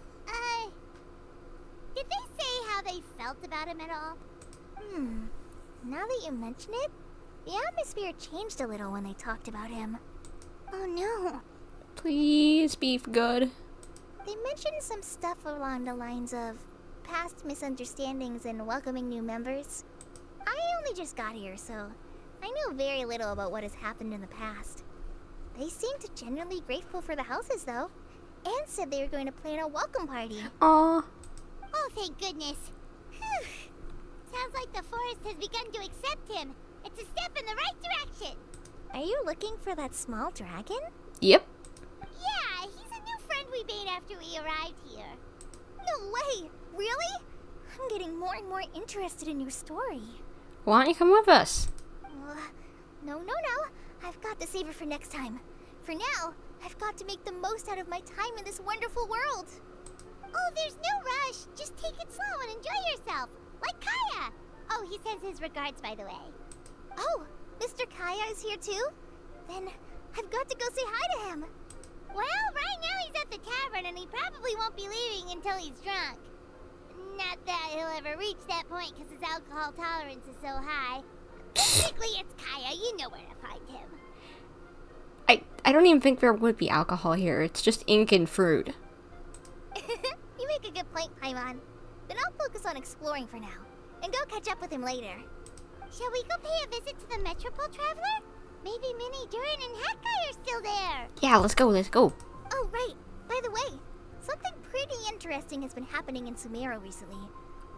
did they say how they felt about him at all? Now that you mention it, the atmosphere changed a little when they talked about him. Oh no. Please be good. They mentioned some stuff along the lines of past misunderstandings and welcoming new members. I only just got here, so I know very little about what has happened in the past. They seemed genuinely grateful for the houses, though, and said they were going to plan a welcome party. Aww. Oh, thank goodness. Whew. Sounds like the forest has begun to accept him. It's a step in the right direction. Are you looking for that small dragon? Yep. Yeah, he's a new friend we made after we arrived here. No way! Really? I'm getting more and more interested in your story. Why don't you come with us? No. I've got to save it for next time. For now, I've got to make the most out of my time in this wonderful world. Oh, there's no rush. Just take it slow and enjoy yourself. Like Kaya. Oh, he sends his regards, by the way. Oh, Mr. Kaya is here too? Then I've got to go say hi to him. Well, right now he's at the tavern and he probably won't be leaving until he's drunk. Not that he'll ever reach that point because his alcohol tolerance is so high. Basically, it's Kaya. You know where to find him. I don't even think there would be alcohol here. It's just ink and fruit. You make a good point, Paimon. Then I'll focus on exploring for now, and go catch up with him later. Shall we go pay a visit to the Metropole, Traveler? Maybe Mini, Durin, and Hat Guy are still there. Yeah, let's go. Oh, right. By the way, something pretty interesting has been happening in Sumeru recently.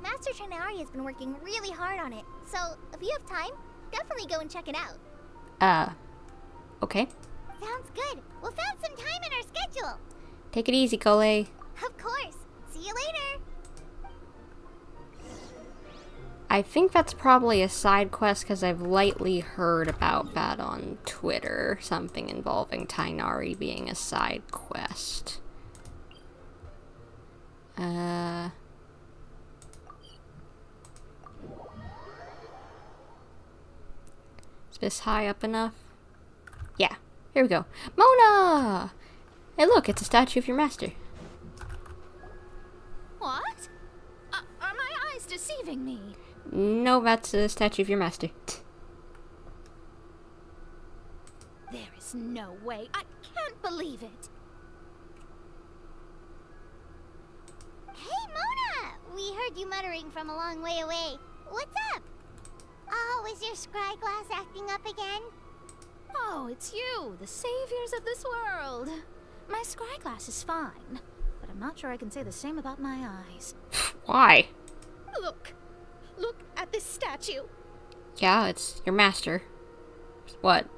Master Tighnari has been working really hard on it, so if you have time, definitely go and check it out. Okay. Sounds good. We'll find some time in our schedule. Take it easy, Kole. Of course. See you later. I think that's probably a side quest because I've lightly heard about that on Twitter. Something involving Tighnari being a side quest. It's this high up enough? Yeah, here we go. Mona! Hey look, it's a statue of your master. What? Are my eyes deceiving me? No, that's a statue of your master. There is no way. I can't believe it. Hey, Mona! We heard you muttering from a long way away. What's up? Oh, is your scry glass acting up again? Oh, it's you, the saviors of this world. My scry glass is fine, but I'm not sure I can say the same about my eyes. Why? Look at this statue. Yeah, it's your master. What?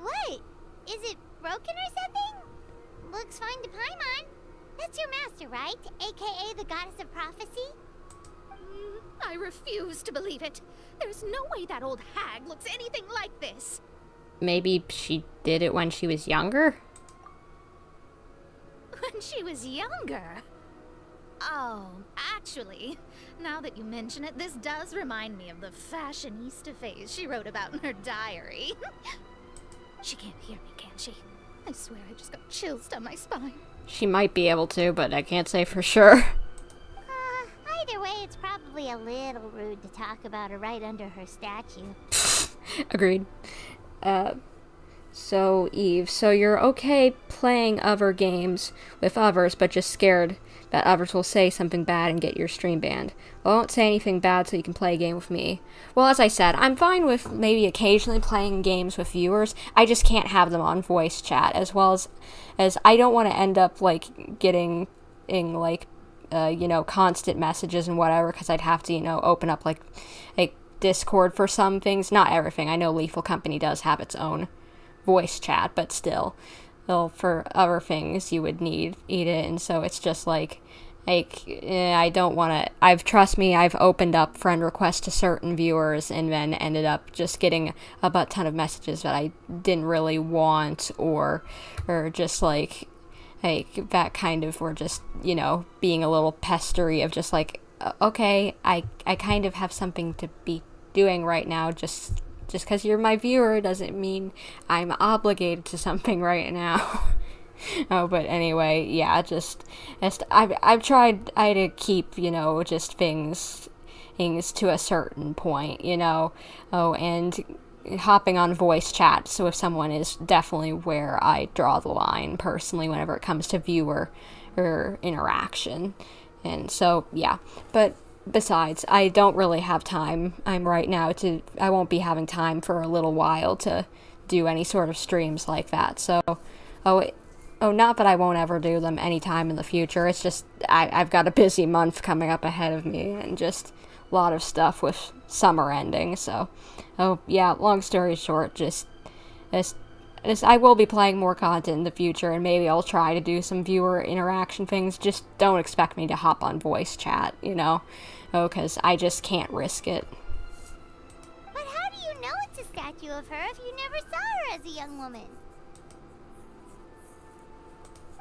What? Is it broken or something? Looks fine to Paimon. That's your master, right? AKA the goddess of prophecy? I refuse to believe it. There's no way that old hag looks anything like this. Maybe she did it when she was younger? When she was younger? Oh, actually, now that you mention it, this does remind me of the fashionista phase she wrote about in her diary. She can't hear me, can she? I swear I just got chills down my spine. She might be able to, but I can't say for sure. Either way, it's probably a little rude to talk about her right under her statue. Agreed. So Eve, so you're okay playing other games with others, but just scared that others will say something bad and get your stream banned. Well, I won't say anything bad so you can play a game with me. Well, as I said, I'm fine with maybe occasionally playing games with viewers. I just can't have them on voice chat, as well as I don't want to end up, like, getting in, like, constant messages and whatever, because I'd have to, open up, like Discord for some things. Not everything. I know Lethal Company does have its own voice chat, but still, well, for other things you would need it, and so it's just like I don't want to. Trust me, I've opened up friend requests to certain viewers and then ended up just getting a butt ton of messages that I didn't really want, or just like that kind of, or just being a little pestery of just like, okay, I kind of have something to be doing right now. Just because you're my viewer doesn't mean I'm obligated to something right now. Oh, but anyway, yeah, I've tried to keep, just things to a certain point, and hopping on voice chat so if someone is definitely where I draw the line personally whenever it comes to viewer or interaction. And so, yeah, but besides, I don't really have time. I won't be having time for a little while to do any sort of streams like that. So, not that I won't ever do them anytime in the future. It's just, I've got a busy month coming up ahead of me, and just a lot of stuff with summer ending. So, long story short, I will be playing more content in the future, and maybe I'll try to do some viewer interaction things. Just don't expect me to hop on voice chat, because I just can't risk it. But how do you know it's a statue of her if you never saw her as a young woman?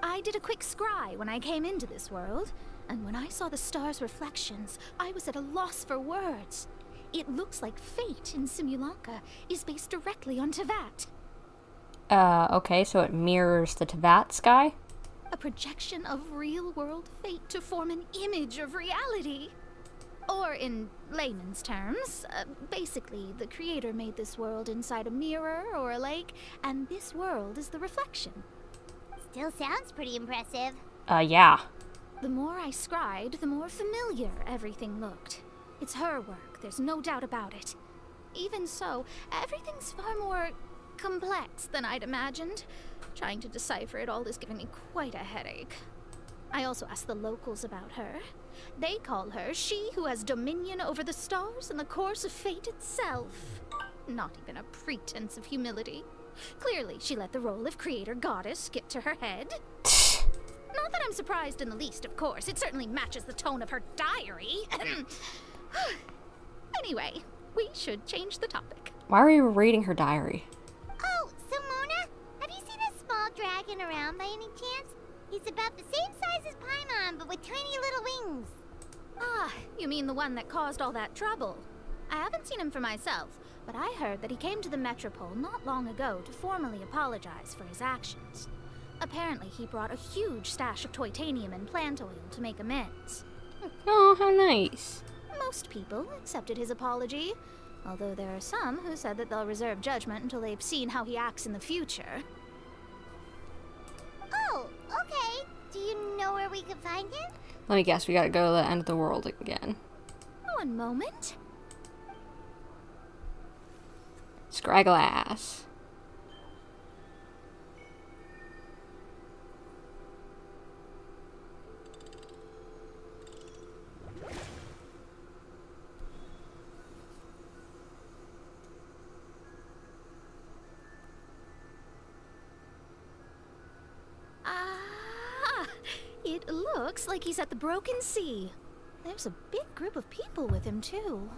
I did a quick scry when I came into this world, and when I saw the stars' reflections, I was at a loss for words. It looks like fate in Simulanka is based directly on Teyvat. Okay, so it mirrors the Teyvat sky? A projection of real-world fate to form an image of reality. Or in layman's terms, basically, the creator made this world inside a mirror or a lake, and this world is the reflection. Still sounds pretty impressive. Yeah. The more I scried, the more familiar everything looked. It's her work, there's no doubt about it. Even so, everything's far more complex than I'd imagined. Trying to decipher it all is giving me quite a headache. I also asked the locals about her. They call her she who has dominion over the stars and the course of fate itself. Not even a pretense of humility. Clearly, she let the role of creator goddess skip to her head. Not that I'm surprised in the least, of course. It certainly matches the tone of her diary. Anyway, we should change the topic. Why are you reading her diary? Oh, so Mona, have you seen a small dragon around by any chance? He's about the same size as Paimon, but with tiny little wings. Ah, you mean the one that caused all that trouble? I haven't seen him for myself, but I heard that he came to the Metropole not long ago to formally apologize for his actions. Apparently, he brought a huge stash of Titanium and plant oil to make amends. Oh, how nice. Most people accepted his apology, although there are some who said that they'll reserve judgment until they've seen how he acts in the future. Oh, okay. Do you know where we can find him? Let me guess, we gotta go to the end of the world again. One moment. Scragglass. It looks like he's at the Broken Sea. There's a big group of people with him, too.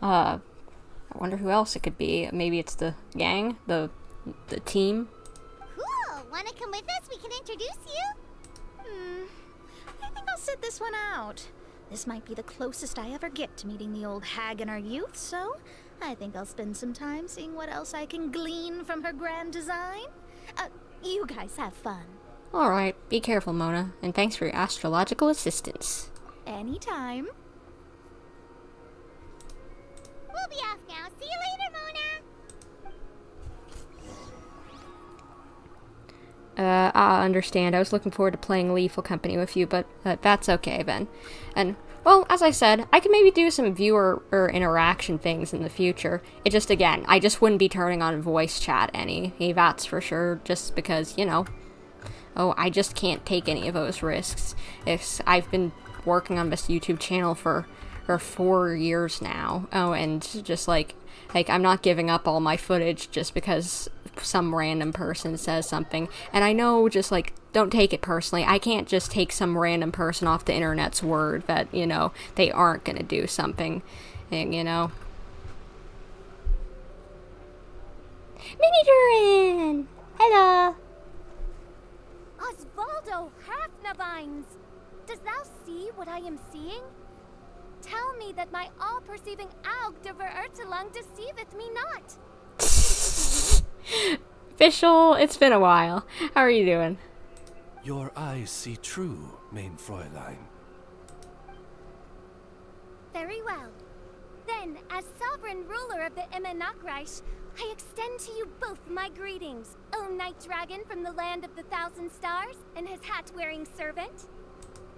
I wonder who else it could be. Maybe it's the gang? The team? Cool! Wanna come with us? We can introduce you? I think I'll sit this one out. This might be the closest I ever get to meeting the old hag in our youth, so I think I'll spend some time seeing what else I can glean from her grand design. You guys have fun. Alright, be careful, Mona, and thanks for your astrological assistance. Anytime. We'll be off now. See you later, Mona! I understand. I was looking forward to playing Lethal Company with you, but that's okay then. And, well, as I said, I could maybe do some viewer or interaction things in the future. It just, again, I just wouldn't be turning on voice chat any. That's for sure, just because, you know. Oh, I just can't take any of those risks. I've been working on this YouTube channel for 4 years now. Oh, and just like I'm not giving up all my footage just because some random person says something. And I know, just like, don't take it personally. I can't just take some random person off the internet's word that, you know, they aren't gonna do something, and, you know. Mini Durin! Hello! Osvaldo Hafnavines! Does thou see what I am seeing? Tell me that my all-perceiving Aug de Verurtelung deceiveth me not. Official, it's been a while. How are you doing? Your eyes see true, mein Fräulein. Very well. Then, as sovereign ruler of the Immenachreich, I extend to you both my greetings, O Night Dragon from the land of the Thousand Stars, and his hat-wearing servant.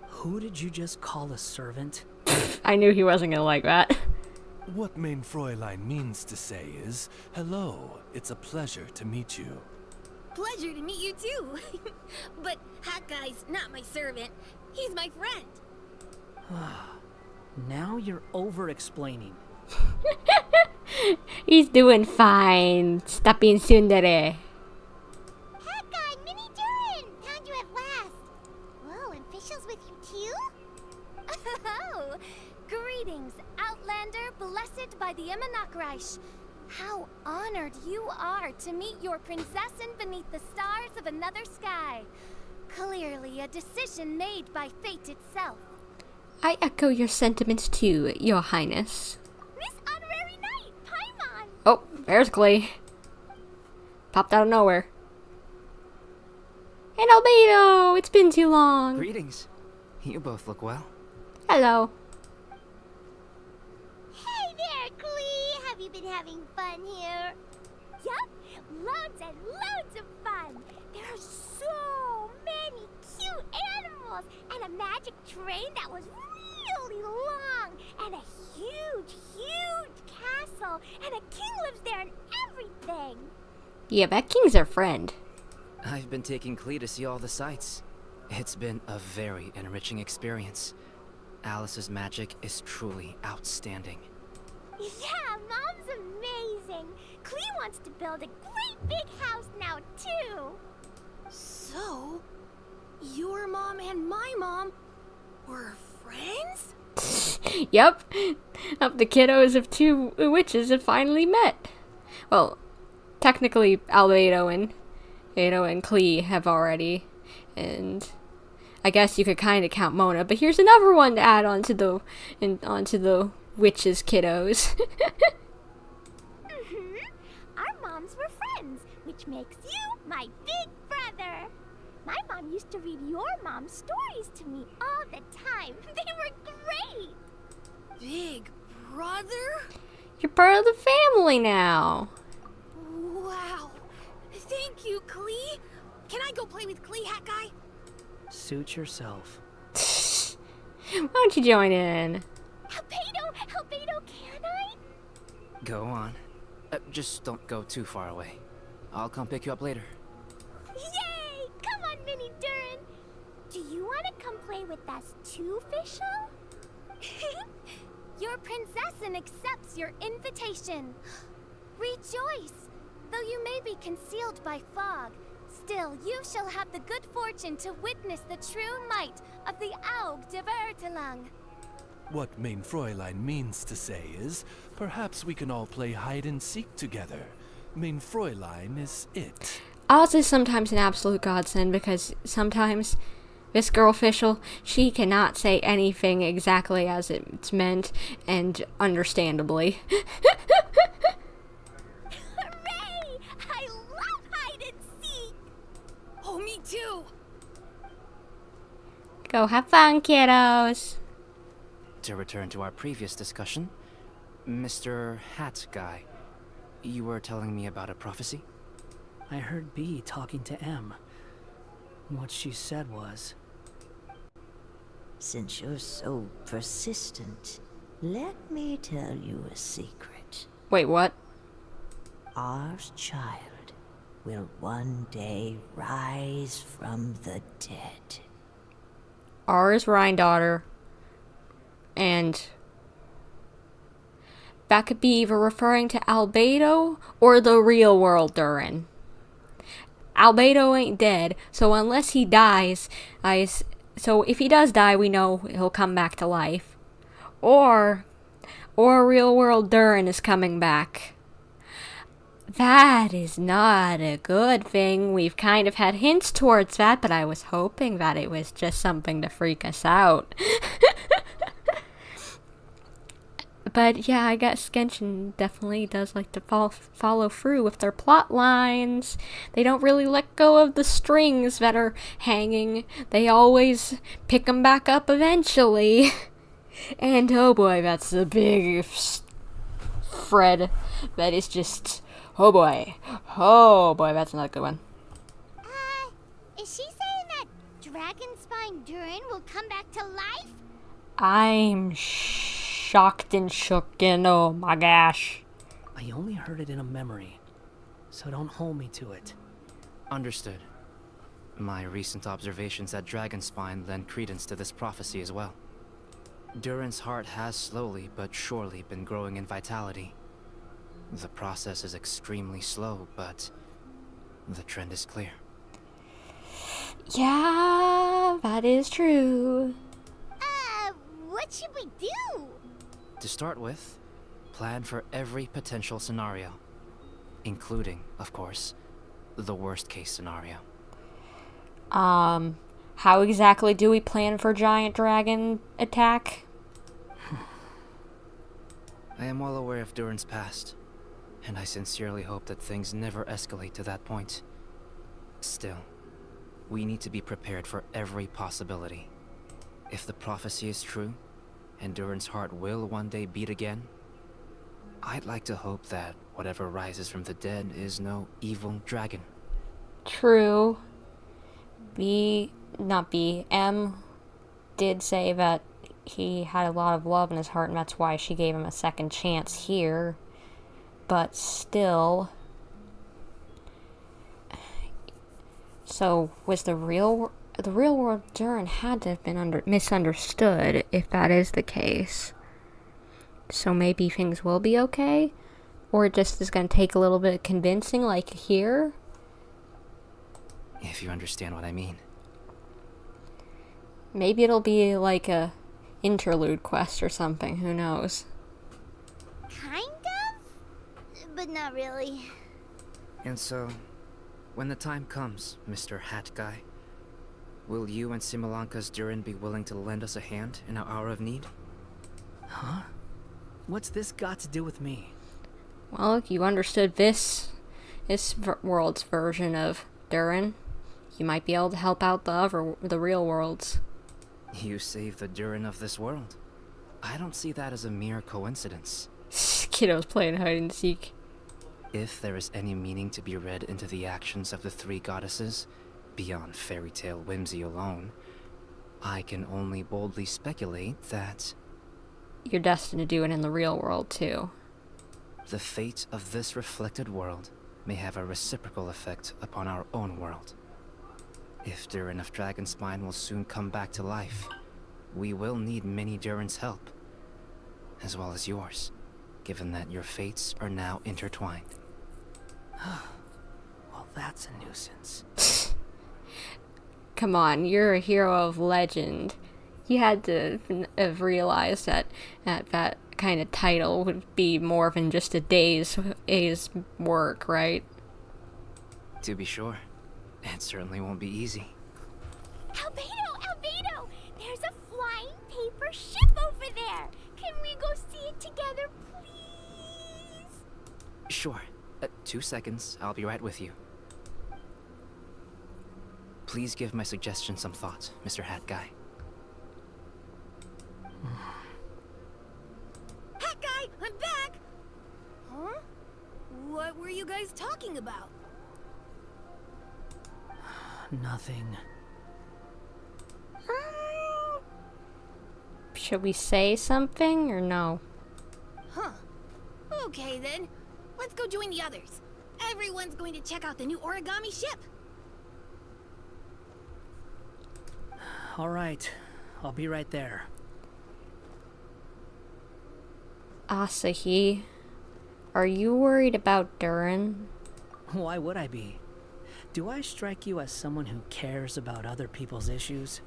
Who did you just call a servant? I knew he wasn't gonna like that. What mein Fräulein means to say is, hello, it's a pleasure to meet you. Pleasure to meet you too. But Hat Guy's not my servant. He's my friend. Now you're over-explaining. He's doing fine. Stop being tsundere. Hat Guy, Mini Durin! Found you at last. Whoa, and Fischl's with you too? Oh, greetings, Outlander, blessed by the Immenachreich. How honored you are to meet your prinzessin beneath the stars of another sky. Clearly a decision made by fate itself. I echo your sentiments too, Your Highness. Miss Honorary Knight, Paimon! Oh, there's Glee. Popped out of nowhere. And Albedo! It's been too long. Greetings. You both look well. Hello. Hey there, Glee! Have you been having fun here? Yup, loads and loads of fun. There are so many cute animals and a magic train that was really long and a huge, huge castle and a king lives there and everything. Yeah, that king's our friend. I've been taking Klee to see all the sights. It's been a very enriching experience. Alice's magic is truly outstanding. Yeah, Mom's amazing. Klee wants to build a great big house now, too. So, your mom and my mom were friends? Yep. The kiddos of two witches have finally met. Well, technically, Albedo and Klee have already, and I guess you could kind of count Mona, but here's another one to add onto the witches' kiddos. which makes you my big brother. My mom used to read your mom's stories to me all the time. They were great. Big brother? You're part of the family now. Wow. Thank you, Klee. Can I go play with Klee, Hat Guy? Suit yourself. Why don't you join in? Albedo, can I? Go on. Just don't go too far away. I'll come pick you up later. Yay! Come on, Mini Durin. Do you want to come play with us too, Fischl? Your princessin accepts your invitation. Rejoice! Though you may be concealed by fog, still you shall have the good fortune to witness the true might of the Aug de Vertelang. What Mein Fräulein means to say is, perhaps we can all play hide and seek together. Mein Fräulein is it. Oz is sometimes an absolute godsend because sometimes this girl Fischl, she cannot say anything exactly as it's meant, and understandably. Hooray! I love hide and seek. Oh, me too. Go have fun, kiddos. To return to our previous discussion, Mr. Hat Guy, you were telling me about a prophecy? I heard B talking to M. What she said was... Since you're so persistent, let me tell you a secret. Wait, what? Our child will one day rise from the dead. Ours Rhine-daughter. And that could be either referring to Albedo or the real world Durin. Albedo ain't dead, so unless he dies, so if he does die, we know he'll come back to life. Or real world Durin is coming back. That is not a good thing. We've kind of had hints towards that, but I was hoping that it was just something to freak us out. But yeah, I guess Genshin definitely does like to follow through with their plot lines. They don't really let go of the strings that are hanging. They always pick them back up eventually. And oh boy, that's a big Fred. That is just, oh boy, that's not a good one. Is she saying that Dragonspine Durin will come back to life? I'm shocked and shook and oh my gosh. I only heard it in a memory, so don't hold me to it. Understood. My recent observations at Dragonspine lend credence to this prophecy as well. Durin's heart has slowly but surely been growing in vitality. The process is extremely slow, but the trend is clear. Yeah, that is true. What should we do? To start with, plan for every potential scenario, including, of course, the worst case scenario. How exactly do we plan for giant dragon attack? I am well aware of Durin's past, and I sincerely hope that things never escalate to that point. Still, we need to be prepared for every possibility. If the prophecy is true, and Durin's heart will one day beat again, I'd like to hope that whatever rises from the dead is no evil dragon. True. M did say that he had a lot of love in his heart, and that's why she gave him a second chance here. But still... So, was the real world Durin had to have been misunderstood, if that is the case. So maybe things will be okay? Or it just is going to take a little bit of convincing, like here? If you understand what I mean. Maybe it'll be like a interlude quest or something, who knows? Kind of? But not really. And so, when the time comes, Mr. Hat Guy, will you and Similanka's Durin be willing to lend us a hand in our hour of need? Huh? What's this got to do with me? Well, you understood this world's version of Durin. You might be able to help out the real worlds. You saved the Durin of this world. I don't see that as a mere coincidence. Kiddo's playing hide and seek. If there is any meaning to be read into the actions of the three goddesses, beyond fairy tale whimsy alone, I can only boldly speculate that you're destined to do it in the real world, too. The fate of this reflected world may have a reciprocal effect upon our own world. If Durin of Dragonspine will soon come back to life, we will need many Durin's help, as well as yours, given that your fates are now intertwined. Well, that's a nuisance. Come on, you're a hero of legend. You had to have realized that that kind of title would be more than just a day's work, right? To be sure. It certainly won't be easy. Albedo! There's a flying paper ship over there! Can we go see it together, please? Sure. 2 seconds. I'll be right with you. Please give my suggestion some thought, Mr. Hat Guy. Hat Guy, I'm back! Huh? What were you guys talking about? Nothing. Should we say something or no? Huh. Okay then. Let's go join the others. Everyone's going to check out the new origami ship. All right. I'll be right there. Asahi, are you worried about Durin? Why would I be? Do I strike you as someone who cares about other people's issues?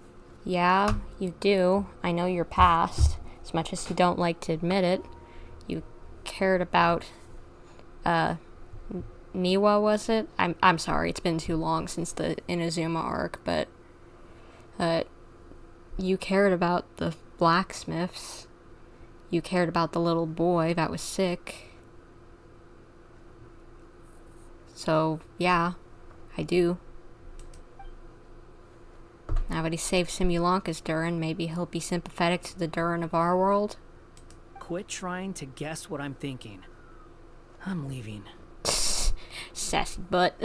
Yeah, you do. I know your past, as much as you don't like to admit it. You cared about, Niwa, was it? I'm sorry, it's been too long since the Inazuma arc, but, you cared about the blacksmiths. You cared about the little boy that was sick. So, yeah, I do. Now that he saved Simulanka's Durin, maybe he'll be sympathetic to the Durin of our world? Quit trying to guess what I'm thinking. I'm leaving. Sassy butt.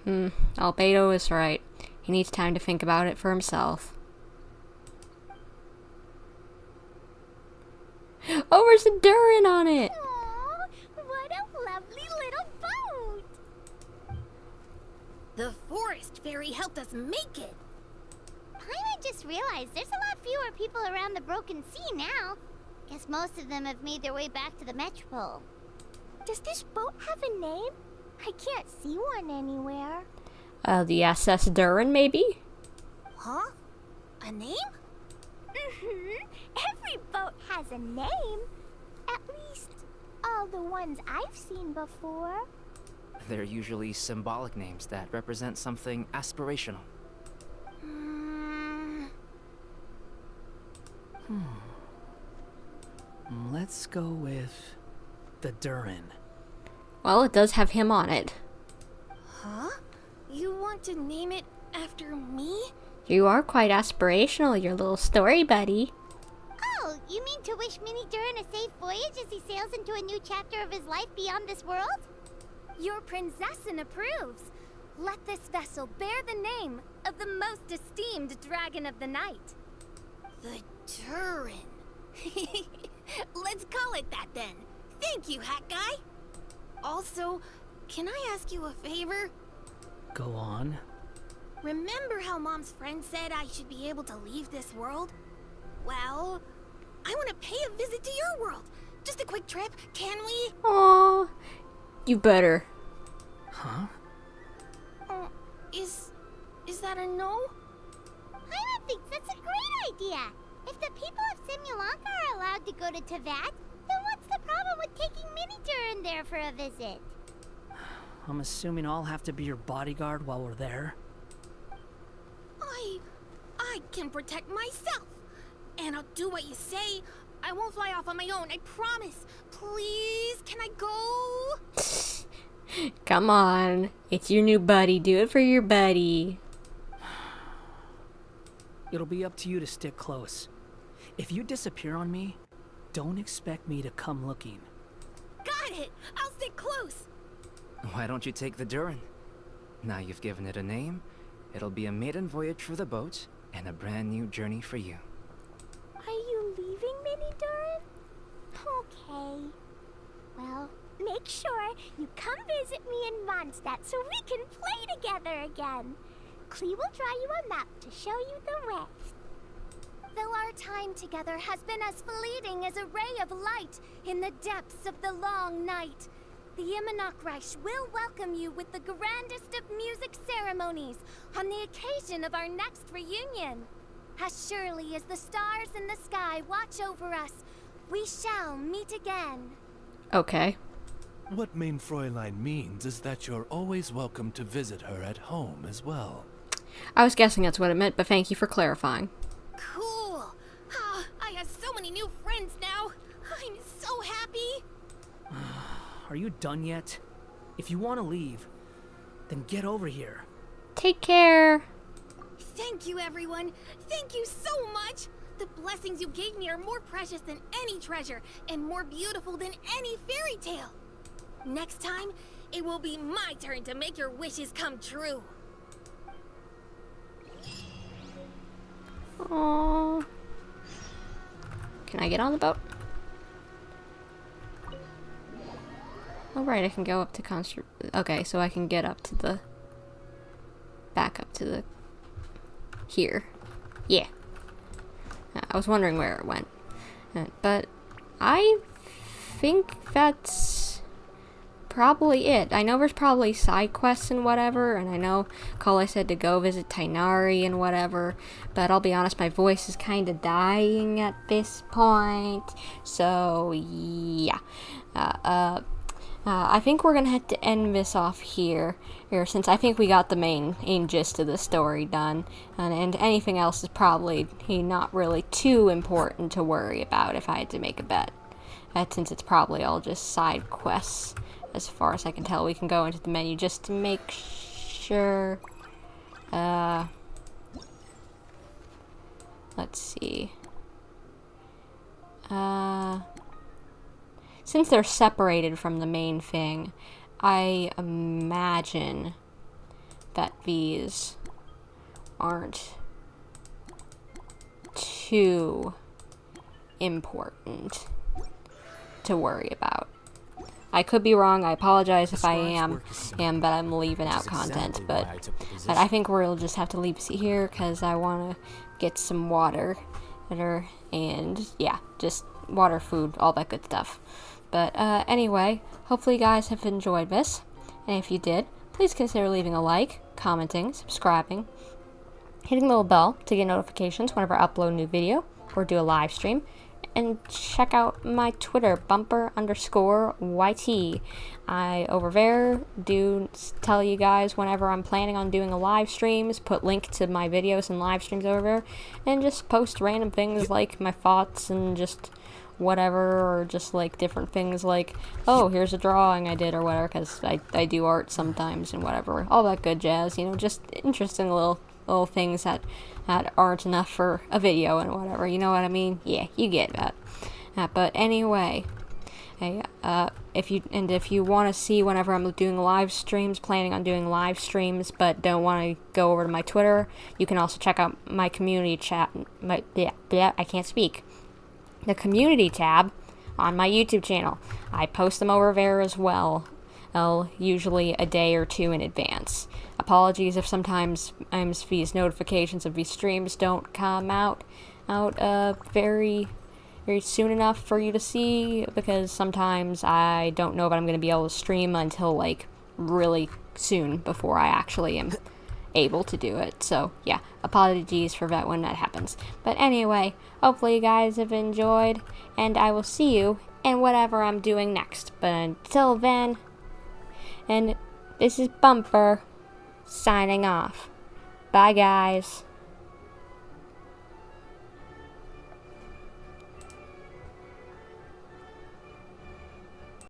Albedo is right. He needs time to think about it for himself. Oh, there's a Durin on it! Aww, what a lovely little boat! The forest fairy helped us make it. Paimon just realized there's a lot fewer people around the Broken Sea now. Guess most of them have made their way back to the Metropole. Does this boat have a name? I can't see one anywhere. The SS Durin, maybe? Huh? A name? Every boat has a name. At least, all the ones I've seen before. They're usually symbolic names that represent something aspirational. Let's go with the Durin. Well, it does have him on it. Huh? You want to name it after me? You are quite aspirational, your little story buddy. Oh, you mean to wish Mini Durin a safe voyage as he sails into a new chapter of his life beyond this world? Your princessin approves. Let this vessel bear the name of the most esteemed dragon of the night. The Durin. Let's call it that then. Thank you, Hat Guy. Also, can I ask you a favor? Go on. Remember how Mom's friend said I should be able to leave this world? Well, I want to pay a visit to your world. Just a quick trip, can we? Aww. You better. Huh? Is that a no? Paimon thinks that's a great idea. If the people of Simulanka are allowed to go to Teyvat, then what's the problem with taking Mini Durin there for a visit? I'm assuming I'll have to be your bodyguard while we're there. I can protect myself. And I'll do what you say. I won't fly off on my own, I promise. Please, can I go? Come on. It's your new buddy. Do it for your buddy. It'll be up to you to stick close. If you disappear on me, don't expect me to come looking. Got it! I'll stick close! Why don't you take the Durin? Now you've given it a name, it'll be a maiden voyage for the boat, and a brand new journey for you. Are you leaving, Mini Durin? Okay. Well, make sure you come visit me in Mondstadt so we can play together again. Klee will draw you a map to show you the rest. Though our time together has been as fleeting as a ray of light in the depths of the long night, the Immonocreich will welcome you with the grandest of music ceremonies on the occasion of our next reunion. As surely as the stars in the sky watch over us, we shall meet again. Okay. What Mein Fräulein means is that you're always welcome to visit her at home as well. I was guessing that's what it meant, but thank you for clarifying. Cool! Ah, I have so many new friends now! I'm so happy! Are you done yet? If you want to leave, then get over here. Take care! Thank you, everyone! Thank you so much! The blessings you gave me are more precious than any treasure, and more beautiful than any fairy tale! Next time, it will be my turn to make your wishes come true! Aww. Can I get on the boat? Oh right, I can go up to okay, so I can get up to the... back up to the... here. Yeah. I was wondering where it went. But I think that's probably it. I know there's probably side quests and whatever, and I know Kale said to go visit Tainari and whatever, but I'll be honest, my voice is kind of dying at this point, so yeah. I think we're gonna have to end this off here, since I think we got the main gist of the story done, and anything else is probably not really too important to worry about if I had to make a bet. Since it's probably all just side quests. As far as I can tell, we can go into the menu just to make sure. Let's see. Since they're separated from the main thing, I imagine that these aren't too important to worry about. I could be wrong, I apologize if I am, but I'm leaving out content, but I think we'll just have to leave it here, because I want to get some water, and yeah, just water, food, all that good stuff. But anyway, hopefully you guys have enjoyed this, and if you did, please consider leaving a like, commenting, subscribing, hitting the little bell to get notifications whenever I upload a new video, or do a live stream. And check out my Twitter, bumper_YT. I, over there, do tell you guys whenever I'm planning on doing a live streams, put link to my videos and live streams over there, and just post random things like my thoughts and just whatever, or just like different things like, oh, here's a drawing I did or whatever, because I do art sometimes and whatever, all that good jazz, just interesting little things that aren't enough for a video and whatever, you know what I mean? Yeah, you get that. But anyway, hey, if you want to see whenever I'm doing live streams, planning on doing live streams, but don't want to go over to my Twitter, you can also check out my community chat. I can't speak. The community tab on my YouTube channel. I post them over there as well. Usually a day or two in advance. Apologies if sometimes these notifications of these streams don't come out very soon enough for you to see, because sometimes I don't know if I'm going to be able to stream until like really soon before I actually am able to do it. So yeah, apologies for that when that happens. But anyway, hopefully you guys have enjoyed, and I will see you in whatever I'm doing next. But until then, and this is Bumper signing off. Bye guys.